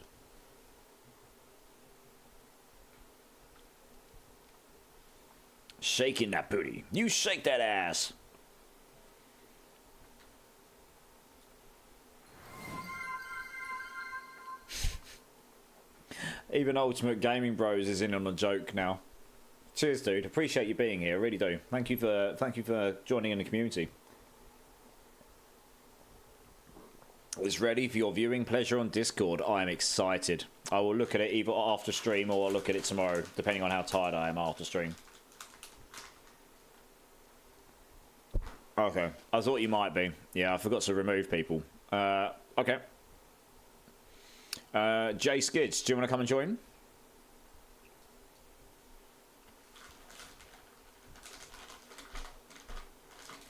Shaking that booty. You shake that ass. Even Ultimate Gaming Bros is in on a joke now. Cheers, dude. Appreciate you being here. I really do. Thank you for joining in the community. It's ready for your viewing pleasure on Discord. I am excited. I will look at it either after stream or I'll look at it tomorrow, depending on how tired I am after stream. Okay. I thought you might be. Yeah, I forgot to remove people. Okay. Jay Skids, do you want to come and join?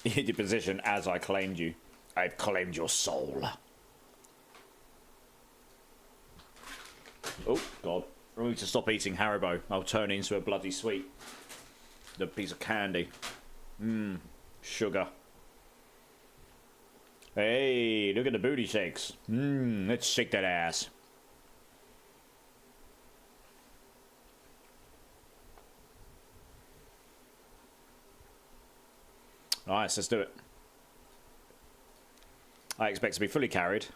In your position as I claimed you. I've claimed your soul. Oh, God. I need to stop eating Haribo. I'll turn into a bloody sweet. The piece of candy. Sugar. Hey, look at the booty shakes. Let's shake that ass. Nice, let's do it. I expect to be fully carried.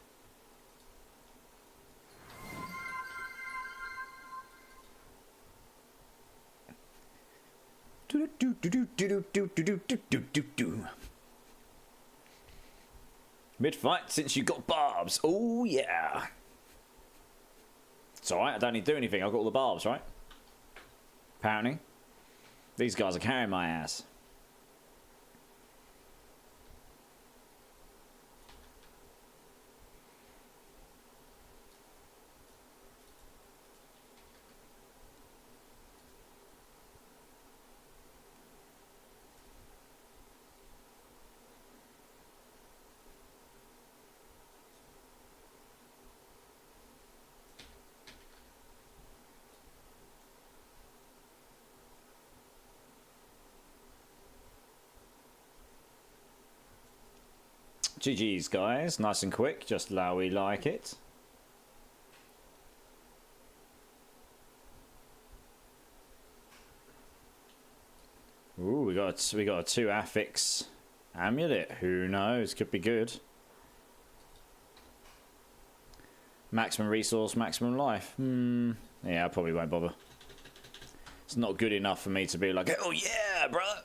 Mid-fight since you got barbs. Oh, yeah. It's alright, I don't need to do anything. I've got all the barbs, right? Apparently. These guys are carrying my ass. GG's, guys. Nice and quick, just how we like it. Ooh, we got a 2 affix amulet. Who knows? Could be good. Maximum resource, maximum life. Yeah, I probably won't bother. It's not good enough for me to be like, oh yeah, brother.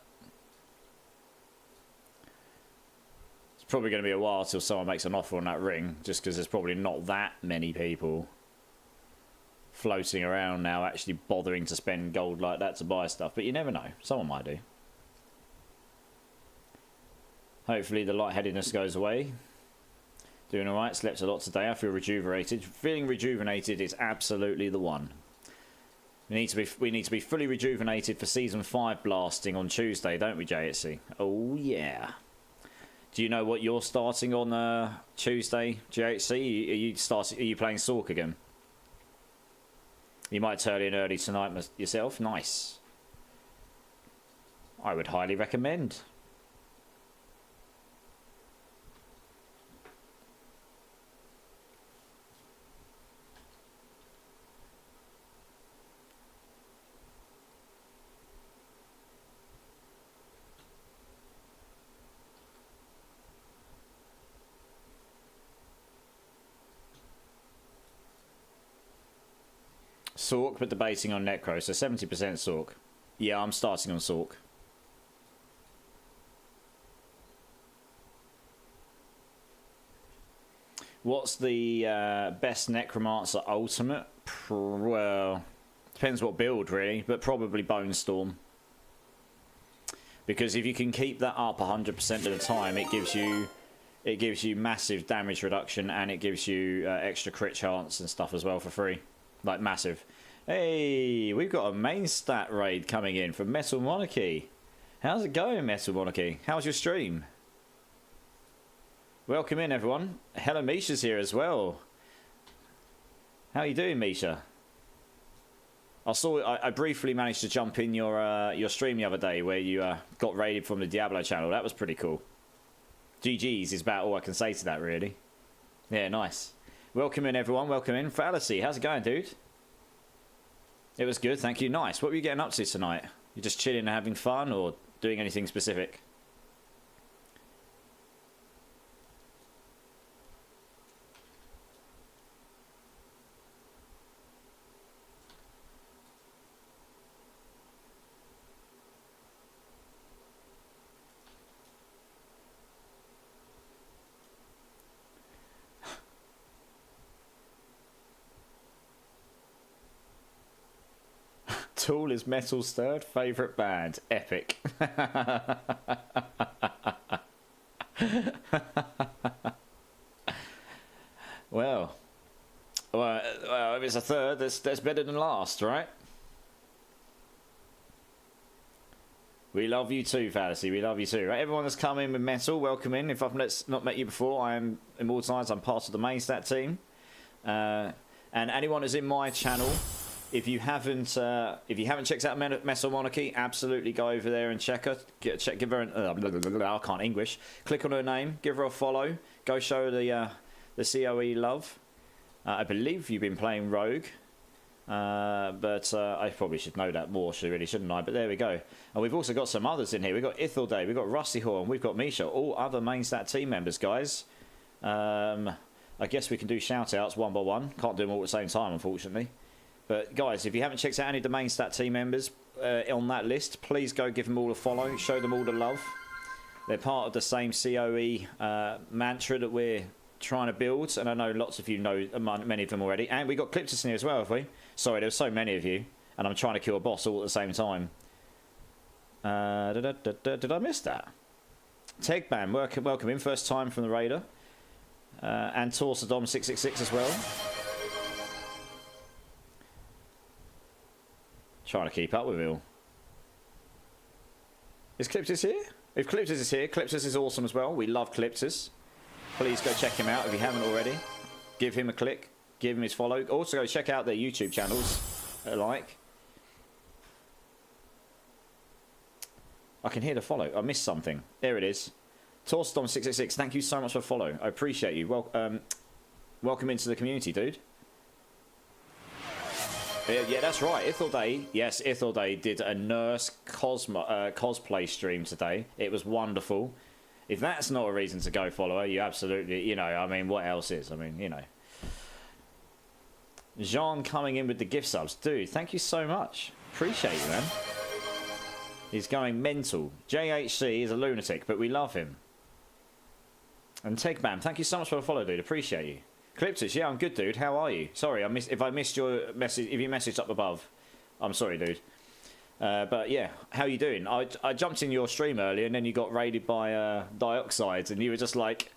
Probably going to be a while till someone makes an offer on that ring, just because there's probably not that many people floating around now actually bothering to spend gold like that to buy stuff. But you never know, someone might do. Hopefully the lightheadedness goes away. Doing alright, slept a lot today, I feel rejuvenated. Feeling rejuvenated is absolutely the one. We need to be fully rejuvenated for season 5 blasting on Tuesday, don't we, JHC? Oh yeah. Do you know what you're starting on Tuesday, GHC? Are you playing Sork again? You might turn in early tonight yourself. Nice. I would highly recommend. Sork, but debating on Necro, so 70% Sork. Yeah, I'm starting on Sork. What's the best Necromancer ultimate? Well, depends what build, really, but probably Bone Storm. Because if you can keep that up 100% of the time, it gives you massive damage reduction, and it gives you extra crit chance and stuff as well for free. Like, massive. Hey, we've got a main stat raid coming in from Metal Monarchy. How's it going, Metal Monarchy? How's your stream? Welcome in, everyone. Hello, Misha's here as well. How are you doing, Misha? I briefly managed to jump in your stream the other day where you got raided from the Diablo channel. That was pretty cool. GG's is about all I can say to that, really. Yeah, nice. Welcome in, everyone. Welcome in. Fallacy, how's it going, dude? It was good, thank you. Nice. What were you getting up to tonight? You just chilling and having fun, or doing anything specific? Tool is Metal's third favourite band. Epic. Well, if it's a third, that's better than last, right? We love you too, Fallacy. We love you too. Right, everyone that's come in with metal, welcome in. If I've not met you before, I am Imortilize. I'm part of the main stat team. And anyone who's in my channel, if you haven't checked out Metal Monarchy, absolutely go over there and check her. Give her an I can't English. Click on her name, give her a follow. Go show the COE love. I believe you've been playing Rogue. But I probably should know that more, really, shouldn't I? But there we go. And we've also got some others in here. We've got Ithilday, we've got Rusty Horn, we've got Misha, all other main stat team members, guys. I guess we can do shout outs one by one. Can't do them all at the same time, unfortunately. But guys, if you haven't checked out any of the main stat team members on that list, please go give them all a follow, show them all the love. They're part of the same COE mantra that we're trying to build, and I know lots of you know many of them already. And we got Cliptus in here as well, have we? Sorry, there's so many of you, and I'm trying to kill a boss all at the same time. Did I miss that? Tegban, welcome in, first time from the Raider. And Torsadom 666 as well. Trying to keep up with it all. Is Cliptus here? If Cliptus is here, Cliptus is awesome as well. We love Cliptus. Please go check him out if you haven't already. Give him a click. Give him his follow. Also go check out their YouTube channels. Like. I can hear the follow. I missed something. There it is. Torsadom666, thank you so much for follow. I appreciate you. Welcome into the community, dude. Yeah, that's right. Ithilday. Yes, Ithilday did a nurse cosplay stream today. It was wonderful. If that's not a reason to go follow her, you absolutely, you know, I mean, what else is? I mean, you know. Jean coming in with the gift subs. Dude, thank you so much. Appreciate you, man. He's going mental. JHC is a lunatic, but we love him. And Tegbam, thank you so much for the follow, dude. Appreciate you. Cliptus, yeah, I'm good, dude. How are you? Sorry, if I missed your message. If you messaged up above, I'm sorry, dude. But yeah, how you doing? I jumped in your stream earlier, and then you got raided by Dioxides, and you were just like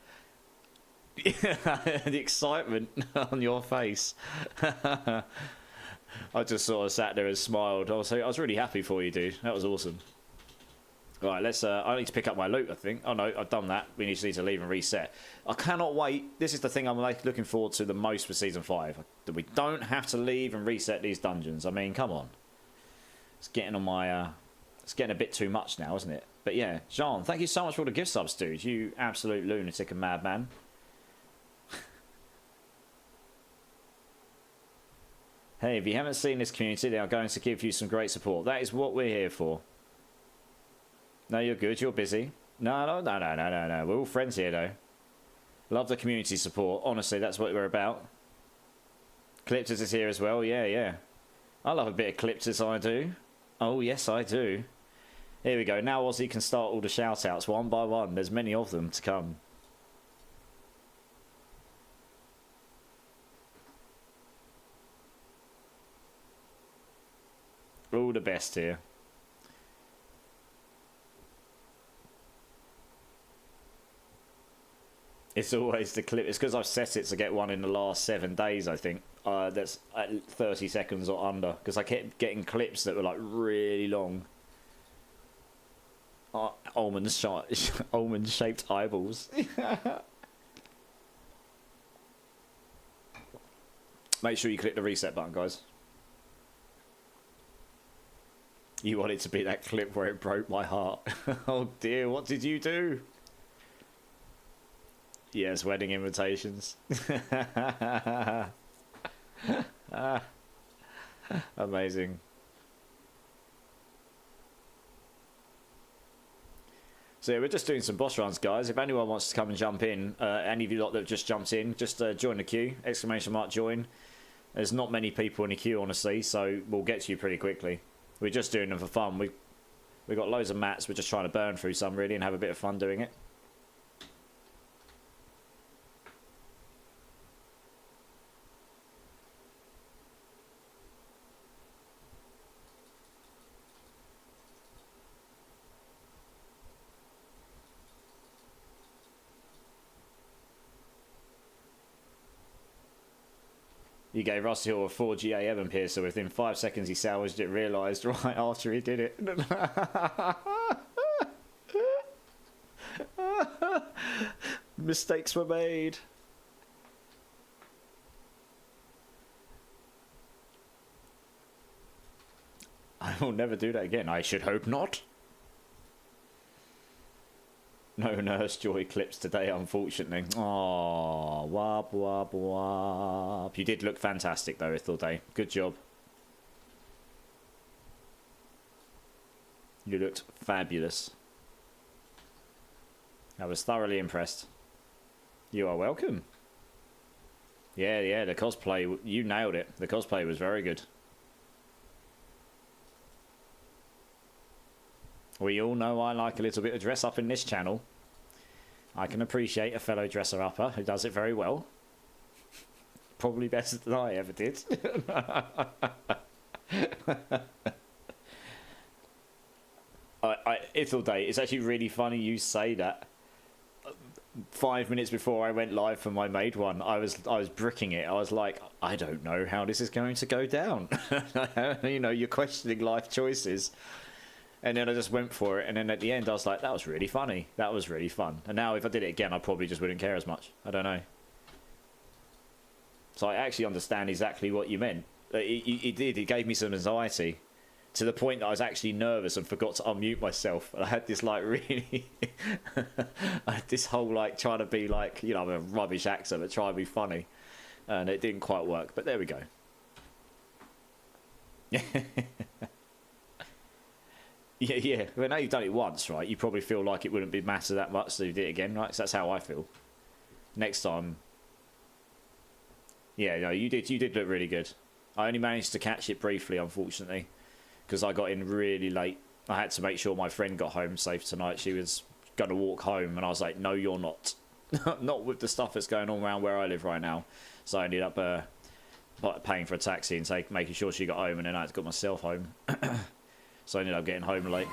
the excitement on your face. I just sort of sat there and smiled. I was really happy for you, dude. That was awesome. Right, let's. I need to pick up my loot, I think. Oh no, I've done that. We need to leave and reset. I cannot wait. This is the thing I'm looking forward to the most for Season 5. That we don't have to leave and reset these dungeons. I mean, come on. It's getting on my... it's getting a bit too much now, isn't it? But yeah, Jean, thank you so much for all the gift subs, dude. You absolute lunatic and madman. Hey, if you haven't seen this community, they are going to give you some great support. That is what we're here for. No, you're good. You're busy. No. We're all friends here, though. Love the community support. Honestly, that's what we're about. Cliptus is here as well. Yeah. I love a bit of Cliptus, I do. Oh, yes, I do. Here we go. Now Ozzy can start all the shout-outs one by one. There's many of them to come. All the best here. It's always the clip. It's because I've set it to get one in the last 7 days, I think. That's at 30 seconds or under. Because I kept getting clips that were like really long. Almond-shaped eyeballs. Make sure you click the reset button, guys. You want it to be that clip where it broke my heart. Oh dear, what did you do? Yes, wedding invitations. Amazing. So yeah, we're just doing some boss runs, guys. If anyone wants to come and jump in, any of you lot that have just jumped in, just join the queue. Exclamation mark join. There's not many people in the queue, honestly, so we'll get to you pretty quickly. We're just doing them for fun. We've got loads of mats. We're just trying to burn through some, really, and have a bit of fun doing it. You gave Russell a 4GA Evan Piercer. Within 5 seconds, he salvaged it, realised right after he did it. Mistakes were made. I will never do that again. I should hope not. No Nurse Joy clips today, unfortunately. Oh, wab, wab, wab. You did look fantastic, though, Ithilday. Good job. You looked fabulous. I was thoroughly impressed. You are welcome. Yeah, the cosplay, you nailed it. The cosplay was very good. We all know I like a little bit of dress up in this channel. I can appreciate a fellow dresser upper who does it very well. Probably better than I ever did. Ithilday, it's actually really funny you say that. 5 minutes before I went live for my made one, I was bricking it. I was like, I don't know how this is going to go down. You know, you're questioning life choices. And then I just went for it, and then at the end I was like, that was really funny. That was really fun. And now if I did it again, I probably just wouldn't care as much. I don't know. So I actually understand exactly what you meant. It did. It gave me some anxiety to the point that I was actually nervous and forgot to unmute myself. And I had this like really... I had this whole like trying to be like, you know, I'm a rubbish actor, but try to be funny. And it didn't quite work, but there we go. Yeah. Well, now you've done it once, right? You probably feel like it wouldn't be matter that much, so you did it again, right? So that's how I feel. Next time, yeah, no, you did look really good. I only managed to catch it briefly, unfortunately, because I got in really late. I had to make sure my friend got home safe tonight. She was going to walk home, and I was like, no, you're not. Not with the stuff that's going on around where I live right now. So I ended up paying for a taxi and making sure she got home, and then I had to get myself home. So I ended up getting home late.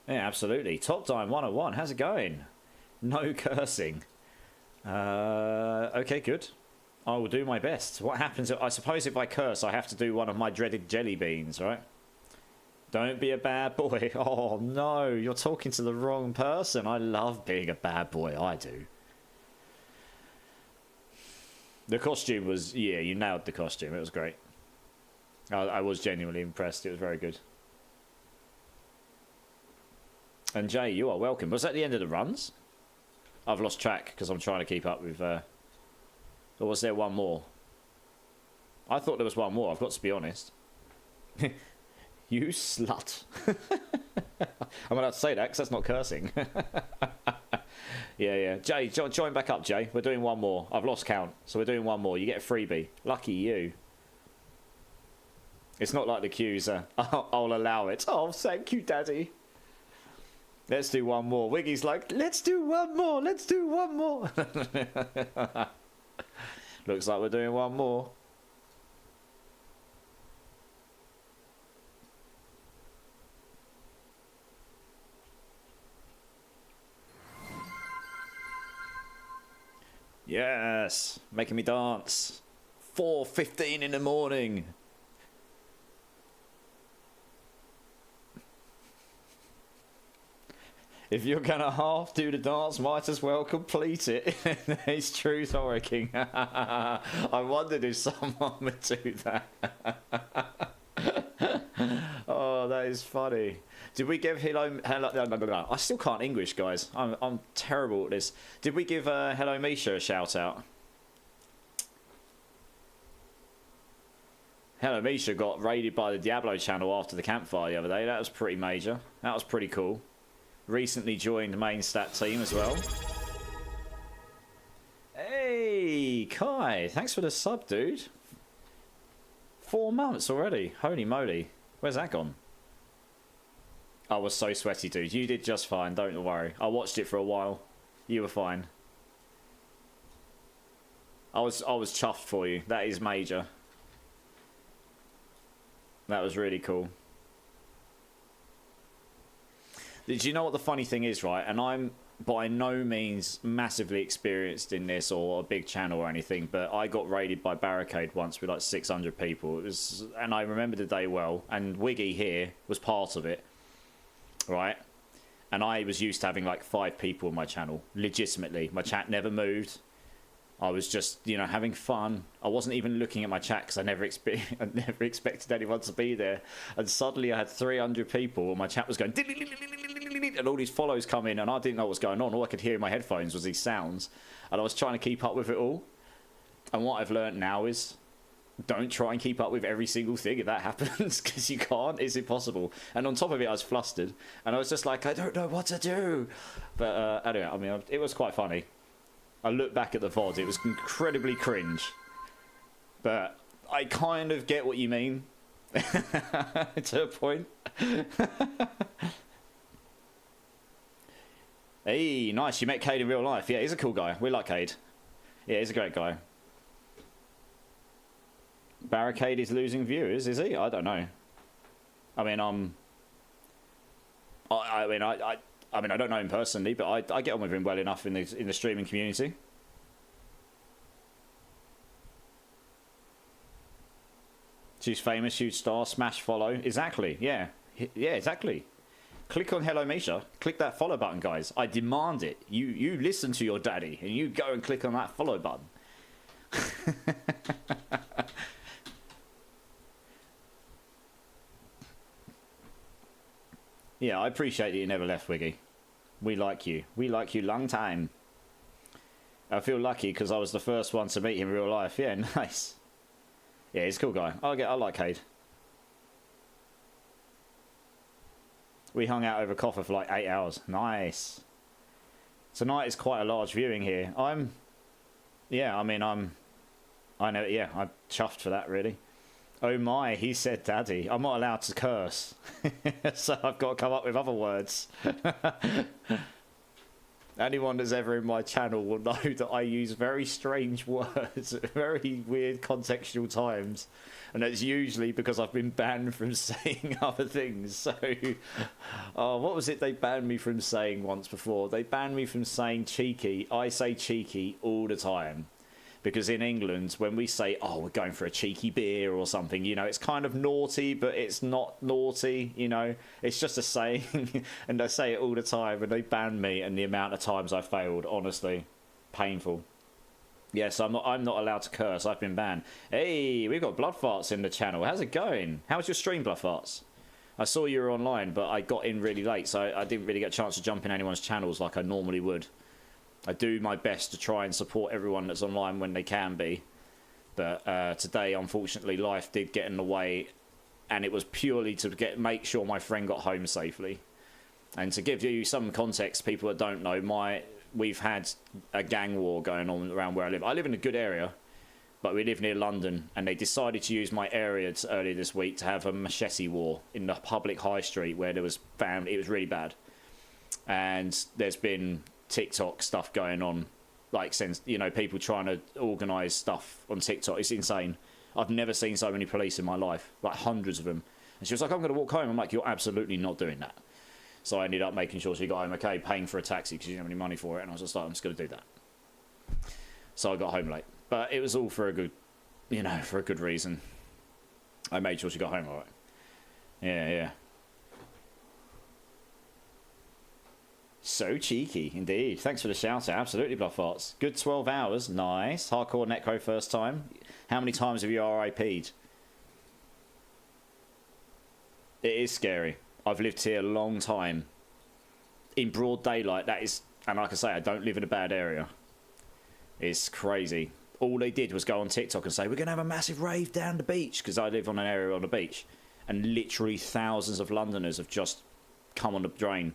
Yeah, absolutely. Top Time 101. How's it going? No cursing. Okay, good. I will do my best. What happens? I suppose if I curse, I have to do one of my dreaded jelly beans, right? Don't be a bad boy. Oh, no. You're talking to the wrong person. I love being a bad boy. I do. The costume was... Yeah, you nailed the costume. It was great. I was genuinely impressed. It was very good. And Jay, you are welcome. Was that the end of the runs? I've lost track because I'm trying to keep up with... Or was there one more? I thought there was one more, I've got to be honest. You slut. I'm allowed to say that because that's not cursing. Yeah. Jay, join back up, Jay. We're doing one more. I've lost count, so we're doing one more. You get a freebie. Lucky you. It's not like the queues are, I'll allow it. Oh, thank you, Daddy. Let's do one more. Wiggy's like, let's do one more. Let's do one more. Looks like we're doing one more. Yes, making me dance. 4:15 in the morning. If you're gonna half do the dance, might as well complete it. It's true, Horror King. I wondered if someone would do that. Oh, that is funny. Did we give Hello? No. I still can't English, guys. I'm terrible at this. Did we give Hello Misha a shout out? Hello Misha got raided by the Diablo channel after the campfire the other day. That was pretty major. That was pretty cool. Recently joined the main stat team as well. Hey, Kai. Thanks for the sub, dude. 4 months already. Holy moly. Where's that gone? I was so sweaty, dude. You did just fine. Don't worry. I watched it for a while. You were fine. I was chuffed for you. That is major. That was really cool. Did you know what the funny thing is, right? And by no means massively experienced in this or a big channel or anything, but I got raided by Barricade once with like 600 people. It was, and I remember the day well, and Wiggy here was part of it, right? And I was used to having like 5 people on my channel, legitimately. My chat never moved. I was just, you know, having fun. I wasn't even looking at my chat because I never expected anyone to be there. And suddenly I had 300 people and my chat was going, and all these follows come in and I didn't know what was going on. All I could hear in my headphones was these sounds. And I was trying to keep up with it all. And what I've learned now is don't try and keep up with every single thing if that happens, because you can't. It's impossible. And on top of it, I was flustered. And I was just like, I don't know what to do. But anyway, I mean, it was quite funny. I look back at the VOD, it was incredibly cringe. But I kind of get what you mean. To a point. Hey, nice, you met Cade in real life. Yeah, he's a cool guy. We like Cade. Yeah, he's a great guy. Barricade is losing viewers, is he? I don't know. I mean, I don't know him personally, but I get on with him well enough in the streaming community. She's famous, huge star, smash follow. Exactly, yeah. Yeah, exactly. Click on Hello Misha. Click that follow button, guys. I demand it. You listen to your daddy, and you go and click on that follow button. Yeah, I appreciate that you never left, Wiggy. We like you. We like you long time. I feel lucky because I was the first one to meet him in real life. Yeah, nice. Yeah, he's a cool guy. I like Cade. We hung out over coffee for like 8 hours. Nice. Tonight is quite a large viewing here. I'm chuffed for that, really. Oh my, he said daddy. I'm not allowed to curse. So I've got to come up with other words. Anyone that's ever in my channel will know that I use very strange words at very weird contextual times. And that's usually because I've been banned from saying other things. So, what was it they banned me from saying once before? They banned me from saying cheeky. I say cheeky all the time. Because in England, when we say, oh, we're going for a cheeky beer or something, you know, it's kind of naughty, but it's not naughty, you know. It's just a saying, and I say it all the time, and they ban me, and the amount of times I failed, honestly, painful. Yes, I'm not allowed to curse. I've been banned. Hey, we've got Blood Farts in the channel. How's it going? How's your stream, Blood Farts? I saw you were online, but I got in really late, so I didn't really get a chance to jump in anyone's channels like I normally would. I do my best to try and support everyone that's online when they can be. But today, unfortunately, life did get in the way. And it was purely to make sure my friend got home safely. And to give you some context, people that don't know, we've had a gang war going on around where I live. I live in a good area, but we live near London. And they decided to use my area earlier this week to have a machete war in the public high street where it was really bad. And there's been TikTok stuff going on, like, since, you know, people trying to organise stuff on TikTok. It's insane. I've never seen so many police in my life, like hundreds of them. And she was like, I'm going to walk home. I'm like, you're absolutely not doing that. So I ended up making sure she got home okay, paying for a taxi because she didn't have any money for it. And I was just like, I'm just going to do that. So I got home late. But it was all for a good reason. I made sure she got home all right. Yeah. So cheeky, indeed. Thanks for the shout out. Absolutely, Blood Farts. Good 12 hours. Nice. Hardcore Necro first time. How many times have you RIP'd? It is scary. I've lived here a long time. In broad daylight, that is... And like I say, I don't live in a bad area. It's crazy. All they did was go on TikTok and say, we're going to have a massive rave down the beach, because I live on an area on the beach. And literally thousands of Londoners have just come on the drain.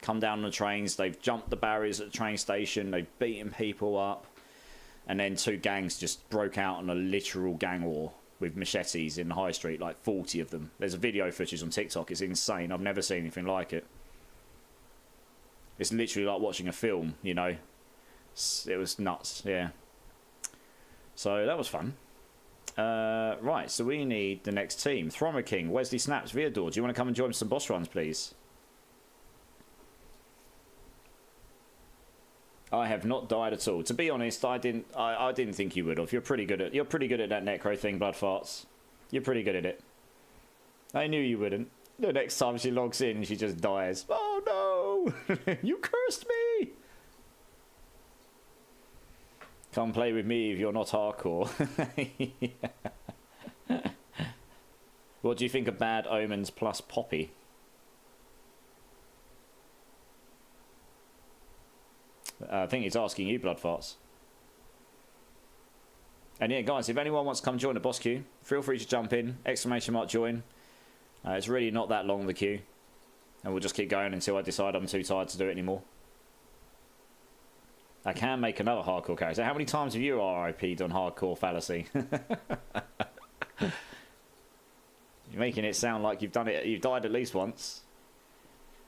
Come down on the trains, they've jumped the barriers at the train station, they've beaten people up, and then 2 gangs just broke out on a literal gang war with machetes in the high street, like 40 of them. There's a video footage on TikTok, it's insane. I've never seen anything like it. It's literally like watching a film, you know. It was nuts, yeah. So that was fun. Right, so we need the next team. Thrommer King, Wesley Snaps, Viador, do you want to come and join some boss runs, please? I have not died at all. To be honest, I didn't think you would have. You're pretty good at that necro thing, blood farts. You're pretty good at it. I knew you wouldn't. The next time she logs in, she just dies. Oh no! You cursed me! Come play with me if you're not hardcore. What do you think of Bad Omens plus Poppy? I think he's asking you, blood farts. And yeah, guys, if anyone wants to come join the boss queue, feel free to jump in. ! join. It's really not that long, the queue. And we'll just keep going until I decide I'm too tired to do it anymore. I can make another hardcore character. How many times have you RIP'd on hardcore fallacy? You're making it sound like you've done it. You've died at least once.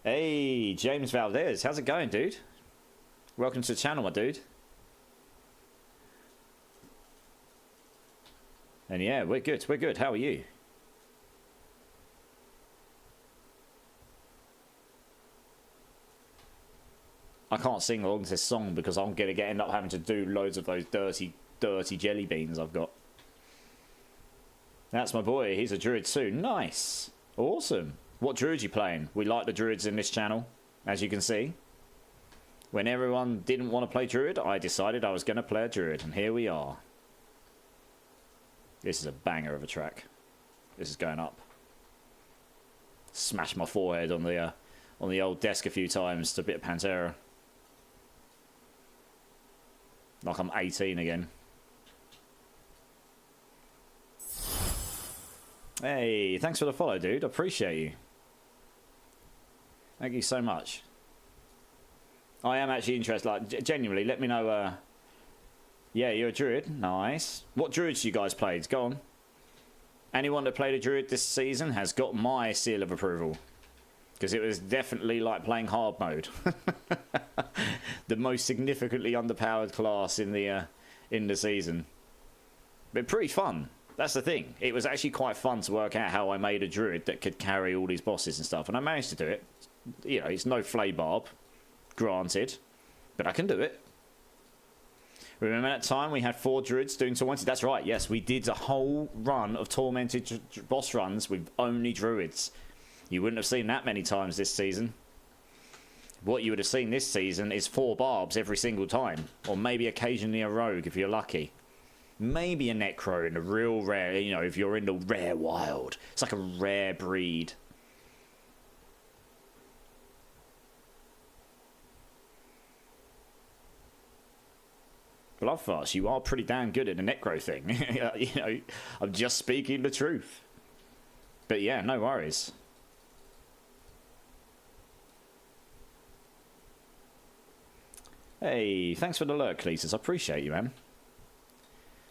Hey, James Valdez. How's it going, dude? Welcome to the channel, my dude. And yeah, we're good. We're good. How are you? I can't sing along to this song because I'm going to end up having to do loads of those dirty jelly beans I've got. That's my boy. He's a druid too. Nice. Awesome. What druid you playing? We like the druids in this channel, as you can see. When everyone didn't want to play druid, I decided I was going to play a druid, and here we are. This is a banger of a track. This is going up. Smashed my forehead on the old desk a few times to a bit of Pantera. Like I'm 18 again. Hey, thanks for the follow, dude. I appreciate you. Thank you so much. I am actually interested. Like, genuinely, let me know. Yeah, you're a druid. Nice. What druids you guys played? Go on. Anyone that played a druid this season has got my seal of approval. Because it was definitely like playing hard mode. The most significantly underpowered class in the season. But pretty fun. That's the thing. It was actually quite fun to work out how I made a druid that could carry all these bosses and stuff. And I managed to do it. You know, it's no flay barb. Granted. But I can do it. Remember that time we had 4 druids doing Tormented? That's right, yes. We did a whole run of Tormented boss runs with only druids. You wouldn't have seen that many times this season. What you would have seen this season is 4 barbs every single time. Or maybe occasionally a rogue if you're lucky. Maybe a necro in a real rare, you know, if you're in the rare wild. It's like a rare breed. Bloodfarts, you are pretty damn good at the necro thing. You know, I'm just speaking the truth. But yeah, no worries. Hey, thanks for the alert, Cletus. I appreciate you, man.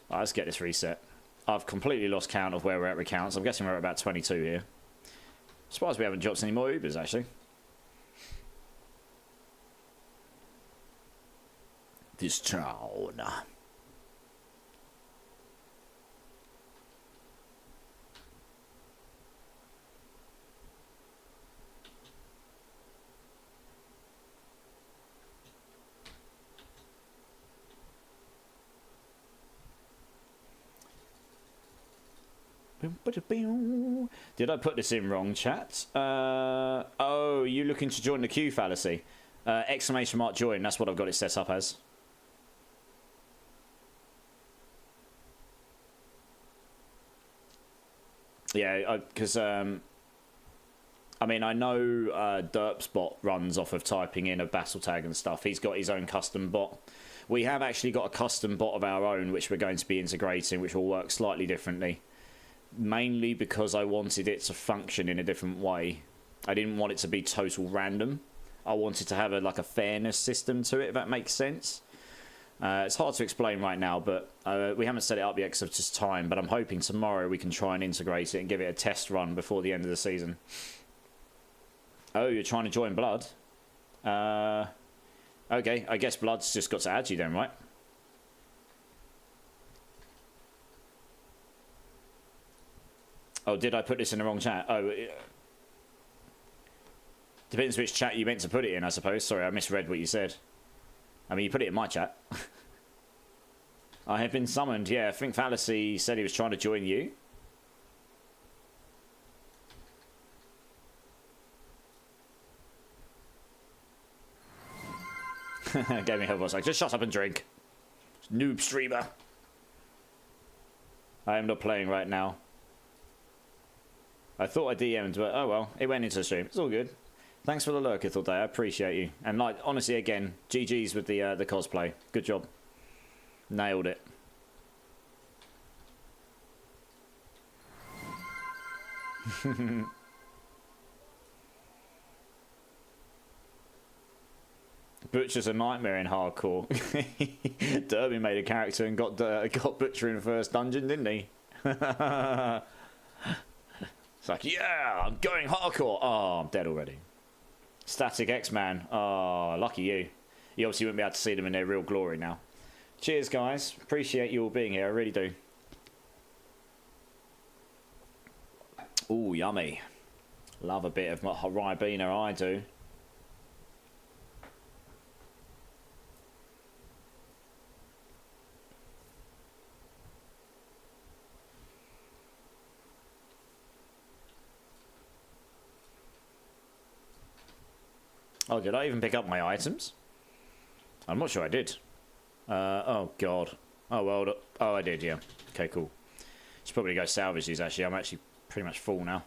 Right, let's get this reset. I've completely lost count of where we're at with counts. I'm guessing we're at about 22 here. Surprised we haven't dropped any more Ubers, actually. This town. Did I put this in wrong, chat? Oh, you looking to join the queue fallacy? ! Join, that's what I've got it set up as. Yeah, because I mean, I know Derp's bot runs off of typing in a battle tag and stuff. He's got his own custom bot. We have actually got a custom bot of our own, which we're going to be integrating, which will work slightly differently. Mainly because I wanted it to function in a different way. I didn't want it to be total random. I wanted to have like a fairness system to it, if that makes sense. It's hard to explain right now, but we haven't set it up yet because of just time. But I'm hoping tomorrow we can try and integrate it and give it a test run before the end of the season. Oh, you're trying to join Blood? Okay, I guess Blood's just got to add you then, right? Oh, did I put this in the wrong chat? Oh, depends which chat you meant to put it in, I suppose. Sorry, I misread what you said. I mean, you put it in my chat. I have been summoned. Yeah, I think Fallacy said he was trying to join you. Gave me help. I was like, just shut up and drink. Noob streamer. I am not playing right now. I thought I DM'd, but oh well, it went into the stream. It's all good. Thanks for the lurk, Ithel Day. I appreciate you. And like, honestly, again, GG's with the cosplay. Good job. Nailed it. Butcher's a nightmare in hardcore. Derby made a character and got Butcher in the first dungeon, didn't he? It's like, yeah, I'm going hardcore. Oh, I'm dead already. Static X-Man. Oh, lucky you. You obviously wouldn't be able to see them in their real glory now. Cheers, guys. Appreciate you all being here. I really do. Ooh, yummy. Love a bit of Ribena, I do. Oh, did I even pick up my items? I'm not sure I did. Oh, God. Oh, well. Oh, I did, yeah. Okay, cool. Should probably go salvage these, actually. I'm actually pretty much full now.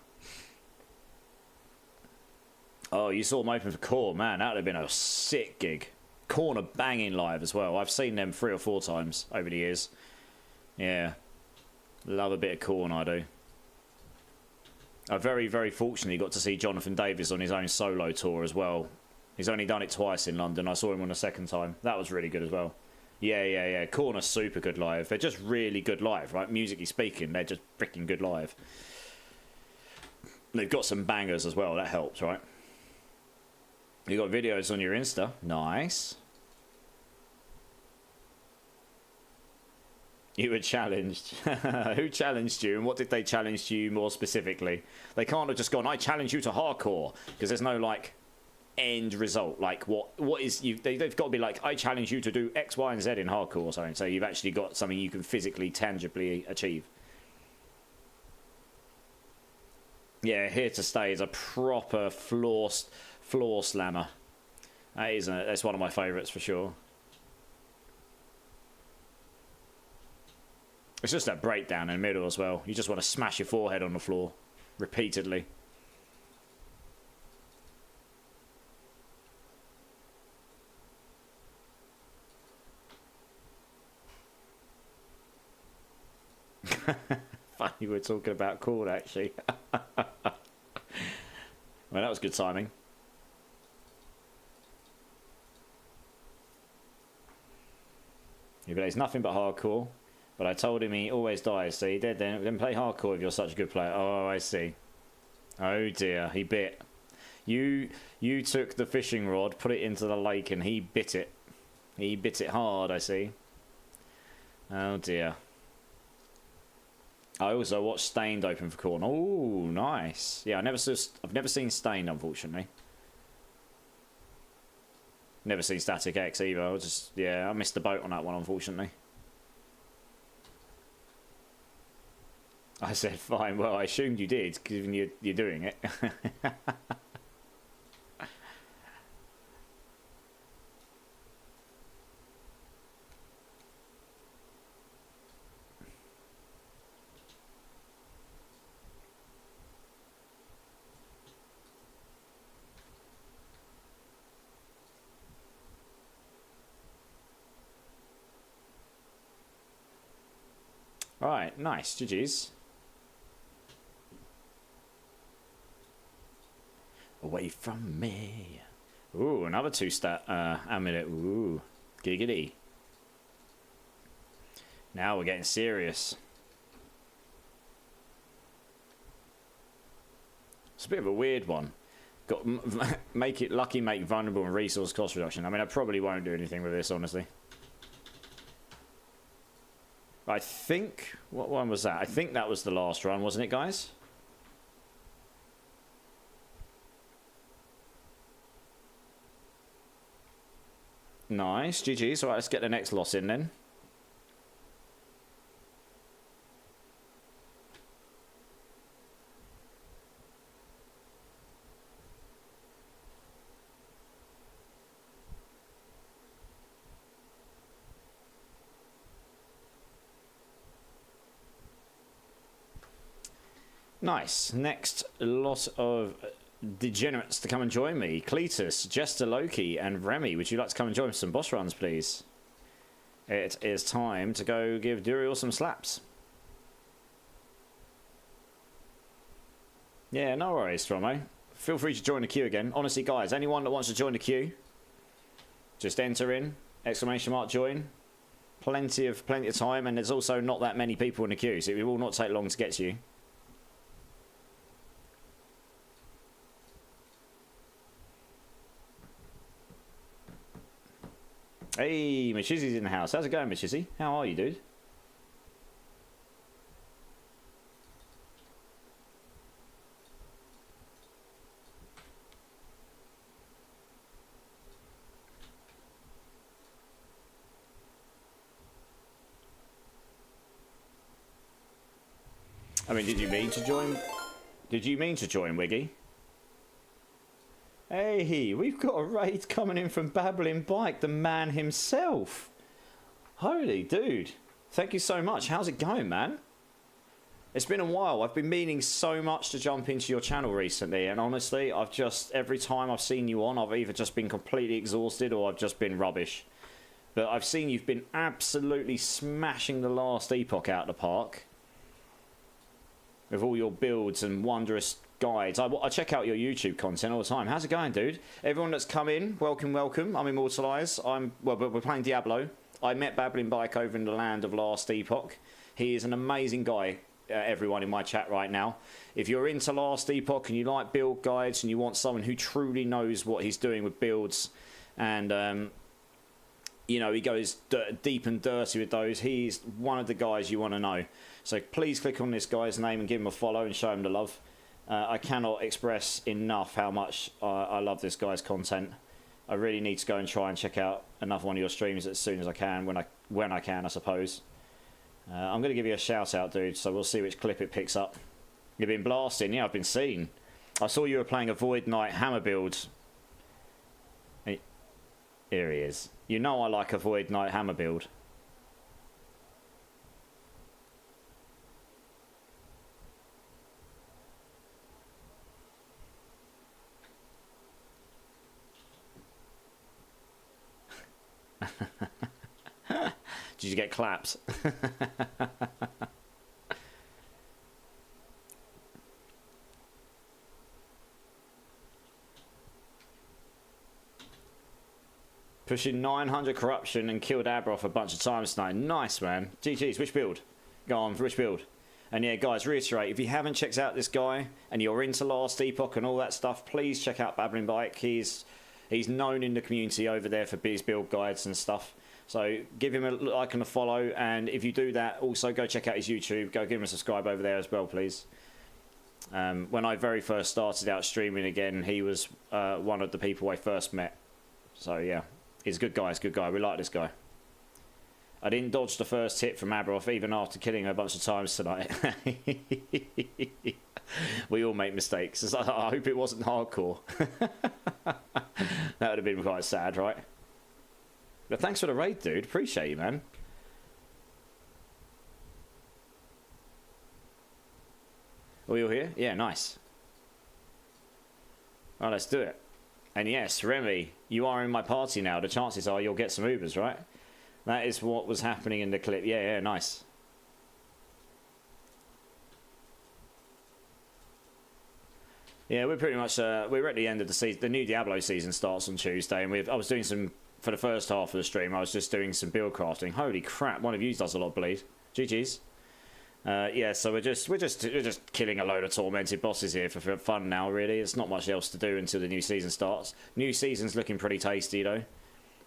Oh, you saw them open for Core. Man, that would have been a sick gig. Core are banging live as well. I've seen them 3 or 4 times over the years. Yeah. Love a bit of Core, I do. I very, very fortunately got to see Jonathan Davis on his own solo tour as well. He's only done it twice in London. I saw him on the second time. That was really good as well. Yeah. Corner's super good live. They're just really good live, right? Musically speaking, they're just freaking good live. They've got some bangers as well. That helps, right? You got videos on your Insta. Nice. You were challenged. Who challenged you, and what did they challenge you more specifically? They can't have just gone, I challenge you to hardcore, because there's no, like, end result. Like, what is... They've got to be like, I challenge you to do X, Y, and Z in hardcore or something. So you've actually got something you can physically, tangibly achieve. Yeah, Here to Stay is a proper floor slammer. That's one of my favourites for sure. It's just that breakdown in the middle as well. You just want to smash your forehead on the floor repeatedly. Funny we're talking about Cord, actually. Well, that was good timing. He plays nothing but hardcore. But I told him he always dies, so he did. Then play hardcore if you're such a good player. Oh, I see. Oh dear, he bit. You took the fishing rod, put it into the lake, and he bit it. He bit it hard, I see. Oh dear. I also watched Stained open for Corn. Oh, nice. Yeah, I've never seen Stained, unfortunately. Never seen Static X either. I missed the boat on that one, unfortunately. I said, fine. Well, I assumed you did, given you're doing it. Alright, nice. GG's. Away from me. Ooh, another 2-stat amulet. Ooh, giggity. Now we're getting serious. It's a bit of a weird one. Got make it lucky, make vulnerable, and resource cost reduction. I mean, I probably won't do anything with this, honestly. I think... What one was that? I think that was the last run, wasn't it, guys? Nice. GG's. All right, let's get the next loss in then. Nice. Next lot of degenerates to come and join me. Cletus, Jester Loki, and Remy. Would you like to come and join some boss runs, please? It is time to go give Duriel some slaps. Yeah, no worries, Stromo. Feel free to join the queue again. Honestly, guys, anyone that wants to join the queue, just enter in, exclamation mark join. Plenty of time, and there's also not that many people in the queue, so it will not take long to get to you. Hey, Machizzy's in the house. How's it going, Machizzy? How are you, dude? I mean, did you mean to join? Did you mean to join, Wiggy? Hey, we've got a raid coming in from Babbling Bike, the man himself. Holy dude. Thank you so much. How's it going, man? It's been a while. I've been meaning so much to jump into your channel recently, and honestly, I've just, every time I've seen you on, I've either just been completely exhausted or I've just been rubbish. But I've seen you've been absolutely smashing the last Epoch out of the park. With all your builds and wondrous guides. I check out your YouTube content all the time. How's it going, dude? Everyone that's come in, welcome, welcome. I'm Imortilize. Well, we're playing Diablo. I met Babbling Bike over in the land of last Epoch. He is an amazing guy, everyone in my chat right now. If you're into last Epoch and you like build guides and you want someone who truly knows what he's doing with builds and, you know, he goes deep and dirty with those, he's one of the guys you want to know. So please click on this guy's name and give him a follow and show him the love. I cannot express enough how much I love this guy's content. I really need to go and try and check out another one of your streams as soon as I can, when I can, I suppose. I'm going to give you a shout out, dude, so we'll see which clip it picks up. You've been blasting, yeah, I've been seen. I saw you were playing a Void Knight hammer build. Here he is. You know I like a Void Knight hammer build. Did you get claps? Pushing 900 corruption and killed Abroth a bunch of times tonight. Nice, man. GG's. Which build? Go on, which build? And yeah, guys, reiterate, if you haven't checked out this guy and you're into last Epoch and all that stuff, please check out Babbling Bike. He's known in the community over there for his build guides and stuff. So give him a like and a follow, and if you do that, also go check out his YouTube. Go give him a subscribe over there as well, please. When I very first started out streaming again, he was one of the people I first met. So yeah, he's a good guy. He's a good guy. We like this guy. I didn't dodge the first hit from Abroth even after killing her a bunch of times tonight. We all make mistakes. I hope it wasn't hardcore. That would have been quite sad, right? But thanks for the raid, dude. Appreciate you, man. Are we all here? Yeah, nice. Well, let's do it. And yes, Remy, you are in my party now. The chances are you'll get some Ubers, right? That is what was happening in the clip. Yeah, yeah, nice. Yeah, we're pretty much we're at the end of the season. The new Diablo season starts on Tuesday, and I was doing some for the first half of the stream. I was just doing some build crafting. Holy crap! One of you does a lot of bleed. GG's. Yeah, so we're just killing a load of tormented bosses here for fun now. Really, there's not much else to do until the new season starts. New season's looking pretty tasty though.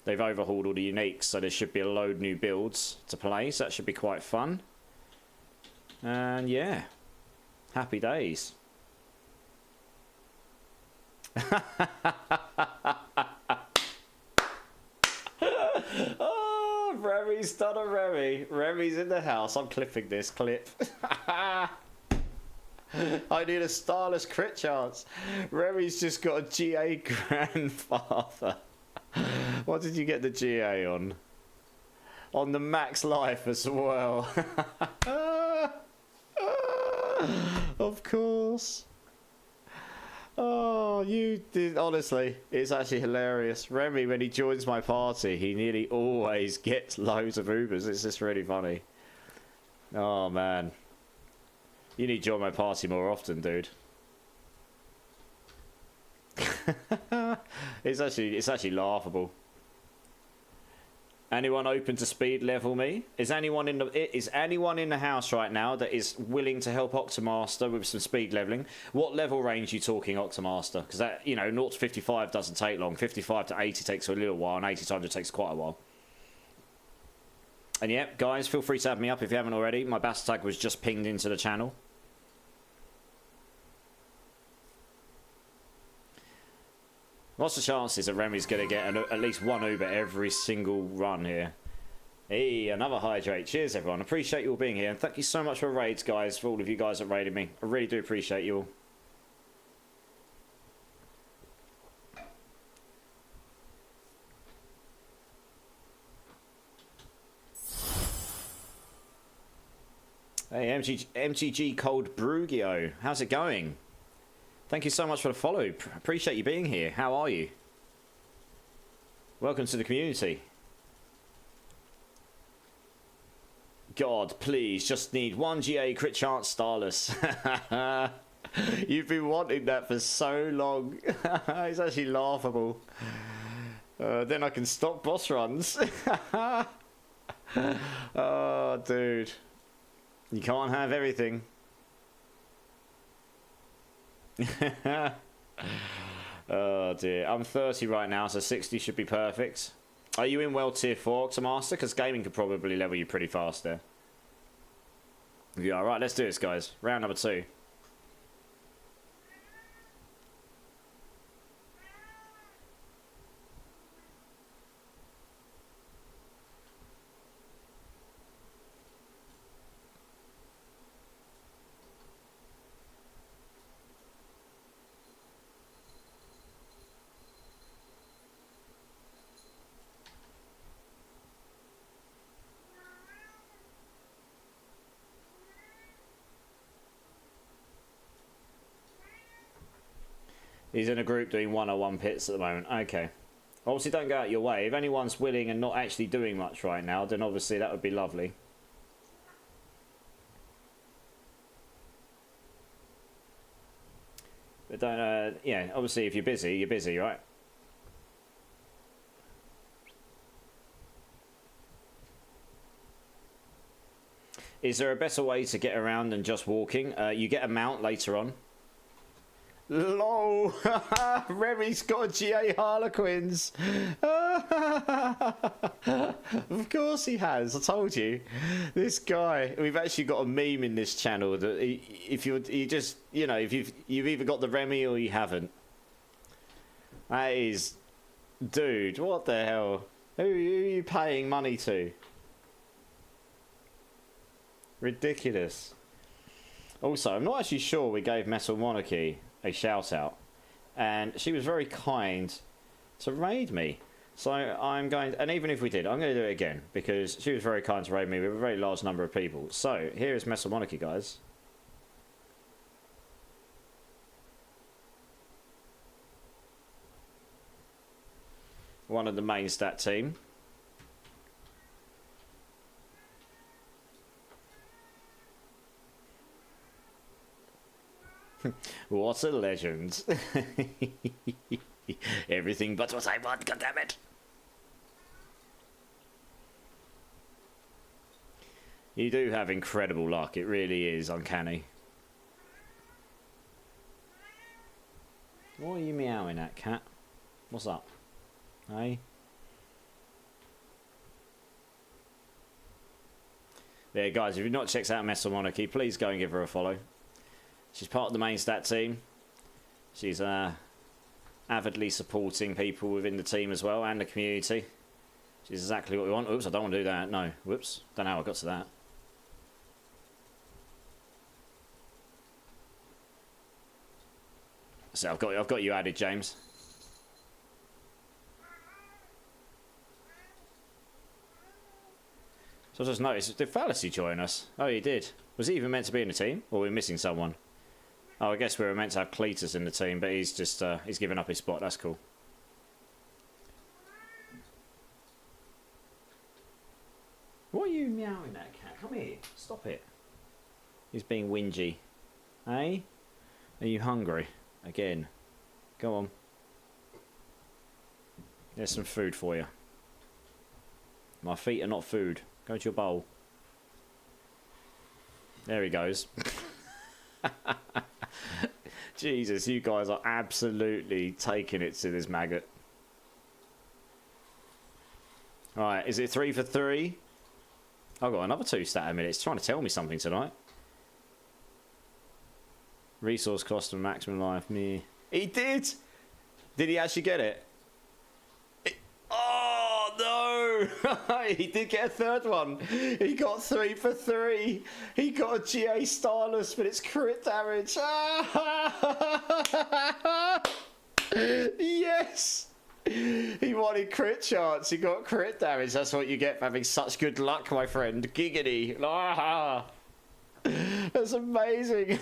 They've overhauled all the uniques, so there should be a load new builds to play. So that should be quite fun. And yeah, happy days. Remy's done a Remy. Remy's in the house. I'm clipping this clip. I need a starless crit chance. Remy's just got a GA grandfather. What did you get the GA on? On the max life as well. Of course. Oh, you did. Honestly, it's actually hilarious. Remy, when he joins my party, he nearly always gets loads of Ubers. It's just really funny. Oh, man. You need to join my party more often, dude. It's actually laughable. Anyone open to speed level me? Is anyone in the house right now that is willing to help Octomaster with some speed leveling? What level range are you talking, Octomaster? Because that, 0 to 55 doesn't take long. 55 to 80 takes a little while, and 80 to 100 takes quite a while. And yeah, guys, feel free to add me up if you haven't already. My bass tag was just pinged into the channel. What's the chances that Remy's going to get at least one Uber every single run here? Hey, another hydrate. Cheers, everyone. Appreciate you all being here. And thank you so much for raids, guys, for all of you guys that raided me. I really do appreciate you all. Hey, MTG Cold Brugio. How's it going? Thank you so much for the follow. Appreciate you being here. How are you? Welcome to the community. God, please, just need one GA crit chance starless. You've been wanting that for so long. It's actually laughable. Then I can stop boss runs. Oh, dude. You can't have everything. Oh dear, I'm 30 right now, so 60 should be perfect. Are you in World Tier 4, Octomaster? Because gaming could probably level you pretty fast there. Yeah, alright, let's do this, guys. Round number 2. He's in a group doing 101 pits at the moment. Okay. Obviously, don't go out your way. If anyone's willing and not actually doing much right now, then obviously that would be lovely. But don't, yeah, obviously if you're busy, right? Is there a better way to get around than just walking? You get a mount later on. LOL! Remy's got a GA Harlequins! Of course he has, I told you. This guy, we've actually got a meme in this channel that if you've either got the Remy or you haven't. That is... Dude, what the hell? Who are you paying money to? Ridiculous. Also, I'm not actually sure we gave Metal Monarchy a shout out, and she was very kind to raid me, so I'm going, and even if we did, I'm going to do it again because she was very kind to raid me with a very large number of people. So here is Metal Monarchy, guys. One of the main stat team. What a legend. Everything but what I want, goddammit. You do have incredible luck, it really is uncanny. What are you meowing at, cat? What's up? Hey? Yeah, guys, if you've not checked out Metal Monarchy, please go and give her a follow. She's part of the main stat team. She's avidly supporting people within the team as well and the community. Which is exactly what we want. Oops, I don't want to do that. No. Whoops. Don't know how I got to that. So I've got you added, James. So I just noticed, did Fallacy join us? Oh, he did. Was he even meant to be in the team? Or were we missing someone? Oh, I guess we were meant to have Cletus in the team, but he's just, he's given up his spot. That's cool. What are you meowing at, cat? Come here. Stop it. He's being whingy. Hey? Are you hungry? Again. Go on. There's some food for you. My feet are not food. Go to your bowl. There he goes. Jesus, you guys are absolutely taking it to this maggot. Alright, is it 3 for 3? I've got another 2 stat minutes. It's trying to tell me something tonight. Resource cost and maximum life. Me. He did! Did he actually get it? Oh no! He did get a 3rd one. He got 3 for 3. He got a GA Starless, but it's crit damage. Yes! He wanted crit chance. He got crit damage. That's what you get for having such good luck, my friend. Giggity. That's amazing.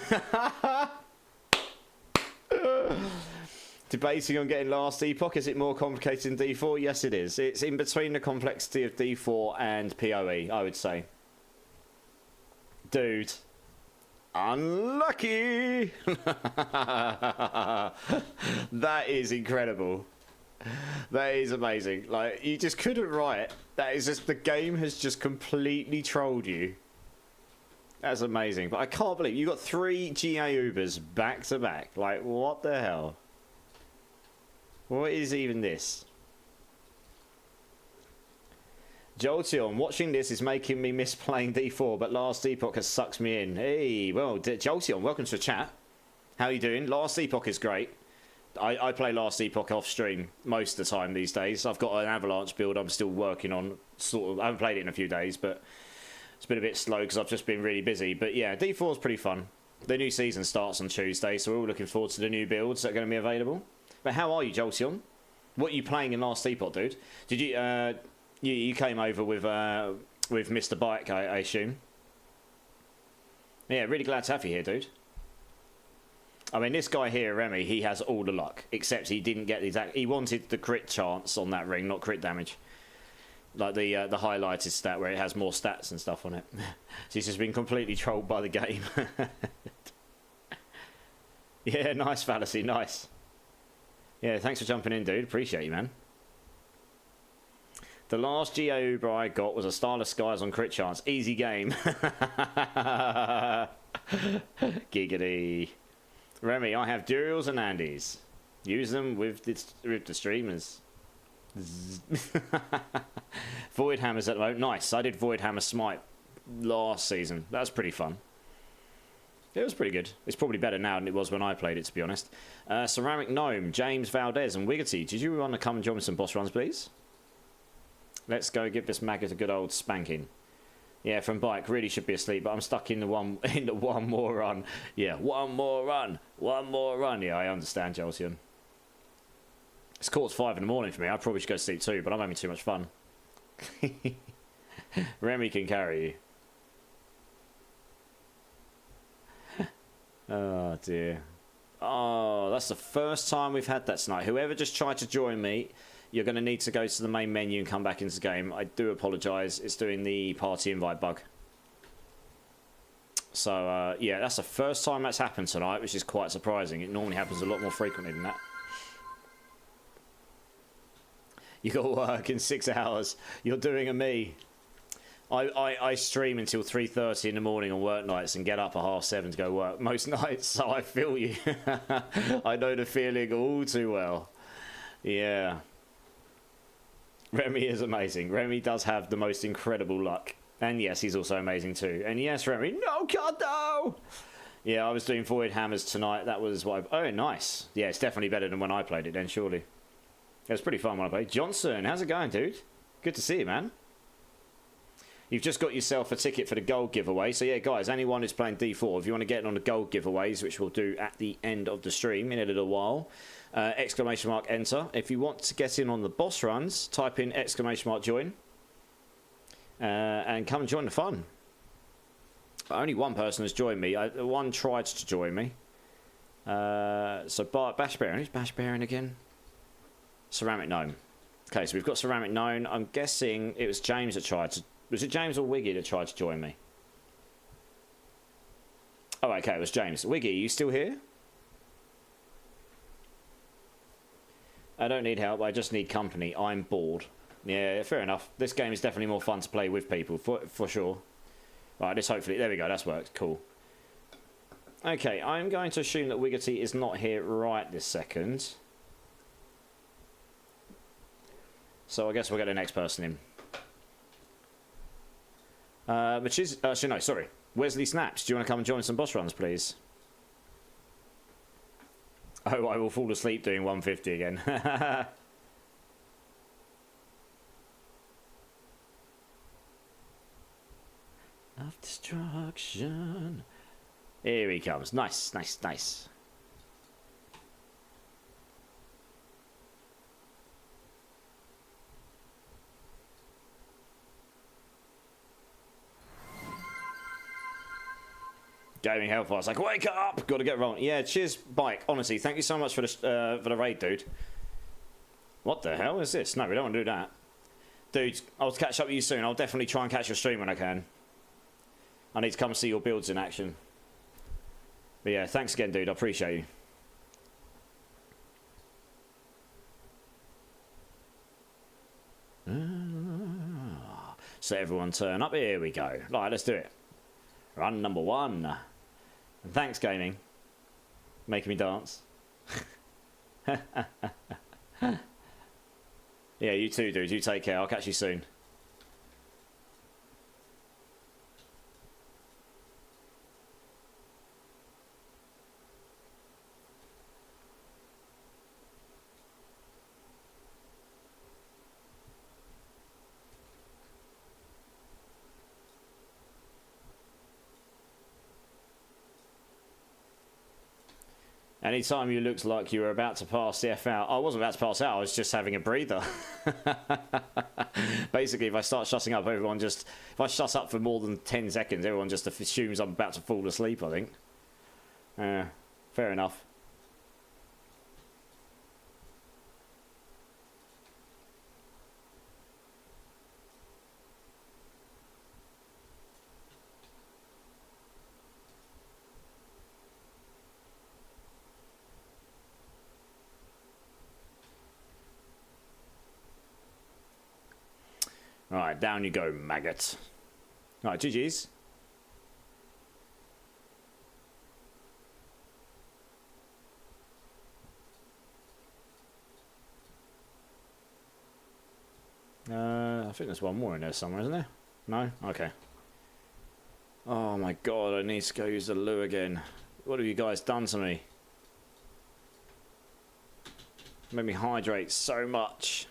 Debating on getting last Epoch. Is it more complicated than D4? Yes, it is. It's in between the complexity of D4 and PoE, I would say. Dude. Unlucky. That is incredible. That is amazing. Like, you just couldn't write. That is just, the game has just completely trolled you. That's amazing. But I can't believe you got 3 GA Ubers back to back. Like, what the hell? What is even this? Jolteon, watching this is making me miss playing D4, but Last Epoch has sucked me in. Hey, well, Jolteon, welcome to the chat. How are you doing? Last Epoch is great. I play Last Epoch off stream most of the time these days. I've got an Avalanche build I'm still working on. Sort of, I haven't played it in a few days, but it's been a bit slow because I've just been really busy. But yeah, D4 is pretty fun. The new season starts on Tuesday, so we're all looking forward to the new builds that are going to be available. But how are you, Jolteon? What are you playing in Last Epoch, dude? Did you you came over with Mr. Bike, I assume? Yeah, really glad to have you here, dude. I mean, this guy here, Remy, he has all the luck, except he didn't get the exact. He wanted the crit chance on that ring, not crit damage. Like the highlighted stat where it has more stats and stuff on it. So he's just been completely trolled by the game. Yeah, nice Fallacy, nice. Yeah, thanks for jumping in, dude. Appreciate you, man. The last GA Uber I got was a Starless Skies on crit chance. Easy game. Giggity. Remy, I have Durials and Andys. Use them with the streamers. Void Hammers at the moment. Nice. I did Void Hammer Smite last season. That was pretty fun. It was pretty good. It's probably better now than it was when I played it, to be honest. Ceramic Gnome, James Valdez, and Wiggity. Did you want to come and join me some boss runs, please? Let's go give this maggot a good old spanking. Yeah, from Bike, really should be asleep, but I'm stuck in the one more run. Yeah, one more run. Yeah, I understand, Jolteon. It's 4:45 in the morning for me. I probably should go to sleep too, but I'm having too much fun. Remy can carry you. Oh dear. Oh, that's the first time we've had that tonight. Whoever just tried to join me, you're going to need to go to the main menu and come back into the game. I do apologise. It's doing the party invite bug. So, yeah, that's the first time that's happened tonight, which is quite surprising. It normally happens a lot more frequently than that. You got to work in 6 hours. You're doing a me. I stream until 3:30 in the morning on work nights and get up at 7:30 to go work most nights, so I feel you. I know the feeling all too well. Yeah. Remy is amazing. Remy does have the most incredible luck. And yes, he's also amazing too. And yes, Remy, no, God, no! Yeah, I was doing Void Hammers tonight. That was what oh, nice. Yeah, it's definitely better than when I played it then, surely. It was pretty fun when I played. Johnson, how's it going, dude? Good to see you, man. You've just got yourself a ticket for the gold giveaway. So, yeah, guys, anyone who's playing D4, if you want to get in on the gold giveaways, which we'll do at the end of the stream in a little while, exclamation mark enter. If you want to get in on the boss runs, type in exclamation mark join. And come and join the fun. Only one person has joined me. One tried to join me. So, Bash Baron. Who's Bash Baron again? Ceramic Gnome. Okay, so we've got Ceramic Gnome. I'm guessing it was James that tried to... Was it James or Wiggy that tried to join me? Oh, okay, it was James. Wiggy, are you still here? I don't need help, I just need company. I'm bored. Yeah, fair enough. This game is definitely more fun to play with people, for sure. Right, this hopefully... There we go, that's worked. Cool. Okay, I'm going to assume that Wiggity is not here right this second. So I guess we'll get the next person in. Actually, no, sorry. Wesley Snaps, do you want to come and join some boss runs, please? Oh, I will fall asleep doing 150 again. Of destruction. Here he comes. Nice, nice, nice. Gaming Hellfire. I was like, wake up! Got to get rolling. Yeah, cheers, Bike. Honestly, thank you so much for the raid, dude. What the hell is this? No, we don't want to do that. Dude, I'll catch up with you soon. I'll definitely try and catch your stream when I can. I need to come see your builds in action. But yeah, thanks again, dude. I appreciate you. So everyone turn up. Here we go. Right, let's do it. Run number 1. And thanks, gaming. Making me dance. Yeah, you too, dude. You take care. I'll catch you soon. Anytime you looked like you were about to pass the F out, I wasn't about to pass out, I was just having a breather. Basically, if I start shutting up, if I shut up for more than 10 seconds, everyone just assumes I'm about to fall asleep, I think. Fair enough. Alright, down you go, maggot. Alright, GG's. I think there's one more in there somewhere, isn't there? No? Okay. Oh my god, I need to go use the loo again. What have you guys done to me? Made me hydrate so much.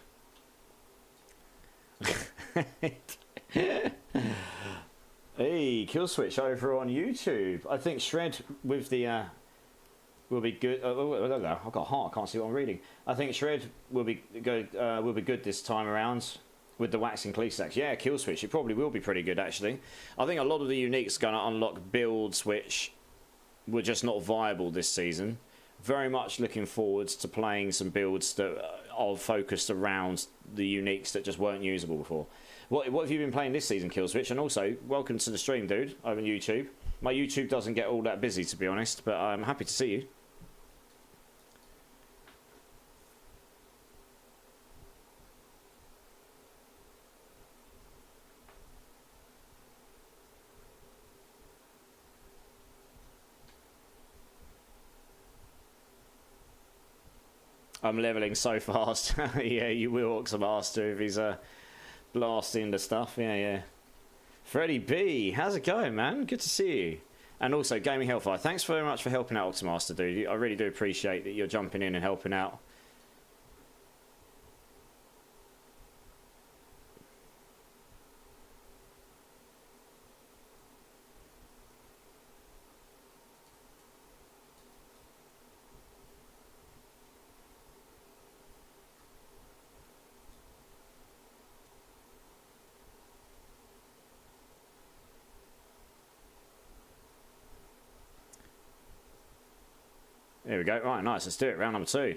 Hey, kill switch over on YouTube. I think Shred with the will be good. I've got a heart. I can't see what I'm reading. I think Shred will be good this time around with the waxing cleat stacks. Yeah, kill switch. It probably will be pretty good actually. I think a lot of the uniques going to unlock builds which were just not viable this season. Very much looking forward to playing some builds that are focused around the uniques that just weren't usable before. What have you been playing this season, Killswitch? And also, welcome to the stream, dude, over on YouTube. My YouTube doesn't get all that busy, to be honest, but I'm happy to see you. I'm leveling so fast. Yeah, you will, Oxamaster, if he's blasting the stuff. Yeah. Freddie B, how's it going, man? Good to see you. And also, Gaming Hellfire, thanks very much for helping out, Oxamaster, dude. I really do appreciate that you're jumping in and helping out. There we go. Right, nice. Let's do it. Round number 2.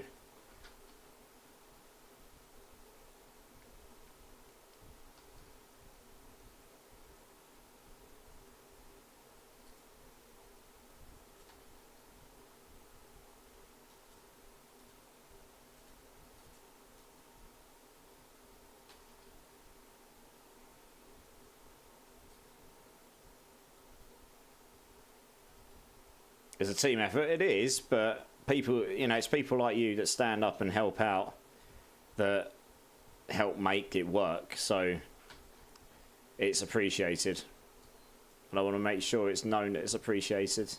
It's a team effort. It is, but people, you know, it's people like you that stand up and help out that help make it work. So it's appreciated. And I want to make sure it's known that it's appreciated.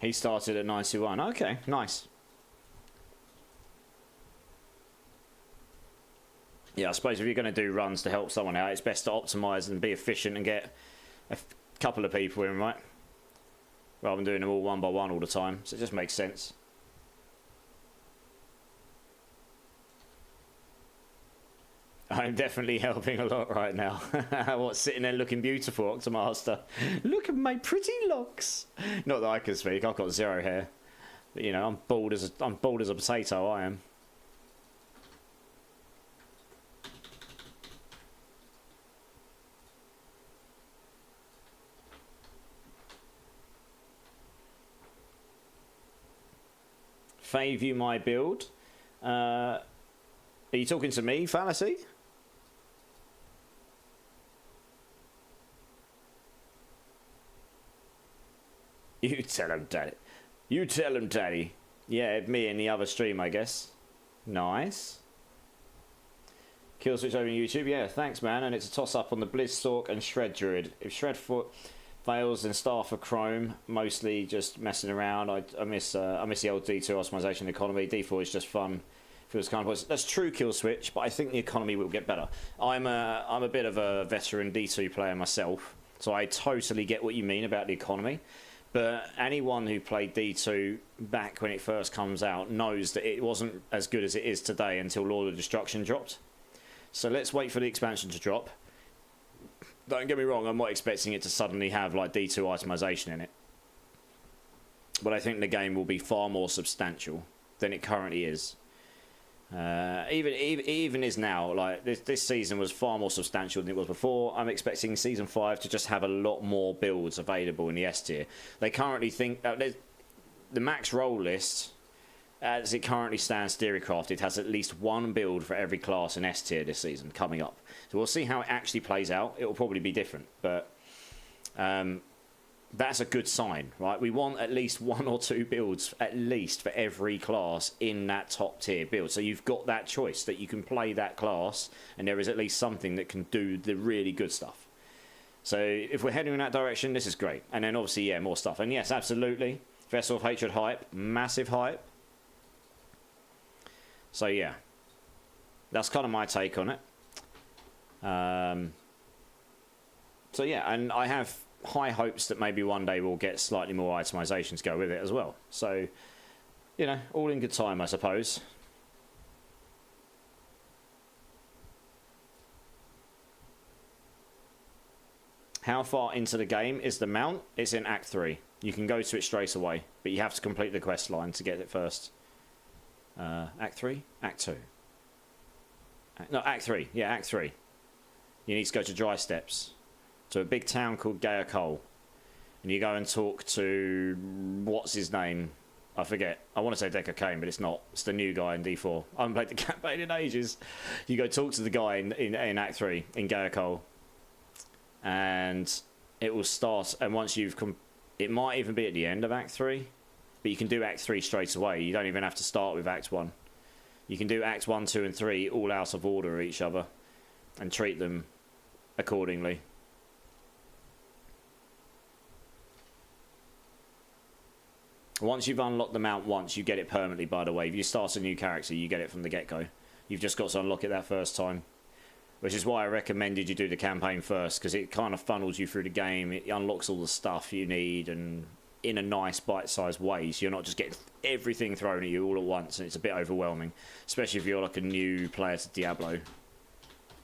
He started at 91. Okay, nice. Yeah, I suppose if you're going to do runs to help someone out, it's best to optimise and be efficient and get a couple of people in, right? Rather than doing them all one by one all the time. So it just makes sense. I'm definitely helping a lot right now. What's sitting there looking beautiful, Octomaster? Look at my pretty locks. Not that I can speak. I've got 0 hair. But, you know, I'm bald as a potato. I am. Fave you my build. Are you talking to me, Fallacy? You tell him, Daddy. You tell him, Daddy. Yeah, me and the other stream, I guess. Nice. Kill switch over on YouTube. Yeah, thanks, man. And it's a toss-up on the Blizzstalk and Shred Druid. If Shredfoot fails, then Star for Chrome. Mostly just messing around. I miss the old D2 optimization economy. D4 is just fun. Feels kind of that's true kill switch, but I think the economy will get better. I'm a bit of a veteran D2 player myself, so I totally get what you mean about the economy. But anyone who played D2 back when it first comes out knows that it wasn't as good as it is today until Lord of Destruction dropped. So let's wait for the expansion to drop. Don't get me wrong, I'm not expecting it to suddenly have like D2 itemization in it. But I think the game will be far more substantial than it currently is. Even is now, like this season was far more substantial than it was before. I'm expecting season 5 to just have a lot more builds available in the S tier. They currently think the max roll list, as it currently stands theorycrafted, has at least 1 build for every class in S tier this season coming up. So we'll see how it actually plays out. It will probably be different, but that's a good sign, right? We want at least 1 or 2 builds, at least, for every class in that top tier build. So you've got that choice that you can play that class, and there is at least something that can do the really good stuff. So if we're heading in that direction, this is great. And then obviously, yeah, more stuff. And yes, absolutely, Vessel of Hatred hype, massive hype. So yeah, that's kind of my take on it. So yeah, and I have high hopes that maybe one day we'll get slightly more itemization to go with it as well. So, you know, all in good time, I suppose. How far into the game is the mount? It's in Act 3. You can go to it straight away, but you have to complete the quest line to get it first. Act 3? Act 2. No, Act 3. Yeah, Act 3. You need to go to Dry Steps, to a big town called Gaia-Cole, and you go and talk to what's his name? I forget. I want to say Decker Kane, but it's not. It's the new guy in D4. I haven't played the campaign in ages. You go talk to the guy in Act 3 in Gaia-Cole, and it will start. And once you've it might even be at the end of Act 3, but you can do Act 3 straight away. You don't even have to start with Act 1. You can do Acts 1, 2, and 3 all out of order each other, and treat them accordingly. Once you've unlocked the mount once, you get it permanently, by the way. If you start a new character, you get it from the get-go. You've just got to unlock it that first time. Which is why I recommended you do the campaign first, because it kind of funnels you through the game. It unlocks all the stuff you need, and in a nice bite-sized way, so you're not just getting everything thrown at you all at once, and it's a bit overwhelming. Especially if you're like a new player to Diablo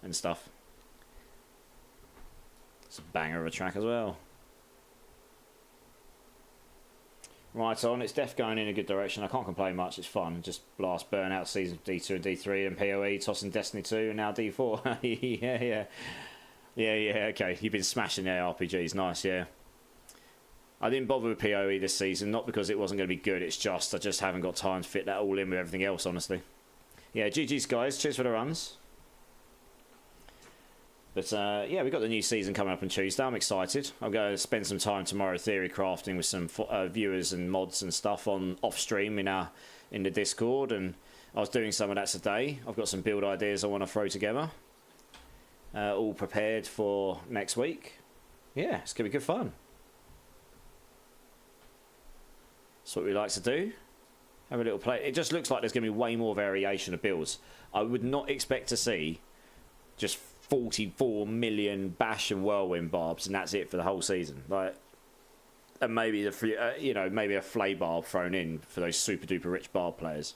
and stuff. It's a banger of a track as well. Right on, it's def going in a good direction. I can't complain much, it's fun. Just blast burnout season D2 and D3 and PoE, tossing Destiny 2 and now D4. Yeah, okay. You've been smashing the ARPGs, nice, yeah. I didn't bother with PoE this season, not because it wasn't going to be good, it's just I just haven't got time to fit that all in with everything else, honestly. Yeah, GG's guys, cheers for the runs. But yeah, we've got the new season coming up on Tuesday. I'm excited. I'm going to spend some time tomorrow theory crafting with some viewers and mods and stuff on off stream in the Discord. And I was doing some of that today. I've got some build ideas I want to throw together, all prepared for next week. Yeah, it's going to be good fun. That's what we like to do. Have a little play. It just looks like there's going to be way more variation of builds. I would not expect to see just 44 million bash and whirlwind barbs and that's it for the whole season. Like, and maybe maybe a flay barb thrown in for those super duper rich barb players.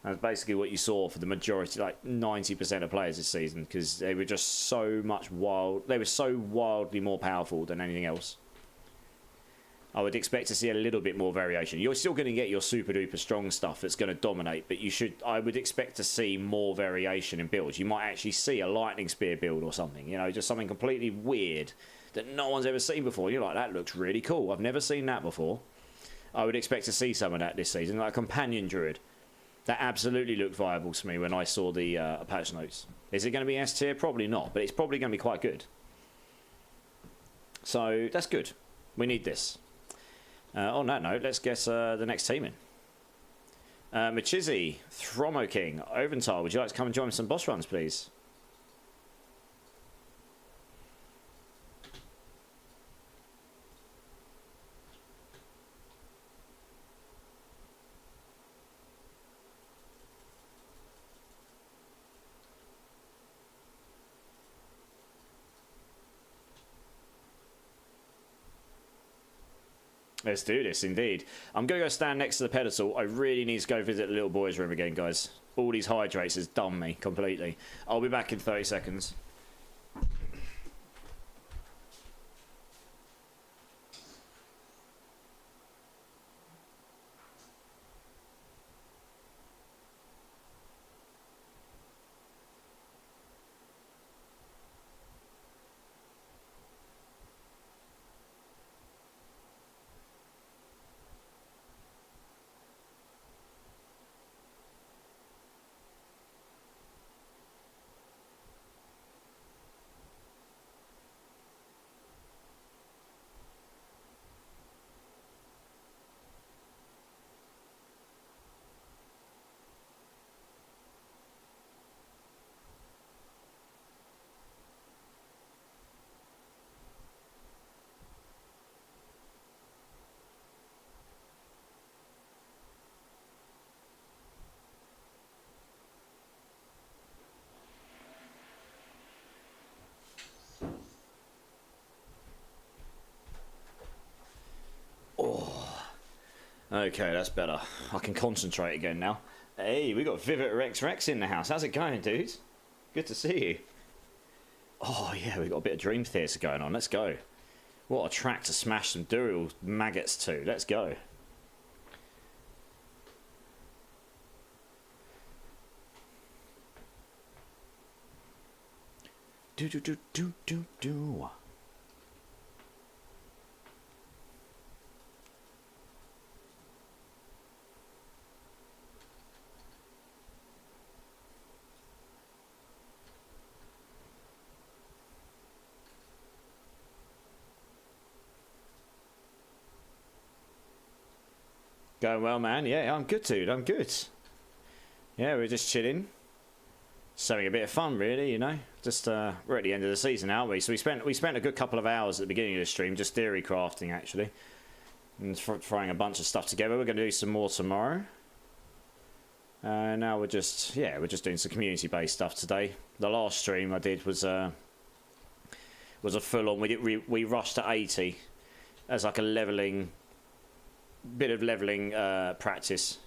That's basically what you saw for the majority, like 90% of players this season, because they were just so wildly more powerful than anything else. I would expect to see a little bit more variation. You're still going to get your super duper strong stuff that's going to dominate, but I would expect to see more variation in builds. You might actually see a lightning spear build or something, just something completely weird that no one's ever seen before. You're like, that looks really cool. I've never seen that before. I would expect to see some of that this season, like a companion druid. That absolutely looked viable to me when I saw the patch notes. Is it going to be S tier? Probably not, but it's probably going to be quite good. So that's good. We need this. On that note, let's get the next team in. Machizi, Thromo King, Oventar, would you like to come and join some boss runs, please? Let's do this, indeed. I'm going to go stand next to the pedestal. I really need to go visit the little boys' room again, guys. All these hydrates has done me completely. I'll be back in 30 seconds. Okay, that's better. I can concentrate again now. Hey, we got Vivid Rex in the house. How's it going, dude? Good to see you. Oh, yeah, we got a bit of Dream Theater going on. Let's go. What a track to smash some Duriel maggots to. Let's go. Do. Going well, man. Yeah, I'm good, dude. I'm good. Yeah, we're just chilling. Just having a bit of fun, really, Just we're at the end of the season, aren't we? So we spent a good couple of hours at the beginning of the stream just theory crafting, actually, and throwing a bunch of stuff together. We're going to do some more tomorrow. Now we're just doing some community-based stuff today. The last stream I did was a full-on. We rushed to 80 as like a bit of leveling practice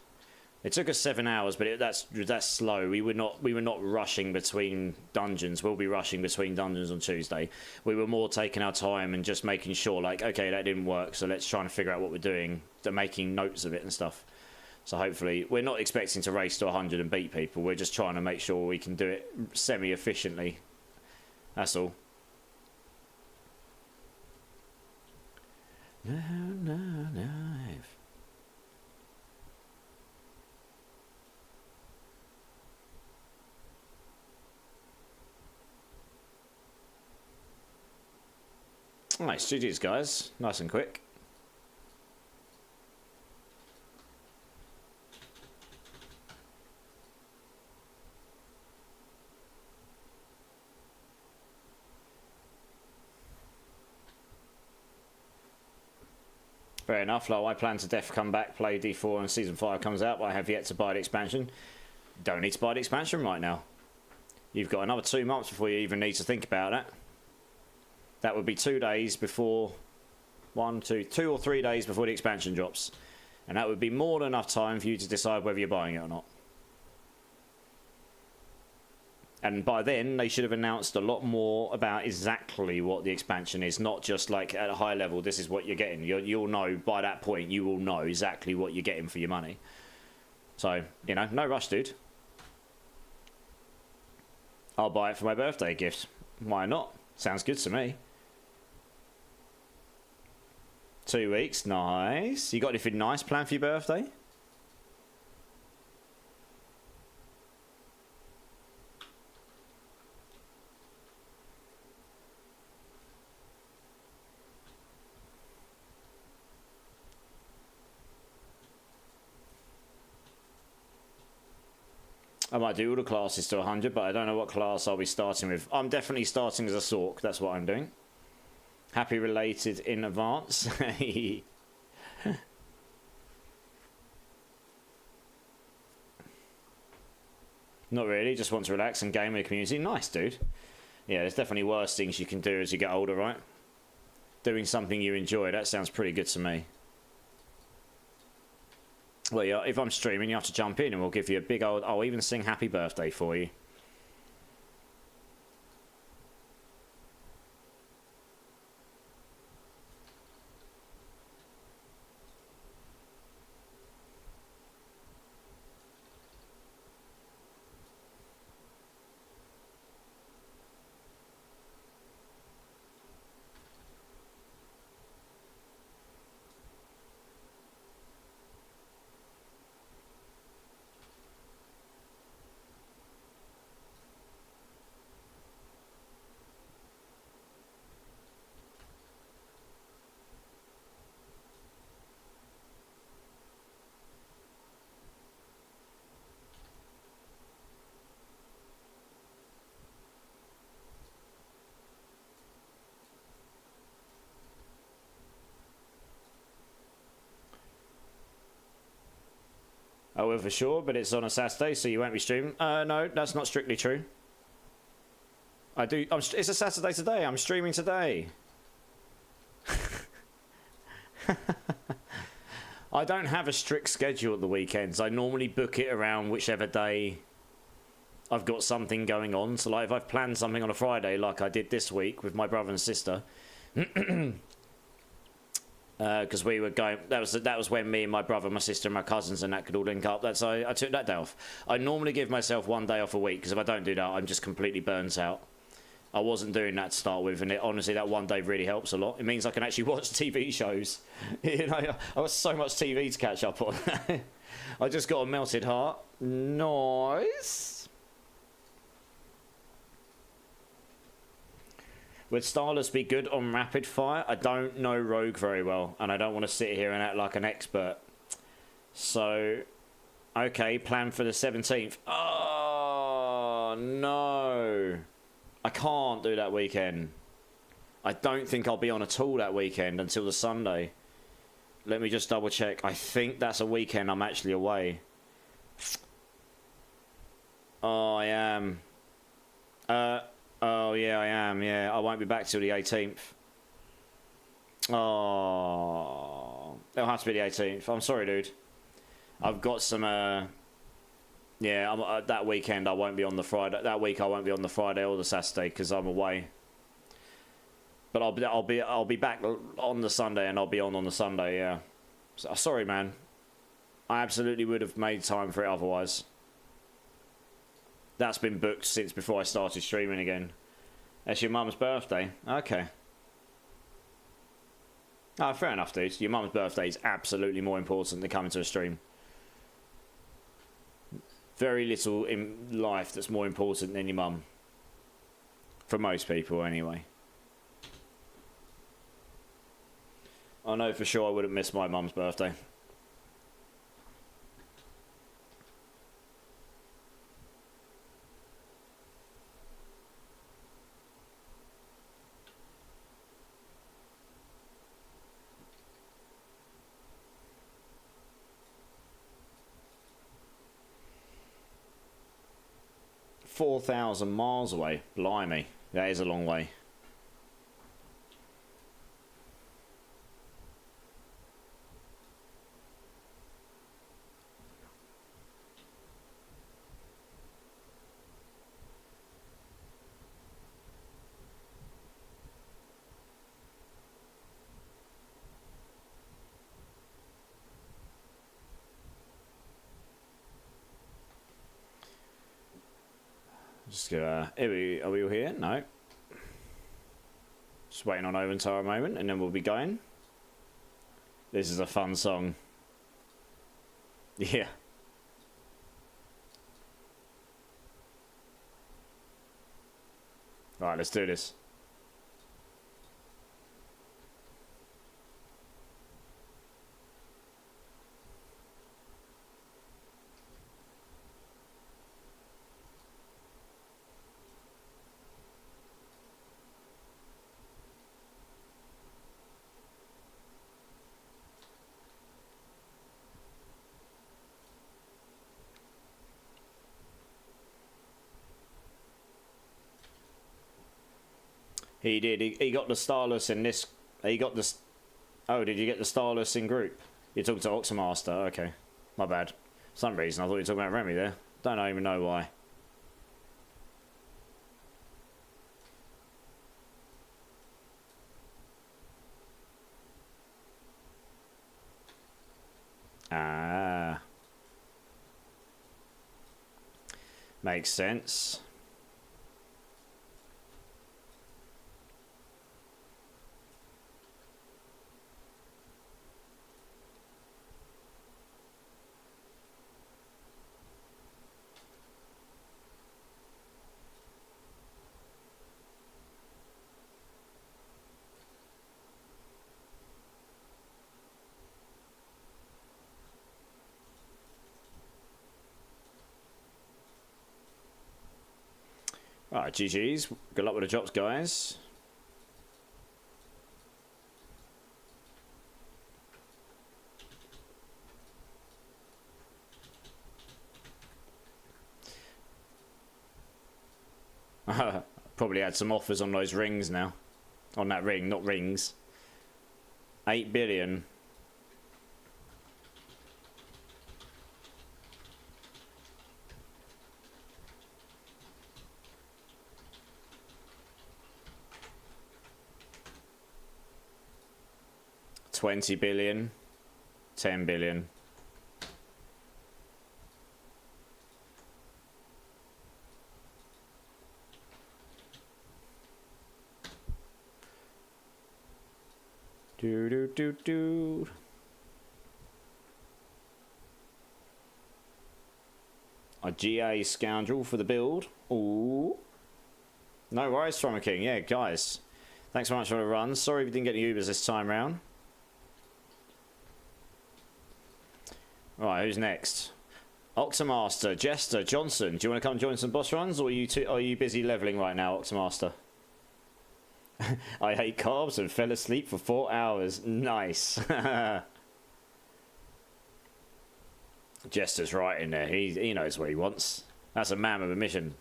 It took us 7 hours, but that's slow. We were not rushing between dungeons. We'll be rushing between dungeons on Tuesday. We were more taking our time and just making sure, like, okay, that didn't work, so let's try and figure out what we're doing. They're making notes of it and stuff. So hopefully, we're not expecting to race to 100 and beat people. We're just trying to make sure we can do it semi-efficiently. That's all. No. Nice, GG's guys. Nice and quick. Fair enough. Like, I plan to come back, play D4 and Season 5 comes out, but I have yet to buy the expansion. Don't need to buy the expansion right now. You've got another 2 months before you even need to think about it. That would be 2 days before... 2 or 3 days before the expansion drops. And that would be more than enough time for you to decide whether you're buying it or not. And by then, they should have announced a lot more about exactly what the expansion is, not just like at a high level, this is what you're getting. You'll know, by that point, you will know exactly what you're getting for your money. So, you know, no rush, dude. I'll buy it for my birthday gift. Why not? Sounds good to me. 2 weeks, nice. You got anything nice planned for your birthday? I might do all the classes to 100, but I don't know what class I'll be starting with. I'm definitely starting as a Sork, that's what I'm doing. Happy related in advance. Not really, just want to relax and game with the community. Nice, dude. Yeah, there's definitely worse things you can do as you get older, right? Doing something you enjoy, that sounds pretty good to me. Well, yeah, if I'm streaming, you have to jump in and we'll give you a big old... I'll even sing happy birthday for you. Oh, well, for sure, but it's on a Saturday, so you won't be streaming. No, that's not strictly true. It's a Saturday today. I'm streaming today. I don't have a strict schedule at the weekends. I normally book it around whichever day I've got something going on. So, like, if I've planned something on a Friday, like I did this week with my brother and sister, because we were going, that was when me and my brother, my sister, and my cousins and that could all link up. That's I took that day off. I normally give myself 1 day off a week because if I don't do that, I'm just completely burnt out. I wasn't doing that to start with, and honestly, that 1 day really helps a lot. It means I can actually watch TV shows. You know, I've got so much TV to catch up on. I just got a melted heart. Nice. Would Starless be good on rapid fire? I don't know Rogue very well, and I don't want to sit here and act like an expert. So, okay, plan for the 17th. Oh, no. I can't do that weekend. I don't think I'll be on at all that weekend until the Sunday. Let me just double check. I think that's a weekend I'm actually away. Oh, I am. Oh, yeah, I am. Yeah, I won't be back till the 18th. Oh, it'll have to be the 18th. I'm sorry, dude. I've got some. Yeah, that weekend I won't be on the Friday. That week I won't be on the Friday or the Saturday because I'm away. But I'll be back on the Sunday, and I'll be on the Sunday. Yeah. So, sorry, man. I absolutely would have made time for it otherwise. That's been booked since before I started streaming again. That's your mum's birthday. Okay. Oh, fair enough, dude. Your mum's birthday is absolutely more important than coming to a stream. Very little in life that's more important than your mum. For most people, anyway. I know for sure I wouldn't miss my mum's birthday. $4,000 away. Blimey. That is a long way. Just are we all here? No. Just waiting on Oventar a moment, and then we'll be going. This is a fun song. Yeah. Alright, let's do this. He did. He got the Starless in this. He got the. Oh, did you get the Starless in group? You talked to Oxymaster. Okay, my bad. For some reason I thought you were talking about Remy there. Don't even know why. Ah, makes sense. Alright, GG's. Good luck with the drops, guys. Probably had some offers on those rings now. On that ring, not rings. 8 billion. $20 billion, 10 billion. Do do do do. A GA scoundrel for the build. Ooh. No worries, Trauma King. Yeah, guys. Thanks so much for the run. Sorry we didn't get any Ubers this time round. Right, who's next? Oxymaster, Jester, Johnson. Do you want to come join some boss runs, or are you busy leveling right now, Oxymaster? I ate carbs and fell asleep for 4 hours. Nice. Jester's right in there. He knows what he wants. That's a man with a mission.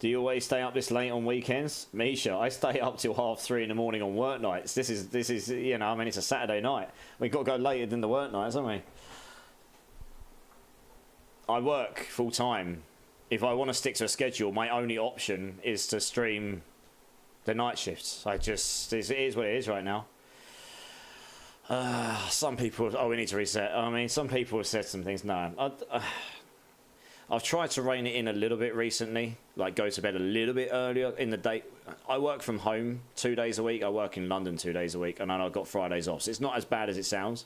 Do you always stay up this late on weekends? Misha, I stay up till 3:30 in the morning on work nights. This is, you know, I mean, it's a Saturday night. We've got to go later than the work nights, haven't we? I work full time. If I want to stick to a schedule, my only option is to stream the night shifts. It is what it is right now. Some people, we need to reset. I mean, some people have said some things. No, I've tried to rein it in a little bit recently, like go to bed a little bit earlier in the day. I work from home 2 days a week. I work in London 2 days a week, and then I've got Fridays off. So it's not as bad as it sounds.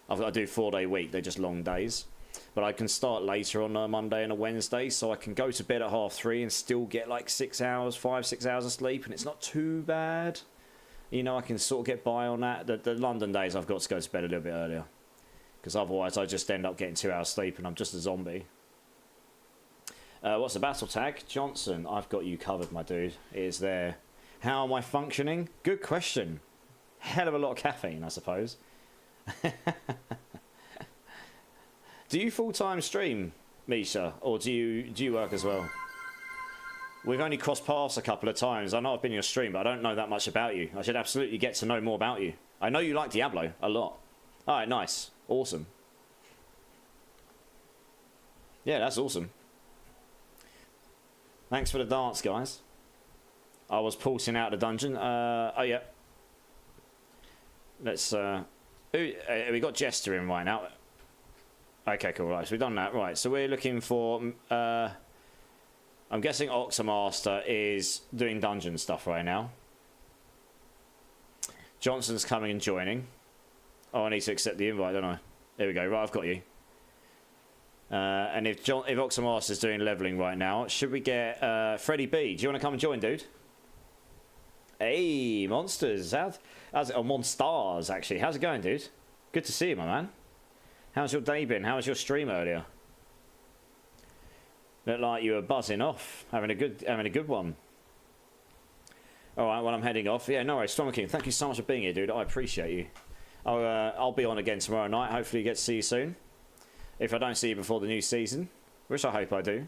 I do 4-day week. They're just long days. But I can start later on a Monday and a Wednesday, so I can go to bed at 3:30 and still get like 6 hours, 5-6 hours of sleep, and it's not too bad. You know, I can sort of get by on that. The London days, I've got to go to bed a little bit earlier, because otherwise I just end up getting 2 hours sleep and I'm just a zombie. What's the battle tag? Johnson, I've got you covered, my dude. It is there. How am I functioning? Good question. Hell of a lot of caffeine, I suppose. Do you full-time stream, Misha, or do you work as well? We've only crossed paths a couple of times. I know I've been in your stream, but I don't know that much about you. I should absolutely get to know more about you. I know you like Diablo a lot. All right, nice. Awesome. Yeah, that's awesome. Thanks for the dance, guys. I was pulsing out the dungeon. Oh, yeah. Let's... we got Jester in right now. Okay, cool. Right, so we've done that. Right, so we're looking for... I'm guessing Oxamaster is doing dungeon stuff right now. Johnson's coming and joining. Oh, I need to accept the invite, don't I? There we go. Right, I've got you. And if Oxamaster's doing leveling right now, should we get Freddie B? Do you want to come and join, dude? Hey, monsters. How's it? Oh, Monstars, actually. How's it going, dude? Good to see you, my man. How's your day been? How was your stream earlier? Looked like you were buzzing off, having a good one. All right, well, I'm heading off. Yeah, no worries. Storm King, thank you so much for being here, dude. I appreciate you. I'll be on again tomorrow night. Hopefully, get to see you soon. If I don't see you before the new season, which I hope I do,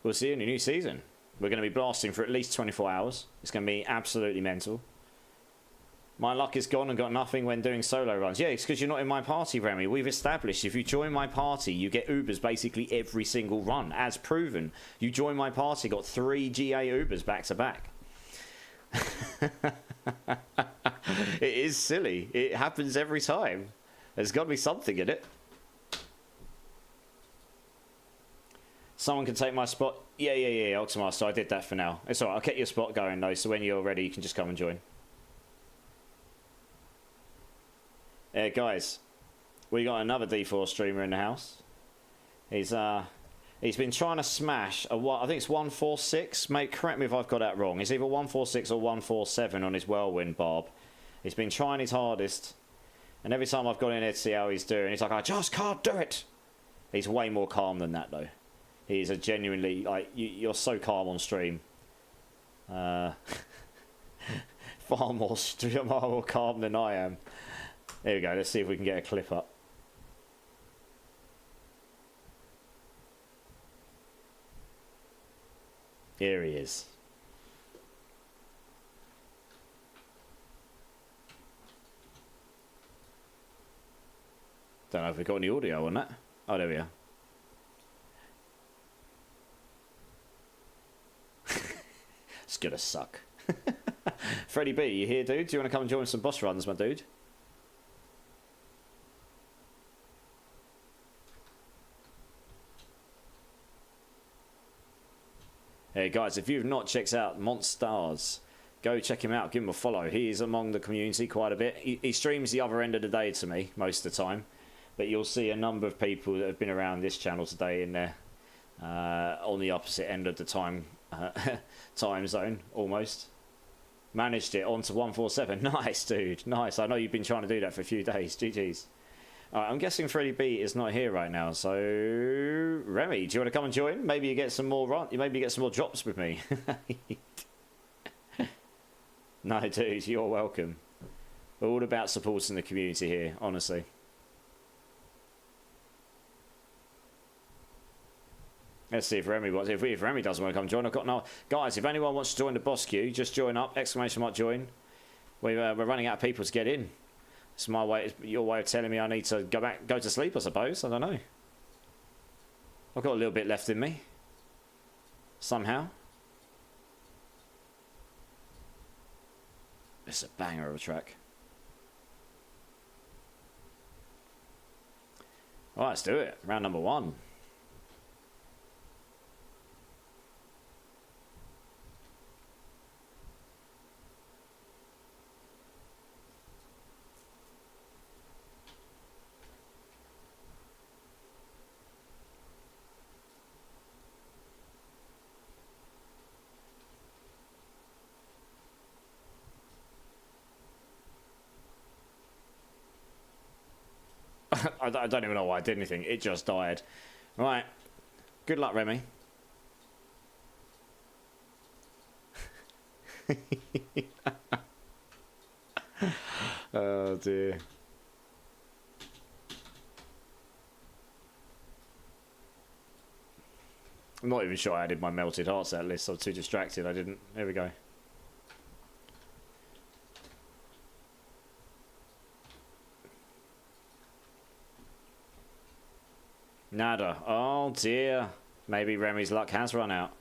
we'll see you in the new season. We're going to be blasting for at least 24 hours. It's going to be absolutely mental. My luck is gone and got nothing when doing solo runs. Yeah, it's because you're not in my party, Remy. We've established if you join my party, you get Ubers basically every single run, as proven. You join my party, got 3 GA Ubers back to back. It is silly. It happens every time. There's got to be something in it. Someone can take my spot. Yeah, Oxamaster, I did that for now. It's alright, I'll get your spot going though, so when you're ready, you can just come and join. Guys, we got another D4 streamer in the house. He's been trying to smash a I think it's 146. Mate, correct me if I've got that wrong. It's either 146 or 147 on his whirlwind barb. He's been trying his hardest, and every time I've got in there to see how he's doing, he's like, I just can't do it. He's way more calm than that though. He's a genuinely, like, you're so calm on stream. Far more calm than I am. There we go, let's see if we can get a clip up. Here he is. Don't know if we've got any audio on that. Oh, there we are. It's gonna suck. Freddie B, you here, dude? Do you want to come and join some boss runs, my dude? Hey guys, if you've not checked out Monstars, go check him out, give him a follow. He is among the community quite a bit. He streams the other end of the day to me most of the time, but you'll see a number of people that have been around this channel today in there on the opposite end of the time zone almost. Managed it onto 147. Nice, dude. Nice. I know you've been trying to do that for a few days. GG's. Alright, I'm guessing Freddie B is not here right now, so Remy, do you want to come and join? Maybe you get some more maybe you get some more drops with me. No, dude, you're welcome. We're all about supporting the community here, honestly. Let's see if Remy wants. If Remy doesn't want to come join, I've got no guys. If anyone wants to join the boss queue, just join up! Exclamation mark join. We're running out of people to get in. It's my way. It's your way of telling me I need to go to sleep. I suppose. I don't know. I've got a little bit left in me. Somehow. It's a banger of a track. Alright, let's do it. Round number 1. I don't even know why I did anything. It just died. Right. Good luck, Remy. Oh, dear. I'm not even sure I added my melted hearts to that list. I was too distracted. I didn't. There we go. Nada. Oh dear. Maybe Remy's luck has run out.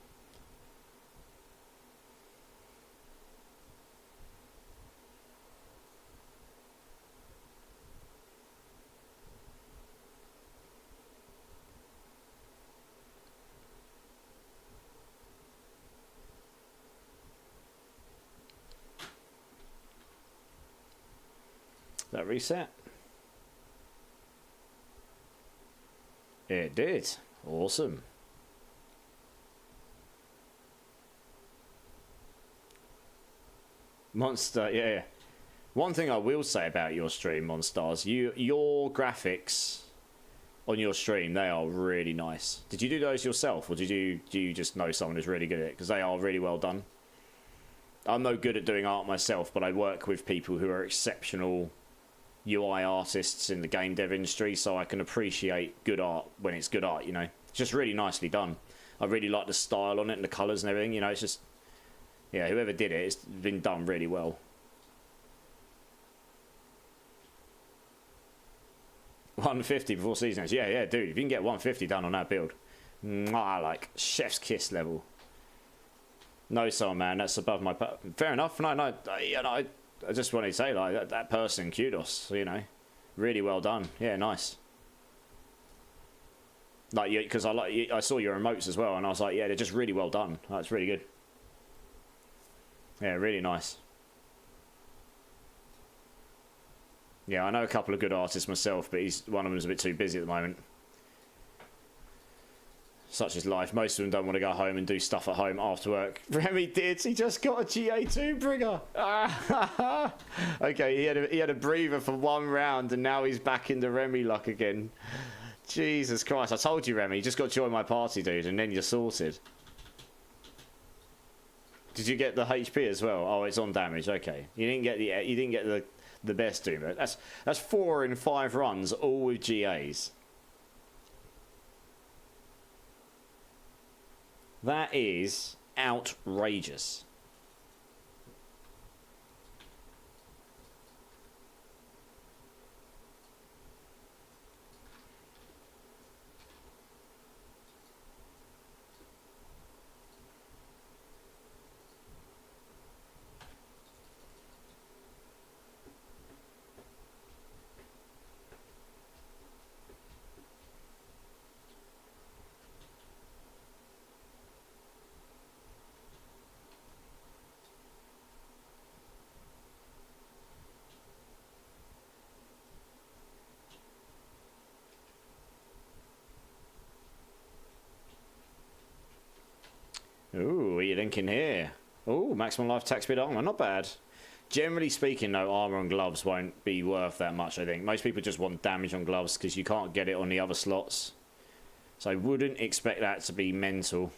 That reset? It did. Awesome. Monster, yeah. One thing I will say about your stream, Monstars, your graphics on your stream, they are really nice. Did you do those yourself, or do you just know someone who's really good at it? Because they are really well done. I'm no good at doing art myself, but I work with people who are exceptional UI artists in the game dev industry, so I can appreciate good art when it's good art, you know. It's just really nicely done. I really like the style on it and the colours and everything, you know. It's just, yeah, whoever did it, it's been done really well. $150 before season ends. Yeah, dude, if you can get 150 done on that build, like chef's kiss level. No, so man, that's above my. Fair enough. No, you know, I just wanted to say, like, that person, kudos, you know, really well done. Yeah, nice. Like, because I saw your emotes as well, and I was like, yeah, they're just really well done. That's really good. Yeah, really nice. Yeah, I know a couple of good artists myself, but one of them's a bit too busy at the moment. Such is life. Most of them don't want to go home and do stuff at home after work. Remy did. He just got a GA2 bringer. Okay, he had a breather for 1 round, and now he's back into Remy luck again. Jesus Christ! I told you, Remy. You just got to join my party, dude, and then you're sorted. Did you get the HP as well? Oh, it's on damage. Okay, you didn't get the best Doom. That's 4 in 5 runs, all with GAs. That is outrageous. Ooh, what are you thinking here? Ooh, maximum life attack speed armor, not bad. Generally speaking, though, armor and gloves won't be worth that much, I think. Most people just want damage on gloves because you can't get it on the other slots. So I wouldn't expect that to be mental.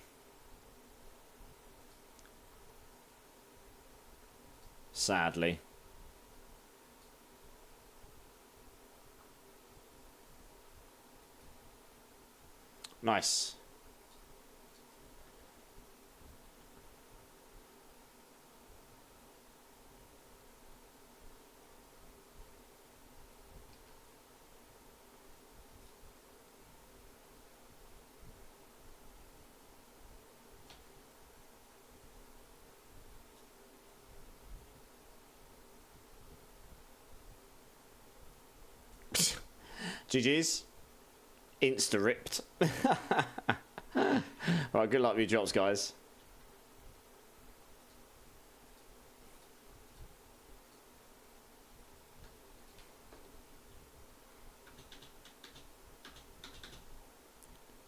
Sadly. Nice. GG's. Insta ripped. Right, good luck with your drops, guys.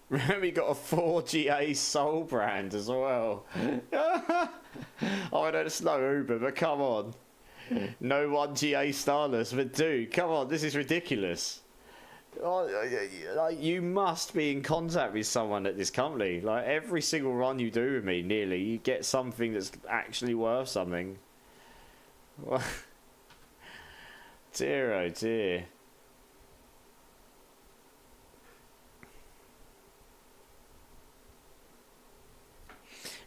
Remember, you got a 4GA soul brand as well. Oh, I know it's no Uber, but come on. No 1GA Starless, but dude, come on, this is ridiculous. Oh, like, you must be in contact with someone at this company. Like, every single run you do with me, nearly, you get something that's actually worth something. Dear, oh dear.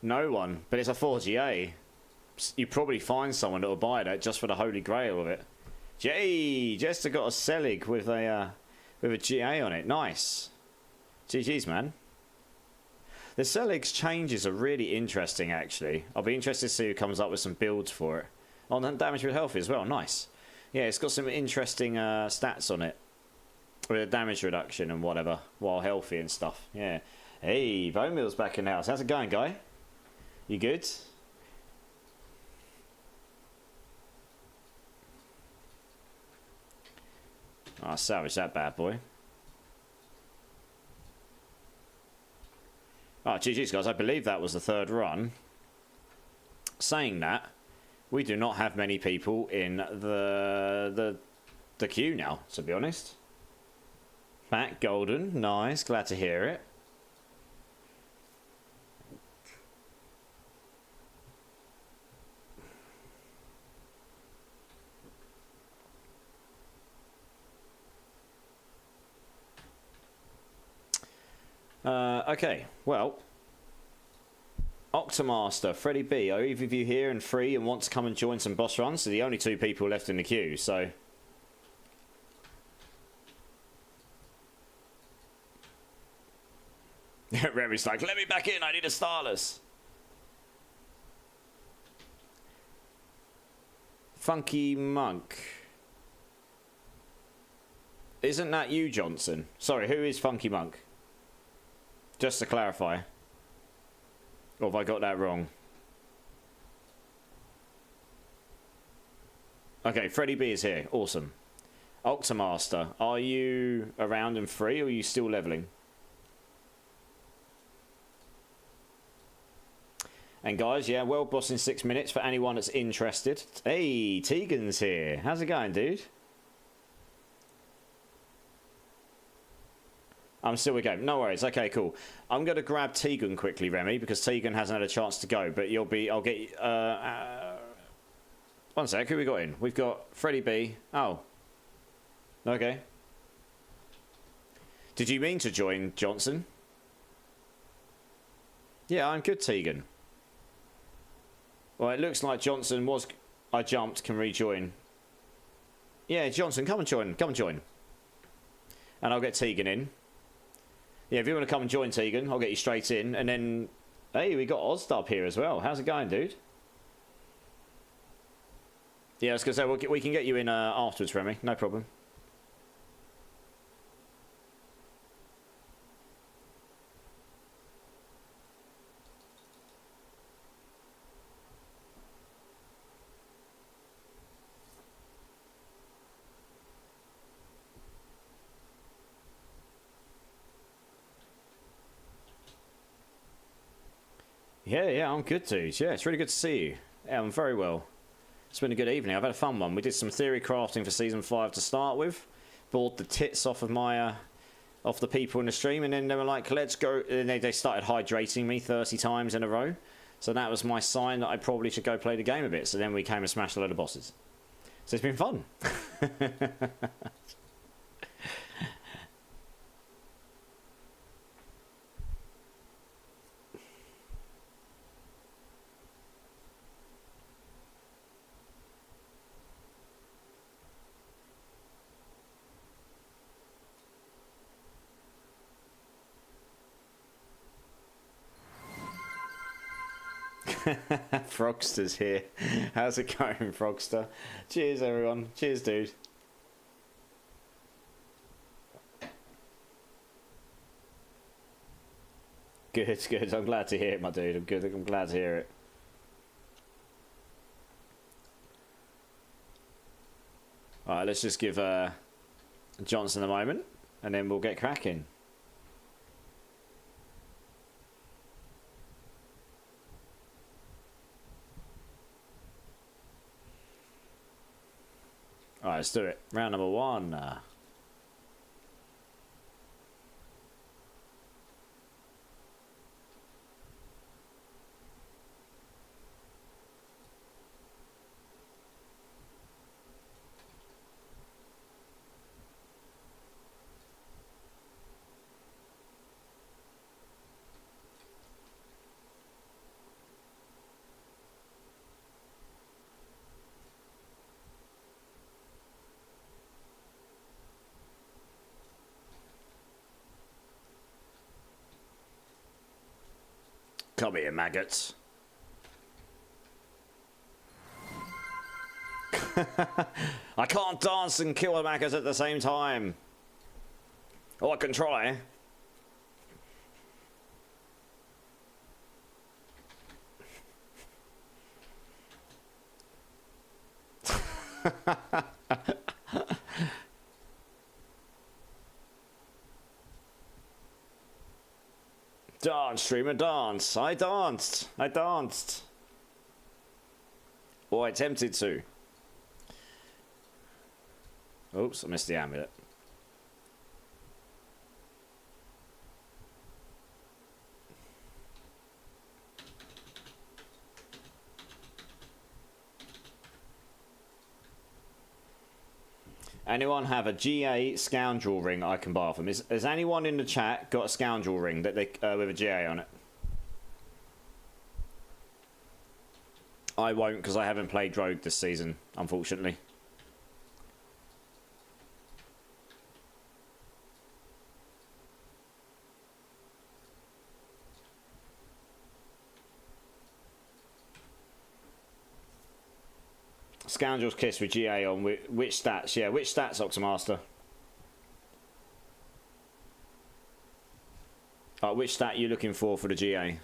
No one, but it's a 4GA. You probably find someone that'll buy that just for the holy grail of it. Yay! Jester got a Selig with a GA on it. Nice. GG's, man. The Selig's changes are really interesting, actually. I'll be interested to see who comes up with some builds for it. Oh, and damage with healthy as well. Nice. Yeah, it's got some interesting stats on it. With a damage reduction and whatever, while healthy and stuff. Yeah. Hey, Bone Mill's back in the house. How's it going, guy? You good? Oh, salvage that bad boy. Oh, GG's, guys. I believe that was the third run. Saying that, we do not have many people in the queue now, to be honest. Matt Golden, nice. Glad to hear it. Okay, well, Octomaster, Freddie B, are either of you here and free and want to come and join some boss runs? So the only two people left in the queue, so... Remy's like, let me back in, I need a Starless. Funky Monk. Isn't that you, Johnson? Sorry, who is Funky Monk? Just to clarify. Or have I got that wrong? Okay, Freddie B is here. Awesome. Octomaster, are you around and free or are you still leveling? And guys, yeah, world boss in 6 minutes for anyone that's interested. Hey, Tegan's here. How's it going, dude? I'm still with game. No worries. Okay, cool. I'm going to grab Tegan quickly, Remy, because Tegan hasn't had a chance to go. But you'll be... I'll get... one sec. Who we got in? We've got Freddie B. Oh. Okay. Did you mean to join, Johnson? Yeah, I'm good, Tegan. Well, it looks like Johnson was... I jumped, can rejoin. Yeah, Johnson, come and join. Come and join. And I'll get Tegan in. Yeah, if you want to come and join, Tegan, I'll get you straight in. And then, hey, we got Ozdub here as well. How's it going, dude? Yeah, I was going to say, we can get you in afterwards, Remy. No problem. Yeah, I'm good, dude. Yeah, it's really good to see you. Yeah, I'm very well. It's been a good evening. I've had a fun one. We did some theory crafting for Season 5 to start with. Bored the tits off of my... off the people in the stream, and then they were like, let's go... And they started hydrating me 30 times in a row. So that was my sign that I probably should go play the game a bit. So then we came and smashed a load of bosses. So it's been fun. Frogster's here. How's it going, Frogster? Cheers, everyone. Cheers, dude. Good, good. I'm glad to hear it, my dude. I'm good. I'm glad to hear it. Alright, let's just give Johnson a moment, and then we'll get cracking. Alright, let's do it. Round number 1. Come here, maggots. I can't dance and kill a maggot at the same time. Oh, I can try. Dance, streamer, dance. I danced. I danced. Or I attempted to. Oops, I missed the amulet. Anyone have a GA scoundrel ring I can buy from? Has anyone in the chat got a scoundrel ring that they with a GA on it? I won't, because I haven't played Rogue this season, unfortunately. Scoundrel's Kiss with GA on. Which stats? Yeah, which stats, Octomaster? Which stat are you looking for the GA?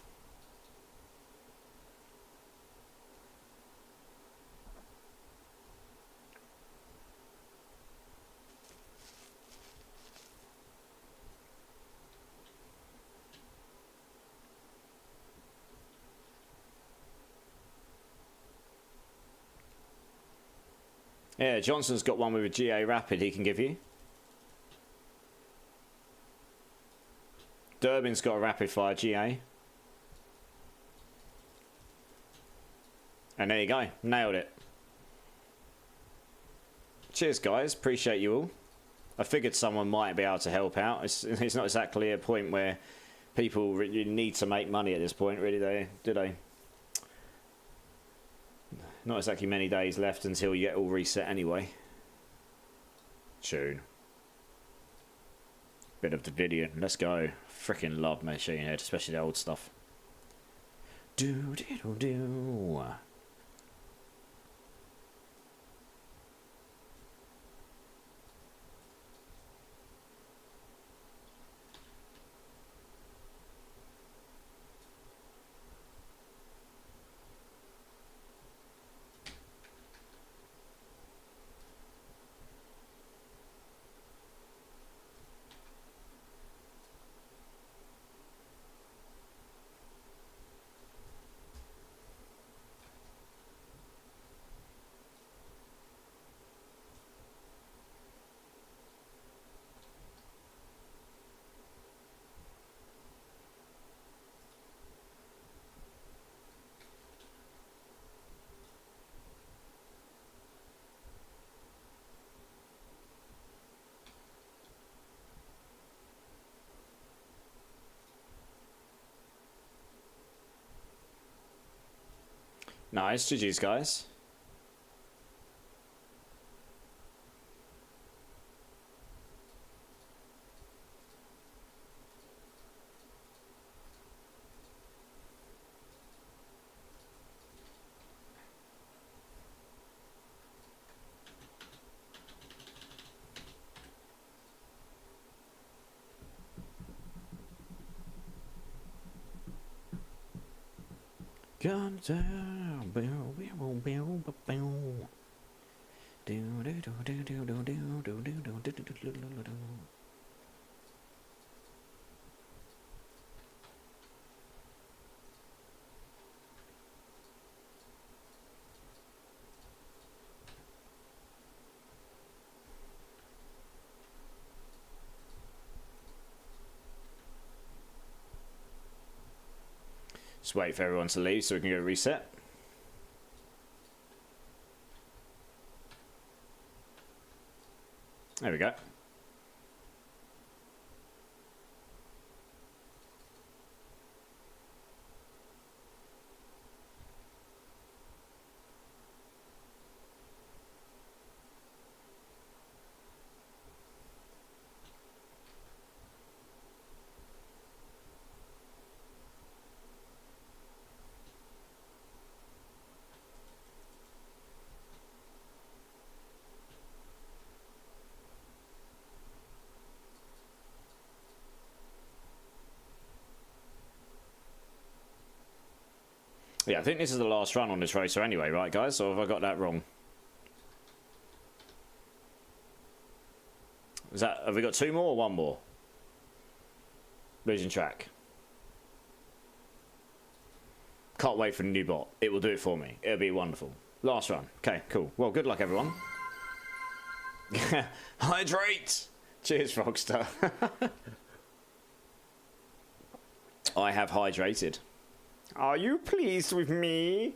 Yeah, Johnson's got one with a GA Rapid he can give you. Durbin's got a Rapid Fire GA. And there you go, nailed it. Cheers, guys, appreciate you all. I figured someone might be able to help out. It's not exactly a point where people really need to make money at this point, really, do they? Not exactly many days left until you get all reset anyway. Tune. Bit of Davidian. Let's go. Freaking love Machine Head, especially the old stuff. Do do do do. Nice, GG's, guys. Guns down, Just wait for everyone to leave so we can go reset. There we go. Yeah, I think this is the last run on this racer anyway, right, guys? Or have I got that wrong? Is that, have we got 2 more or 1 more? Losing track. Can't wait for the new bot. It will do it for me. It'll be wonderful. Last run. Okay, cool. Well, good luck, everyone. Hydrate! Cheers, Frogster. I have hydrated. Are you pleased with me?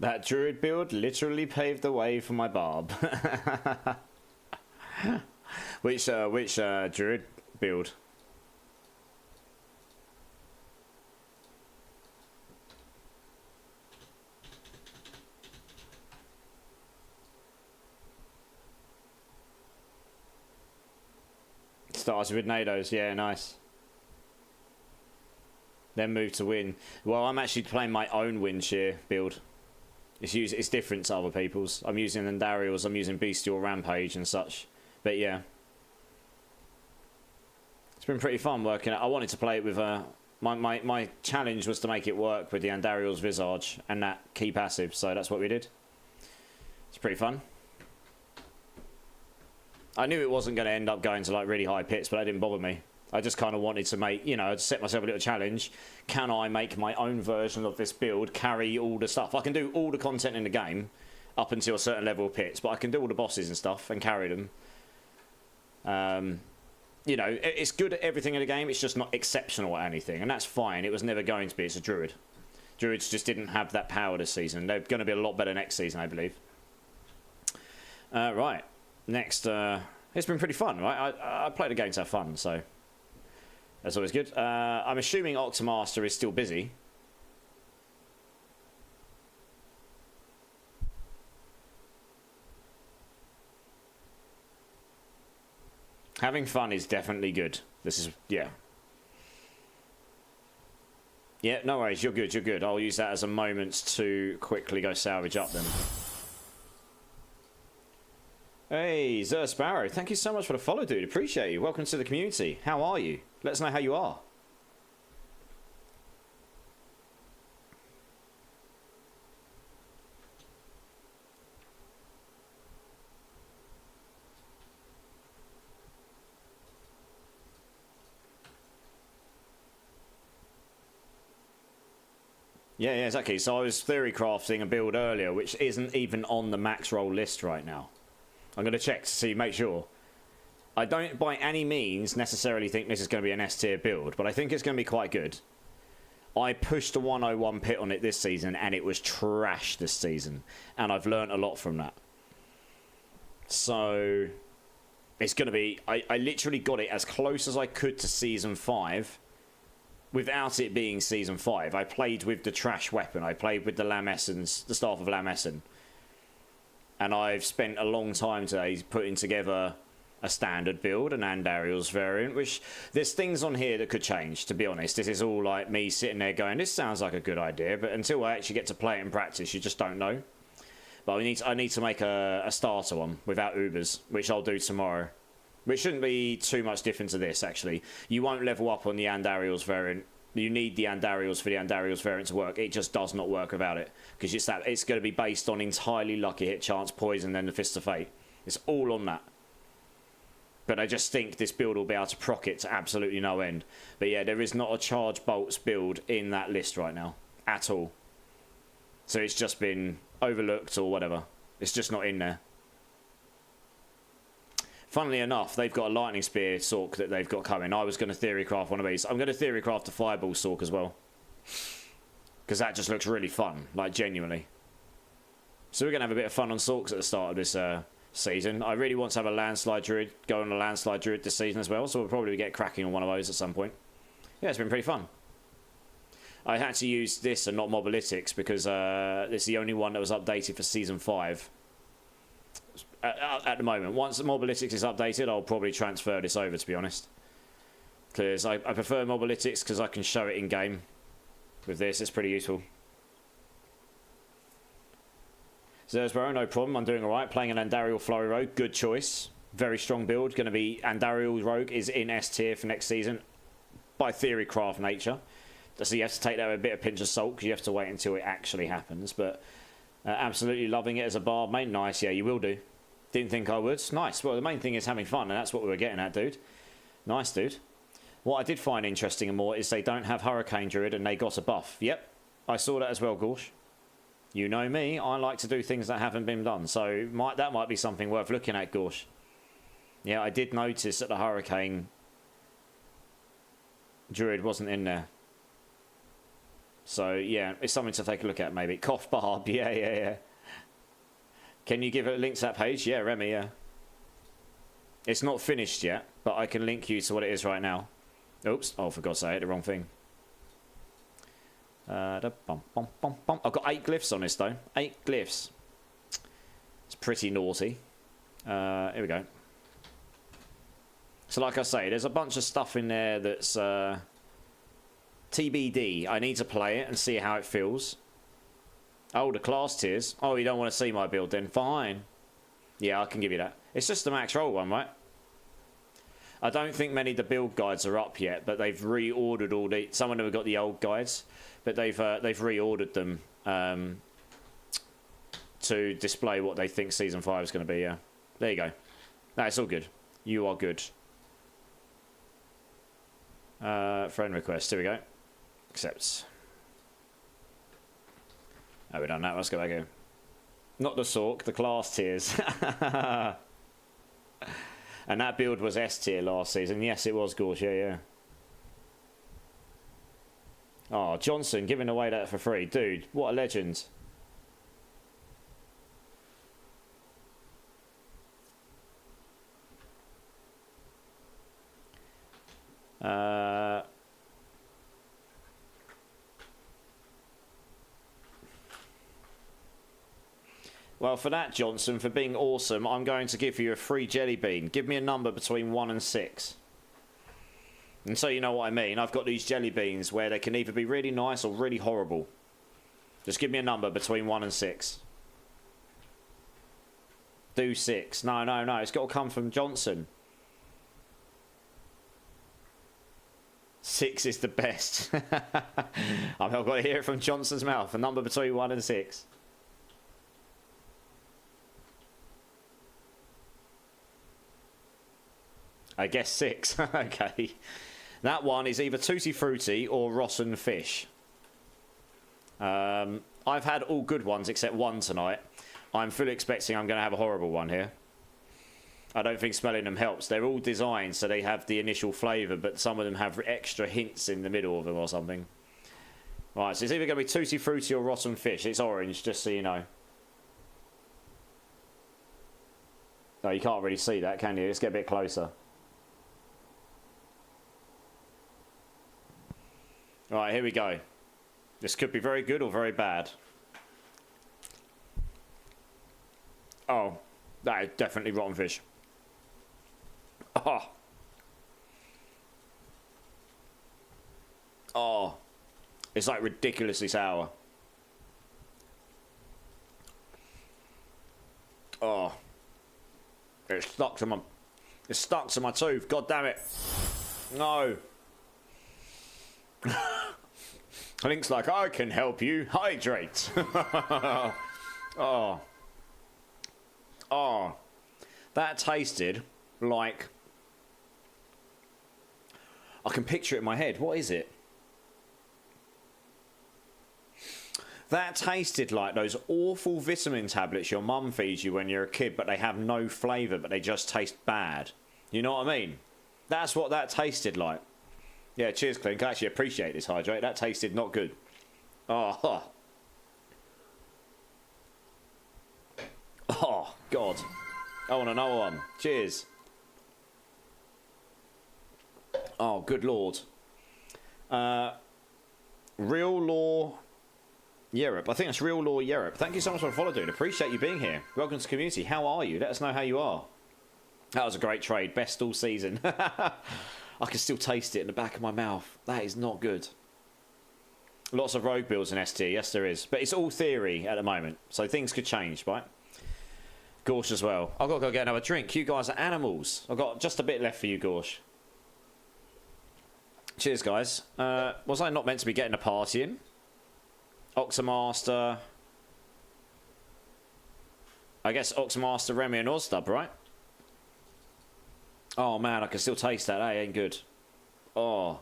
That druid build literally paved the way for my barb. which druid build? Started with Nados, yeah, nice. Then moved to win. Well, I'm actually playing my own wind shear build. It's different to other people's. I'm using Andariels, I'm using Bestial Rampage and such. But yeah. It's been pretty fun working it. I wanted to play it with my challenge was to make it work with the Andariel's Visage and that key passive, so that's what we did. It's pretty fun. I knew it wasn't going to end up going to like really high pits, but that didn't bother me. I just kind of wanted to make, you know, set myself a little challenge. Can I make my own version of this build, carry all the stuff? I can do all the content in the game up until a certain level of pits, but I can do all the bosses and stuff and carry them. You know, it's good at everything in the game, it's just not exceptional at anything, and that's fine. It was never going to be. It's a druid. Druids just didn't have that power this season. They're going to be a lot better next season, I believe. Right, next, it's been pretty fun, right? I play the game to have fun, so that's always good. I'm assuming Octomaster is still busy. Having fun is definitely good. This is, yeah. Yeah, no worries, you're good, you're good. I'll use that as a moment to quickly go salvage up then. Hey, Zer Sparrow, thank you so much for the follow, dude. Appreciate you. Welcome to the community. How are you? Let us know how you are. Yeah, exactly. So I was theory crafting a build earlier, which isn't even on the max roll list right now. I'm going to check to see, make sure. I don't by any means necessarily think this is going to be an S tier build, but I think it's going to be quite good. I pushed a 101 pit on it this season, and it was trash this season, and I've learnt a lot from that. So it's going to be... I literally got it as close as I could to Season 5 without it being Season 5. I played with the trash weapon. I played with the Lamessons, the Staff of Lamessen. And I've spent a long time today putting together a standard build, an Andariel's variant, which there's things on here that could change, to be honest. This is all like me sitting there going, this sounds like a good idea, but until I actually get to play it in practice, you just don't know. But I need to make a starter one without Ubers, which I'll do tomorrow. Which shouldn't be too much different to this, actually. You won't level up on the Andariel's variant. You need the Andariel's for the Andariel's variant to work. It just does not work without it. Because it's going to be based on entirely lucky hit chance, poison, and the Fist of Fate. It's all on that. But I just think this build will be able to proc it to absolutely no end. But yeah, there is not a Charge Bolts build in that list right now. At all. So it's just been overlooked or whatever. It's just not in there. Funnily enough, they've got a Lightning Spear Sork that they've got coming. I was going to Theory Craft one of these. I'm going to Theory Craft the Fireball Sork as well. Because that just looks really fun. Like, genuinely. So we're going to have a bit of fun on Sorks at the start of this... season. I really want to have a Landslide Druid, go on a Landslide Druid this season as well, so we'll probably get cracking on one of those at some point. Yeah, it's been pretty fun. I had to use this and not Mobalytics because it's the only one that was updated for Season 5 at the moment. Once the Mobalytics is updated, I'll probably transfer this over, to be honest. Because I prefer Mobalytics because I can show it in-game. With this, it's pretty useful. Zersborough, no problem. I'm doing alright. Playing an Andariel Flurry Rogue. Good choice. Very strong build. Going to be... Andariel Rogue is in S tier for next season. By theory craft nature. So you have to take that with a bit of pinch of salt because you have to wait until it actually happens. But absolutely loving it as a bard, mate. Nice. Yeah, you will do. Didn't think I would. Nice. Well, the main thing is having fun, and that's what we were getting at, dude. Nice, dude. What I did find interesting and more is they don't have Hurricane Druid and they got a buff. Yep. I saw that as well, Gorsh. You know me, I like to do things that haven't been done, so that might be something worth looking at, Gorsh. Yeah, I did notice that the Hurricane Druid wasn't in there. So, yeah, it's something to take a look at, maybe. Cough Barb, yeah. Can you give a link to that page? Yeah, Remy, yeah. It's not finished yet, but I can link you to what it is right now. Oops, oh, for God's sake, the wrong thing. I've got 8 glyphs on this though. 8 glyphs. It's pretty naughty. Here we go. So like I say, there's a bunch of stuff in there that's TBD. I need to play it and see how it feels. Oh, the class tiers. Oh, you don't want to see my build then? Fine. Yeah, I can give you that. It's just the max roll one, right? I don't think many of the build guides are up yet, but they've reordered all the... Some of them have got the old guides, but they've reordered them to display what they think Season 5 is going to be, yeah. There you go. No, it's all good. You are good. Friend request. Here we go. Accepts. Oh, we've done that. Let's go back here. Not the Sork, the class tiers. And that build was S tier last season. Yes, it was, Gorsh. Yeah. Oh, Johnson giving away that for free. Dude, what a legend. Well, for that, Johnson, for being awesome, I'm going to give you a free jelly bean. Give me a number between 1 and 6. And so you know what I mean, I've got these jelly beans where they can either be really nice or really horrible. Just give me a number between 1 and 6. Do 6. No. It's got to come from Johnson. 6 is the best. I've got to hear it from Johnson's mouth. A number between 1 and 6. I guess 6. Okay. That one is either Tutti Frutti or Rotten Fish. I've had all good ones except one tonight. I'm fully expecting I'm going to have a horrible one here. I don't think smelling them helps. They're all designed so they have the initial flavour, but some of them have extra hints in the middle of them or something. Right, so it's either going to be Tutti Frutti or Rotten Fish. It's orange, just so you know. No, you can't really see that, can you? Let's get a bit closer. Right, here we go. This could be very good or very bad. Oh, that is definitely rotten fish. Oh. Oh. It's like ridiculously sour. Oh. It's stuck to my tooth. God damn it. No. Link's like, I can help you hydrate. Oh. Oh. That tasted like... I can picture it in my head. What is it? That tasted like those awful vitamin tablets your mum feeds you when you're a kid, but they have no flavour, but they just taste bad. You know what I mean? That's what that tasted like. Yeah, cheers, Clink. I actually appreciate this hydrate. That tasted not good. Oh. Oh, God. I want another one. Cheers. Oh, good Lord. Real Law Europe. I think that's Real Law Europe. Thank you so much for the follow, dude. Appreciate you being here. Welcome to the community. How are you? Let us know how you are. That was a great trade. Best all season. I can still taste it in the back of my mouth. That is not good. Lots of rogue builds in ST. Yes, there is. But it's all theory at the moment. So things could change, right? Gorsh as well. I've got to go get another drink. You guys are animals. I've got just a bit left for you, Gorsh. Cheers, guys. Was I not meant to be getting a party in? Oxamaster. I guess Oxamaster, Remy and Ozstub, right? Oh, man, I can still taste that. That ain't good. Oh.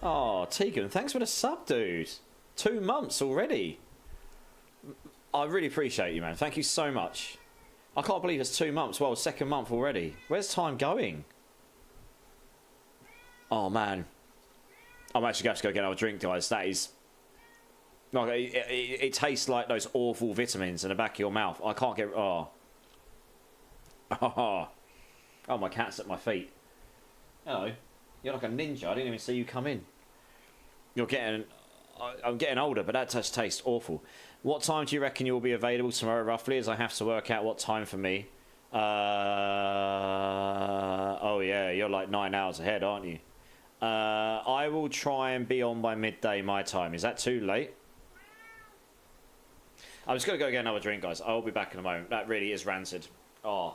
Oh, Tegan, thanks for the sub, dude. 2 months already. I really appreciate you, man. Thank you so much. I can't believe it's 2 months. Well, 2nd month already. Where's time going? Oh, man. I'm actually going to have to go get another drink, guys. That is... Like, it tastes like those awful vitamins in the back of your mouth. I can't get... Oh. Oh, my cat's at my feet. Hello. You're like a ninja. I didn't even see you come in. You're getting... I'm getting older, but that just tastes awful. What time do you reckon you'll be available tomorrow, roughly, as I have to work out what time for me? Oh, yeah, you're like 9 hours ahead, aren't you? I will try and be on by midday my time. Is that too late? I'm just going to go get another drink, guys. I'll be back in a moment. That really is rancid. Oh.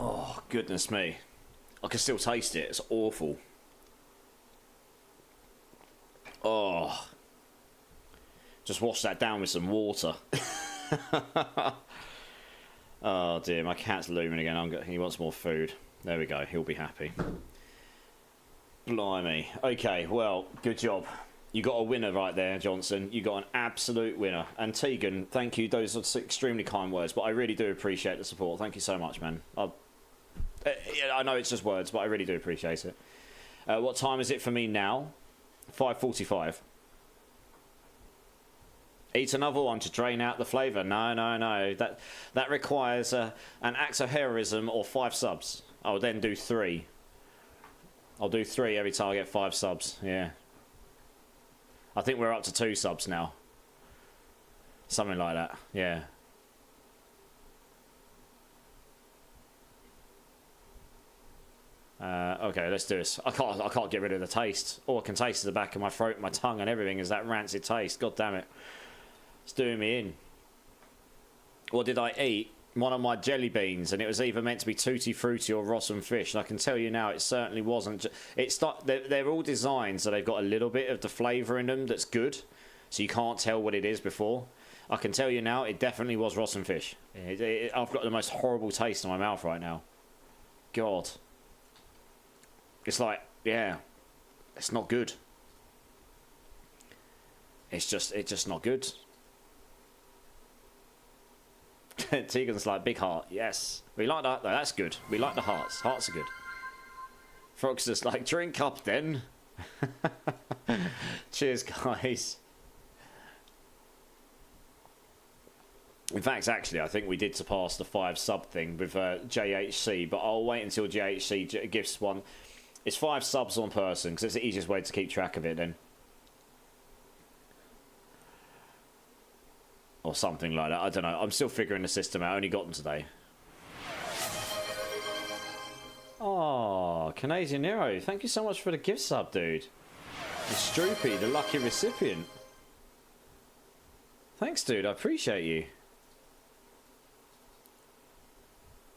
Oh, goodness me. I can still taste it. It's awful. Oh. Just wash that down with some water. Oh dear, my cat's looming again. He wants more food. There we go. He'll be happy. Blimey. Okay, well, good job. You got a winner right there, Johnson. You got an absolute winner. And Tegan, thank you. Those are extremely kind words, but I really do appreciate the support. Thank you so much, man. I know it's just words, but I really do appreciate it. What time is it for me now? 5:45. Eat another one to drain out the flavour. No. That requires an act of heroism or 5 subs. I'll then do 3. I'll do 3 every time I get 5 subs. Yeah. I think we're up to 2 subs now. Something like that. Yeah. Okay, let's do this. I can't get rid of the taste. All I can taste is the back of my throat, my tongue, and everything is that rancid taste. God damn it. It's doing me in. What did I eat? One of my jelly beans, and it was either meant to be tutti frutti or rotten fish. And I can tell you now, it certainly wasn't. They're all designed so they've got a little bit of the flavour in them that's good, so you can't tell what it is before. I can tell you now, it definitely was rotten fish. I've got the most horrible taste in my mouth right now. God. It's like, yeah, it's not good. It's just not good. Tegan's like, big heart, yes. We like that, though, that's good. We like the hearts. Hearts are good. Frog's just like, drink up then. Cheers, guys. In fact, actually, I think we did surpass the 5 sub thing with JHC, but I'll wait until JHC gives one. It's 5 subs on person, because it's the easiest way to keep track of it then. Or something like that. I don't know. I'm still figuring the system out. I only got them today. Oh, Canadian Nero. Thank you so much for the gift sub, dude. And Stroopy, the lucky recipient. Thanks, dude. I appreciate you.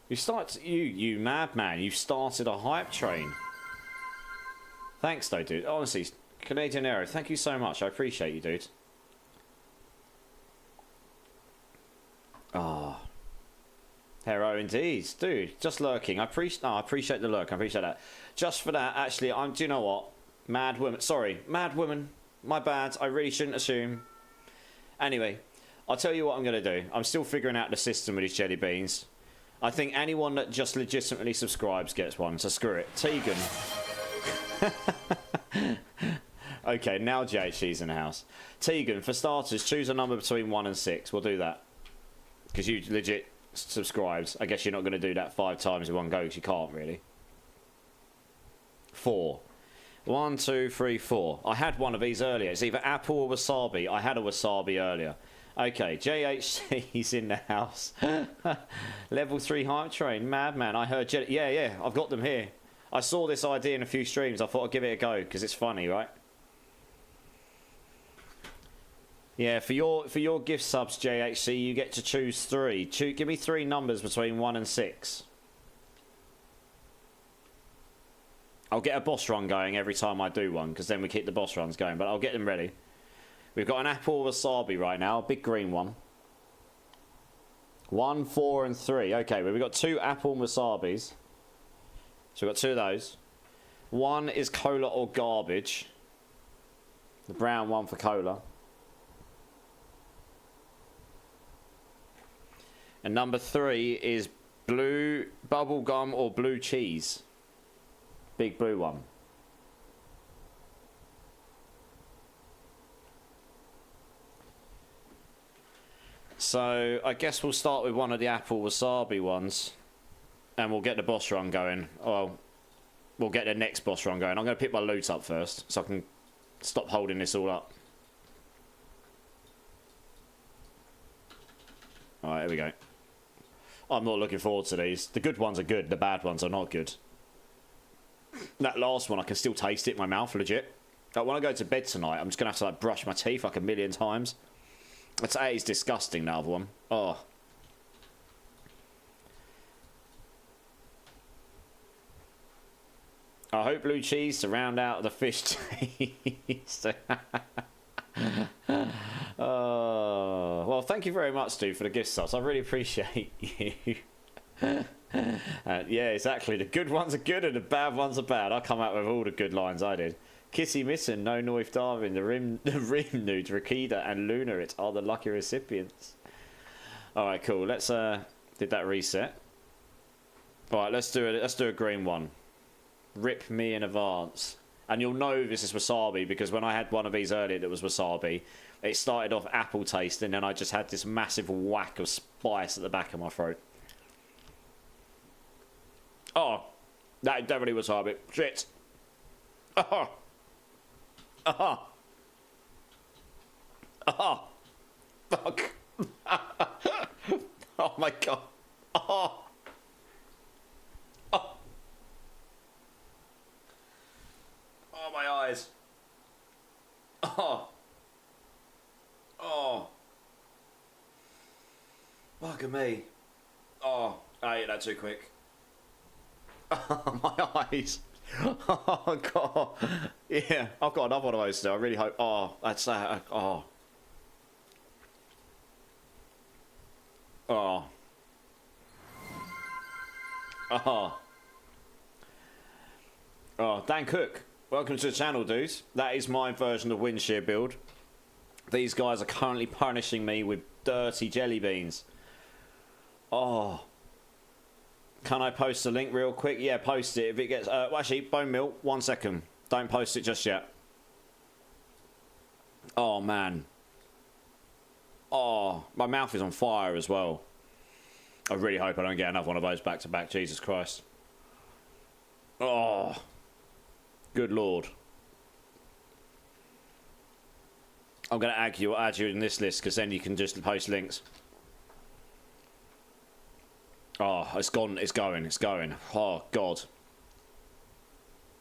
You madman. You've started a hype train. Thanks, though, dude. Honestly, Canadian Nero, thank you so much. I appreciate you, dude. Ah, oh. Hero indeed, dude. Just lurking. I appreciate the lurk. I appreciate that. Just for that, actually, do you know what? Mad woman. Sorry, mad woman. My bad. I really shouldn't assume. Anyway, I'll tell you what I'm gonna do. I'm still figuring out the system with these jelly beans. I think anyone that just legitimately subscribes gets one. So screw it. Tegan. Okay, now JHC's in the house. Tegan, for starters, choose a number between 1 and 6. We'll do that. Because you legit subscribed. I guess you're not going to do that 5 times in one go because you can't really. 4. 1, 2, 3, 4. I had one of these earlier. It's either apple or wasabi. I had a wasabi earlier. Okay, JHC's in the house. Level 3 hype train. Madman. I heard... Yeah, I've got them here. I saw this idea in a few streams. I thought I'd give it a go because it's funny, right? Yeah, for your gift subs, JHC, you get to choose 3. Give me 3 numbers between 1 and 6. I'll get a boss run going every time I do one, because then we keep the boss runs going, but I'll get them ready. We've got an apple wasabi right now, a big green one. 1, 4, and 3. Okay, well, we've got 2 apple wasabis. So we've got 2 of those. 1 is cola or garbage. The brown one for cola. And number 3 is blue bubble gum or blue cheese. Big blue one. So I guess we'll start with one of the apple wasabi ones. And we'll get the boss run going. Well, we'll get the next boss run going. I'm going to pick my loot up first so I can stop holding this all up. Alright, here we go. I'm not looking forward to these. The good ones are good, the bad ones are not good. That last one, I can still taste it in my mouth, legit. Like when I go to bed tonight, I'm just going to have to like brush my teeth like a million times. That is disgusting, that other one. Oh. I hope blue cheese to round out the fish taste. Well, thank you very much, dude, for the gift subs. I really appreciate you. Yeah, exactly. The good ones are good and the bad ones are bad. I come out with all the good lines I did. Kissy Mitten, No Knife Darwin, the Rim Nudes, Rakida and Luna, it are the lucky recipients. Alright, cool. Let's did that reset. Alright, let's do a green one. Rip me in advance. And you'll know this is wasabi because when I had one of these earlier that was wasabi, it started off apple taste and then I just had this massive whack of spice at the back of my throat. Oh, that definitely wasabi. Shit. Oh. Oh. Oh. Fuck. Oh my god. Oh. Oh. Oh, my eyes. Oh. Oh. Fuck me. Oh, I ate that too quick. Oh, my eyes. Oh, God. Yeah, I've got another one of those still. I really hope. Oh, that's that. Oh. Oh. Oh. Oh, Dan Cook. Welcome to the channel, dudes. That is my version of wshearbuild. These guys are currently punishing me with dirty jelly beans. Oh. Can I post a link real quick? Yeah, post it. If it gets... well, actually, bone meal, 1 second. Don't post it just yet. Oh, man. Oh, my mouth is on fire as well. I really hope I don't get another one of those back to back. Jesus Christ. Oh. Good Lord. I'm going to add you in this list because then you can just post links. Oh, it's gone. It's going. It's going. Oh, God.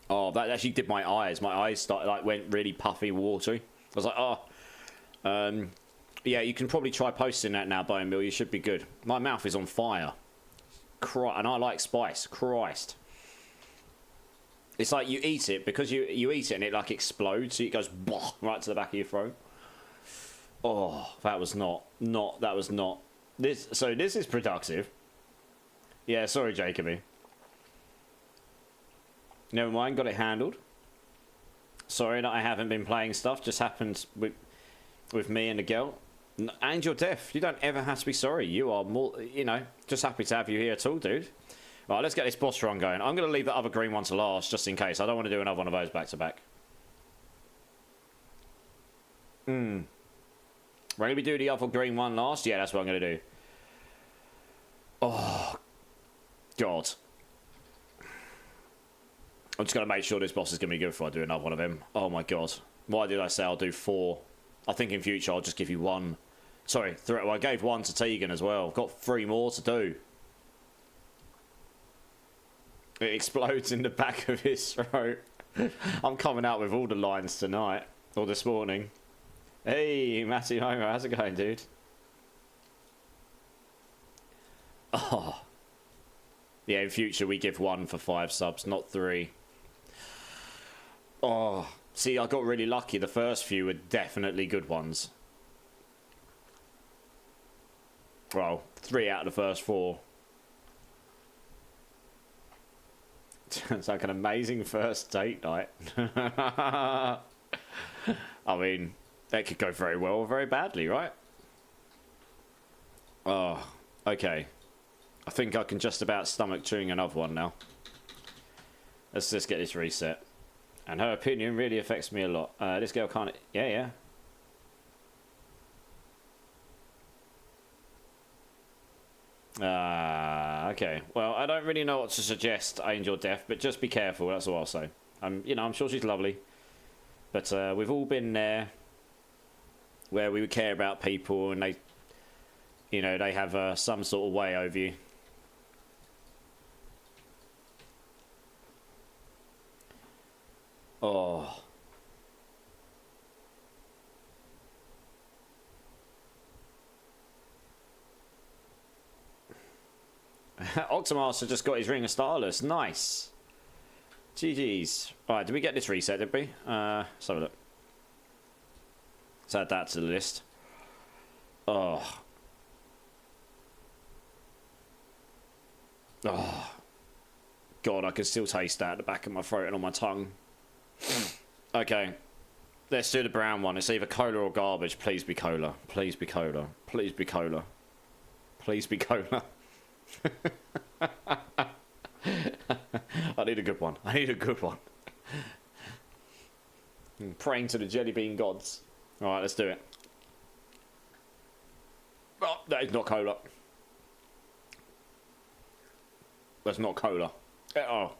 Oh, that actually did my eyes. My eyes started, like, went really puffy, watery. I was like, oh. Yeah, you can probably try posting that now, Bone Mill. You should be good. My mouth is on fire. And I like spice. Christ. It's like you eat it, because you eat it and it, like, explodes. So it goes right to the back of your throat. Oh, that was not. That was not. So this is productive. Yeah, sorry, Jacoby. Never mind, got it handled. Sorry that I haven't been playing stuff. Just happened with me and the girl. And you're deaf. You don't ever have to be sorry. You are more, you know, just happy to have you here at all, dude. Right, let's get this boss run going. I'm going to leave the other green one to last, just in case. I don't want to do another one of those back to back. We're going to do the other green one last? Yeah, that's what I'm going to do. Oh, God. I'm just going to make sure this boss is going to be good before I do another one of them. Oh, my God. Why did I say I'll do 4? I think in future I'll just give you 1. Sorry, 3. Well, I gave 1 to Tegan as well. I've got 3 more to do. It explodes in the back of his throat. I'm coming out with all the lines tonight. Or this morning. Hey, Matty Homer, how's it going, dude? Oh. Yeah, in future we give 1 for 5 subs, not 3. Oh. See, I got really lucky. The first few were definitely good ones. Well, 3 out of the first 4. It's like an amazing first date night. I mean, that could go very well or very badly, right? Oh, okay. I think I can just about stomach chewing another one now. Let's just get this reset. And her opinion really affects me a lot. This girl can't... Yeah. Okay. Well, I don't really know what to suggest, Angel Death, but just be careful. That's all I'll say. You know, I'm sure she's lovely, but we've all been there, where we would care about people, and they, you know, they have some sort of way over you. Oh. Octomaster just got his Ring of Starless. Nice. GG's. Alright, did we get this reset, did we? Let's have a look. Let's add that to the list. Oh. Oh. God, I can still taste that at the back of my throat and on my tongue. Okay. Let's do the brown one. It's either cola or garbage. Please be cola. Please be cola. Please be cola. Please be cola. I need a good one. I need a good one. I'm praying to the jelly bean gods. Alright, let's do it. Oh, that is not cola. That's not cola. Oh.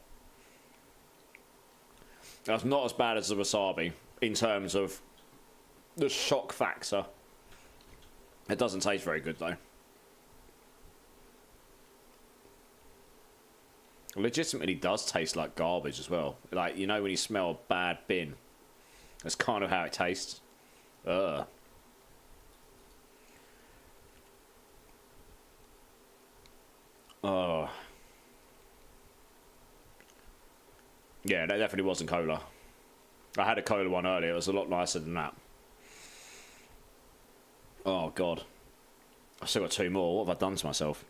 That's not as bad as the wasabi in terms of the shock factor. It doesn't taste very good though. It legitimately does taste like garbage as well. Like, you know when you smell a bad bin? That's kind of how it tastes. Ugh. Oh. Yeah, that definitely wasn't cola. I had a cola one earlier. It was a lot nicer than that. Oh, God. I've still got 2 more. What have I done to myself?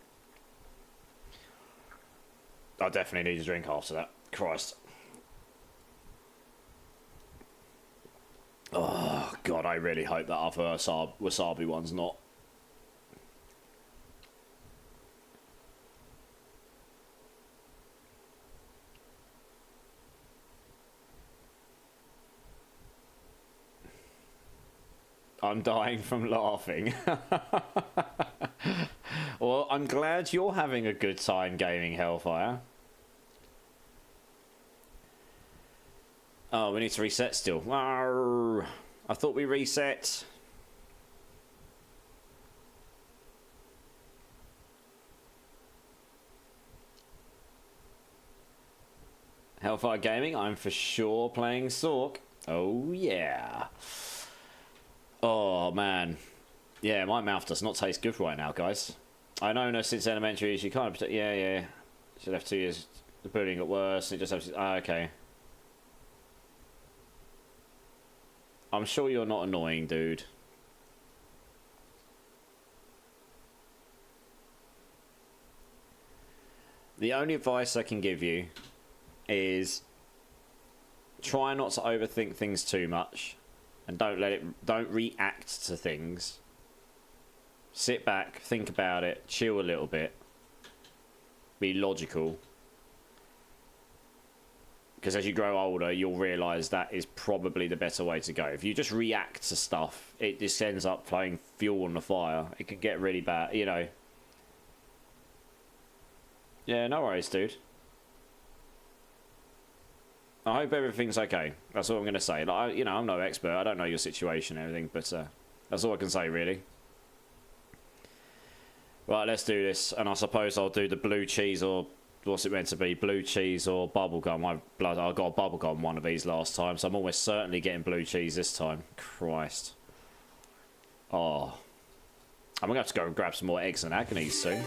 I definitely need a drink after that. Christ. Oh, God, I really hope that other wasabi one's not. I'm dying from laughing. Well, I'm glad you're having a good time gaming, Hellfire. Oh, we need to reset still. Arr, I thought we reset. Hellfire Gaming, I'm for sure playing Sork. Oh, yeah. Oh, man. Yeah, my mouth does not taste good right now, guys. I know, no, since elementary, she kind of... Yeah. She left 2 years. The bullying got worse. It just... okay. I'm sure you're not annoying, dude. The only advice I can give you is try not to overthink things too much. And don't react to things. Sit back, think about it, chill a little bit. Be logical. Because as you grow older, you'll realise that is probably the better way to go. If you just react to stuff, it just ends up throwing fuel on the fire. It can get really bad, you know. Yeah, no worries, dude. I hope everything's okay. That's all I'm going to say. Like, you know, I'm no expert. I don't know your situation and everything, but that's all I can say, really. Right, let's do this. And I suppose I'll do the blue cheese or... What's it meant to be? Blue cheese or bubblegum? I got a bubblegum one of these last time, so I'm almost certainly getting blue cheese this time. Christ. Oh. I'm going to have to go and grab some more eggs and agonies soon.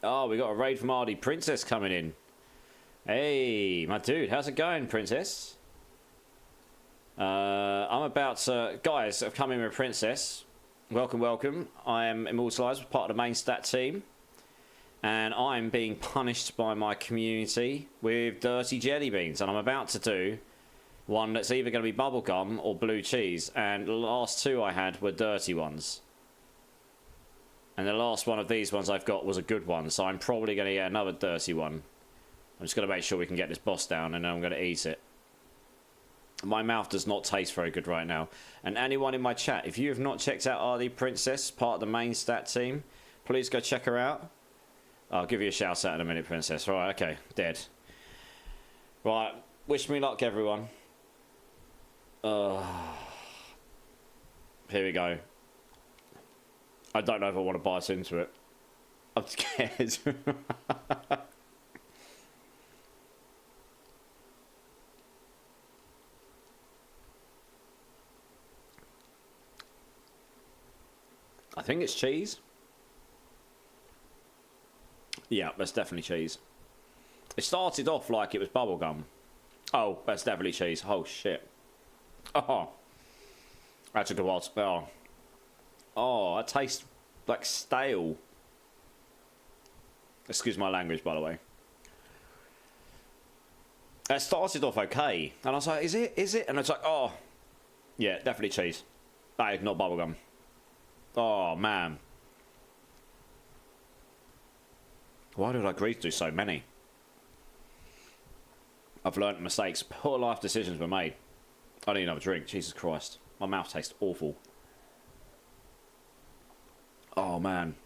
Oh, we got a raid from RD Princess coming in. Hey, my dude, how's it going, Princess? I'm about to... Guys, I've come in with Princess. Welcome, welcome. I am Immortilize, part of the main stat team. And I'm being punished by my community with dirty jelly beans. And I'm about to do one that's either going to be bubblegum or blue cheese. And the last 2 I had were dirty ones. And the last one of these ones I've got was a good one. So I'm probably going to get another dirty one. I'm just going to make sure we can get this boss down and then I'm going to eat it. My mouth does not taste very good right now. And anyone in my chat, if you have not checked out RD Princess, part of the main stat team, please go check her out. I'll give you a shout out in a minute, Princess. Right, okay, dead. Right, wish me luck, everyone. Here we go. I don't know if I want to bite into it. I'm scared. I think it's cheese. Yeah, that's definitely cheese. It started off like it was bubblegum. Oh, that's definitely cheese. Oh, shit. Oh. That took a while to spell. Oh, it tastes like stale. Excuse my language, by the way. It started off okay. And I was like, is it? Is it? And it's like, oh. Yeah, definitely cheese. That is not bubblegum. Oh, man. Why did I agree to do so many? I've learnt mistakes. Poor life decisions were made. I need another drink. Jesus Christ. My mouth tastes awful. Oh, man.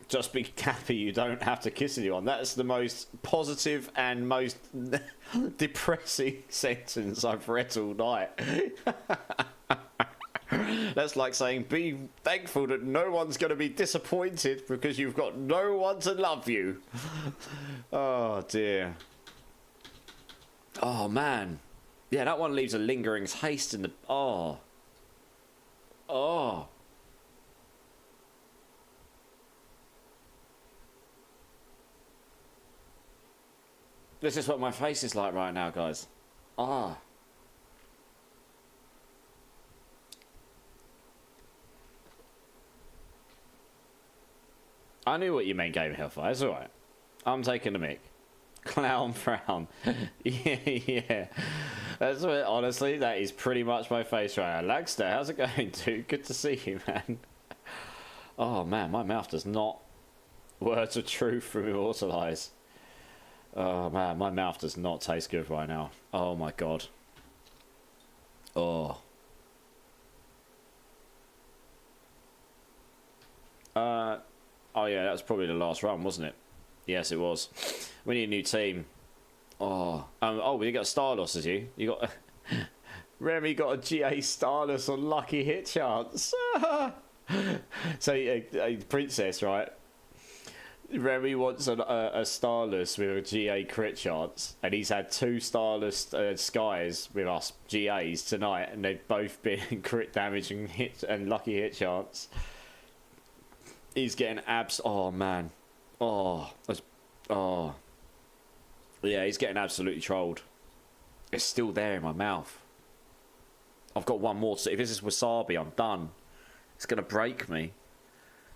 Just be happy you don't have to kiss anyone. That's the most positive and most depressing sentence I've read all night. That's like saying, be thankful that no one's going to be disappointed because you've got no one to love you. Oh, dear. Oh, man. Yeah, that one leaves a lingering taste in the... Oh. Oh. This is what my face is like right now, guys. Ah. I knew what you meant, Game Hellfire. It's alright. I'm taking the mic. Clown frown. Yeah. That's what, honestly, that is pretty much my face right now. Lagster, how's it going, dude? Good to see you, man. Oh, man, my mouth does not... Words of truth from Immortilize. Oh, man, my mouth does not taste good right now. Oh, my God. Oh. Oh, yeah, that was probably the last run, wasn't it? Yes, it was. We need a new team. Oh. Oh, we got a Stardust as you. You got... Remy got a GA Stardust on Lucky Hit Chance. So, Princess, right? Remy wants a Starless with a GA crit chance, and he's had 2 Starless Skies with us GAs tonight, and they've both been crit damage and hit and lucky hit chance. He's getting oh man, oh, yeah, he's getting absolutely trolled. It's still there in my mouth. I've got one more. So if this is wasabi, I'm done. It's gonna break me.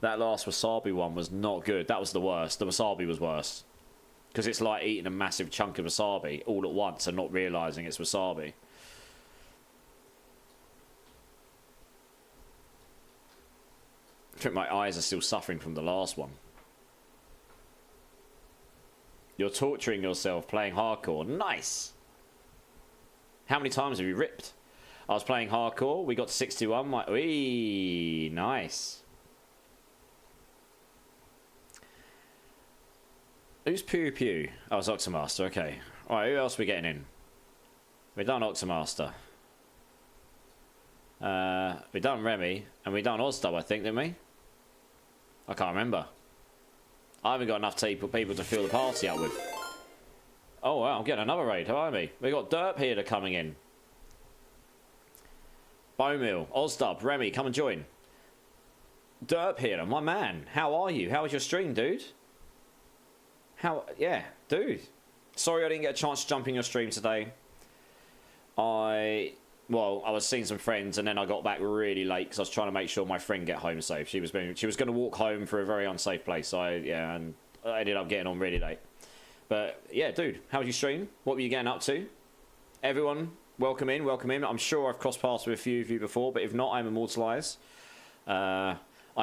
That last wasabi one was not good. That was the worst. The wasabi was worse. Because it's like eating a massive chunk of wasabi all at once and not realising it's wasabi. I think my eyes are still suffering from the last one. You're torturing yourself playing hardcore. Nice! How many times have you ripped? I was playing hardcore. We got to 61. Wee, nice. Who's Pew Pew? Oh, it's Octomaster, okay. Alright, who else are we getting in? We've done Octomaster. We've done Remy, and we've done Ozdub, I think, didn't we? I can't remember. I haven't got enough people to fill the party up with. Oh, wow, I'm getting another raid, how are we? We got Derp here coming in. Bowmill, Ozdub, Remy, come and join. Derp here, my man. How are you? How was your stream, dude? Yeah, dude. Sorry I didn't get a chance to jump in your stream today. I was seeing some friends, and then I got back really late because I was trying to make sure my friend get home safe. She was going to walk home for a very unsafe place. So and I ended up getting on really late. But yeah, dude, how was your stream? What were you getting up to? Everyone, welcome in, welcome in. I'm sure I've crossed paths with a few of you before, but if not, I'm Immortilize. I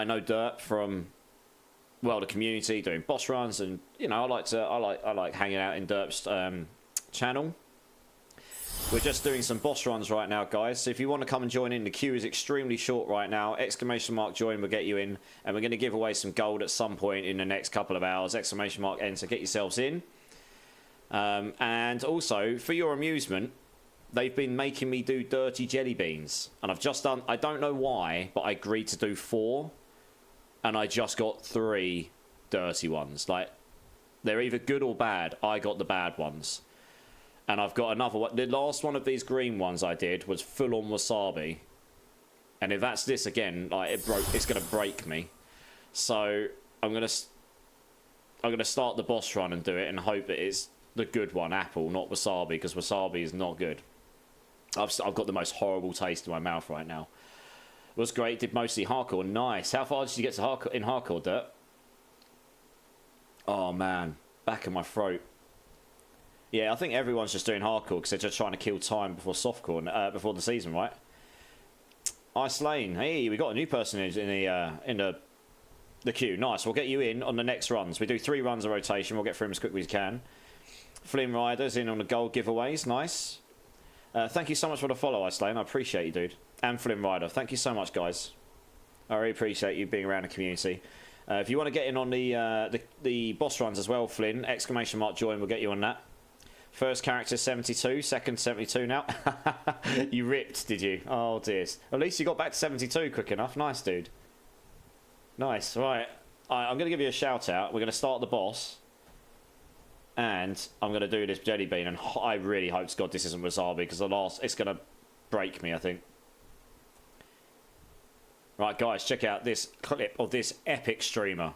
know Dirt from the community doing boss runs, and you know I like hanging out in Dirt's channel. We're just doing some boss runs right now, guys. So if you want to come and join in, the queue is extremely short right now. ! Join will get you in, and we're going to give away some gold at some point in the next couple of hours. ! Enter, get yourselves in. And also, for your amusement, they've been making me do dirty jelly beans, and I've just done. I don't know why, but I agreed to do 4, and I just got 3 dirty ones. Like, they're either good or bad. I got the bad ones. And I've got another one. The last one of these green ones I did was full on wasabi. And if that's this again, like it's going to break me. So I'm going to... I'm going to start the boss run and do it and hope that it's the good one, apple, not wasabi, because wasabi is not good. I've got the most horrible taste in my mouth right now. It was great, did mostly hardcore. Nice. How far did you get to hardcore, Dirt? Oh, man. Back of my throat. Yeah, I think everyone's just doing hardcore because they're just trying to kill time before softcore, before the season, right? Ice Lane. Hey, we got a new person in the queue. Nice. We'll get you in on the next runs. We do 3 runs of rotation. We'll get through them as quickly as we can. Flynn Riders in on the gold giveaways. Nice. Thank you so much for the follow, Ice Lane. I appreciate you, dude. And Flynn Rider. Thank you so much, guys. I really appreciate you being around the community. If you want to get in on the boss runs as well, Flynn, exclamation mark join, we'll get you on that. First character 72, second 72 now. You ripped, did you? Oh, dear. At least you got back to 72 quick enough. Nice, dude. Nice. Right. I'm going to give you a shout out. We're going to start the boss. And I'm going to do this jelly bean. And I really hope to God this isn't wasabi, because it's going to break me, I think. Right, guys, check out this clip of this epic streamer.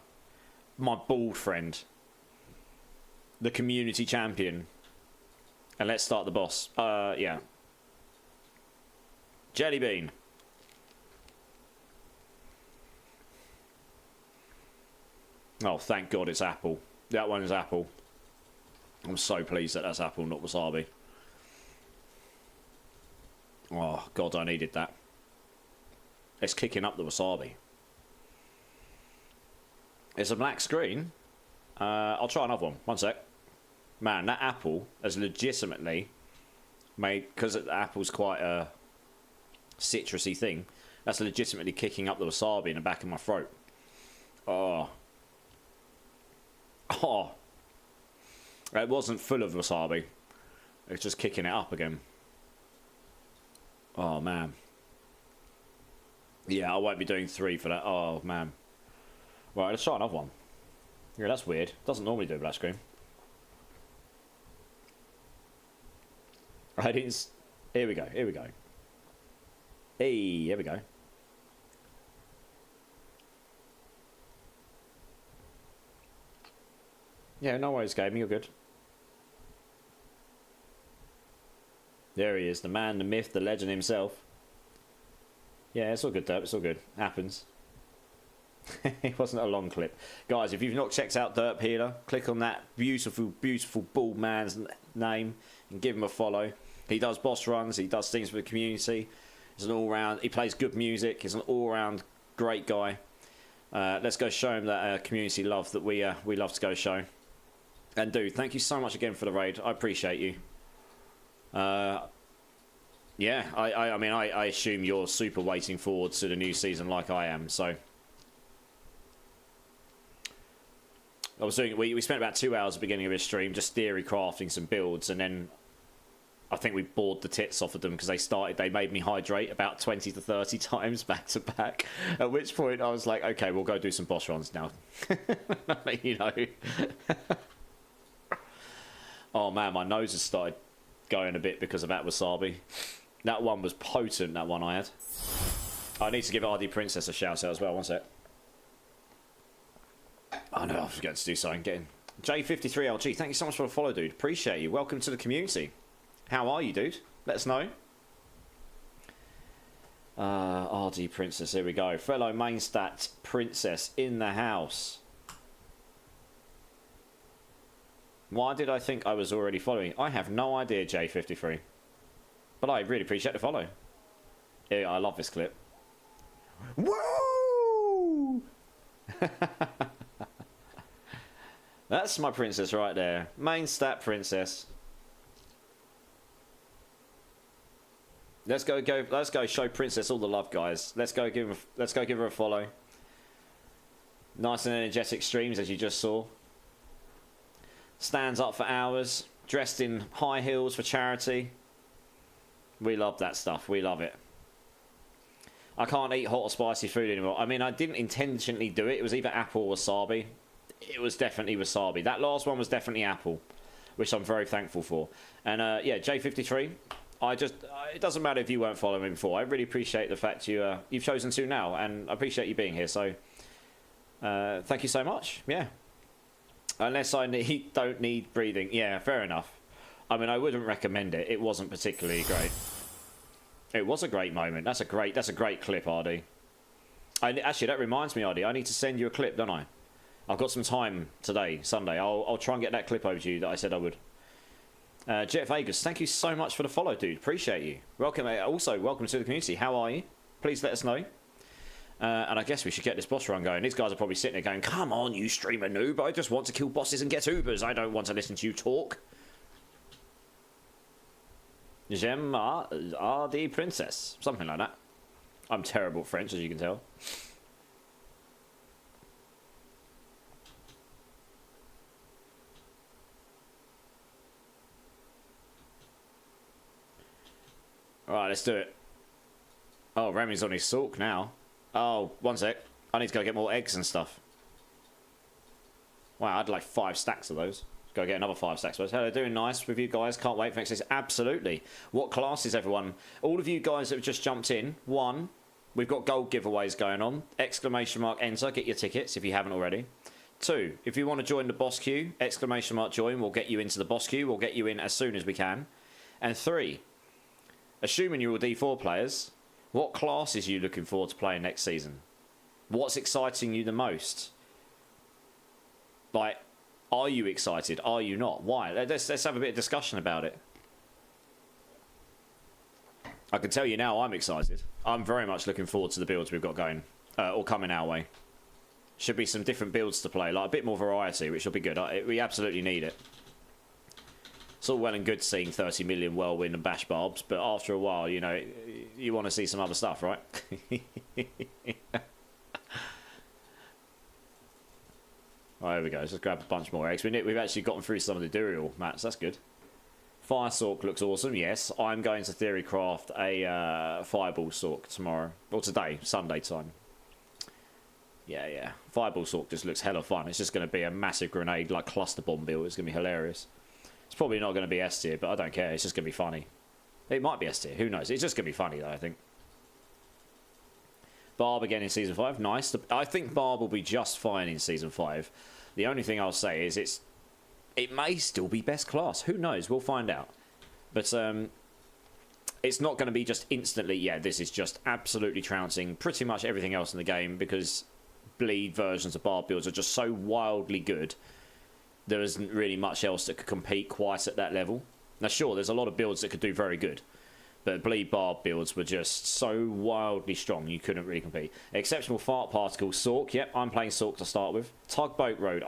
My bald friend. The community champion. And let's start the boss. Yeah. Jelly bean. Oh, thank God it's apple. That one is apple. I'm so pleased that that's apple, not wasabi. Oh, God, I needed that. It's kicking up the wasabi. It's a black screen. I'll try another one. One sec. Man, that apple has legitimately made... Because apple's quite a citrusy thing. That's legitimately kicking up the wasabi in the back of my throat. Oh. Oh. It wasn't full of wasabi. It's just kicking it up again. Oh, man. Yeah, I won't be doing 3 for that. Oh, man. Right, let's try another one. Yeah, that's weird. Doesn't normally do a black screen. I didn't... Here we go. Here we go. Hey, here we go. Yeah, no worries, Gabe. You're good. There he is. The man, the myth, the legend himself. Yeah, it's all good, Derp. It's all good. Happens. It wasn't a long clip. Guys, if you've not checked out Derp Healer, click on that beautiful, beautiful bald man's name and give him a follow. He does boss runs. He does things for the community. He's an all-round... He plays good music. He's an all-round great guy. Let's go show him that community love that we love to go show. And dude, thank you so much again for the raid. I appreciate you. Yeah, I mean, I assume you're super waiting forward to the new season like I am, so... I was doing... We spent about 2 hours at the beginning of this stream just theory crafting some builds, and then I think we bored the tits off of them because they made me hydrate about 20 to 30 times back to back, at which point I was like, okay, we'll go do some boss runs now. You know. Oh man, my nose has started going a bit because of that wasabi. That one was potent, that one I had. I need to give RD Princess a shout out as well, one sec. Oh no, I forgot to do something. Get in. J53LG, thank you so much for the follow, dude. Appreciate you. Welcome to the community. How are you, dude? Let us know. RD Princess, here we go. Fellow main stat Princess in the house. Why did I think I was already following? I have no idea, J53. But I really appreciate the follow. Yeah, I love this clip. Woo! That's my princess right there. Main stat Princess. Let's go show Princess all the love, guys. Let's go give her a follow. Nice and energetic streams, as you just saw. Stands up for hours, dressed in high heels for charity. We love that stuff. We love it. I can't eat hot or spicy food anymore. I mean, I didn't intentionally do it. It was either apple or wasabi. It was definitely wasabi. That last one was definitely apple, which I'm very thankful for. And yeah, J53. It doesn't matter if you weren't following me before. I really appreciate the fact you've chosen to now, and I appreciate you being here. So, thank you so much. Yeah. Unless I don't need breathing. Yeah, fair enough. I mean, I wouldn't recommend it. It wasn't particularly great. It was a great moment. That's a great clip, RD. Actually, that reminds me, RD, I need to send you a clip, don't I? I've got some time today, Sunday. I'll try and get that clip over to you that I said I would. Jet Vegas, thank you so much for the follow, dude. Appreciate you. Welcome. Also, welcome to the community. How are you? Please let us know. And I guess we should get this boss run going. These guys are probably sitting there going, come on, you streamer noob. I just want to kill bosses and get Ubers. I don't want to listen to you talk. J'aime the princess. Something like that. I'm terrible at French, as you can tell. Alright, let's do it. Oh, Remy's on his sulk now. Oh, one sec. I need to go get more eggs and stuff. Wow, I had like 5 stacks of those. Go get another 5 stacks of those. Hello, doing nice with you guys. Can't wait for next season. Absolutely. What classes, everyone? All of you guys that have just jumped in. 1, we've got gold giveaways going on. Exclamation mark enter. Get your tickets if you haven't already. 2, if you want to join the boss queue, exclamation mark join. We'll get you into the boss queue. We'll get you in as soon as we can. And 3, assuming you're all D4 players, what classes are you looking forward to playing next season? What's exciting you the most? Like, are you excited? Are you not? Why? Let's have a bit of discussion about it. I can tell you now I'm excited. I'm very much looking forward to the builds we've got going, or coming our way. Should be some different builds to play, like a bit more variety, which will be good. We absolutely need it. It's all well and good seeing 30 million whirlwind and bash barbs, but after a while, you know, you want to see some other stuff, right? Oh, there we go. Let's just grab a bunch more eggs. We've actually gotten through some of the Duriel mats. That's good. Fire Sork looks awesome. Yes, I'm going to theory craft a Fireball Sork tomorrow. Or today, Sunday time. Yeah. Fireball Sork just looks hella fun. It's just going to be a massive grenade, like cluster bomb build. It's going to be hilarious. It's probably not going to be S tier, but I don't care. It's just going to be funny. It might be S tier. Who knows? It's just going to be funny, though, I think. Barb again in Season 5. Nice. I think Barb will be just fine in Season 5. The only thing I'll say is it may still be best class. Who knows? We'll find out. But it's not going to be just instantly, yeah, this is just absolutely trouncing pretty much everything else in the game, because bleed versions of Barb builds are just so wildly good. There isn't really much else that could compete quite at that level. Now, sure, there's a lot of builds that could do very good, but Bleed Barb builds were just so wildly strong, you couldn't really compete. Exceptional Fart Particle, Sork. Yep, I'm playing Sork to start with. Tugboat Rogue.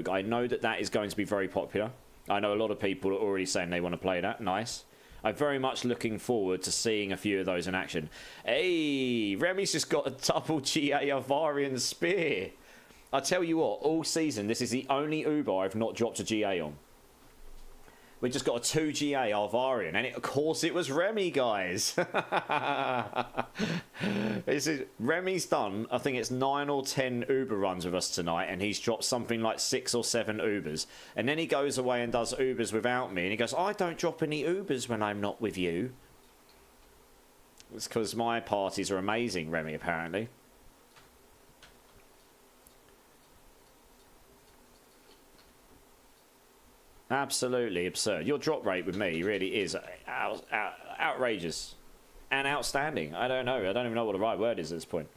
I know that is going to be very popular. I know a lot of people are already saying they want to play that. Nice. I'm very much looking forward to seeing a few of those in action. Hey, Remy's just got a double GA Avarian Spear. I tell you what, all season, this is the only Uber I've not dropped a GA on. We just got a 2 GA Alvarian, and of course it was Remy, guys. Remy's done, I think it's 9 or 10 Uber runs with us tonight, and he's dropped something like 6 or 7 Ubers. And then he goes away and does Ubers without me, and he goes, I don't drop any Ubers when I'm not with you. It's because my parties are amazing, Remy, apparently. Absolutely absurd. Your drop rate with me really is outrageous and outstanding. I don't know. I don't even know what the right word is at this point.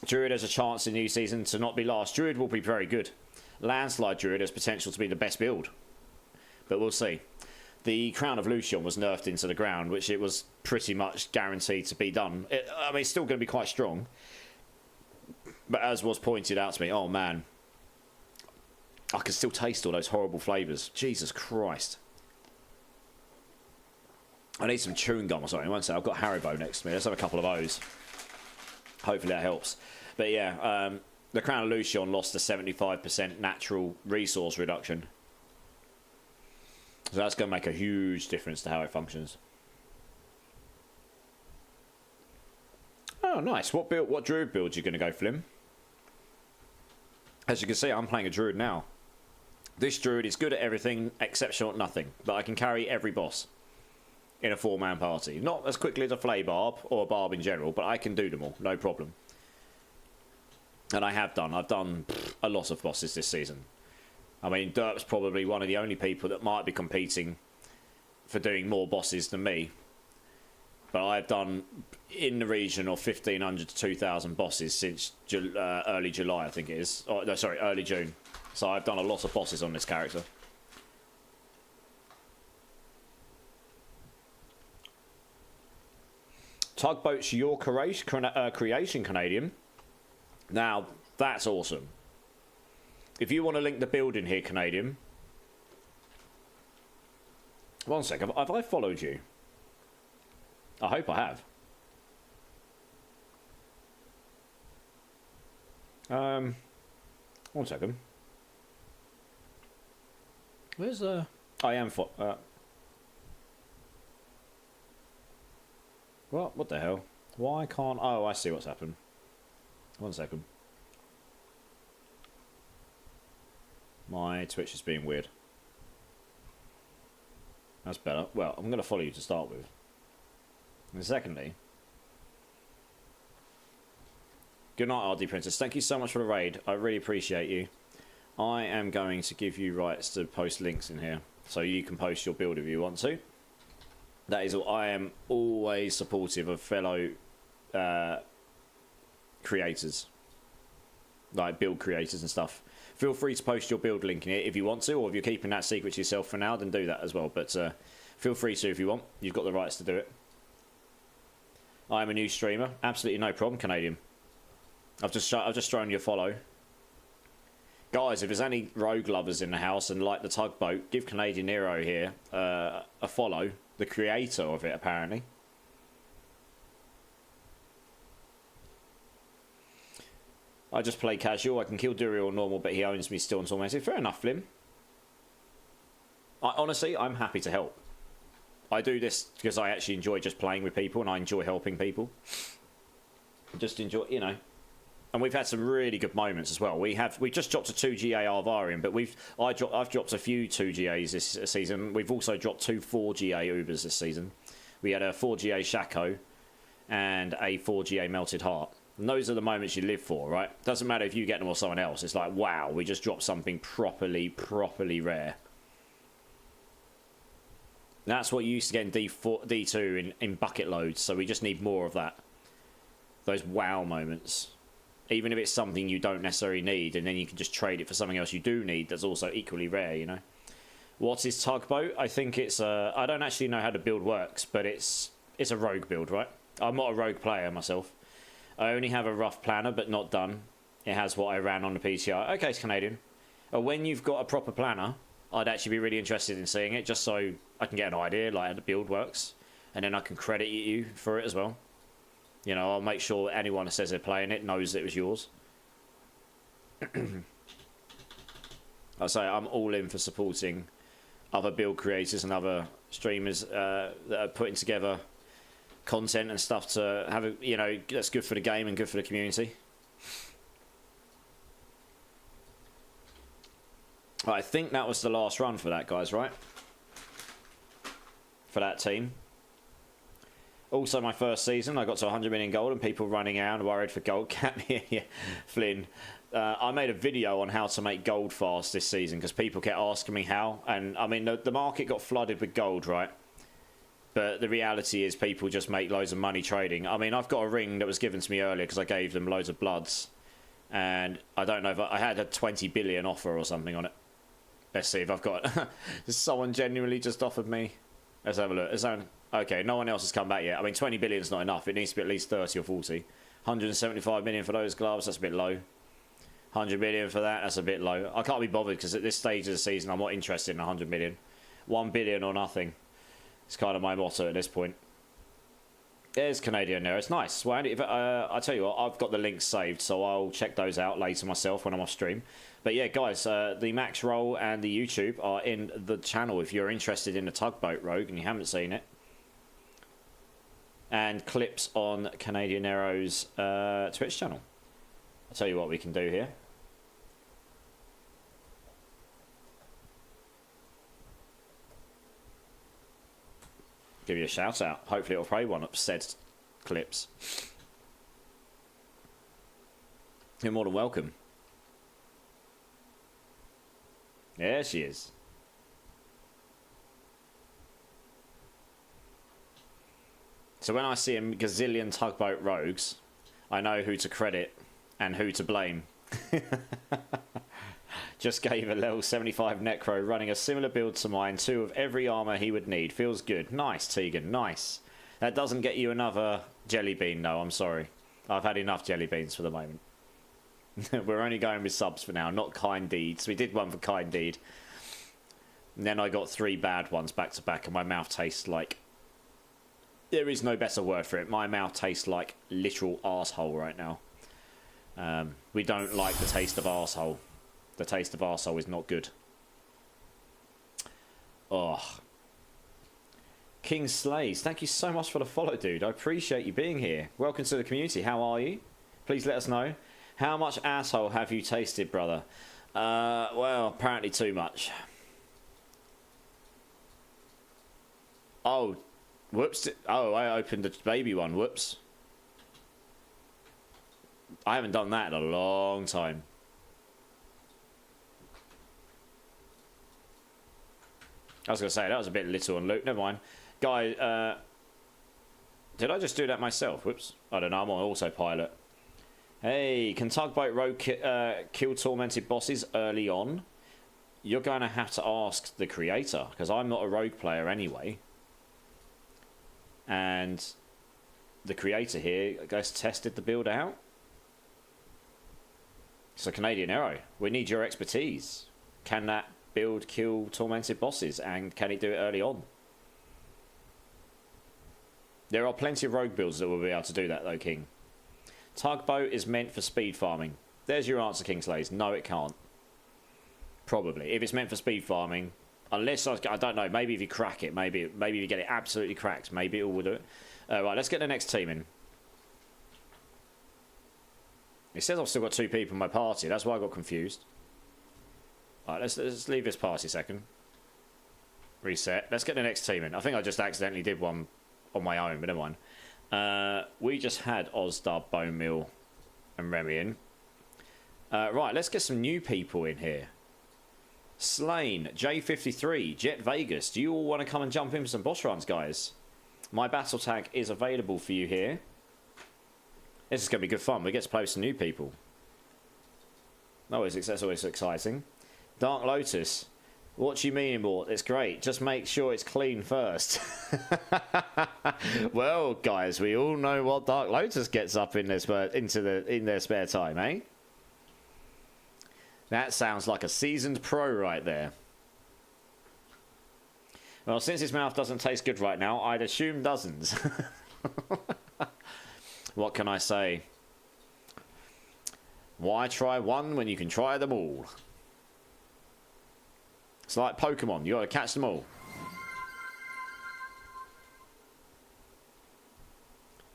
Druid has a chance in new season to not be last. Druid will be very good. Landslide Druid has potential to be the best build, but we'll see. The Crown of Lucian was nerfed into the ground, which it was pretty much guaranteed to be done. I mean, it's still going to be quite strong, but as was pointed out to me, oh man, I can still taste all those horrible flavours. Jesus Christ. I need some chewing gum or something. One second. I've got Haribo next to me. Let's have a couple of those. Hopefully that helps. But yeah, the Crown of Lucian lost a 75% natural resource reduction. So that's going to make a huge difference to how it functions. Oh, nice. What druid build are you going to go, Flim? As you can see, I'm playing a druid now. This druid is good at everything, exceptional at nothing. But I can carry every boss in a 4-man party. Not as quickly as a Flay Barb, or a Barb in general, but I can do them all, no problem. And I've done a lot of bosses this season. I mean, Derp's probably one of the only people that might be competing for doing more bosses than me. But I've done in the region of 1,500 to 2,000 bosses since early July, I think it is. Oh, no, sorry, early June. So I've done a lot of bosses on this character. Tugboat's your creation, Canadian. Now, that's awesome. If you want to link the build in here, Canadian. One sec, have I followed you? I hope I have. One second. Where's I am what the hell? Why can't... Oh, I see what's happened. One second. My Twitch is being weird. That's better. Well, I'm going to follow you to start with. And secondly... Good night, RD Princess. Thank you so much for the raid. I really appreciate you. I am going to give you rights to post links in here. So you can post your build if you want to. That is all. I am always supportive of fellow creators. Like build creators and stuff. Feel free to post your build link in here if you want to. Or if you're keeping that secret to yourself for now, then do that as well. But feel free to if you want. You've got the rights to do it. I am a new streamer. Absolutely no problem, Canadian. I've just thrown you a follow. Guys, if there's any rogue lovers in the house and like the tugboat, give Canadian Hero here a follow. The creator of it, apparently. I just play casual. I can kill Duriel or normal, but he owns me still and tormented. Fair enough, Flim. Honestly, I'm happy to help. I do this because I actually enjoy just playing with people and I enjoy helping people. Just enjoy, you know. And we've had some really good moments as well. We just dropped a 2GA Arvarian, but I've dropped a few 2GAs this season. We've also dropped 2 4GA Ubers this season. We had a 4GA Shaco and a 4GA Melted Heart. And those are the moments you live for, right? Doesn't matter if you get them or someone else. It's like, wow, we just dropped something properly rare. That's what you used to get in D2 in bucket loads, so we just need more of that. Those wow moments. Even if it's something you don't necessarily need, and then you can just trade it for something else you do need that's also equally rare, you know? What is Tugboat? I think it's I don't actually know how the build works, but it's a rogue build, right? I'm not a rogue player myself. I only have a rough planner, but not done. It has what I ran on the PTR. Okay, it's Canadian. When you've got a proper planner, I'd actually be really interested in seeing it, just so I can get an idea, like how the build works. And then I can credit you for it as well. You know, I'll make sure anyone that says they're playing it knows it was yours. I say I'm all in for supporting other build creators and other streamers that are putting together content and stuff to have a, you know, that's good for the game and good for the community. I think that was the last run for that, guys, right? For that team. Also, my first season, I got to 100 million gold and people running out worried for gold. Yeah, Flynn. I made a video on how to make gold fast this season because people kept asking me how. And, I mean, the market got flooded with gold, right? But the reality is people just make loads of money trading. I mean, I've got a ring that was given to me earlier because I gave them loads of bloods. And I don't know if I had a 20 billion offer or something on it. Let's see if I've got it. Someone genuinely just offered me. Let's have a look. Okay, no one else has come back yet. I mean, 20 billion is not enough. It needs to be at least 30 or 40. 175 million for those gloves, that's a bit low. 100 million for that, that's a bit low. I can't be bothered because at this stage of the season, I'm not interested in 100 million. 1 billion or nothing. It's kind of my motto at this point. There's Canadian there. It's nice. Well, I tell you what, I've got the links saved, so I'll check those out later myself when I'm off stream. But yeah, guys, the Max Roll and the YouTube are in the channel if you're interested in the Tugboat Rogue and you haven't seen it. And clips on Canadian Arrow's Twitch channel. I'll tell you what we can do here. Give you a shout out. Hopefully it'll play one of said clips. You're more than welcome. There she is. So when I see a gazillion tugboat rogues, I know who to credit and who to blame. Just gave a level 75 Necro running a similar build to mine, 2 of every armor he would need. Feels good. Nice, Tegan, nice. That doesn't get you another jelly bean, no, I'm sorry. I've had enough jelly beans for the moment. We're only going with subs for now, not kind deeds. We did one for kind deed. And then I got 3 bad ones back to back, and my mouth tastes like... There is no better word for it. My mouth tastes like literal arsehole right now. We don't like the taste of arsehole. The taste of arsehole is not good. Oh. King Slays, thank you so much for the follow, dude. I appreciate you being here. Welcome to the community. How are you? Please let us know. How much asshole have you tasted, brother? Well, apparently too much. Oh, whoops. Oh, I opened the baby one. Whoops. I haven't done that in a long time. I was going to say, that was a bit little and Luke. Never mind. Guy, did I just do that myself? Whoops. I don't know. I'm on autopilot. Hey, can Tugboat Rogue kill tormented bosses early on? You're going to have to ask the creator, because I'm not a rogue player anyway. And the creator here, I guess, tested the build out. It's a Canadian arrow. We need your expertise. Can that build kill tormented bosses, and can it do it early on? There are plenty of rogue builds that will be able to do that though, King. Tugboat is meant for speed farming. There's your answer, King Slays. No, it can't. Probably. If it's meant for speed farming, unless I don't know, maybe if you crack it, maybe if you get it absolutely cracked, maybe it will do it. Right, let's get the next team in. It says I've still got 2 people in my party. That's why I got confused. Alright, let's leave this party a second. Reset. Let's get the next team in. I think I just accidentally did one on my own, but never mind. We just had Ozdub, Bone Meal, and Remy in. Right, let's get some new people in here. Slain, J53, Jet Vegas. Do you all want to come and jump in for some boss runs, guys? My battle tag is available for you here. This is going to be good fun. We get to play with some new people. That's always exciting. Dark Lotus. What do you mean, Immort? It's great. Just make sure it's clean first. Well, guys, we all know what Dark Lotus gets up in their spare time, eh? That sounds like a seasoned pro right there. Well, since his mouth doesn't taste good right now, I'd assume dozens. What can I say? Why try one when you can try them all? It's like Pokemon. You got to catch them all.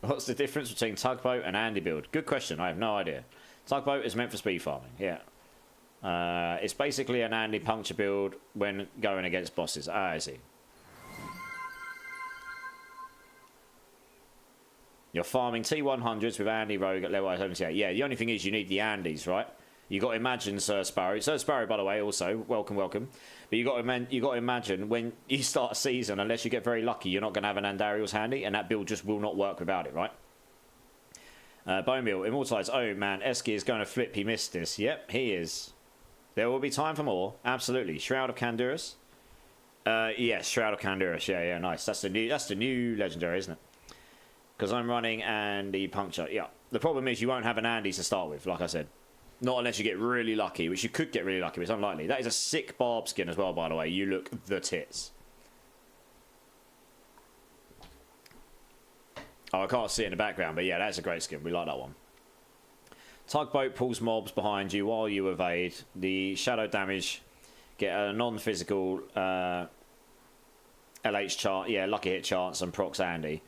What's the difference between Tugboat and Andy build? Good question. I have no idea. Tugboat is meant for speed farming. Yeah. It's basically an Andy puncture build when going against bosses. Ah, I see. You're farming T100s with Andy Rogue at level 78. Yeah, the only thing is you need the Andys, right? You got to imagine Sir Sparrow. Sir Sparrow, by the way, also welcome. But you got to imagine when you start a season, unless you get very lucky, you're not going to have an Andariel's handy, and that build just will not work without it, right? Bone Meal, Immortilize. Oh man, Eski is going to flip. He missed this. Yep, he is. There will be time for more. Absolutely. Shroud of Kandurus. Yes, Shroud of Kandurus. Yeah, nice. That's the new legendary, isn't it? Because I'm running Andy Puncture. Yeah. The problem is you won't have an Andy to start with, like I said. Not unless you get really lucky, which you could get really lucky, but it's unlikely. That is a sick barb skin as well, by the way. You look the tits. Oh, I can't see it in the background, but yeah, that's a great skin. We like that one. Tugboat pulls mobs behind you while you evade. The shadow damage, get a non-physical LH chart, yeah, lucky hit chance and procs Andy.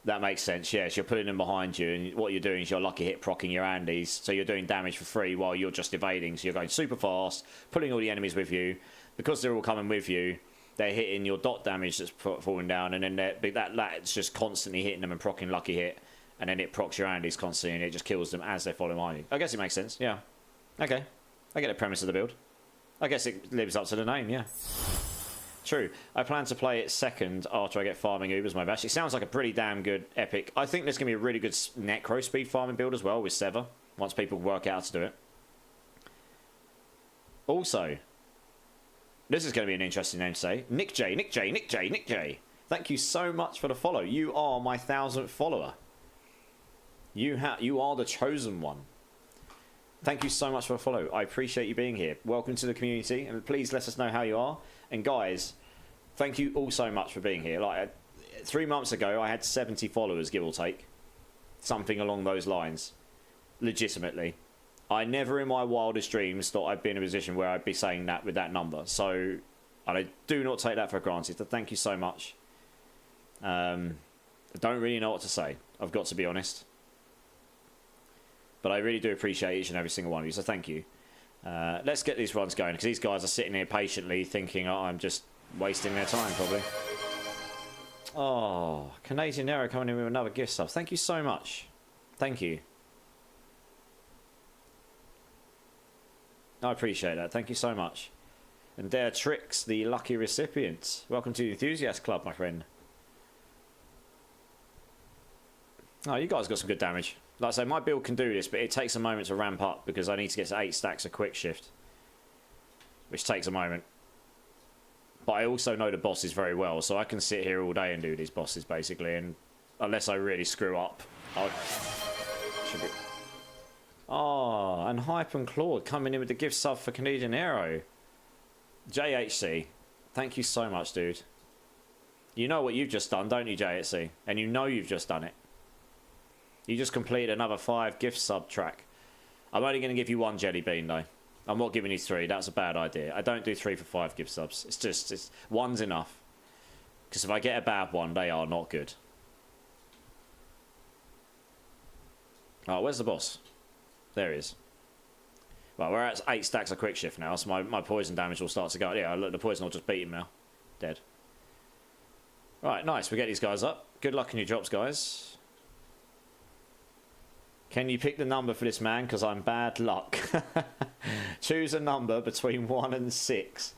That makes sense, yes. You're putting them behind you, and what you're doing is you're lucky hit procking your Andys, so you're doing damage for free while you're just evading. So you're going super fast, pulling all the enemies with you. Because they're all coming with you, they're hitting your dot damage that's falling down, and then that's just constantly hitting them and procking lucky hit. and then it procs your Andes constantly, and it just kills them as they follow behind you. I guess it makes sense, yeah. Okay, I get the premise of the build. I guess it lives up to the name, yeah. True. I plan to play it second after I get farming Ubers my bash. It sounds like a pretty damn good Epic. I think there's going to be a really good necro speed farming build as well with Sever, once people work out how to do it. Also, this is going to be an interesting name to say. Nick J, Nick J, Nick J, Nick J. Thank you so much for the follow. You are my 1000th follower. You are the chosen one. Thank you so much for the follow. I appreciate you being here. Welcome to the community, and please let us know how you are. And guys, thank you all so much for being here. Like 3 months ago, I had 70 followers, give or take, something along those lines. Legitimately, I never in my wildest dreams thought I'd be in a position where I'd be saying that with that number. So I do not take that for granted. So thank you so much. I don't really know what to say. I've got to be honest. But I really do appreciate each and every single one of you, so thank you. Let's get these runs going, because these guys are sitting here patiently thinking, oh, I'm just wasting their time, probably. Oh, Canadian Arrow coming in with another gift sub. Thank you so much. Thank you. I appreciate that. Thank you so much. And Dare Tricks, the lucky recipient. Welcome to the Enthusiast Club, my friend. Oh, you guys got some good damage. Like I say, my build can do this, but it takes a moment to ramp up because I need to get to 8 stacks of quick shift, which takes a moment. But I also know the bosses very well, so I can sit here all day and do these bosses, basically, and unless I really screw up, I should be... Oh, and Hype and Claude coming in with the gift sub for Canadian Aero. JHC, thank you so much, dude. You know what you've just done, don't you, JHC? And you know you've just done it. You just completed another 5 gift sub track. I'm only going to give you 1 jelly bean, though. I'm not giving you 3. That's a bad idea. I don't do 3 for 5 gift subs. It's 1's enough. Because if I get a bad one, they are not good. Oh, where's the boss? There he is. Well, we're at 8 stacks of quick shift now, so my poison damage will start to go. Yeah, look, the poison will just beat him now. Dead. Right, nice. We get these guys up. Good luck in your drops, guys. Can you pick the number for this man? Because I'm bad luck. Choose a number between 1 and 6.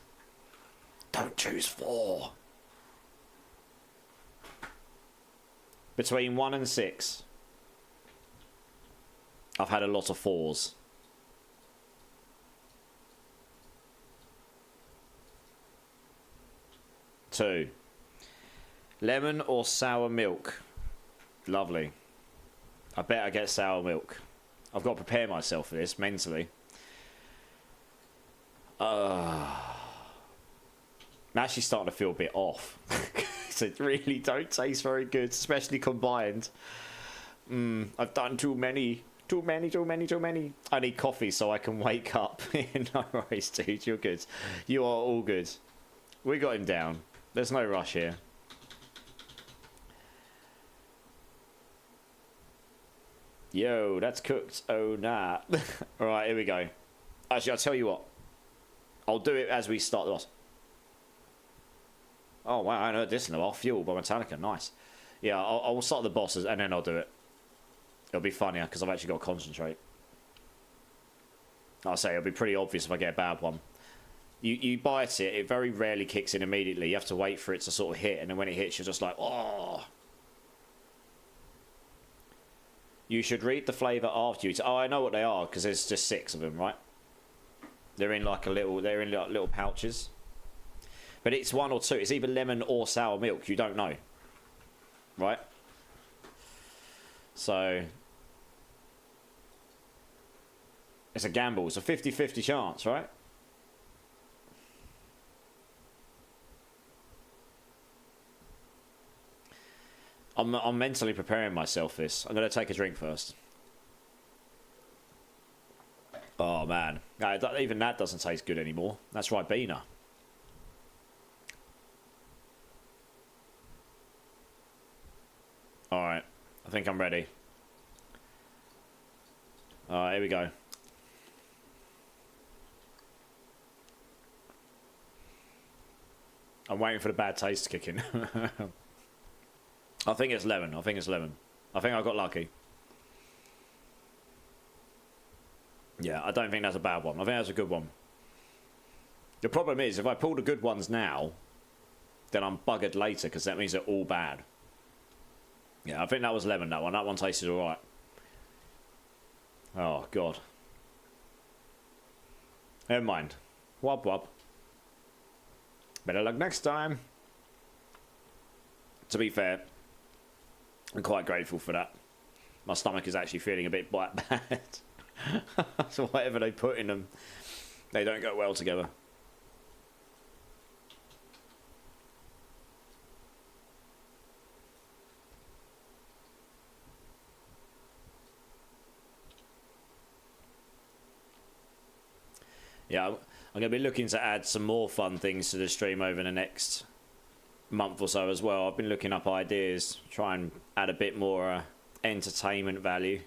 Don't choose 4. Between 1 and 6. I've had a lot of 4s. Two. Lemon or sour milk? Lovely. I better get sour milk. I've got to prepare myself for this mentally. I'm actually starting to feel a bit off. It really don't taste very good, especially combined. I've done too many. I need coffee so I can wake up. No worries, dude. You're good. You are all good. We got him down. There's no rush here. Yo, that's cooked. Oh, nah. Alright, here we go. Actually, I'll tell you what. I'll do it as we start the boss. Oh, wow, I haven't heard this in a while. Fuel by Metallica. Nice. Yeah, I'll start the bosses and then I'll do it. It'll be funnier because I've actually got to concentrate. I'll say it'll be pretty obvious if I get a bad one. You bite it, it very rarely kicks in immediately. You have to wait for it to sort of hit, and then when it hits, you're just like, oh. You should read the flavour after you. Oh, I know what they are because there's just 6 of them, right? They're in like little pouches. But it's 1 or 2. It's either lemon or sour milk. You don't know, right? So it's a gamble. It's a 50-50 chance, right? I'm mentally preparing myself for this. I'm going to take a drink first. Oh, man. Even that doesn't taste good anymore. That's Ribena. Alright. I think I'm ready. Alright, here we go. I'm waiting for the bad taste to kick in. I think it's lemon. I think I got lucky. Yeah, I don't think that's a bad one. I think that's a good one. The problem is, if I pull the good ones now, then I'm buggered later, because that means they're all bad. Yeah, I think that was lemon, that one. That one tasted alright. Oh, God. Never mind. Wub wub. Better luck next time. To be fair, I'm quite grateful for that. My stomach is actually feeling a bit bad. So whatever they put in them, they don't go well together. Yeah, I'm going to be looking to add some more fun things to the stream over the next month or so as well. I've been looking up ideas, try and add a bit more entertainment value.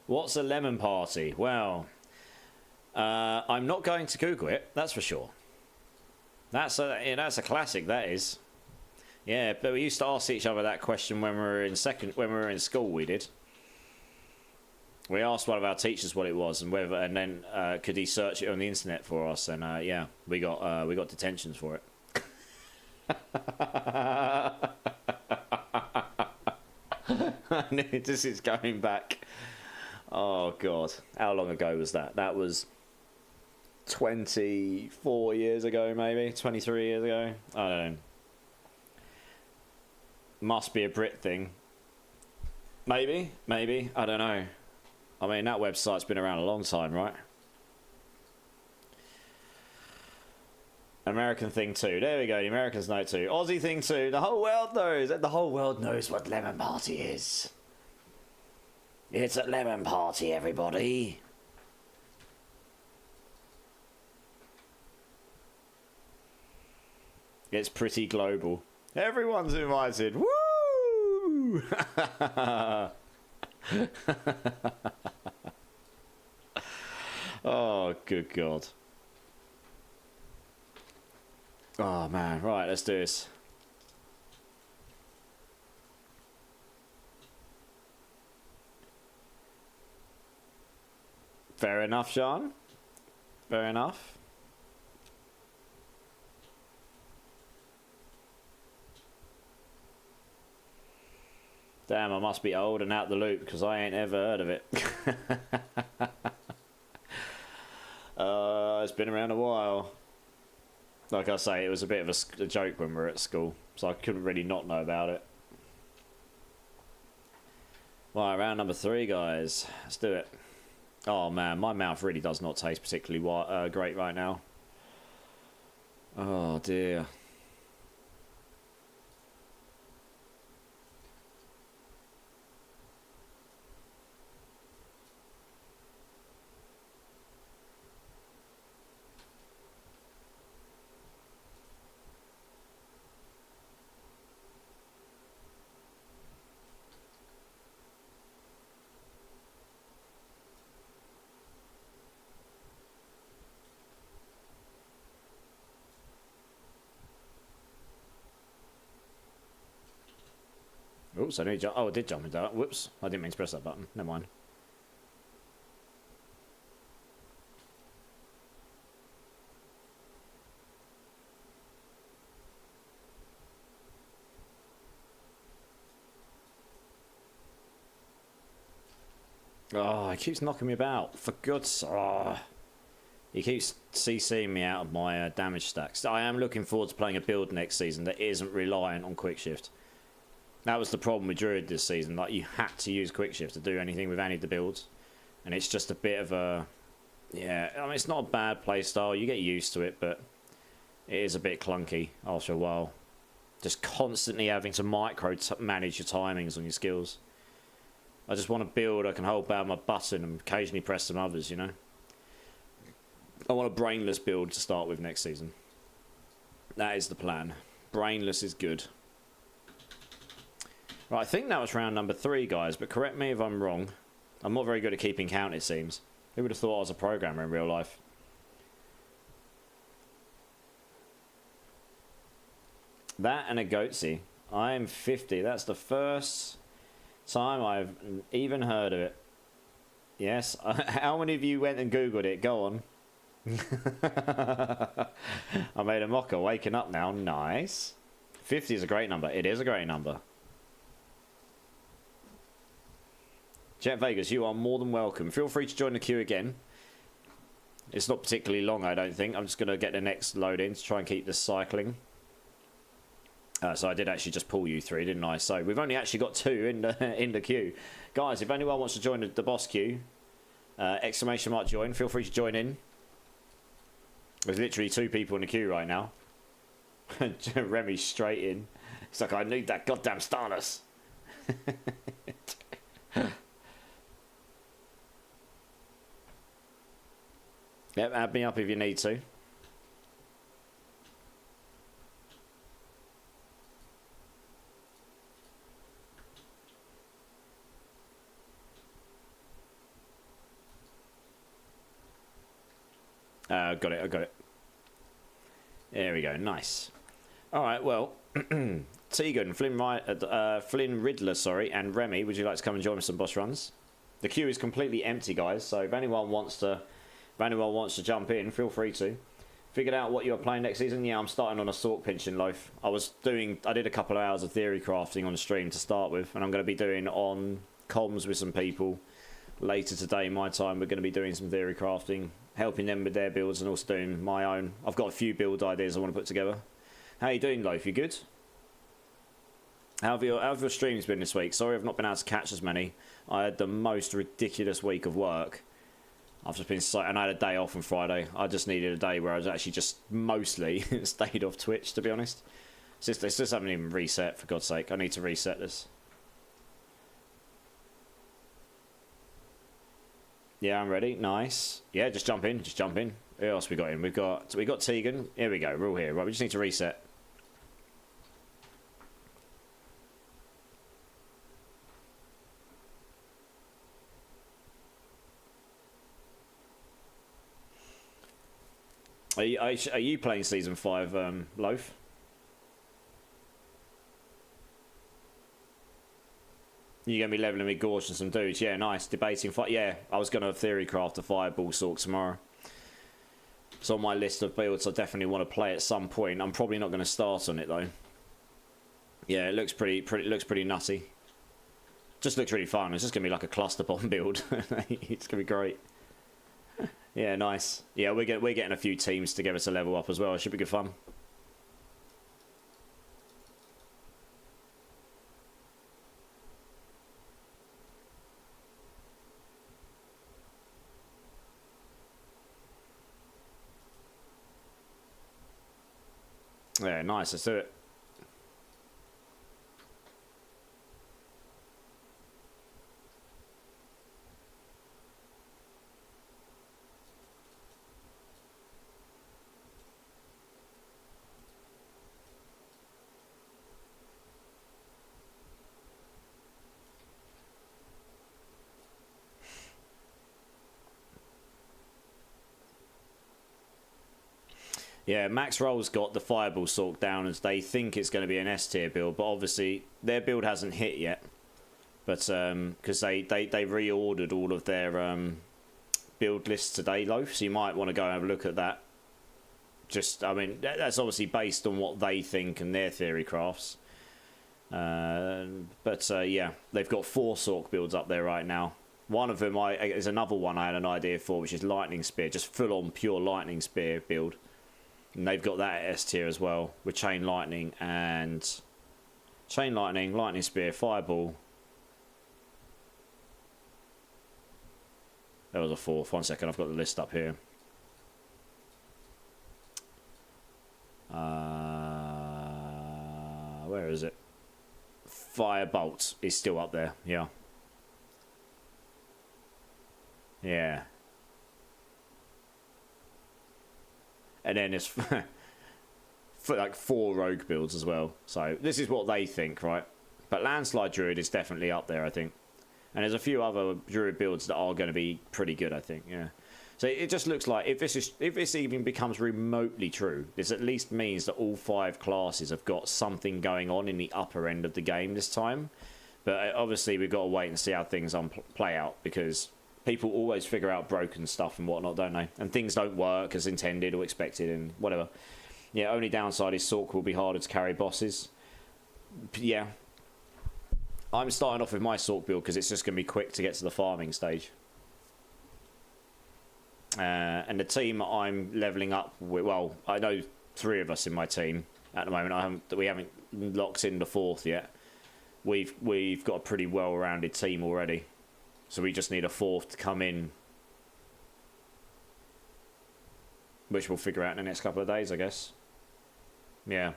What's a lemon party? Well, I'm not going to Google it, that's for sure. That's a classic, that is. Yeah, but we used to ask each other that question when we were in school. We did. We asked one of our teachers what it was and then could he search it on the internet for us? And yeah, we got detentions for it. This is going back. Oh God, how long ago was that? That was 24 years ago, maybe 23 years ago. I don't know. Must be a Brit thing. Maybe. I don't know. I mean, that website's been around a long time, right? American thing too. There we go. The Americans know too. Aussie thing too. The whole world knows. The whole world knows what lemon party is. It's a lemon party, everybody. It's pretty global. Everyone's invited. Woo! Oh, good God. Oh, man. Right, let's do this. Fair enough, Sean. Fair enough. Damn, I must be old and out the loop because I ain't ever heard of it. It's been around a while. Like I say, it was a bit of a joke when we were at school, so I couldn't really not know about it. Right, round number 3, guys. Let's do it. Oh man, my mouth really does not taste particularly great right now. Oh dear. Oops, I did jump into that. Whoops, I didn't mean to press that button. Never mind. Oh, he keeps knocking me about. For God's sake. Oh. He keeps CCing me out of my damage stacks. I am looking forward to playing a build next season that isn't reliant on quick shift. That was the problem with Druid this season. Like, you had to use quick shift to do anything with any of the builds. And it's just a bit of a... Yeah, I mean, it's not a bad playstyle. You get used to it, but it is a bit clunky after a while. Just constantly having to manage your timings on your skills. I just want to build. I can hold down my button and occasionally press some others, you know? I want a brainless build to start with next season. That is the plan. Brainless is good. Right, I think that was round number 3, guys, but correct me if I'm wrong. I'm not very good at keeping count, it seems. Who would have thought I was a programmer in real life? That and a goatsy. I'm 50. That's the first time I've even heard of it. Yes. How many of you went and Googled it? Go on. I made a mocker. Waking up now. Nice. 50 is a great number. It is a great number. Jet Vegas, you are more than welcome. Feel free to join the queue again. It's not particularly long, I don't think. I'm just going to get the next load in to try and keep this cycling. So I did actually just pull you three, didn't I? So we've only actually got 2 in the queue. Guys, if anyone wants to join the boss queue, exclamation mark join, feel free to join in. There's literally 2 people in the queue right now. Remy's straight in. It's like, I need that goddamn Starless. Yep, add me up if you need to. Got it, I got it. There we go, nice. Alright, well, Tegan, Flynn Riddler, sorry, and Remy, would you like to come and join me some boss runs? The queue is completely empty, guys, so if anyone wants to jump in, feel free to. Figured out what you're playing next season? Yeah, I'm starting on a Sork Pinching Loaf. I did a couple of hours of theory crafting on the stream to start with, and I'm going to be doing on comms with some people later today, my time. We're going to be doing some theory crafting, helping them with their builds and also doing my own. I've got a few build ideas I want to put together. How you doing, Loaf? You good? How have your streams been this week? Sorry I've not been able to catch as many. I had the most ridiculous week of work. I've just been and I had a day off on Friday. I just needed a day where I was actually just mostly stayed off Twitch, to be honest. It's just haven't even reset, for God's sake. I need to reset this. Yeah, I'm ready. Nice. Yeah, just jump in. Just jump in. Who else we got in? We got Tegan. Here we go. We're all here. Right, we just need to reset. Are you playing Season 5, Loaf? You're going to be leveling with Gorge and some dudes. Yeah, nice. Debating fight. Yeah, I was going to theory craft a Fireball Sork tomorrow. It's on my list of builds I definitely want to play at some point. I'm probably not going to start on it, though. Yeah, it looks pretty nutty. Just looks really fun. It's just going to be like a cluster bomb build. It's going to be great. Yeah, nice. Yeah, we're getting a few teams together to level up as well. It should be good fun. Yeah, nice. Let's do it. Yeah, Max Roll's got the Fireball Sork down as they think it's going to be an S tier build, but obviously their build hasn't hit yet. But because they reordered all of their build lists today, Loaf, so you might want to go and have a look at that. Just, I mean, that's obviously based on what they think and their theory crafts. Yeah, they've got 4 Sork builds up there right now. One of them is another one I had an idea for, which is Lightning Spear, just full-on pure Lightning Spear build. And they've got that at S tier as well, with Chain Lightning, Lightning Spear, Fireball. There was a 4th. 1 second, I've got the list up here. Where is it? Firebolt is still up there, yeah. Yeah. And then it's for like 4 rogue builds as well. So this is what they think, right? But Landslide Druid is definitely up there, I think. And there's a few other Druid builds that are going to be pretty good, I think, yeah. So it just looks like if this even becomes remotely true, this at least means that all 5 classes have got something going on in the upper end of the game this time. But obviously we've got to wait and see how things play out, because people always figure out broken stuff and whatnot, don't they? And things don't work as intended or expected and whatever. Yeah, only downside is Sork will be harder to carry bosses. Yeah. I'm starting off with my Sork build because it's just going to be quick to get to the farming stage. And the team I'm leveling up with, well, I know 3 of us in my team at the moment. We haven't locked in the 4th yet. We've got a pretty well-rounded team already, so we just need a 4th to come in, which we'll figure out in the next couple of days, I guess. Yeah.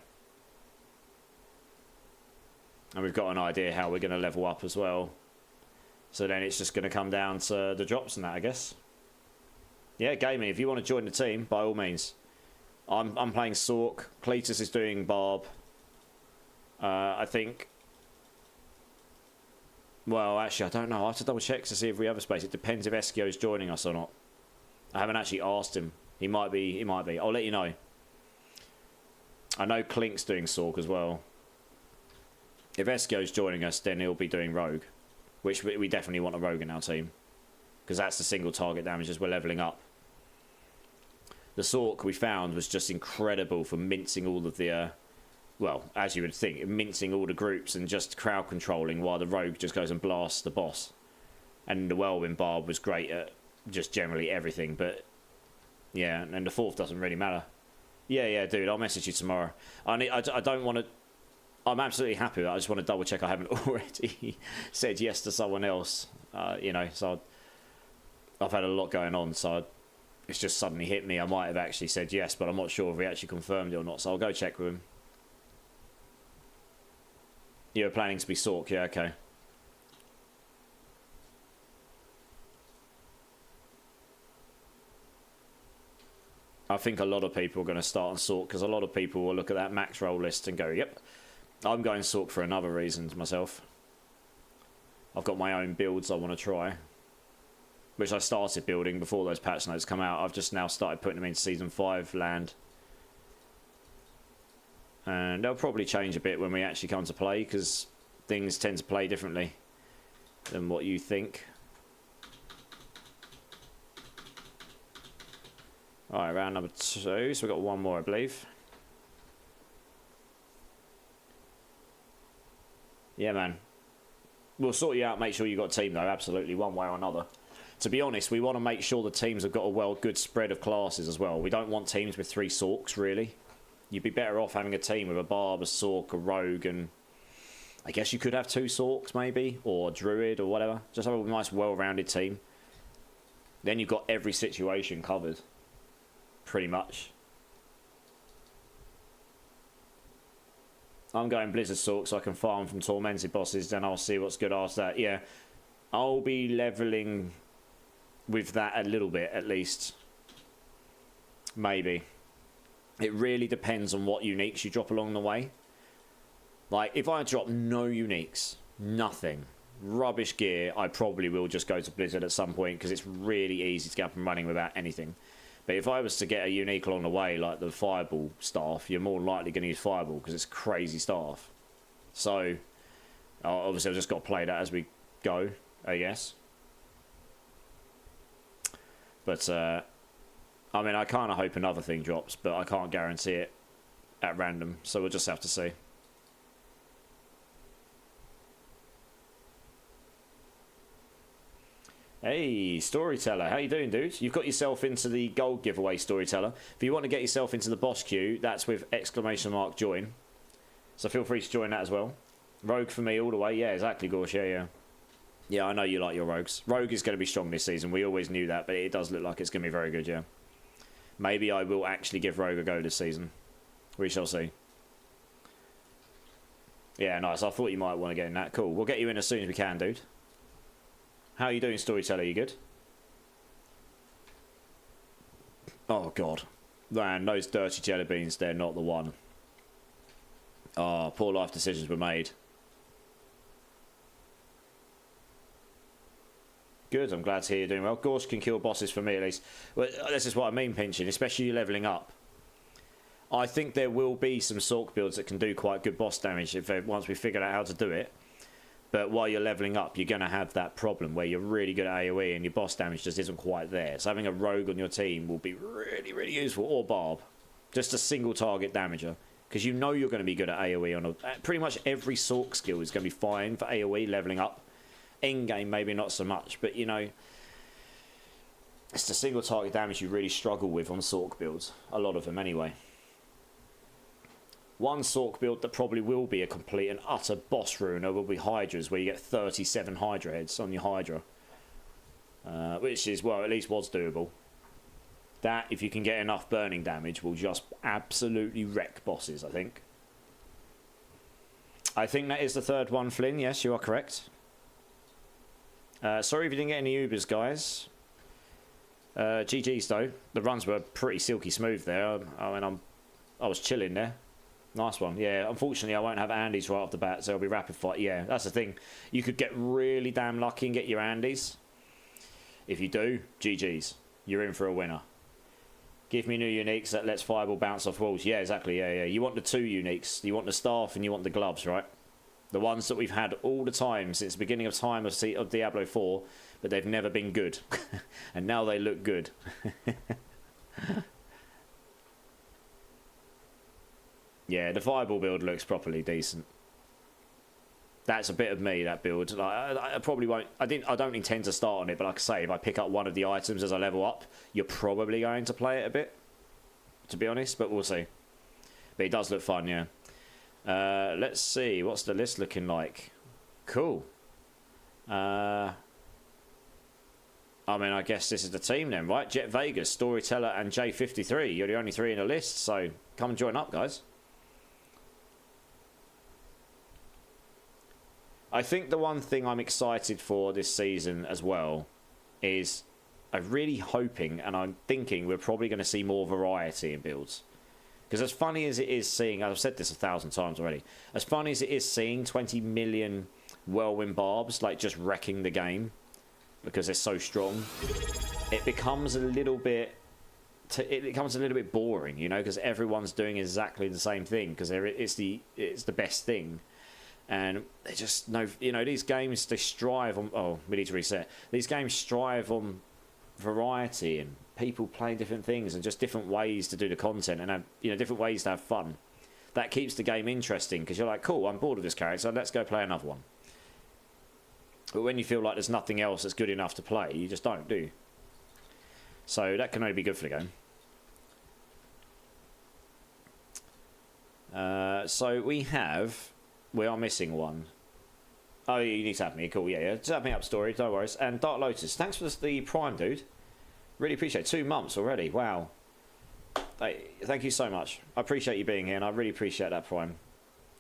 And we've got an idea how we're going to level up as well. So then it's just going to come down to the drops and that, I guess. Yeah, gaming. If you want to join the team, by all means. I'm playing Sork. Cletus is doing Barb. I think. Well, actually, I don't know. I have to double check to see if we have a space. It depends if Eskio's joining us or not. I haven't actually asked him. He might be. He might be. I'll let you know. I know Clink's doing Sork as well. If Eskio's joining us, then he'll be doing Rogue, which we definitely want a Rogue in our team, because that's the single target damage as we're leveling up. The Sork we found was just incredible for mincing all of the, well, as you would think, mincing all the groups and just crowd controlling while the Rogue just goes and blasts the boss. And the Whirlwind Barb was great at just generally everything, but yeah, and the 4th doesn't really matter. Yeah, dude, I'll message you tomorrow. I don't want to. I'm absolutely happy. I just want to double check I haven't already said yes to someone else. You know, so I've had a lot going on, so it's just suddenly hit me. I might have actually said yes, but I'm not sure if we actually confirmed it or not. So I'll go check with him. You're planning to be Sork, yeah, okay. I think a lot of people are going to start on Sork, because a lot of people will look at that max roll list and go, yep. I'm going Sork for another reason myself. I've got my own builds I want to try, which I started building before those patch notes come out. I've just now started putting them into Season 5 land. And they'll probably change a bit when we actually come to play, because things tend to play differently than what you think. Alright, round number 2, so we've got 1 more, I believe. Yeah, man. We'll sort you out, make sure you've got a team, though, absolutely, one way or another. To be honest, we want to make sure the teams have got a good spread of classes as well. We don't want teams with 3 Sorks, really. You'd be better off having a team with a Barb, a Sork, a Rogue, and I guess you could have 2 Sorks, maybe, or a Druid, or whatever. Just have a nice, well-rounded team. Then you've got every situation covered, pretty much. I'm going Blizzard Sork so I can farm from tormented bosses, then I'll see what's good after that. Yeah, I'll be leveling with that a little bit, at least. Maybe. It really depends on what uniques you drop along the way. Like, if I drop no uniques, nothing, rubbish gear, I probably will just go to Blizzard at some point, because it's really easy to get up and running without anything. But if I was to get a unique along the way, like the Fireball staff, you're more likely going to use Fireball because it's crazy staff. So, obviously I've just got to play that as we go, I guess. But, I mean, I kind of hope another thing drops, but I can't guarantee it at random, so we'll just have to see. Hey, Storyteller, how you doing, dude? You've got yourself into the gold giveaway, Storyteller. If you want to get yourself into the boss queue, that's with !join. So feel free to join that as well. Rogue for me all the way. Yeah, exactly, Gorsh. Yeah. Yeah, I know you like your rogues. Rogue is going to be strong this season. We always knew that, but it does look like it's going to be very good, yeah. Maybe I will actually give Rogue a go this season. We shall see. Yeah, nice. I thought you might want to get in that. Cool. We'll get you in as soon as we can, dude. How are you doing, Storyteller? You good? Oh, God. Man, those dirty jelly beans, they're not the one. Oh, poor life decisions were made. Good, I'm glad to hear you're doing well. Gorse can kill bosses for me at least. Well, this is what I mean, pinching, especially levelling up. I think there will be some Sork builds that can do quite good boss damage once we figure out how to do it. But while you're levelling up, you're going to have that problem where you're really good at AoE and your boss damage just isn't quite there. So having a rogue on your team will be really, really useful. Or barb. Just a single target damager. Because you know you're going to be good at AoE on pretty much every Sork skill is going to be fine for AoE levelling up. Endgame maybe not so much, but you know, it's the single target damage you really struggle with on Sork builds. A lot of them anyway. One Sork build that probably will be a complete and utter boss ruiner will be Hydras, where you get 37 Hydra heads on your Hydra. Which is, well, at least was doable. That, if you can get enough burning damage, will just absolutely wreck bosses, I think. I think that is the third one, Flynn. Yes, you are correct. Sorry if you didn't get any Ubers, guys. GG's, though. The runs were pretty silky smooth there. I mean, I was chilling there. Nice one. Yeah, unfortunately, I won't have Andes right off the bat, so it'll be rapid fire. Yeah, that's the thing. You could get really damn lucky and get your Andes. If you do, GG's. You're in for a winner. Give me new uniques that lets Fireball bounce off walls. Yeah, exactly. Yeah. You want the two uniques. You want the staff and you want the gloves, right? The ones that we've had all the time since the beginning of time of Diablo 4, but they've never been good. And now they look good. Yeah, the Fireball build looks properly decent. That's a bit of me, that build. Like, I probably won't... I don't intend to start on it, but like I say, if I pick up one of the items as I level up, you're probably going to play it a bit, to be honest, but we'll see. But it does look fun, yeah. Let's see, what's the list looking like? Cool. I mean, I guess this is the team then, right? Jet Vegas, Storyteller, and J53. You're the only three in the list, so come and join up, guys. I think the one thing I'm excited for this season as well is I'm really hoping and I'm thinking we're probably going to see more variety in builds. Because as funny as it is seeing, I've said this 1,000 times already, as funny as it is seeing 20 million Whirlwind Barbs like just wrecking the game because they're so strong, it becomes a little bit boring, you know, because everyone's doing exactly the same thing because it's the best thing. And they just know, you know, these games, they strive on... Oh, we need to reset. These games strive on variety and people playing different things and just different ways to do the content and have, you know, different ways to have fun. That keeps the game interesting because you're like, cool, I'm bored of this character, let's go play another one. But when you feel like there's nothing else that's good enough to play, you just don't, do you? So that can only be good for the game. So we are missing one. Oh, you need to have me. Cool, yeah. Just have me up, Story. No worries. And Dark Lotus, thanks for the Prime, dude. Really appreciate it. 2 months already. Wow. Hey, thank you so much. I appreciate you being here, and I really appreciate that Prime.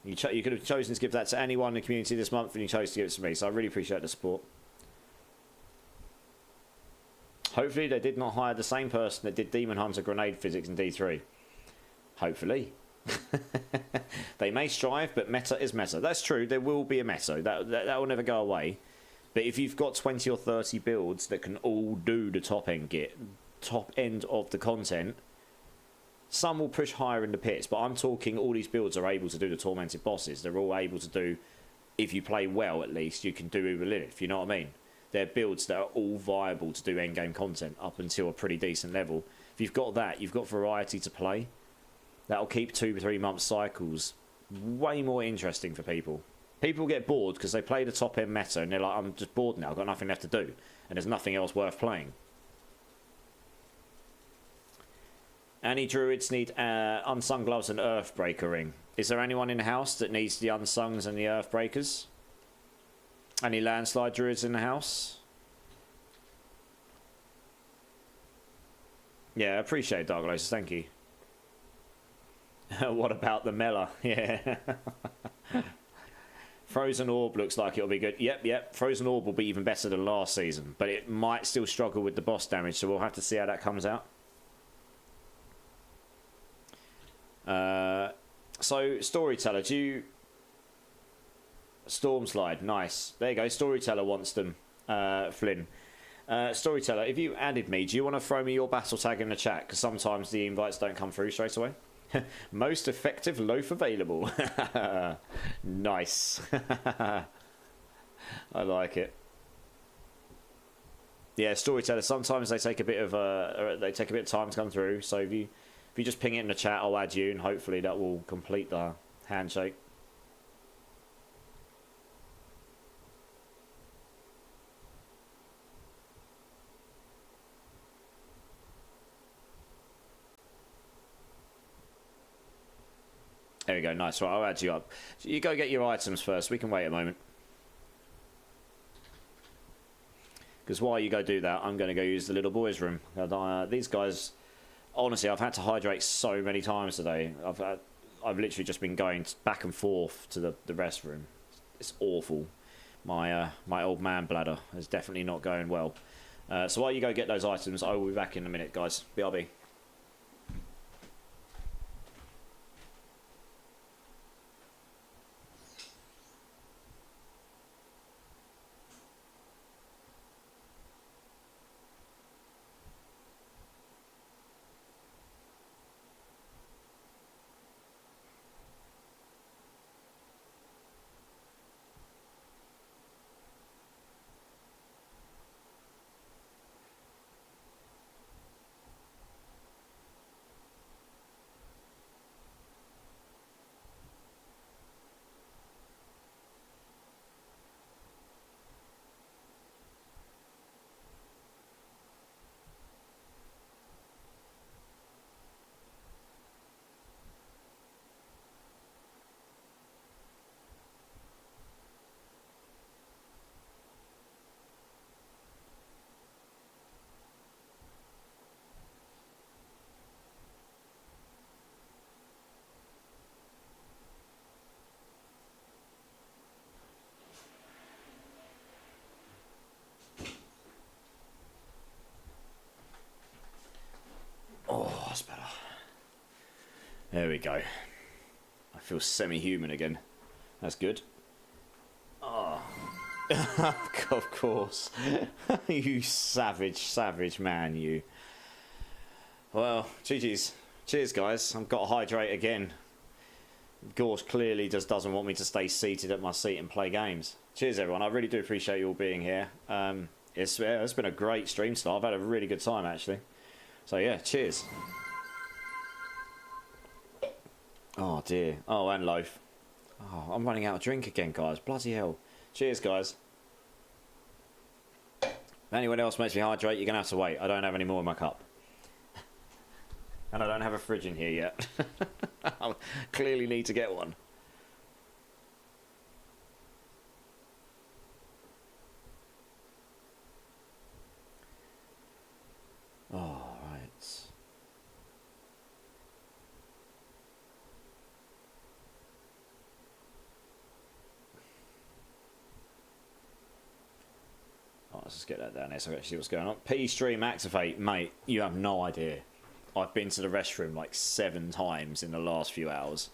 You could have chosen to give that to anyone in the community this month, and you chose to give it to me, so I really appreciate the support. Hopefully they did not hire the same person that did Demon Hunter Grenade Physics in D3. Hopefully. They may strive, but meta is meta. That's true. There will be a meta. That will never go away. But if you've got 20 or 30 builds that can all do the top end of the content, some will push higher in the pits. But I'm talking all these builds are able to do the tormented bosses. They're all able to do, if you play well at least, you can do Uber Lilith. You know what I mean? They're builds that are all viable to do endgame content up until a pretty decent level. If you've got that, you've got variety to play. That'll keep 2 to 3 month cycles way more interesting for people. People get bored because they play the top end meta and they're like, I'm just bored now, I've got nothing left to do. And there's nothing else worth playing. Any druids need unsung gloves and earthbreaker ring. Is there anyone in the house that needs the unsungs and the earthbreakers? Any landslide druids in the house? Yeah, I appreciate Dark Lotus, thank you. What about the Mela? Yeah. Frozen Orb looks like it'll be good. Yep. Frozen Orb will be even better than last season, but it might still struggle with the boss damage, so we'll have to see how that comes out. So, Storyteller, do you... Stormslide, nice. There you go, Storyteller wants them, Flynn. Storyteller, if you added me, do you want to throw me your battle tag in the chat? Because sometimes the invites don't come through straight away. Most effective loaf available. Nice. I like it. Yeah, Storyteller. Sometimes they take a bit of time to come through. So if you just ping it in the chat, I'll add you, and hopefully that will complete the handshake. There we go, nice. Right, I'll add you up. You go get your items first. We can wait a moment. Because while you go do that, I'm going to go use the little boys' room. These guys, honestly, I've had to hydrate so many times today. I've literally just been going back and forth to the restroom. It's awful. My old man bladder is definitely not going well. So while you go get those items, I will be back in a minute, guys. BRB. Oh, that's better. There we go. I feel semi-human again. That's good. Oh. Of course. You savage man, you. Well, GG's. Cheers, guys. I've got to hydrate again. Gorse clearly just doesn't want me to stay seated at my seat and play games. Cheers, everyone. I really do appreciate you all being here. It's been a great stream start. I've had a really good time, actually. So, yeah, cheers. Oh, dear. Oh, and loaf. Oh, I'm running out of drink again, guys. Bloody hell. Cheers, guys. If anyone else makes me hydrate, you're going to have to wait. I don't have any more in my cup. And I don't have a fridge in here yet. I clearly need to get one. Oh, right. Oh, let's just get that down there so I can see what's going on. P-Stream Activate. Mate, you have no idea. I've been to the restroom like 7 times in the last few hours.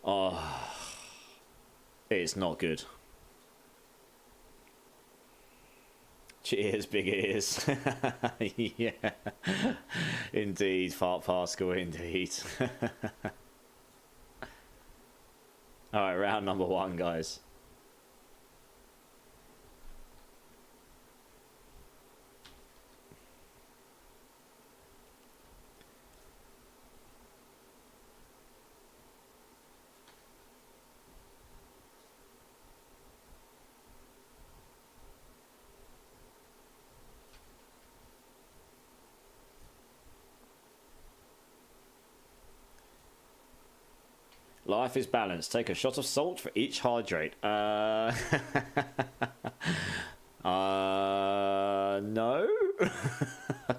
Oh, it's not good. Cheers, big ears. Yeah, indeed, Fart Pascal, indeed. Alright, round number 1, guys. Life is balanced. Take a shot of salt for each hydrate. No? I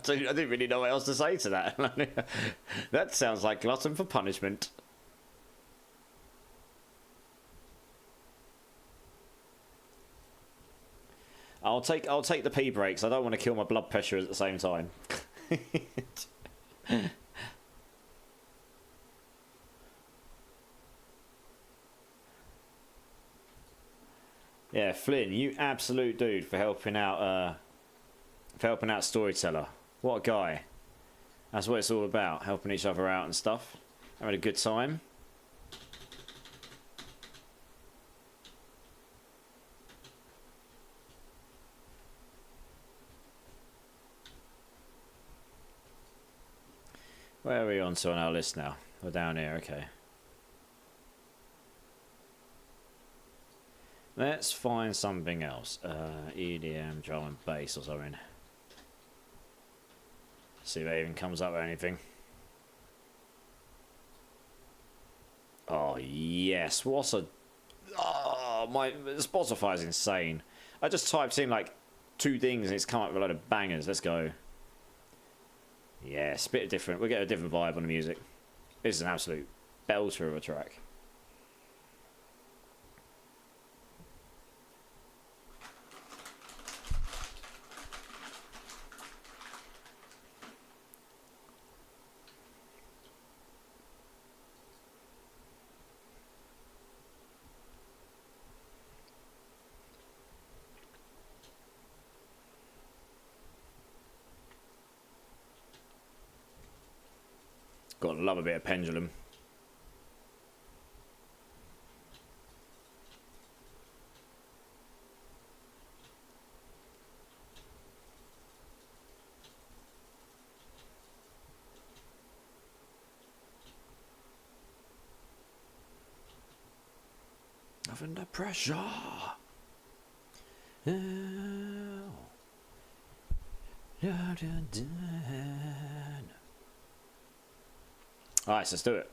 didn't really know what else to say to that. That sounds like glutton for punishment. I'll take the pee breaks. I don't want to kill my blood pressure at the same time. Yeah, Flynn, you absolute dude for helping out for helping out Storyteller. What a guy. That's what it's all about, helping each other out and stuff. Having a good time. Where are we on to on our list now? We're down here, okay. Let's find something else. EDM, drum and bass or something. See if it even comes up with anything. Oh, yes. What's a... Oh, my Spotify's insane. I just typed in like 2 things and it's come up with a load of bangers. Let's go. Yes, a bit different. We'll get a different vibe on the music. This is an absolute belter of a track. Gotta love a bit of pendulum. Nothing under pressure. Oh. Alright, let's do it.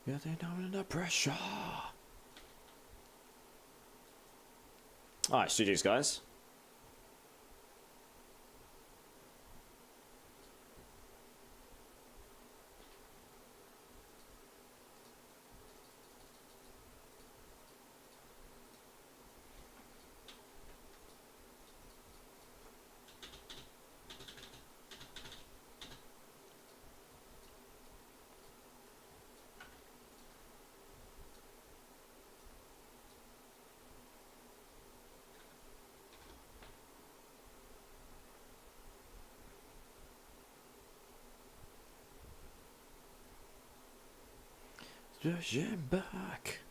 Yeah, they're down under pressure. Alright, studios, guys. Just back.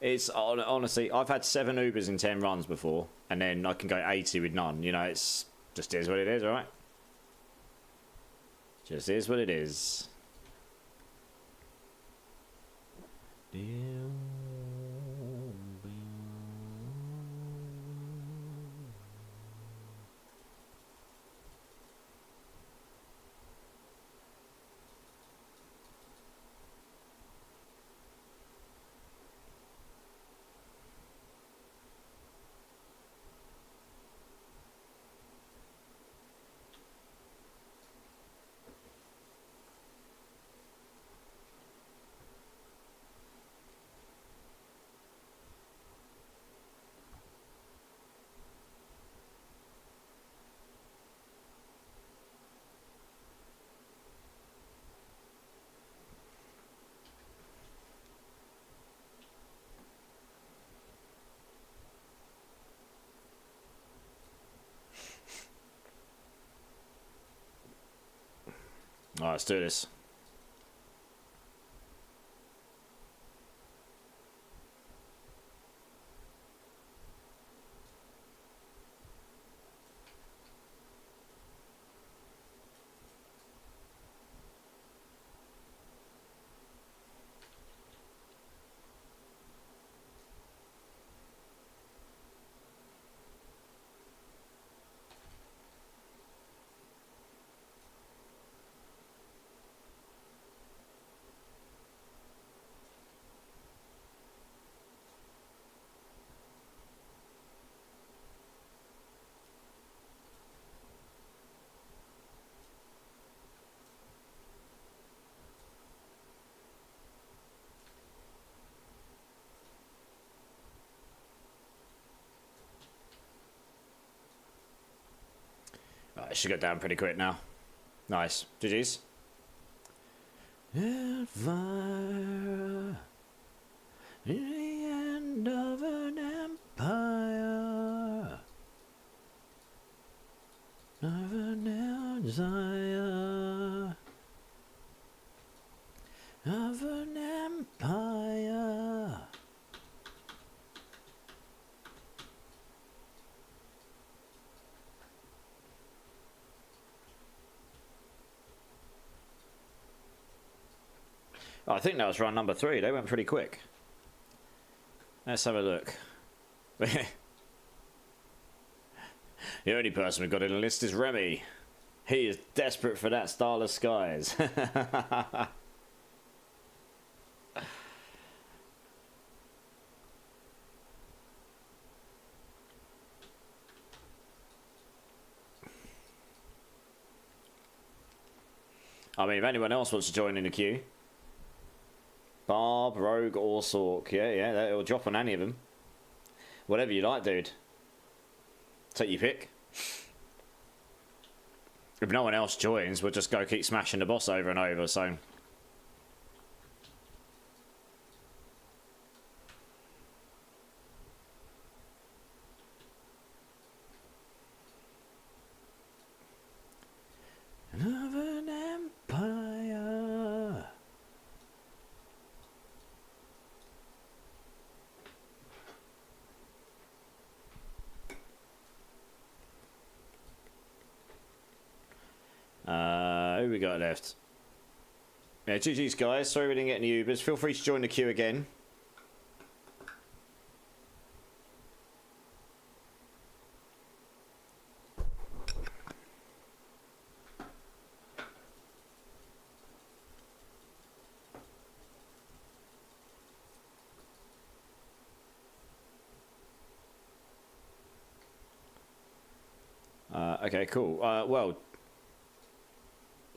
It's honestly, I've had 7 Ubers in 10 runs before, and then I can go 80 with none. You know, it's just is what it is, alright? Just is what it is. Alright, let's do this. It should go down pretty quick now. Nice. GG's. Fire in the end of an empire of an desire of an empire. Oh, I think that was run number 3. They went pretty quick. Let's have a look. The only person we've got in the list is Remy. He is desperate for that starless skies. I mean, if anyone else wants to join in the queue. Barb, Rogue, or Sork. Yeah, it'll drop on any of them. Whatever you like, dude. Take your pick. If no one else joins, we'll just go keep smashing the boss over and over, so... Of an empire. Who we got left? Yeah, GG's guys. Sorry we didn't get any Ubers. Feel free to join the queue again. Okay, cool. Well,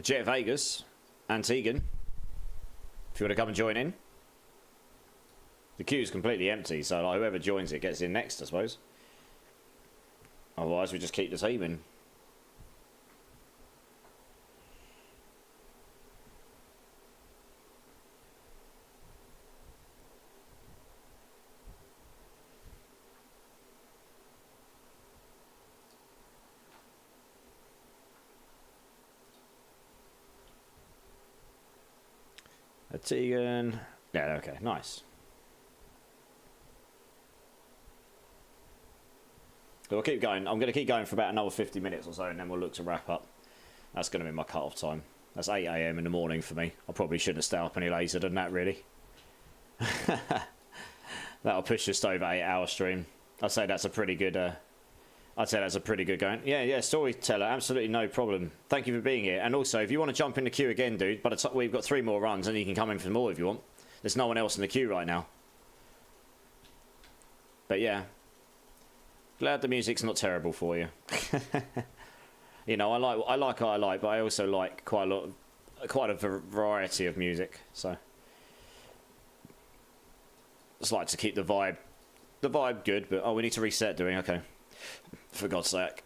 Jet Vegas, Antigan, if you want to come and join in. The queue's completely empty, so like, whoever joins it gets in next, I suppose. Otherwise, we just keep the team in. Tegan. Yeah, okay, nice. So we'll keep going. I'm going to keep going for about another 50 minutes or so, and then we'll look to wrap up. That's going to be my cut-off time. That's 8 AM in the morning for me. I probably shouldn't have stayed up any later than that, really. That'll push just over 8-hour stream. I'd say that's a pretty good... I'd say that's a pretty good going. Yeah, storyteller, absolutely no problem. Thank you for being here. And also, if you want to jump in the queue again, dude, by the time we've got 3 more runs, and you can come in for more if you want. There's no one else in the queue right now. But yeah, glad the music's not terrible for you. You know, I like what I like, but I also like quite a variety of music. So, just like to keep the vibe good. But we need to reset. Doing okay. For God's sake.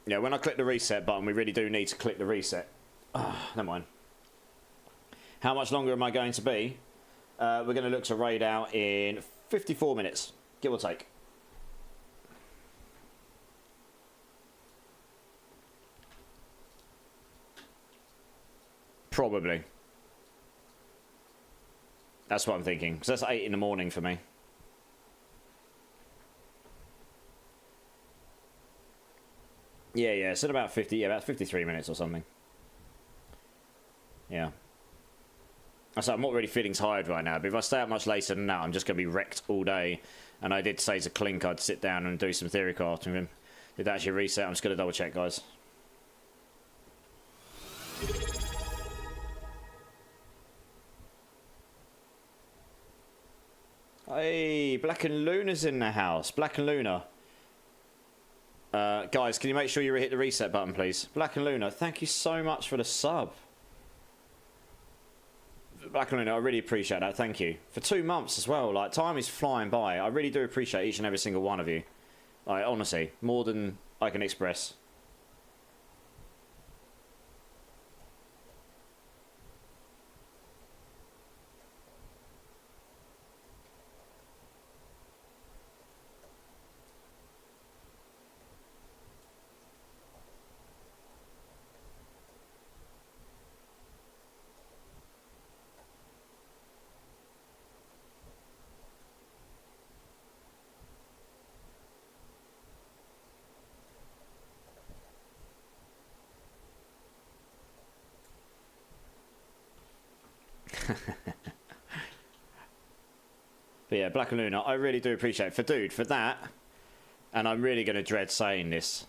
Yeah, when I click the reset button, we really do need to click the reset. Never mind. How much longer am I going to be? We're going to look to raid out in 54 minutes, give or take. Probably. That's what I'm thinking. Because that's 8 in the morning for me. Yeah, it's at about 53 minutes or something. Yeah. So I'm not really feeling tired right now, but if I stay up much later than that, I'm just going to be wrecked all day. And I did say to Clink I'd sit down and do some theory crafting with him. Did that actually reset? I'm just going to double check, guys. Hey, Black and Luna's in the house. Black and Luna. Guys, can you make sure you hit the reset button, please? Black and Luna, thank you so much for the sub. Black and Luna, I really appreciate that. Thank you. For 2 months as well. Like, time is flying by. I really do appreciate each and every single one of you. Like, honestly, more than I can express. But yeah, Black and Luna, I really do appreciate it. For that, and I'm really going to dread saying this,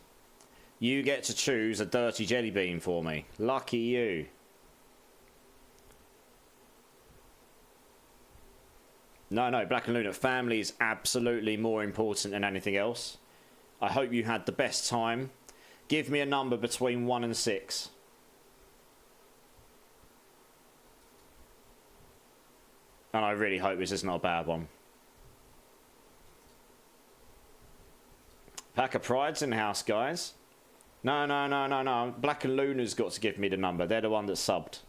you get to choose a dirty jelly bean for me. Lucky you. No, Black and Luna, family is absolutely more important than anything else. I hope you had the best time. Give me a number between 1 and 6. And I really hope this is not a bad one. Pack of Pride's in the house, guys. No. Black and Luna's got to give me the number. They're the one that subbed.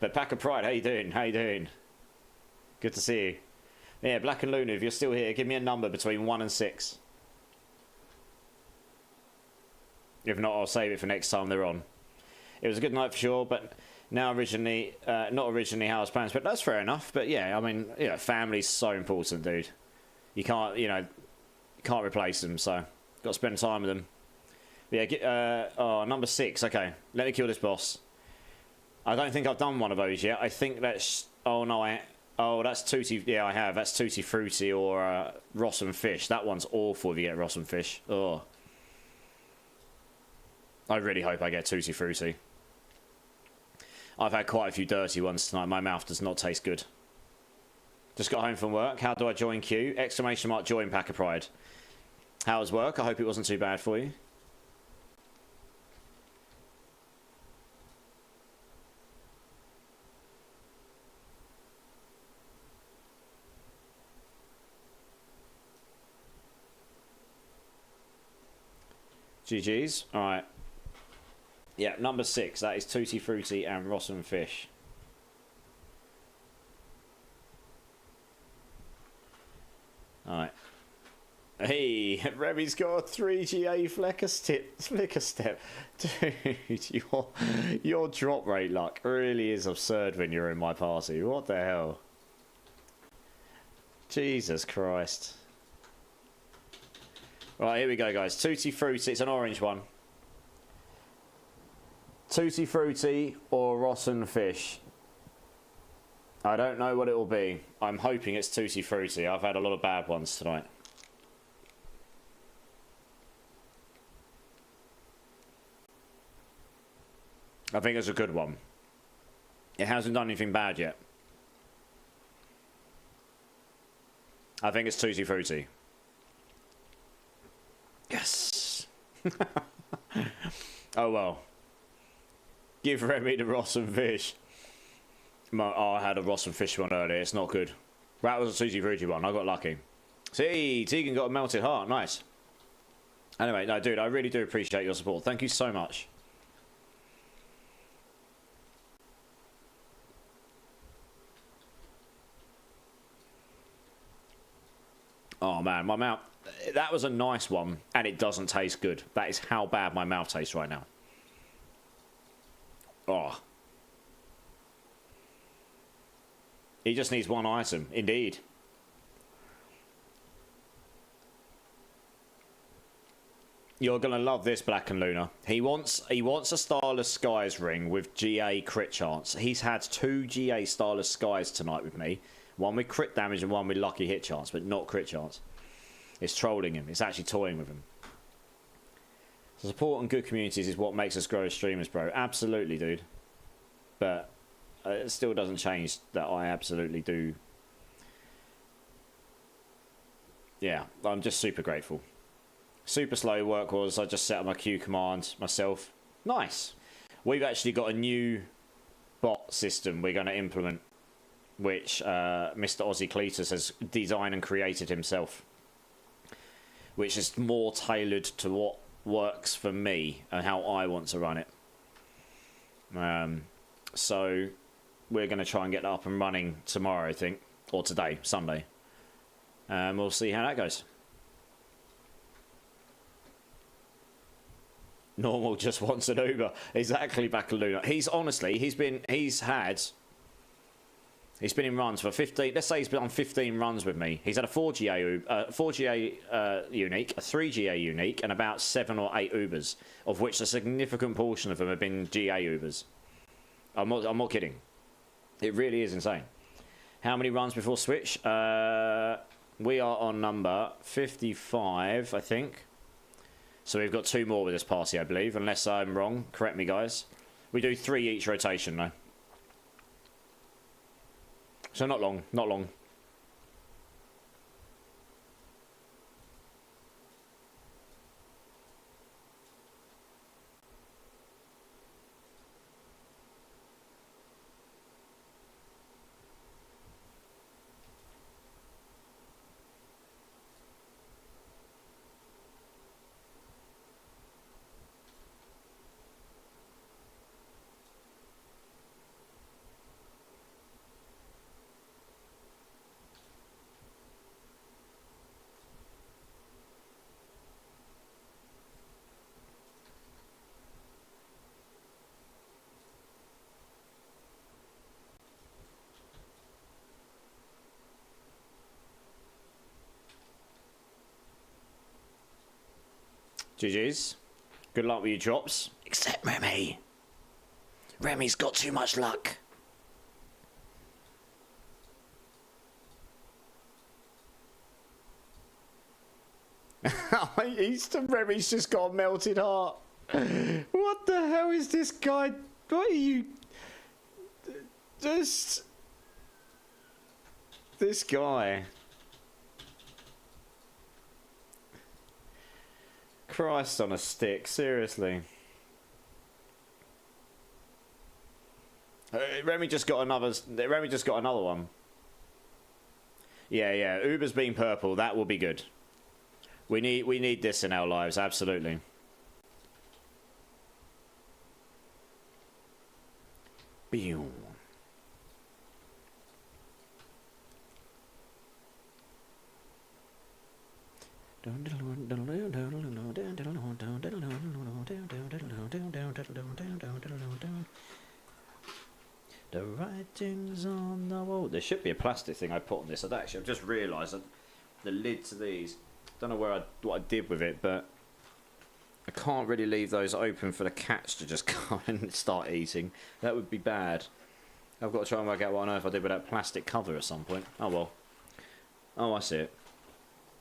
But Pack of Pride, how you doing? Good to see you. Yeah, Black and Luna, if you're still here, give me a number between 1 and 6. If not, I'll save it for next time they're on. It was a good night for sure, but now not originally how I was planned, but that's fair enough. But yeah, I mean, you know, family's so important, dude. You can't replace them, so got to spend time with them. But yeah, number 6. Okay, let me kill this boss. I don't think I've done one of those yet. I think that's... that's Tutti... Yeah, I have. That's Tutti Frutti or Rossum Fish. That one's awful if you get Rossum Fish. Oh. I really hope I get Tutti Frutti. I've had quite a few dirty ones tonight. My mouth does not taste good. Just got home from work. How do I join queue? Exclamation mark join Pack of Pride. How was work? I hope it wasn't too bad for you. GG's. Alright. Yeah, number 6. That is Tutti Frutti and Rossum Fish. Alright. Hey, Remy's got a 3GA flicker step. Dude, your drop rate luck really is absurd when you're in my party. What the hell? Jesus Christ. Right, here we go, guys. Tutti Frutti. It's an orange one. Tutti Frutti or Rossum Fish. I don't know what it will be. I'm hoping it's Tutti Frutti. I've had a lot of bad ones tonight. I think it's a good one. It hasn't done anything bad yet. I think it's Tutti Frutti. Yes. Oh well. Give Remy the Rossum Fish. I had a Rossum Fish one earlier. It's not good. That was a Tutti Frutti one. I got lucky. See, Tegan got a melted heart. Nice. Anyway, no, dude, I really do appreciate your support. Thank you so much. Oh man, my mouth. That was a nice one, and it doesn't taste good. That is how bad my mouth tastes right now. Oh. He just needs one item, indeed. You're gonna love this, Black and Luna. He wants a Starless Skies ring with GA crit chance. He's had 2 GA Starless Skies tonight with me. One with crit damage and one with lucky hit chance, but not crit chance. It's trolling him. It's actually toying with him. So support and good communities is what makes us grow as streamers, bro. Absolutely, dude. But it still doesn't change that I absolutely do. Yeah, I'm just super grateful. Super slow work was. I just set up my Q command myself. Nice. We've actually got a new bot system we're going to implement, which Mr. Ozzy Cletus has designed and created himself, which is more tailored to what works for me and how I want to run it. So we're going to try and get that up and running tomorrow, I think, or today, Sunday. We'll see how that goes. Normal just wants an Uber. Exactly, Bacaluna. He's honestly, he's been in runs for 15. Let's say he's been on 15 runs with me. He's had a 4GA unique, a 3GA unique, and about 7 or 8 Ubers, of which a significant portion of them have been GA Ubers. I'm not kidding. It really is insane. How many runs before Switch? We are on number 55, I think. So we've got 2 more with this party, I believe. Unless I'm wrong. Correct me, guys. We do 3 each rotation, though. So not long. Not long. GG's. Good luck with your drops. Except Remy. Remy's got too much luck. Remy's just got a melted heart. What the hell is this guy? What are you... Just... This guy... Christ on a stick, seriously. Remy just got another one. Yeah, Uber's been purple, that will be good. We need this in our lives, absolutely. Boom. The writing's on the wall. There should be a plastic thing I put on this. I've just realised that the lid to these. Don't know what I did with it, but I can't really leave those open for the cats to just come and start eating. That would be bad. I've got to try and work out what on earth I did with that plastic cover at some point. Oh well. Oh, I see it.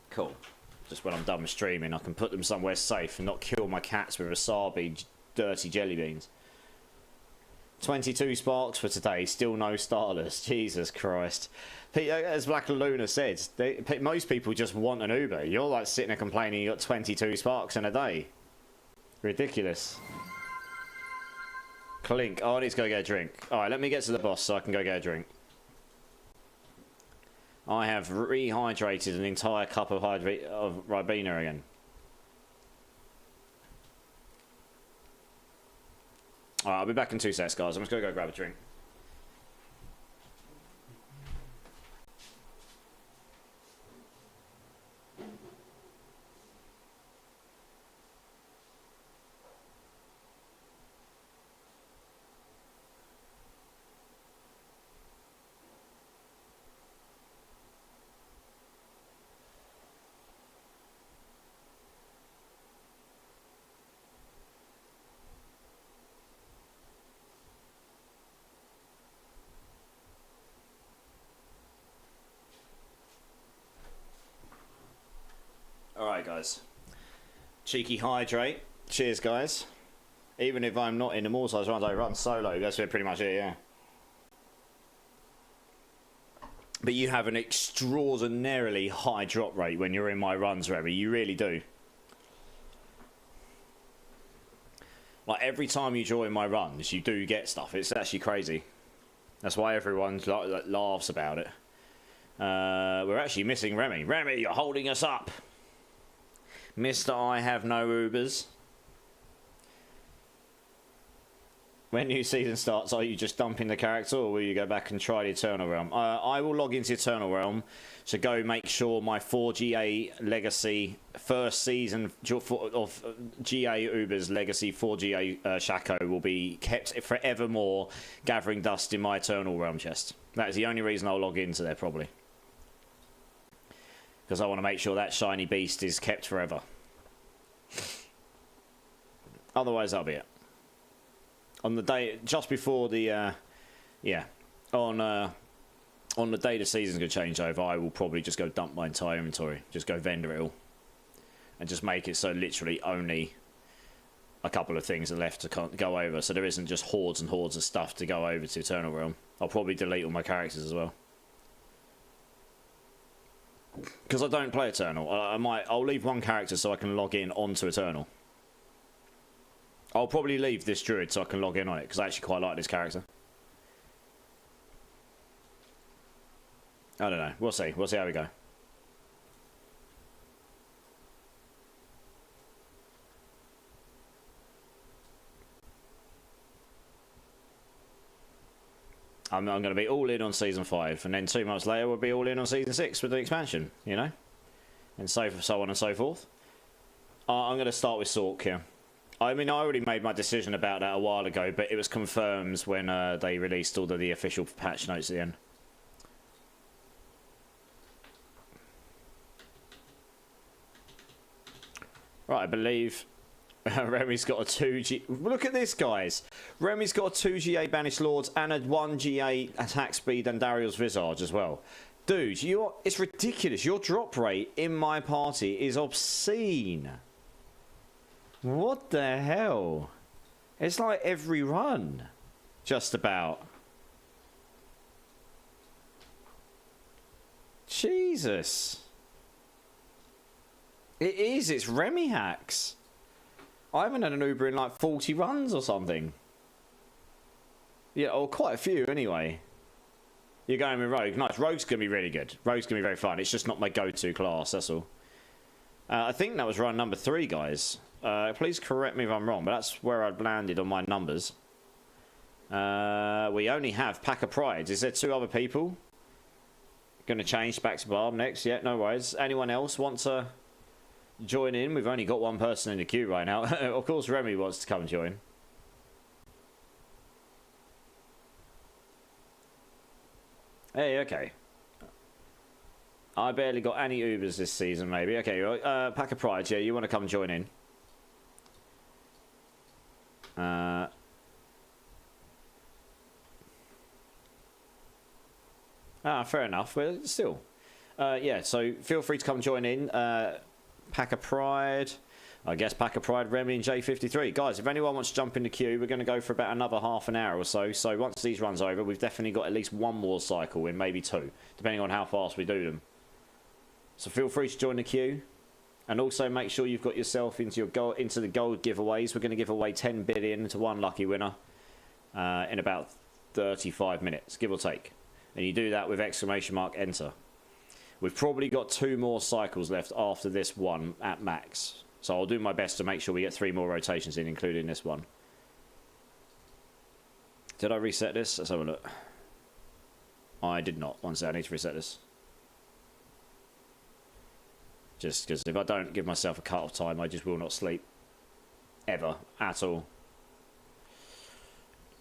Cool. Just when I'm done with streaming, I can put them somewhere safe and not kill my cats with wasabi dirty jelly beans. 22 sparks for today, still no starters. Jesus Christ. As Black Luna said, most people just want an Uber. You're like sitting there complaining you got 22 sparks in a day. Ridiculous. Clink. Oh, I need to go get a drink. Alright, let me get to the boss so I can go get a drink. I have rehydrated an entire cup of Ribena again. Alright, I'll be back in 2 seconds, guys. I'm just going to go grab a drink. Alright guys, cheeky hydrate, cheers guys. Even if I'm not in the more size runs, I run solo, that's pretty much it, yeah. But you have an extraordinarily high drop rate when you're in my runs, Remy, you really do. Like every time you join my runs, you do get stuff, it's actually crazy. That's why everyone laughs about it. We're actually missing Remy. Remy, you're holding us up. Mr. I have no Ubers. When new season starts, are you just dumping the character or will you go back and try the Eternal Realm? I will log into Eternal Realm to go make sure my 4GA Legacy first season of GA Uber's Legacy 4GA Shaco will be kept forevermore gathering dust in my Eternal Realm chest. That is the only reason I'll log into there probably. Because I want to make sure that shiny beast is kept forever. Otherwise, that'll be it. On the day, just before the, yeah. on the day the season's going to change over, I will probably just go dump my entire inventory. Just go vendor it all. And just make it so literally only a couple of things are left to go over. So there isn't just hordes and hordes of stuff to go over to Eternal Realm. I'll probably delete all my characters as well. Because I don't play Eternal. I'll leave one character so I can log in onto Eternal. I'll probably leave this Druid so I can log in on it, because I actually quite like this character. I don't know. We'll see. We'll see how we go. I'm going to be all in on Season 5, and then 2 months later we'll be all in on Season 6 with the expansion, you know? And so on and so forth. I'm going to start with Sork here. I mean, I already made my decision about that a while ago, but it was confirmed when they released all of the official patch notes at the end. Right, I believe Remy's got a 2G... Look at this, guys. Remy's got a 2GA Banished Lords and a 1GA attack speed and Dariel's Visage as well. Dude, it's ridiculous. Your drop rate in my party is obscene. What the hell? It's like every run. Just about. Jesus. It is. It's Remy hacks. I haven't had an Uber in like 40 runs or something. Yeah, or quite a few anyway. You're going with Rogue. Nice. Rogue's going to be really good. Rogue's going to be very fun. It's just not my go-to class, that's all. I think that was run number 3, guys. Please correct me if I'm wrong, but that's where I'd landed on my numbers. We only have Pack of Prides. Is there 2 other people? Going to change back to Barb next. Yeah, no worries. Anyone else want to join in? We've only got 1 person in the queue right now. Of course, Remy wants to come and join. Hey, okay. I barely got any Ubers this season, maybe. Okay, Pack of Pride, yeah, you want to come join in. Fair enough, but still. Yeah, so feel free to come join in. Pack of Pride. I guess Pack of Pride, Remy and J53. Guys, if anyone wants to jump in the queue, we're going to go for about another half an hour or so. So once these runs over, we've definitely got at least 1 more cycle in, maybe 2, depending on how fast we do them. So feel free to join the queue. And also make sure you've got yourself into the gold giveaways. We're going to give away 10 billion to 1 lucky winner in about 35 minutes, give or take. And you do that with !enter. We've probably got 2 more cycles left after this one at max. So I'll do my best to make sure we get 3 more rotations in, including this one. Did I reset this? Let's have a look. I did not. One second, I need to reset this. Just because if I don't give myself a cut-off time, I just will not sleep. Ever. At all.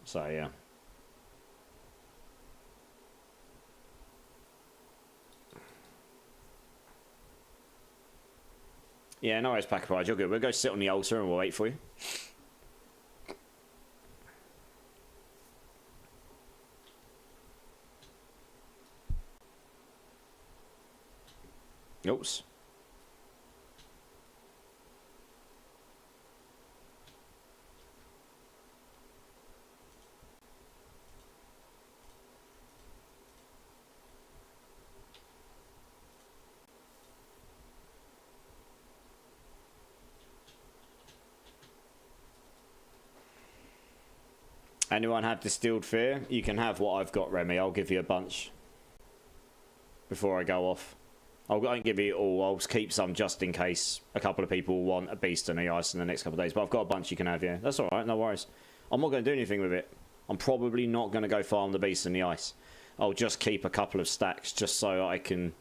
So, yeah. Yeah, no worries, Pack of Pride. You're good. We'll go sit on the altar and we'll wait for you. Oops. Anyone have Distilled Fear? You can have what I've got, Remy. I'll give you a bunch before I go off. I won't give you it all. I'll keep some just in case a couple of people want a Beast in the Ice in the next couple of days. But I've got a bunch you can have, yeah. That's alright, no worries. I'm not going to do anything with it. I'm probably not going to go farm the Beast in the Ice. I'll just keep a couple of stacks just so I can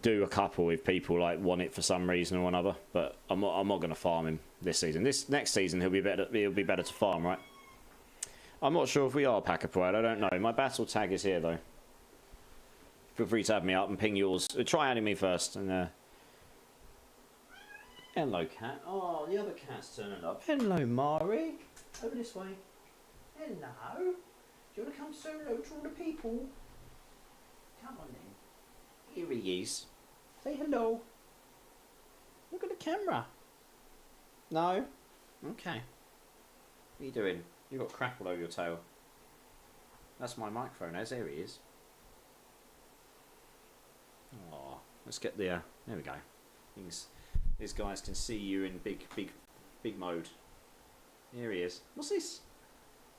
do a couple if people like want it for some reason or another. But I'm not going to farm him this season. This next season he'll be better to farm, right? I'm not sure if we are Pack of Pride. I don't know. My battle tag is here though. Feel free to add me up and ping yours. Try adding me first. And hello, cat. Oh, the other cat's turning up. Hello, Mari. Over this way. Hello. Do you want to come say hello to all the people? Come on then. Here he is. Say hello. Look at the camera. No? Okay. What are you doing? You've got crap all over your tail. That's my microphone, there he is. Oh, let's get the, there we go. These guys can see you in big mode. Here he is. What's this?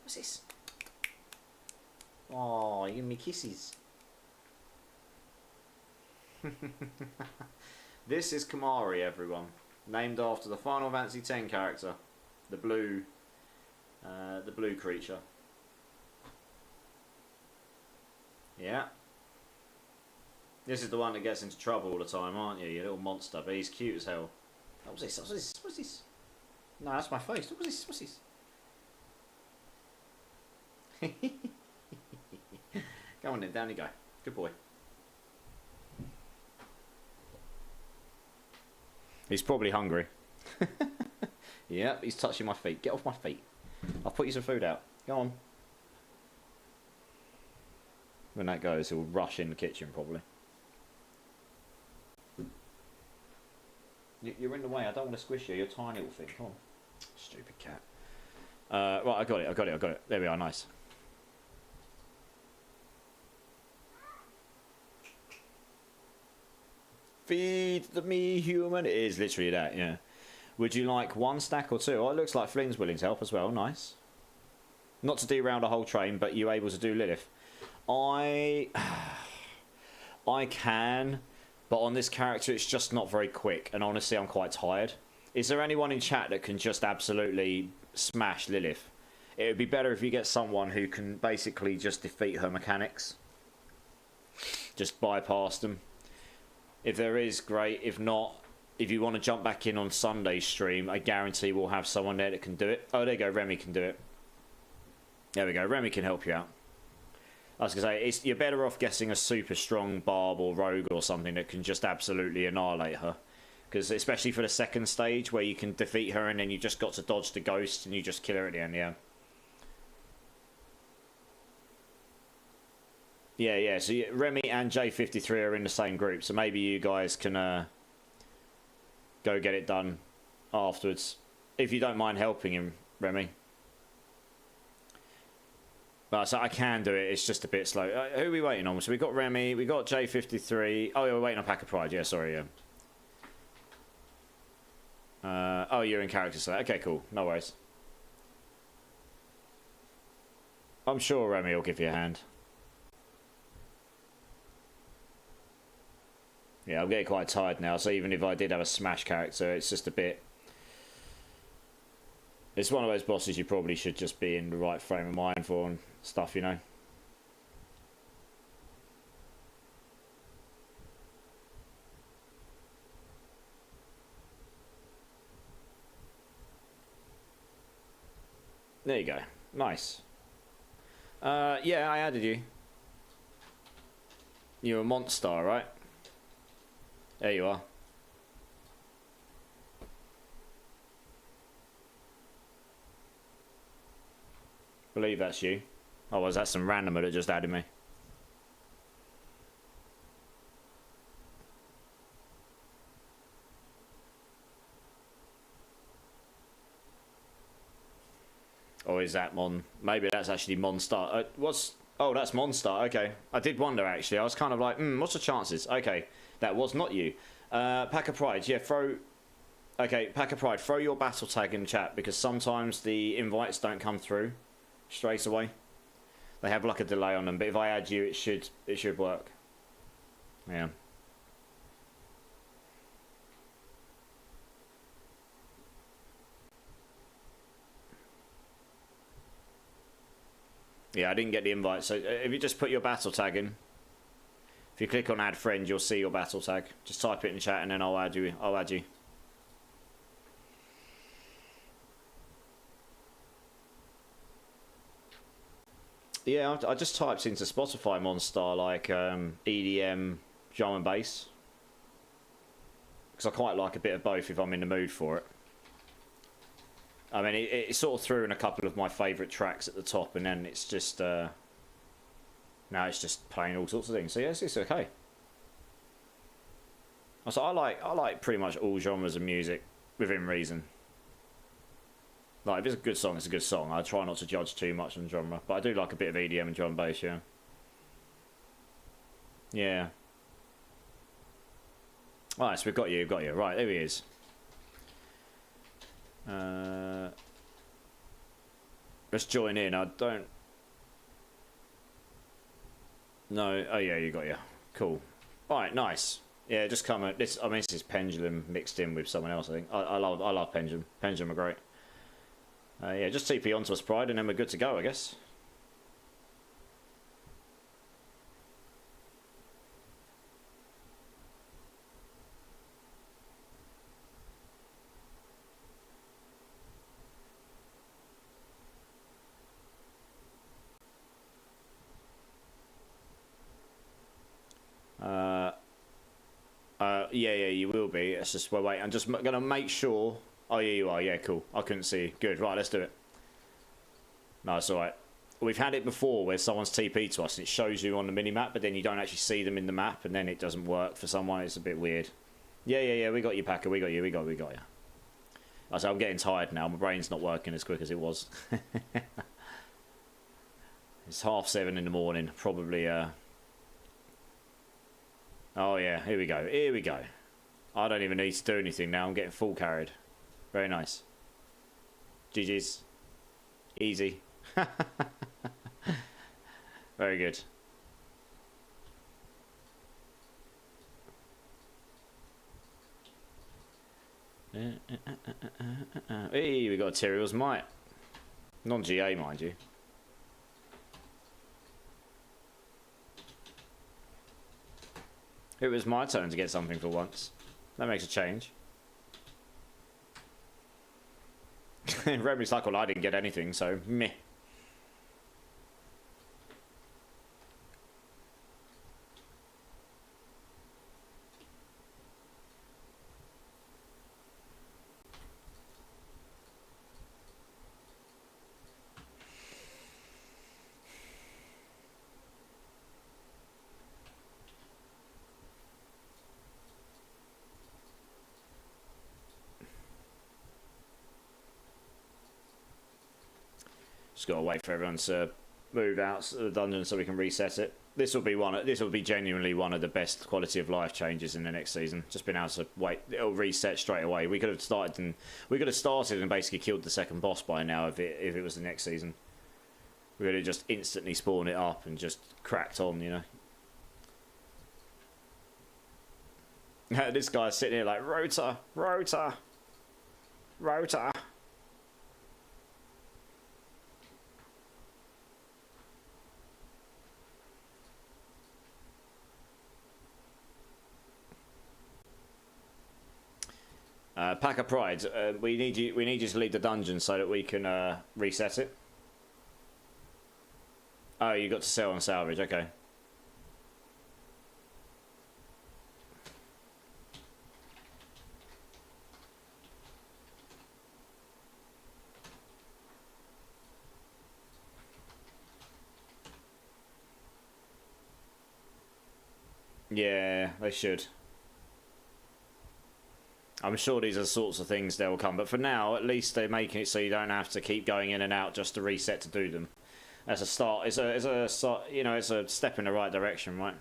What's this? Oh, you give me kisses. This is Kamari, everyone. Named after the Final Fantasy X character. The blue creature. Yeah. This is the one that gets into trouble all the time, aren't you? You little monster, but he's cute as hell. Oh, what's this? What's this? What's this? No, that's my face. What's this? What's this? Go on then, down you go. Good boy. He's probably hungry. Yep, he's touching my feet. Get off my feet. I'll put you some food out. Go on. When that goes, he'll rush in the kitchen probably. You're in the way. I don't want to squish you. You're a tiny little thing. Come on. Stupid cat. Right, I got it. There we are. Nice. Feed me, human. It is literally that, yeah. Would you like one stack or two? Oh, it looks like Flynn's willing to help as well. Nice. Not to derail the whole train, but you able to do Lilith? I can, but on this character it's just not very quick, and honestly I'm quite tired. Is there anyone in chat that can just absolutely smash Lilith? It would be better if you get someone who can basically just defeat her mechanics. Just bypass them. If there is, great. If not, if you want to jump back in on Sunday's stream, I guarantee we'll have someone there that can do it. Oh, there you go, Remy can do it. There we go, Remy can help you out. I was going to say, you're better off getting a super strong barb or rogue or something that can just absolutely annihilate her. Because especially for the second stage where you can defeat her and then you just got to dodge the ghost and you just kill her at the end, yeah. Yeah, so Remy and J53 are in the same group, so maybe you guys can go get it done afterwards. If you don't mind helping him, Remy. But so I can do it, it's just a bit slow. Who are we waiting on? So we got Remy, we got J53. Oh, yeah, we're waiting on Pack of Pride, yeah, sorry, yeah. Oh, you're in character select. Okay, cool, no worries. I'm sure Remy will give you a hand. Yeah, I'm getting quite tired now, so even if I did have a Smash character, it's just a bit... It's one of those bosses you probably should just be in the right frame of mind for and stuff, you know? There you go. Nice. Yeah, I added you. You're a monster, right? There you are. Believe that's you. Oh, was that some randomer that just added me? Or is that Mon? Maybe that's actually Monstar. Oh, that's Monstar. Okay. I did wonder, actually. I was kind of like, what's the chances? Okay. That was not you. Pack of Pride. Yeah, Okay, Pack of Pride. Throw your battle tag in the chat, because sometimes the invites don't come through straight away. They have like a delay on them, but if I add you, it should work. Yeah. Yeah, I didn't get the invite, so if you just put your battle tag in, if you click on add friend, you'll see your battle tag. Just type it in the chat and then I'll add you. Yeah, I just typed into Spotify Monstar like EDM, drum and bass. Because I quite like a bit of both if I'm in the mood for it. I mean, it sort of threw in a couple of my favourite tracks at the top, and then it's just Now it's just playing all sorts of things. So yes, it's okay. So I like pretty much all genres of music within reason. Like, if it's a good song, it's a good song. I try not to judge too much on genre, but I do like a bit of EDM and drum and bass, yeah. Yeah. Alright, so we've got you. Right, there he is. Let's join in. I don't... No, oh yeah, you got you. Cool. Alright, nice. Yeah, just come at this. I mean, this is Pendulum mixed in with someone else. I think I love Pendulum. Pendulum are great. Yeah, just TP onto us, Pride, and then we're good to go, I guess. Yeah, you will be. It's just, well, wait, I'm just going to make sure. Oh, yeah, you are. Yeah, cool. I couldn't see you. Good. Right, let's do it. No, it's all right. We've had it before where someone's TP to us and it shows you on the mini-map, but then you don't actually see them in the map, and then it doesn't work for someone. It's a bit weird. Yeah, we got you, Packer. We got you. I say I'm getting tired now. My brain's not working as quick as it was. It's 7:30 in the morning. Probably, Oh, yeah. Here we go. I don't even need to do anything now. I'm getting full carried. Very nice. GG's. Easy. Very good. Hey, we got Tyrael's Might. Non-GA, mind you. It was my turn to get something for once. That makes a change. Remy's like, well, I didn't get anything, so meh. Just gotta wait for everyone to move out of the dungeon so we can reset it. This will be genuinely one of the best quality of life changes in the next season. Just being able to wait, it'll reset straight away. We could have started and basically killed the second boss by now if it was the next season. We would have just instantly spawned it up and just cracked on, you know. This guy's sitting here like, Rota. Pack of Pride, we need you to leave the dungeon so that we can reset it. Oh, you got to sell and salvage, okay. Yeah, they should. I'm sure these are the sorts of things that will come, but for now, at least they're making it so you don't have to keep going in and out just to reset to do them. As a start, it's a step in the right direction, right?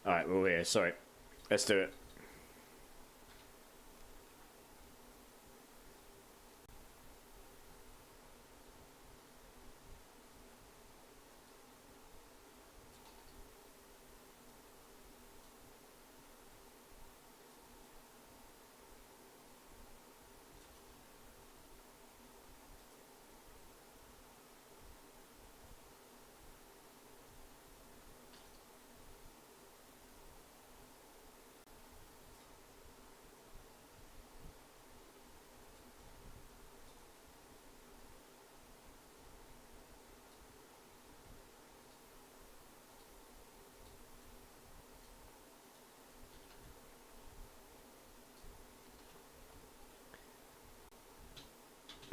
Alright, we're here. Sorry. Let's do it.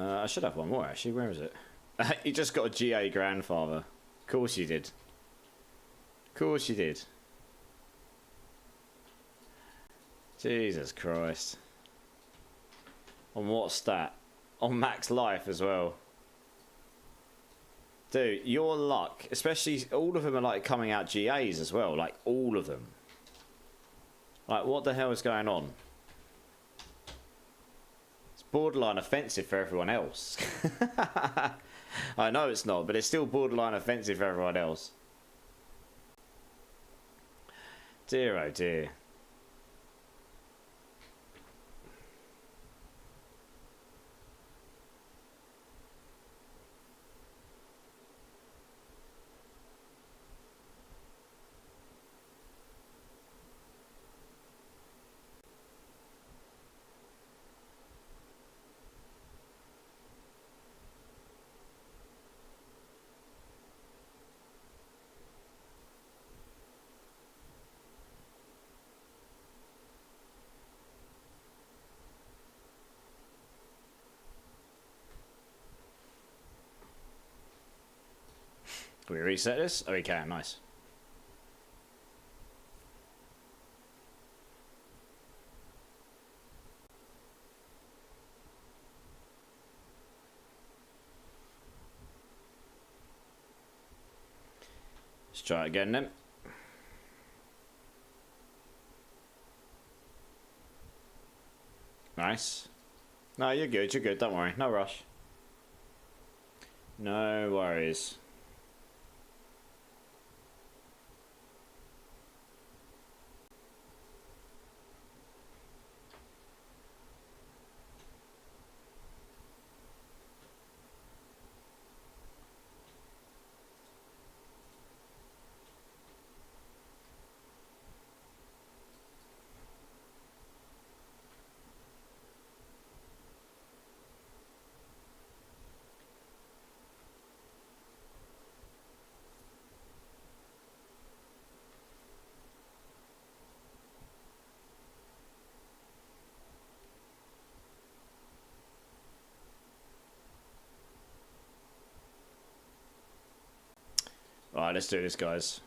I should have one more actually. Where is it? You just got a GA grandfather. Of course you did. Of course you did. Jesus Christ. On what stat? On max life as well. Dude, your luck, especially all of them are like coming out GAs as well. Like all of them. Like what the hell is going on? Borderline offensive for everyone else. I know it's not, but it's still borderline offensive for everyone else. Dear oh dear. Can we reset this? Oh, we can. Nice. Let's try it again then. Nice. No, you're good. You're good. Don't worry. No rush. No worries. Alright, let's do this, guys.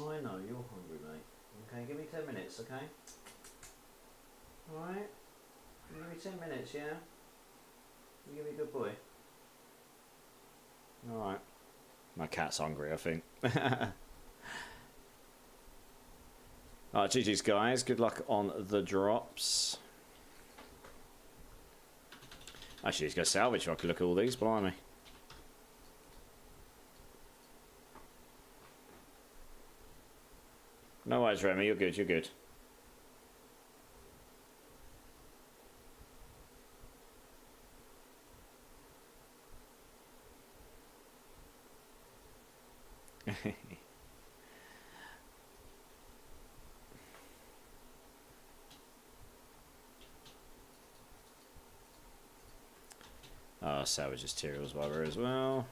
Oh, I know, you're hungry, mate. Okay, give me 10 minutes, okay? Alright? Give me 10 minutes, yeah? You give me a good boy. Alright. My cat's hungry, I think. Alright, GG's guys. Good luck on the drops. Actually, let's go salvage so I can look at all these, blimey. No worries, Remy. You're good. You're good. Salvage materials while we're as well.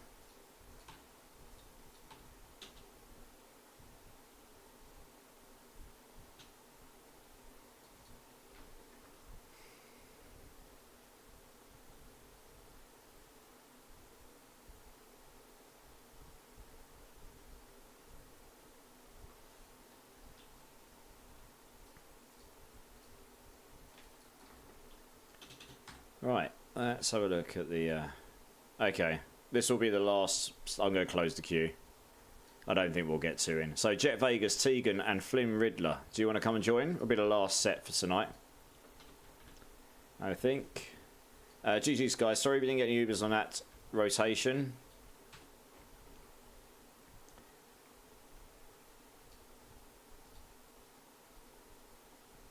Right, let's have a look at the... Okay, this will be the last... I'm going to close the queue. I don't think we'll get two in. So Jet Vegas, Tegan and Flynn Riddler. Do you want to come and join? It'll be the last set for tonight. I think. GG's guys, sorry we didn't get any Ubers on that rotation.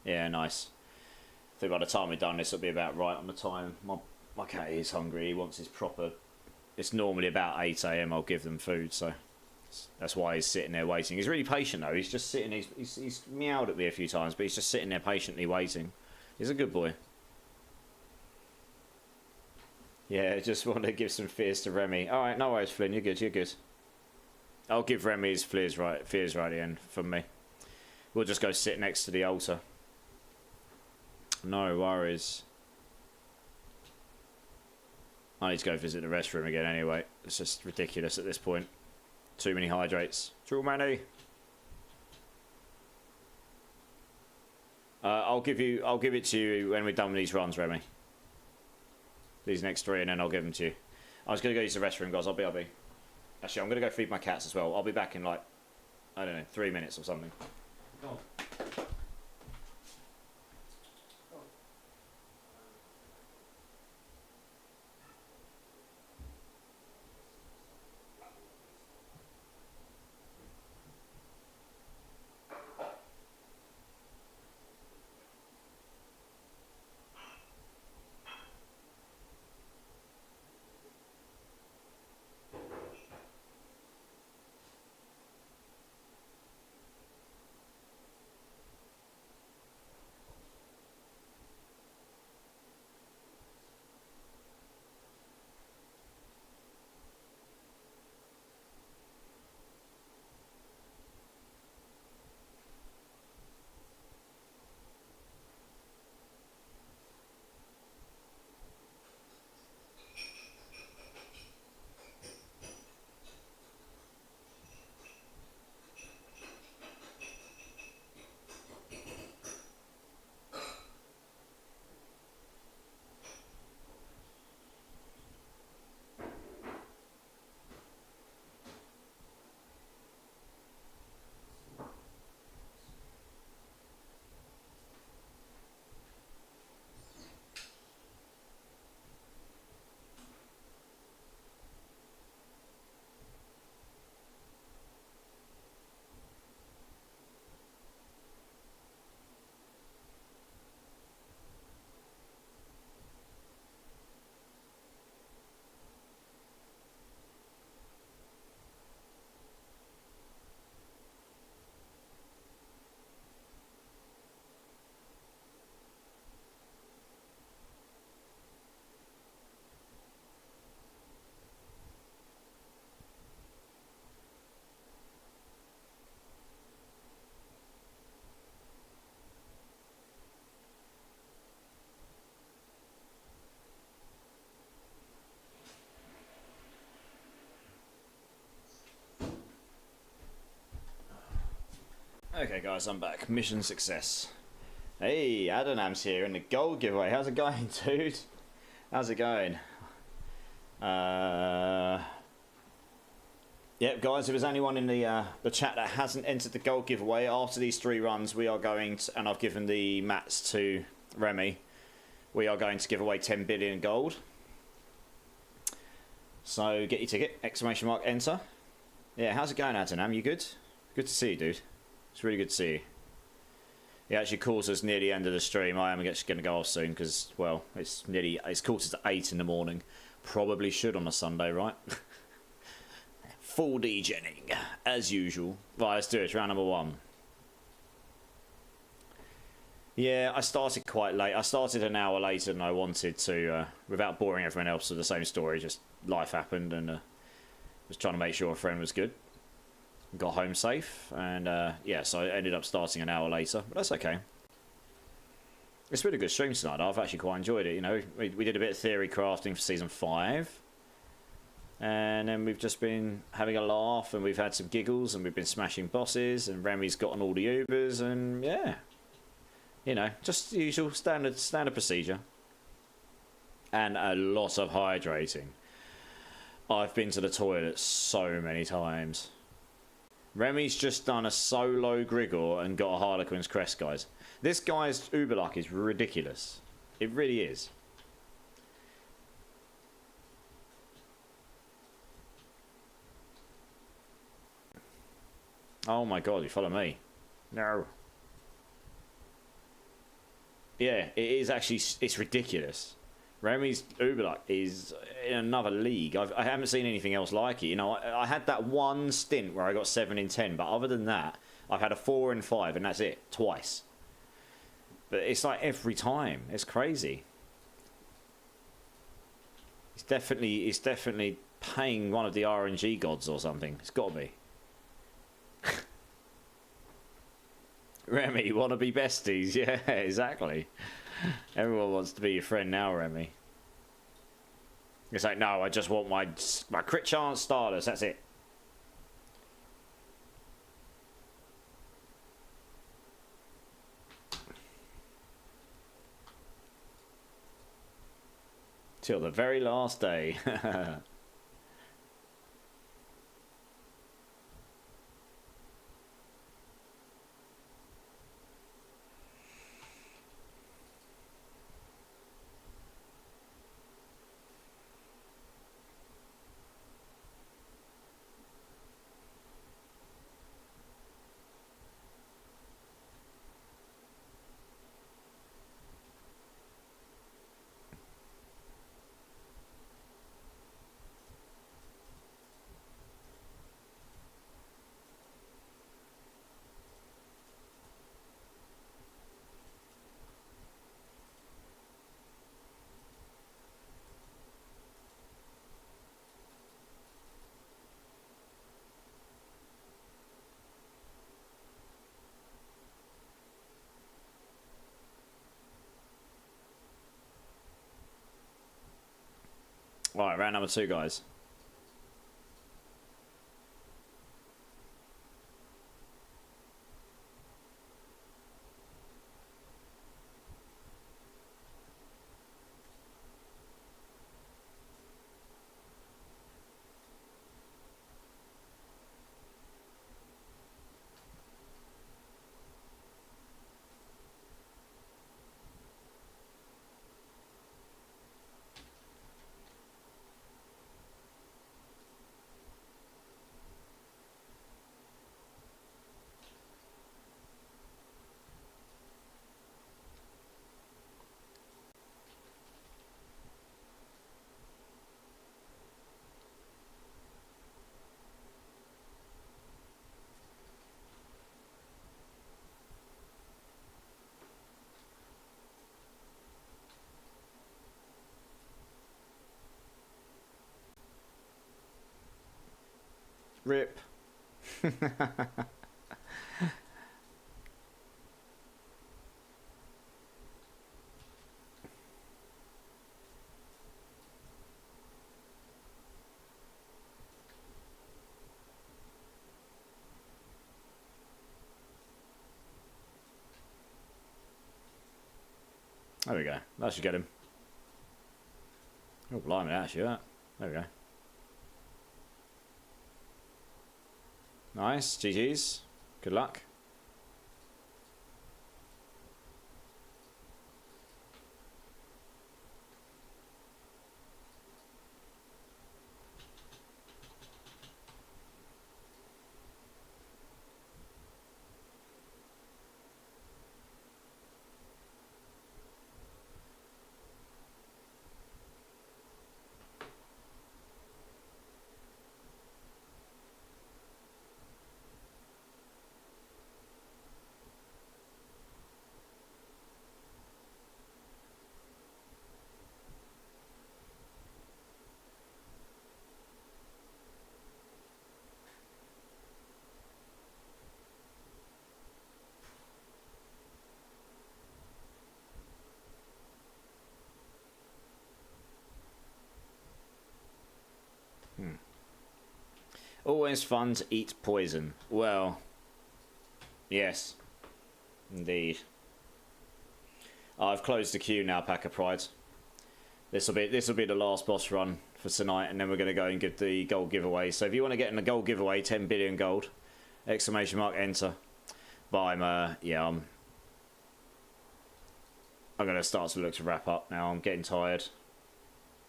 Yeah, nice. I think by the time we're done this will be about right on the time. My cat is hungry, he wants his proper... It's normally about 8 AM I'll give them food, so... That's why he's sitting there waiting. He's really patient though. He's just sitting. He's meowed at me a few times, but he's just sitting there patiently waiting. He's a good boy. Yeah, just want to give some fears to Remy. All right, no worries, Flynn. You're good. You're good. I'll give Remy his fears right at the end from me. We'll just go sit next to the altar. No worries. I need to go visit the restroom again anyway. It's just ridiculous at this point. Too many hydrates. Too many. I'll give it to you when we're done with these runs, Remy. These next 3, and then I'll give them to you. I was going to go use the restroom, guys. I'll be. Actually, I'm going to go feed my cats as well. I'll be back in like, I don't know, 3 minutes or something. Go on. Okay, guys, I'm back. Mission success. Hey, Adonam's here in the gold giveaway. How's it going, dude? How's it going? Yep, guys, if there's anyone in the chat that hasn't entered the gold giveaway, after these 3 runs, we are going to, and I've given the mats to Remy, we are going to give away 10 billion gold. So, get your ticket, ! Enter. Yeah, how's it going, Adonam? You good? Good to see you, dude. It's really good to see you. He actually calls us near the end of the stream. I am just going to go off soon because, well, it's quarter to 8 in the morning. Probably should on a Sunday, right? Full DJing, as usual. Right, let's do it. Round number 1. Yeah, I started quite late. I started an hour later than I wanted to, without boring everyone else with the same story. Just life happened and was trying to make sure a friend was good. Got home safe, and yeah, so I ended up starting an hour later, but that's okay. It's been a good stream tonight. I've actually quite enjoyed it. You know, we did a bit of theory crafting for season 5, and then we've just been having a laugh, and we've had some giggles, and we've been smashing bosses, and Remy's gotten all the Ubers, and yeah, you know, just the usual standard procedure. and a lot of hydrating. I've been to the toilet so many times. Remy's just done a solo Grigor and got a Harlequin's Crest, guys. This guy's Uber luck is ridiculous. It really is. Oh my god, you follow me? No. Yeah, it is actually, it's ridiculous. Remy's Uber luck is in another league. I haven't seen anything else like it. You know, I had that one stint where I got 7 in 10, but other than that, I've had a 4 in 5, and that's it, twice. But it's like every time. It's crazy. It's definitely paying one of the RNG gods or something. It's got to be. Remy, wanna be besties? Yeah, exactly. Everyone wants to be your friend now, Remy. It's like, no, I just want my crit chance starters, that's it. Till the very last day. Right, round number 2, guys. Rip. There we go. That should get him. Oh, blimey, actually, that. There we go. Nice. GG's. Good luck. Always fun to eat poison. Well, yes, indeed. I've closed the queue now, Pack of Pride. This will be the last boss run for tonight, and then we're going to go and give the gold giveaway. So if you want to get in the gold giveaway, 10 billion gold, exclamation mark enter. But I'm going to start to look to wrap up now. I'm getting tired.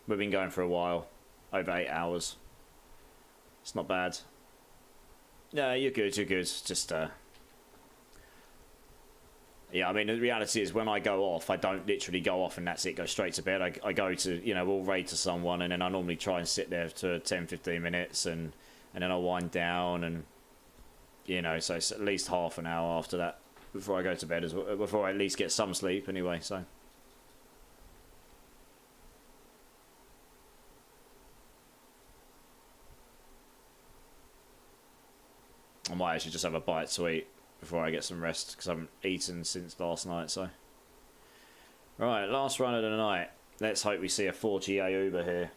We've been going for a while, over 8 hours. It's not bad. No, you're good. You're good. Just yeah, I mean, the reality is when I go off, I don't literally go off and that's it, go straight to bed. I go to, you know, we'll raid to someone, and then I normally try and sit there for 10, 15 minutes, and then I'll wind down, and, you know, so it's at least half an hour after that before I go to bed, as well, before I at least get some sleep anyway, so. I might actually just have a bite to eat before I get some rest, because I haven't eaten since last night, so. Right, last run of the night. Let's hope we see a 4GA Uber here.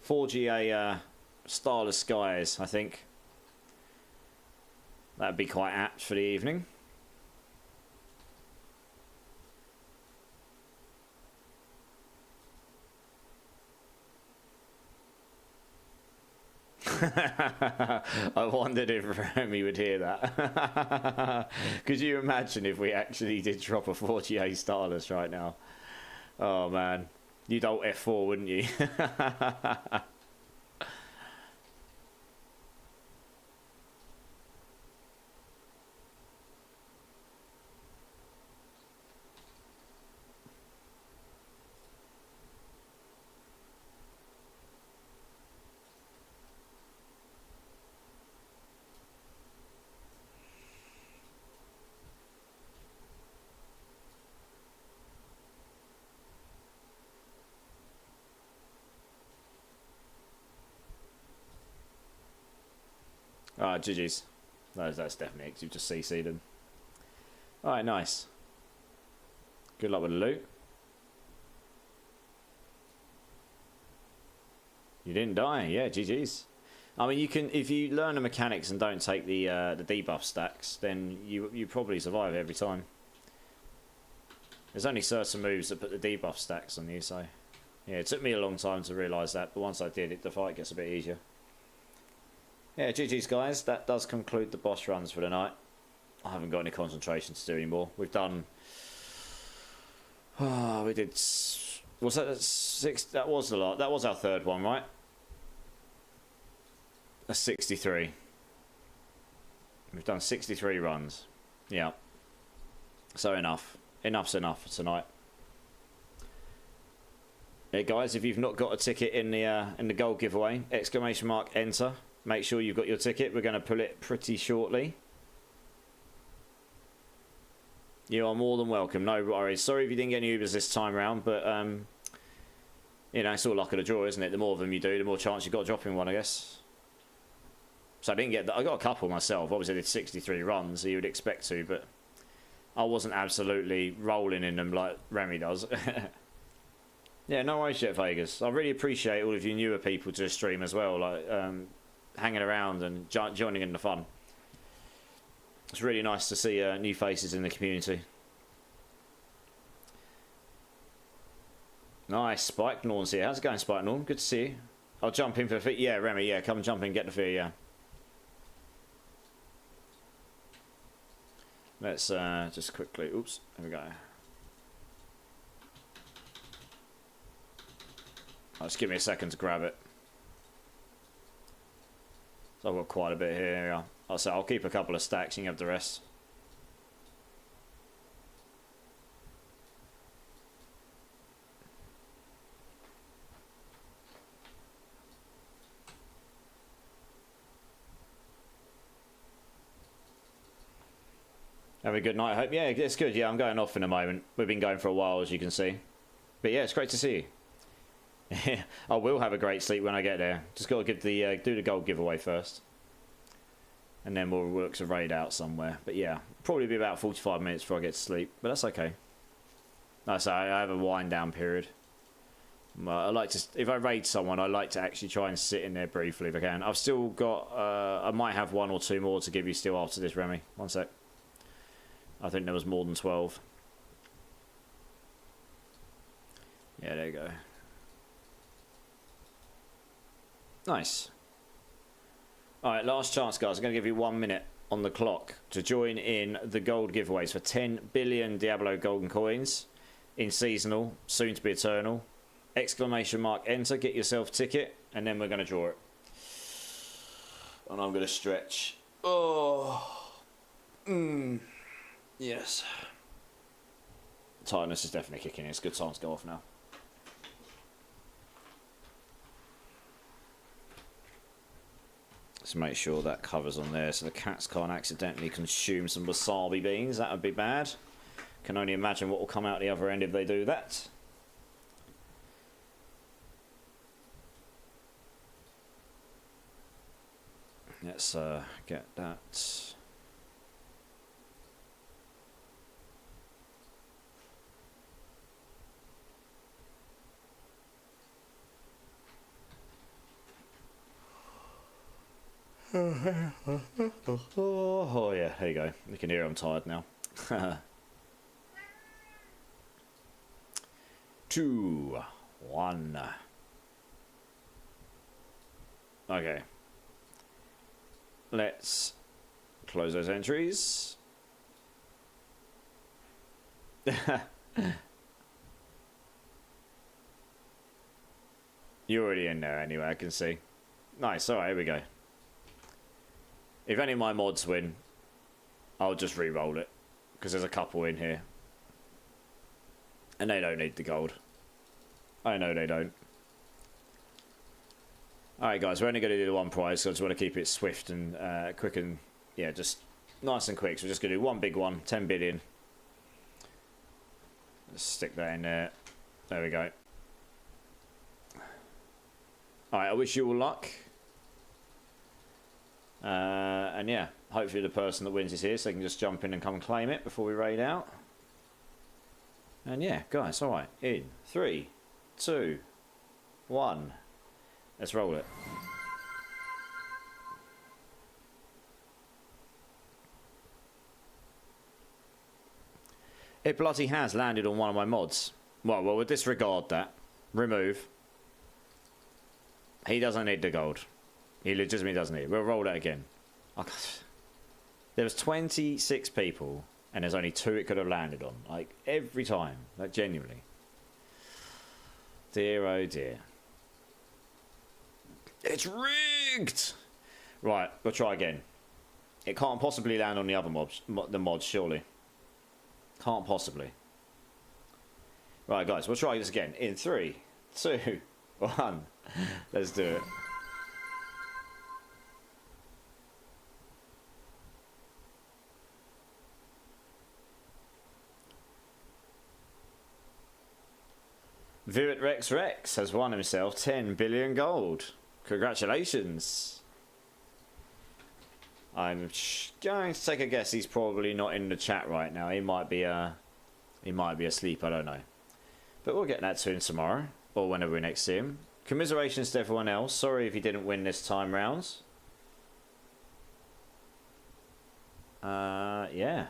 4GA Starless Skies, I think. That'd be quite apt for the evening. I wondered if Remy would hear that. Could you imagine if we actually did drop a 4GA Starless right now? Oh man, you'd alt F4, wouldn't you? Ah, GG's. That's definitely it. You've just CC'd him. Alright, nice. Good luck with the loot. You didn't die. Yeah, GG's. I mean, you can, if you learn the mechanics and don't take the debuff stacks, then you probably survive every time. There's only certain moves that put the debuff stacks on you, so yeah, it took me a long time to realise that, but once I did it, the fight gets a bit easier. Yeah, GG's guys, that does conclude the boss runs for the night. I haven't got any concentration to do anymore. We've done... Oh, we did... Was that 6? That was a lot. That was our third one, right? That's 63. We've done 63 runs. Yeah. So enough. Enough's enough for tonight. Yeah, guys, if you've not got a ticket in the gold giveaway, exclamation mark enter. Make sure you've got your ticket. We're going to pull it pretty shortly. You are more than welcome. No worries. Sorry if you didn't get any Ubers this time round, but you know, it's all luck of the draw, isn't it? The more of them you do, the more chance you've got of dropping one, I guess. So I didn't get that. I got a couple myself. Obviously, I did 63 runs, so you would expect to, but I wasn't absolutely rolling in them like Remy does. Yeah, no worries, Jet Vegas. I really appreciate all of you newer people to the stream as well, like hanging around and joining in the fun. It's really nice to see new faces in the community. Nice, Spike Norn's here. How's it going, Spike Norn? Good to see you. I'll jump in for feet. Yeah, Remy, yeah, come jump in, get the fear, yeah. Let's just quickly, oops, there we go. Just give me a second to grab it. So I've got quite a bit here. Yeah. I'll keep a couple of stacks, you can have the rest. Have a good night, I hope. Yeah, it's good. Yeah, I'm going off in a moment. We've been going for a while, as you can see. But yeah, it's great to see you. I will have a great sleep when I get there. Just got to give the do the gold giveaway first, and then we'll work to raid out somewhere. But yeah, probably be about 45 minutes before I get to sleep. But that's okay. So I have a wind down period. I like to, if I raid someone, I like to actually try and sit in there briefly if I can. I've still got. I might have 1 or 2 more to give you still after this, Remy. One sec. I think there was more than 12. Yeah, there you go. Nice. Alright, last chance, guys. I'm going to give you 1 minute on the clock to join in the gold giveaways for 10 billion Diablo golden coins in seasonal, soon to be eternal. Exclamation mark enter, get yourself a ticket, and then we're going to draw it. And I'm going to stretch. Oh. Yes. Tiredness is definitely kicking in. It's a good time to go off now. Let's make sure that covers on there so the cats can't accidentally consume some wasabi beans. That would be bad. Can only imagine what will come out the other end if they do that. Let's get that. Oh yeah, there you go. You can hear I'm tired now. 2, 1. Okay. Let's close those entries. You're already in there anyway, I can see. Nice, alright, here we go. If any of my mods win, I'll just re-roll it. Because there's a couple in here. And they don't need the gold. I know they don't. Alright guys, we're only going to do the one prize, so I just want to keep it swift and quick and... yeah, just nice and quick. So we're just going to do one big one, 10 billion. Let's stick that in there. There we go. Alright, I wish you all luck. And yeah, hopefully the person that wins is here so they can just jump in and come and claim it before we raid out. And yeah, guys, alright. In 3, 2, 1. Let's roll it. It bloody has landed on one of my mods. Well, we'll disregard that. Remove. He doesn't need the gold. He legitimately doesn't need it. We'll roll that again. Oh, there was 26 people, and there's only 2 it could have landed on. Like, every time. Like, genuinely. Dear, oh dear. It's rigged! Right, we'll try again. It can't possibly land on the other mods, surely. Can't possibly. Right, guys, we'll try this again. In 3, 2, 1. Let's do it. Vivid Rex Rex has won himself 10 billion gold. Congratulations. I'm going to take a guess he's probably not in the chat right now. He might be asleep, I don't know. But we'll get that to him tomorrow, or whenever we next see him. Commiserations to everyone else. Sorry if he didn't win this time round. Yeah.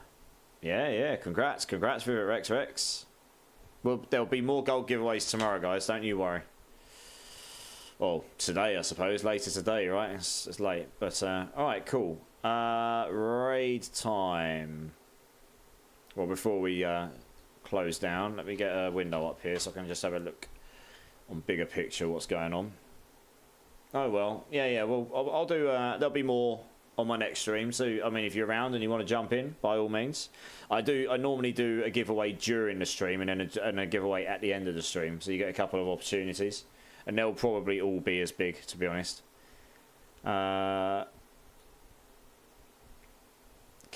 Congrats, Vivid Rex Rex. Well, there'll be more gold giveaways tomorrow, guys. Don't you worry. Well, today, I suppose. Later today, right? It's late. But, alright, cool. Raid time. Well, before we close down, let me get a window up here so I can just have a look on bigger picture what's going on. Oh, well. Yeah. Well, I'll do... there'll be more on my next stream. So, I mean, if you're around and you want to jump in, by all means. I normally do a giveaway during the stream and then a giveaway at the end of the stream. So you get a couple of opportunities. And they'll probably all be as big, to be honest. Okay,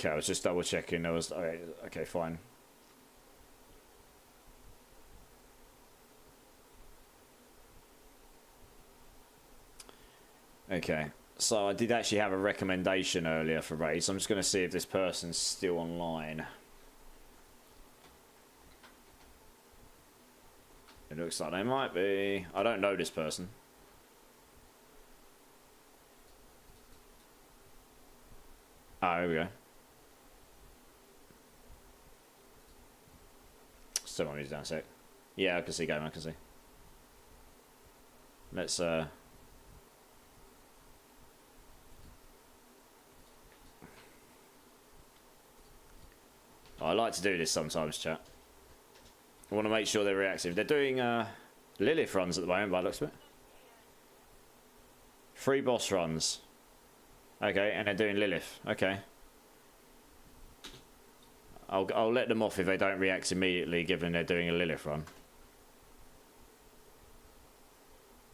I was just double checking. There was... okay, fine. Okay. So I did actually have a recommendation earlier for raids. So I'm just going to see if this person's still online. It looks like they might be. I don't know this person. Ah, here we go. Still on music down a sec. Yeah, I can see game, I can see. Let's I like to do this sometimes, chat. I want to make sure they're reactive. They're doing Lilith runs at the moment, by the looks of it. 3 boss runs. Okay, and they're doing Lilith. Okay. I'll let them off if they don't react immediately, given they're doing a Lilith run.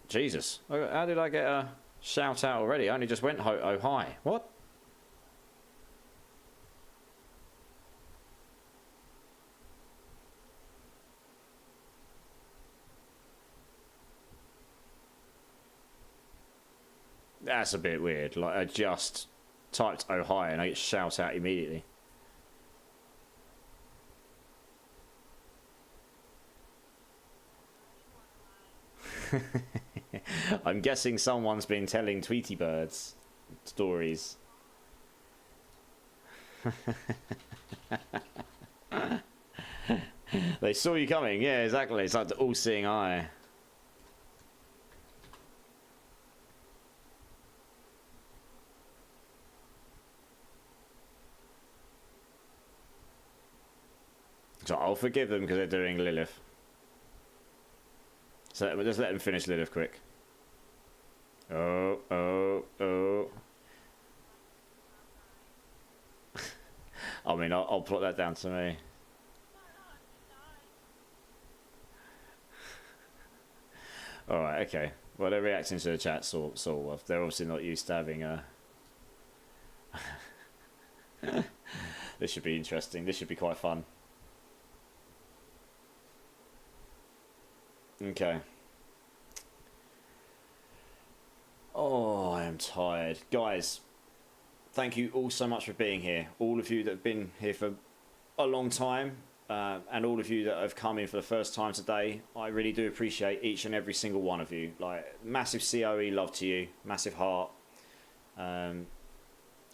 Jesus. How did I get a shout out already? I only just went oh hi. What? That's a bit weird. Like, I just typed oh hi and I get shout out immediately. I'm guessing someone's been telling Tweety Birds stories. They saw you coming. Yeah, exactly. It's like the all-seeing eye. So I'll forgive them because they're doing Lilith. So just let them finish Lilith quick. Oh. I mean, I'll plot that down to me. Alright, okay. Well, they're reacting to the chat, sort of. They're obviously not used to having a... This should be interesting. This should be quite fun. Okay. Oh, I am tired. Guys, thank you all so much for being here. All of you that have been here for a long time, and all of you that have come in for the first time today, I really do appreciate each and every single one of you. Like, massive COE love to you, massive heart. I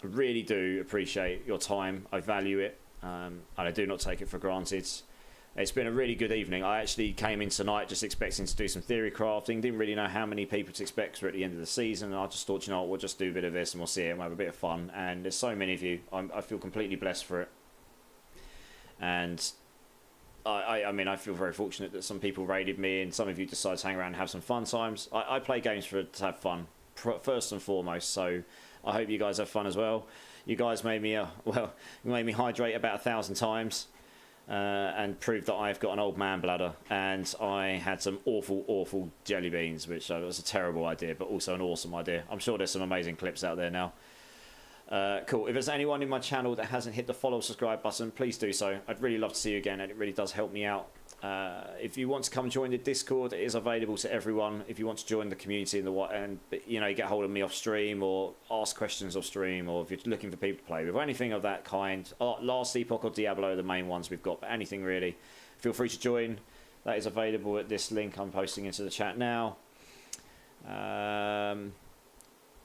really do appreciate your time. I value it, and I do not take it for granted. It's been a really good evening. I actually came in tonight just expecting to do some theory crafting. Didn't really know how many people to expect because we're at the end of the season. And I just thought, you know what, we'll just do a bit of this and we'll see it and we'll have a bit of fun. And there's so many of you. I feel completely blessed for it. And I mean, I feel very fortunate that some people raided me and some of you decided to hang around and have some fun times. I play games to have fun, first and foremost. So I hope you guys have fun as well. You guys made me, made me hydrate about 1,000 times. And proved that I've got an old man bladder, and I had some awful jelly beans, which was a terrible idea, but also an awesome idea. I'm sure there's some amazing clips out there now. Cool. If there's anyone in my channel that hasn't hit the follow subscribe button, please do so. I'd really love to see you again, and it really does help me out. If you want to come join the Discord, it is available to everyone. If you want to join the community and you know, get hold of me off stream or ask questions off stream, or if you're looking for people to play with or anything of that kind, last Epoch or Diablo are the main ones we've got, but anything really, feel free to join. That is available at this link I'm posting into the chat now.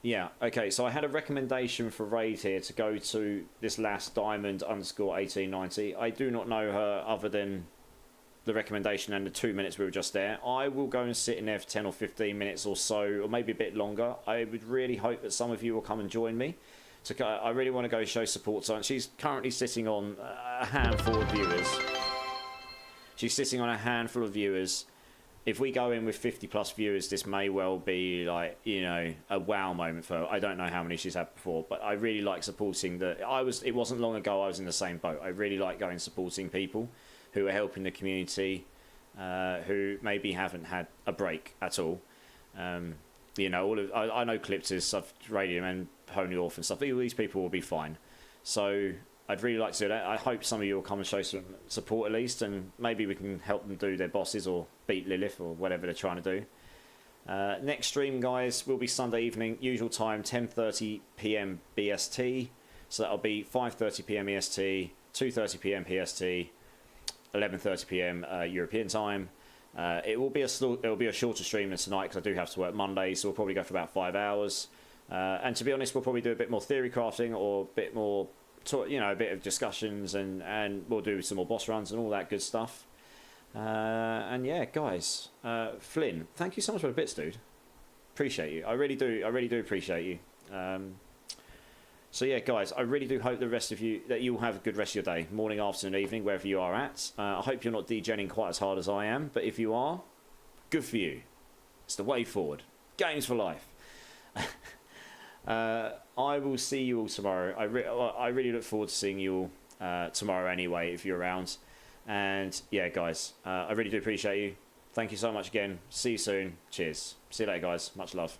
Yeah, okay, so I had a recommendation for Raid here to go to this last Diamond_1890. I do not know her other than the recommendation and the 2 minutes we were just there. I will go and sit in there for 10 or 15 minutes or so, or maybe a bit longer. I would really hope that some of you will come and join me. So I really want to go show support. So she's currently sitting on a handful of viewers. She's sitting on a handful of viewers. If we go in with 50 plus viewers, this may well be like, you know, a wow moment for her. I don't know how many she's had before, but I really like supporting it wasn't long ago I was in the same boat. I really like going supporting people who are helping the community, who maybe haven't had a break at all. You know, I know Clipters, I've raided them, and Pony Orph and stuff. All these people will be fine. So I'd really like to do that. I hope some of you will come and show some support at least, and maybe we can help them do their bosses or beat Lilith or whatever they're trying to do. Next stream, guys, will be Sunday evening, usual time, 10:30 p.m. BST. So that'll be 5:30 p.m. EST, 2:30 p.m. PST, 11:30 p.m. European time. It will be a shorter stream than tonight because I do have to work Monday, so we'll probably go for about 5 hours. And to be honest, we'll probably do a bit more theory crafting or a bit more, you know, a bit of discussions, and we'll do some more boss runs and all that good stuff. And yeah, guys, Flynn, thank you so much for the bits, dude. Appreciate you. I really do appreciate you. So yeah, guys, I really do hope the rest of you that you'll have a good rest of your day, morning, afternoon, evening, wherever you are at. I hope you're not degenning quite as hard as I am, but if you are, good for you. It's the way forward. Games for life. I will see you all tomorrow. I really look forward to seeing you all tomorrow anyway, if you're around. And yeah, guys, I really do appreciate you. Thank you so much again. See you soon. Cheers. See you later, guys. Much love.